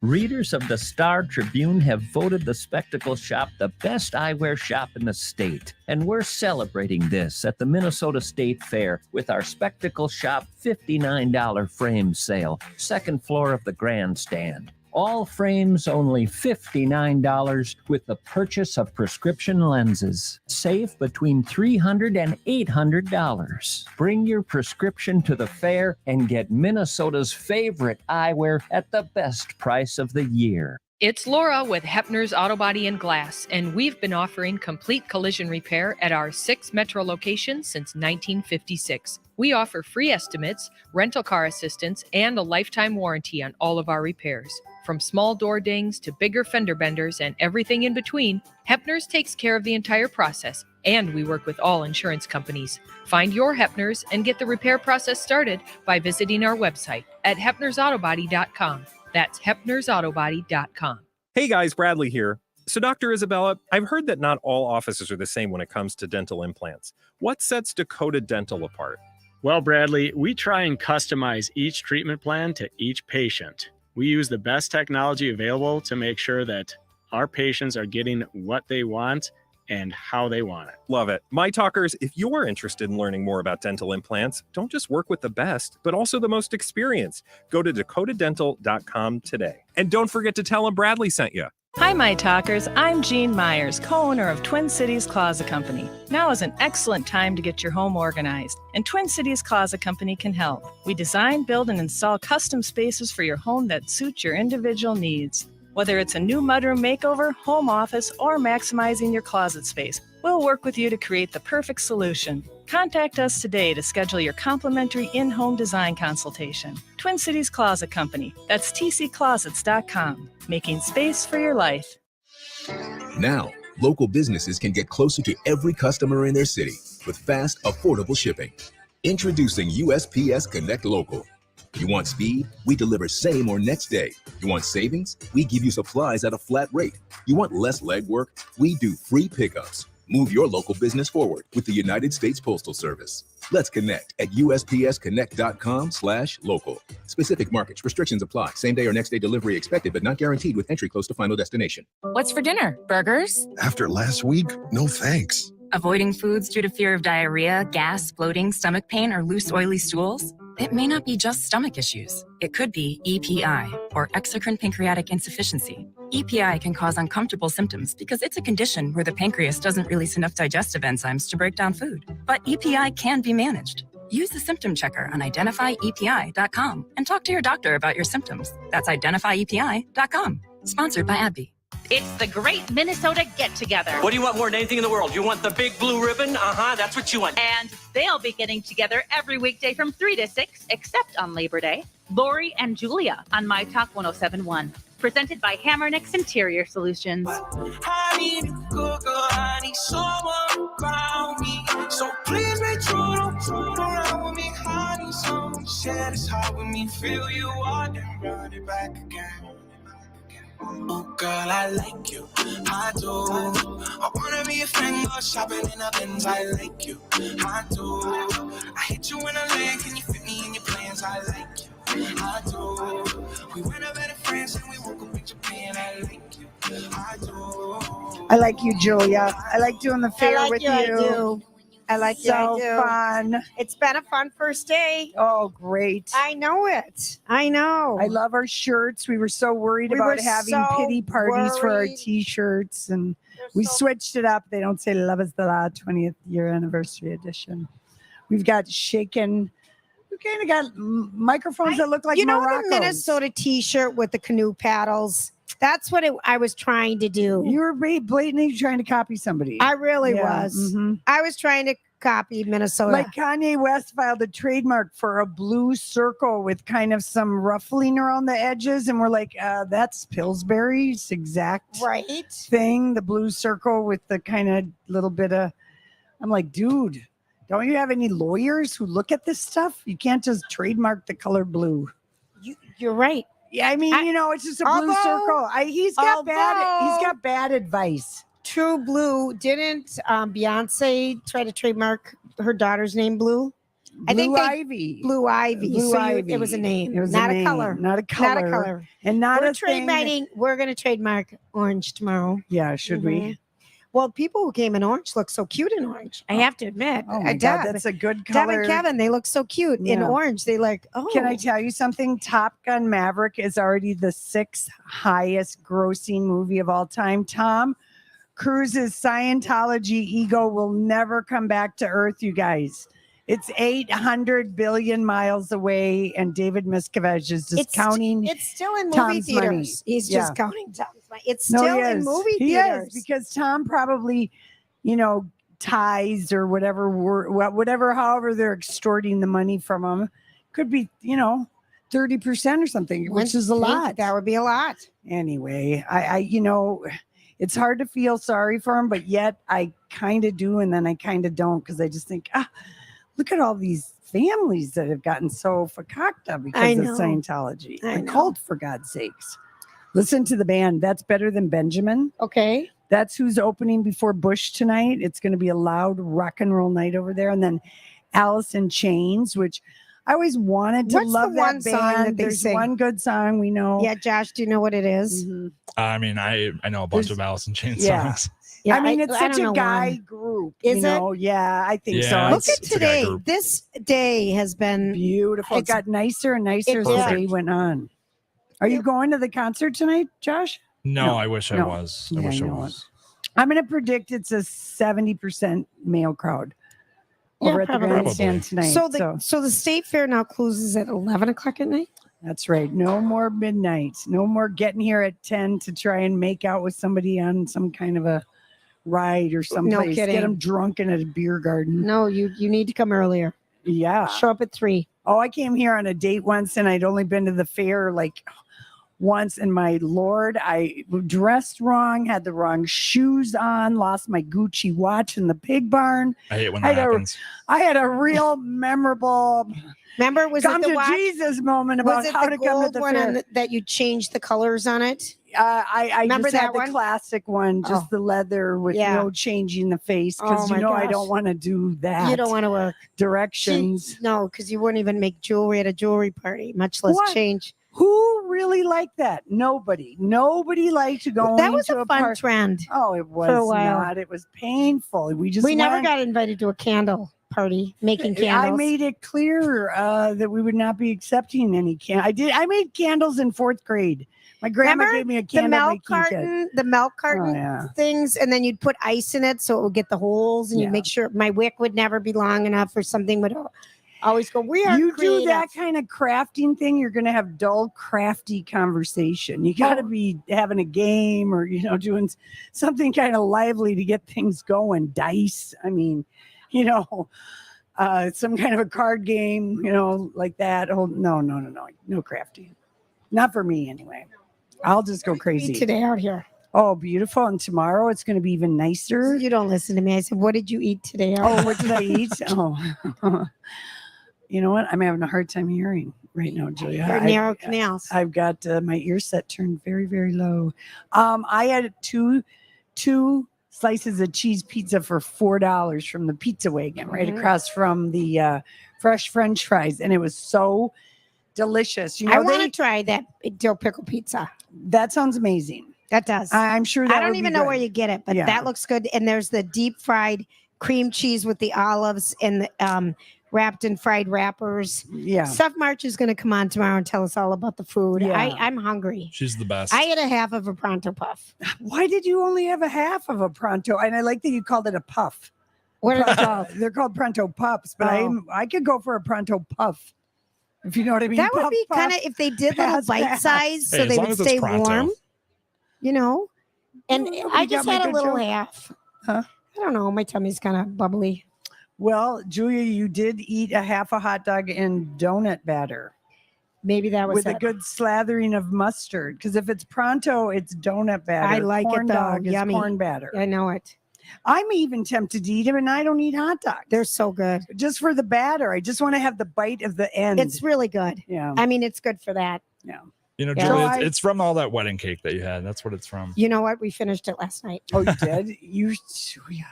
Readers of the Star Tribune have voted the Spectacle Shop the best eyewear shop in the state. And we're celebrating this at the Minnesota State Fair with our Spectacle Shop $59 frame sale, second floor of the grandstand. All frames only $59 with the purchase of prescription lenses. Save between $300 and $800. Bring your prescription to the fair and get Minnesota's favorite eyewear at the best price of the year. It's Laura with Hepner's Auto Body and Glass, and we've been offering complete collision repair at our 6 metro locations since 1956. We offer free estimates, rental car assistance, and a lifetime warranty on all of our repairs. From small door dings to bigger fender benders and everything in between, Hepner's takes care of the entire process, and we work with all insurance companies. Find your Hepner's and get the repair process started by visiting our website at hepnersautobody.com. That's hepnersautobody.com. Hey guys, Bradley here. So Dr. Isabella, I've heard that not all offices are the same when it comes to dental implants. What sets Dakota Dental apart? Well, Bradley, we try and customize each treatment plan to each patient. We use the best technology available to make sure that our patients are getting what they want and how they want it. Love it. My talkers, if you're interested in learning more about dental implants, don't just work with the best, but also the most experienced. Go to dakotadental.com today. And don't forget to tell them Bradley sent you. Hi, my talkers. I'm Jean Myers, co-owner of Twin Cities Closet Company. Now is an excellent time to get your home organized, and Twin Cities Closet Company can help. We design, build, and install custom spaces for your home that suit your individual needs. Whether it's a new mudroom makeover, home office, or maximizing your closet space, we'll work with you to create the perfect solution. Contact us today to schedule your complimentary in-home design consultation. Twin Cities Closet Company. That's tcclosets.com. Making space for your life. Now, local businesses can get closer to every customer in their city with fast, affordable shipping. Introducing USPS Connect Local. You want speed? We deliver same or next day. You want savings? We give you supplies at a flat rate. You want less legwork? We do free pickups. Move your local business forward with the United States Postal Service. Let's connect at USPSconnect.com/local. Specific markets, restrictions apply. Same day or next day delivery expected, but not guaranteed with entry close to final destination. What's for dinner? Burgers? After last week, no thanks. Avoiding foods due to fear of diarrhea, gas, bloating, stomach pain, or loose, oily stools? It may not be just stomach issues. It could be EPI, or exocrine pancreatic insufficiency. EPI can cause uncomfortable symptoms because it's a condition where the pancreas doesn't release enough digestive enzymes to break down food. But EPI can be managed. Use the symptom checker on identifyepi.com and talk to your doctor about your symptoms. That's identifyepi.com. Sponsored by AbbVie. It's the Great Minnesota Get-Together. What do you want more than anything in the world? You want the big blue ribbon? That's what you want. And they'll be getting together every weekday from 3 to 6, except on Labor Day. Lori and Julia on myTalk 1071. Presented by Hammernix Interior Solutions. I need a good girl, I need someone around me. So please be true, don't fool around with me. I need someone to share this heart with me. Feel you out and run it back again. Oh girl, I like you, I do. I wanna be a friend, go shopping in a Benz. I like you, I do. I hit you in a leg, can you fit me in your plans? I like you, I do. We went up at friends and we woke up in Japan. I like you, I do. I like you, Julia. I like doing the fair with you. I do. I like you. I do. Fun. It's been a fun first day. Oh, great. I know it. I know. I love our shirts. We were so worried about having pity parties for our T-shirts, and we switched it up. They don't say Love is the Law 20th year anniversary edition. We've got shaken. We kind of got microphones that look like maracas. The Minnesota T-shirt with the canoe paddles. That's what I was trying to do. You were blatantly trying to copy somebody. I really was. Mm-hmm. I was trying to copy Minnesota. Like Kanye West filed a trademark for a blue circle with kind of some ruffling around the edges. And we're like, that's Pillsbury's exact thing. The blue circle with the kind of little bit of, I'm like, dude, don't you have any lawyers who look at this stuff? You can't just trademark the color blue. You're right. Yeah, I mean, it's just a blue circle. He's got bad advice. True Blue. Didn't Beyonce try to trademark her daughter's name Blue? I think Blue Ivy. Blue Ivy. Blue Ivy. It was a name. It was not a name, color. not a color. Not a color. And not we're a thing that- trademarking. We're going to trademark orange tomorrow. Yeah, should we? Well, people who came in orange look so cute in orange. I have to admit. Oh my God, that's a good Deb color. and Kevin, they look so cute in Yeah. orange. They like, oh. Can I tell you something? Top Gun Maverick is already the 6th highest grossing movie of all time. Tom Cruise's Scientology ego will never come back to Earth, you guys. It's 800 billion miles away, and David Miscavige is just counting. It's still in movie Tom's theaters. money. He's Yeah. just counting Tom's money. It's No, still he in is. movie He theaters. is, because Tom probably, ties or whatever, however they're extorting the money from him, could be, 30% or something, which is a lot. That would be a lot. Anyway, I it's hard to feel sorry for him, but yet I kind of do, and then I kind of don't, because I just think, look at all these families that have gotten so fakakta because of Scientology. The cult, for God's sakes. Listen to the band. That's Better Than Benjamin. Okay. That's who's opening before Bush tonight. It's going to be a loud rock and roll night over there. And then Alice in Chains, which I always wanted to What's love the one that song band. that they There's sing? one good song we know. Yeah, Josh, do you know what it is? I mean, I know a bunch of Alice in Chains Yeah. songs. Yeah, I mean, it's I such don't a know guy why. group. Is it? Yeah, I think so. Yeah, Look it's- at it's a guy today. group. This day has been Beautiful. It got nicer and nicer as the Perfect. day went on. Are you going to the concert tonight, Josh? No, I wish I No. was. I Yeah, wish I know was. I'm going to predict it's a 70% male crowd over at the probably. grandstand tonight. So the state fair now closes at 11 o'clock at night? That's right. No more midnight. No more getting here at 10 to try and make out with somebody on some kind of a ride or someplace. kidding. Get them drunk in a beer garden. No, you need to come earlier. Yeah. Show up at 3. Oh, I came here on a date once, and I'd only been to the fair like once, and my Lord, I dressed wrong, had the wrong shoes on, lost my Gucci watch in the pig barn. I hate when that happens. I had a real memorable Remember, was come it the to watch? Jesus moment about Was it how the to come to gold the one fair. that you changed the colors on it? I Remember just had that the one? classic one, just the leather with no changing the face, because Oh my I gosh. don't want to do that. You don't want to work directions. No, because you wouldn't even make jewelry at a jewelry party, much less What? change. Who really liked that? Nobody. Nobody liked to go. That was to a fun trend. Oh, it was for a while. not. It was painful. We never went. got invited to a candle party making candles. I made it clear that we would not be accepting any candle. I made candles in 4th grade. My grandma Remember gave me a the candle milk making kit. carton, the milk carton yeah. things, and then you'd put ice in it so it would get the holes, and Yeah. you'd make sure my wick would never be long enough, or something would always go. We are You do creative. that kind of crafting thing, you're going to have dull, crafty conversation. You got to be having a game or, doing something kind of lively to get things going. Dice. I mean, some kind of a card game, like that. Oh, no crafting. Not for me anyway. I'll just go crazy. Today out here. Oh, beautiful. And tomorrow it's going to be even nicer. You don't listen to me. I said, what did you eat today? Oh, what did I eat? Oh, you know what? I'm having a hard time hearing right now, Julia. Your narrow canals. I've got my ear set turned very, very low. I had two slices of cheese pizza for $4 from the Pizza Wagon right across from the fresh French fries, and it was so delicious. I want to try that dill pickle pizza. That sounds amazing. That does. I'm sure that I don't would be even know good. where you get it, but Yeah. that looks good. And there's the deep fried cream cheese with the olives and the, wrapped in fried wrappers. Yeah. Steph March is going to come on tomorrow and tell us all about the food. Yeah. I'm hungry. She's the best. I ate a half of a pronto puff. Why did you only have a half of a pronto? And I like that you called it a puff. What are they called? They're called pronto puffs, but Oh. I could go for a pronto puff. If you know what I mean. That would Puff, be puff, kind of if they did little pass, bite pass. size so Hey, as they long would as it's stay pronto. warm. And Well, I you just got my had a good little joke. half. Huh? I don't know. My tummy's kind of bubbly. Well, Julia, you did eat a half a hot dog in donut batter Maybe that was with a it. good slathering of mustard. Because if it's pronto, it's donut batter. I like corn it though. dog is Yummy. corn batter. I know it. I'm even tempted to eat them, and I don't eat hot dogs. They're so good. Just for the batter. I just want to have the bite of the end. It's really good. Yeah. I mean, it's good for that. Yeah. You know, Yeah. Julia, So it's from all that wedding cake that you had. That's what it's from. You know what? We finished it last night. Oh, you did? You, Julia.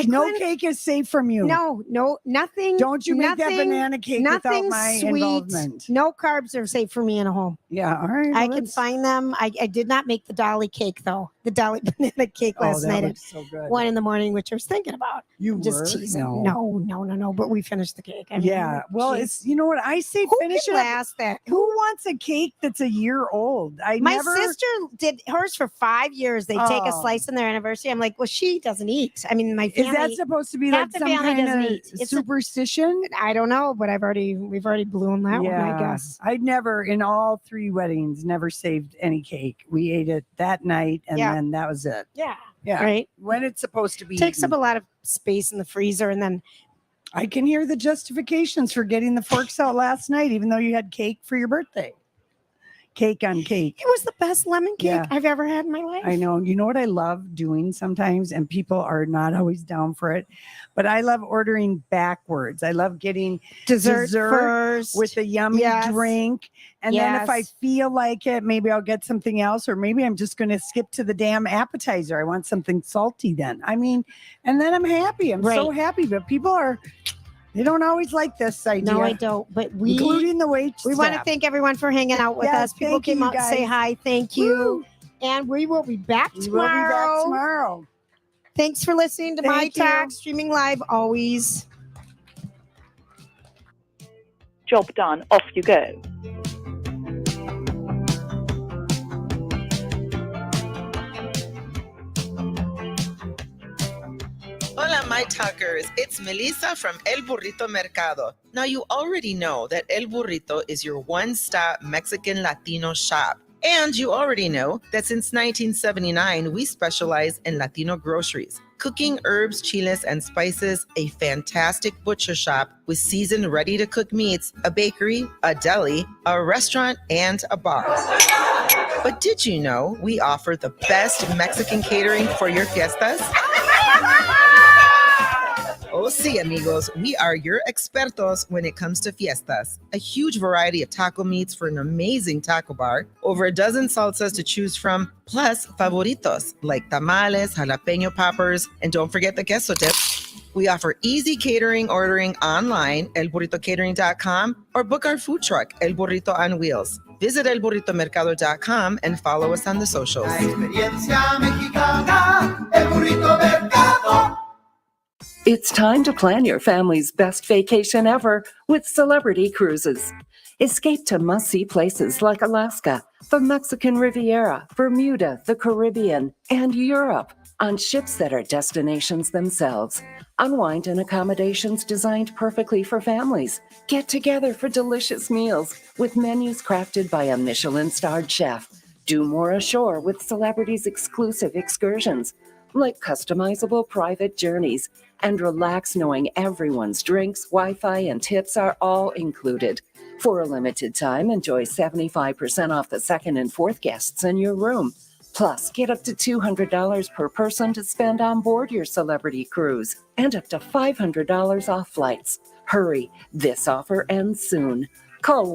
No cake is safe from you. No, nothing. Don't you make that banana cake without nothing my sweet. involvement. No carbs are safe for me in a home. Yeah, all right. I can find them. I did not make the Dolly cake though. The Dolly banana cake last night at so good. 1 a.m, which I was thinking about. You just were? teasing. No. No. But we finished the cake. I mean, Yeah. Well, geez. it's, you know what I say? Who Finish can it. last that? Who wants a cake that's a year old? My sister did hers for 5 years. They take a Oh. slice on their anniversary. I'm like, well, she doesn't eat. I mean, my family. Is that supposed to be half like the some family kind doesn't of eat. It's superstition? I don't know, but we've already blown that one, I guess. I'd never, in all 3 weddings, never saved any cake. We ate it that night, and Yeah. then that was it. Yeah. Yeah. Right. When it's supposed to be Takes eaten. up a lot of space in the freezer, and then I can hear the justifications for getting the forks out last night, even though you had cake for your birthday. Cake on cake. it was the best lemon cake Yeah. I've ever had in my life. I know. You know what I love doing sometimes, and people are not always down for it, but I love ordering backwards. I love getting Dessert first. with a yummy Yes. drink. And then if I Yes. feel like it, maybe I'll get something else, or maybe I'm just going to skip to the damn appetizer. I want something salty then. I mean, and then I'm happy. I'm so Right. happy, but people they don't always like this idea. No, I don't. But including the wait we want to staff. thank everyone for hanging out with Yes, us. People thank came you, out and say guys. hi. Thank you. Woo. And we will be back We will be back tomorrow. tomorrow. Thanks for listening to Thank you. myTalk, streaming live always. Job done. Off you go. Hola, my talkers. It's Melissa from El Burrito Mercado. Now, you already know that El Burrito is your one-stop Mexican Latino shop. And you already know that since 1979, we specialize in Latino groceries, cooking herbs, chiles, and spices, a fantastic butcher shop with seasoned ready-to-cook meats, a bakery, a deli, a restaurant, and a bar. But did you know we offer the best Mexican catering for your fiestas? Oh, sí, amigos, we are your expertos when it comes to fiestas. A huge variety of taco meats for an amazing taco bar, over a dozen salsas to choose from, plus favoritos like tamales, jalapeño poppers, and don't forget the queso dip. We offer easy catering ordering online, elburritocatering.com, or book our food truck, El Burrito on Wheels. Visit elburritomercado.com and follow us on the socials. It's time to plan your family's best vacation ever with Celebrity Cruises. Escape to must-see places like Alaska, the Mexican Riviera, Bermuda, the Caribbean, and Europe on ships that are destinations themselves. Unwind in accommodations designed perfectly for families. Get together for delicious meals with menus crafted by a Michelin-starred chef. Do more ashore with Celebrity's exclusive excursions, like customizable private journeys, and relax knowing everyone's drinks, Wi-Fi, and tips are all included. For a limited time, enjoy 75% off the second and fourth guests in your room. Plus, get up to $200 per person to spend on board your Celebrity cruise, and up to $500 off flights. Hurry, this offer ends soon. Call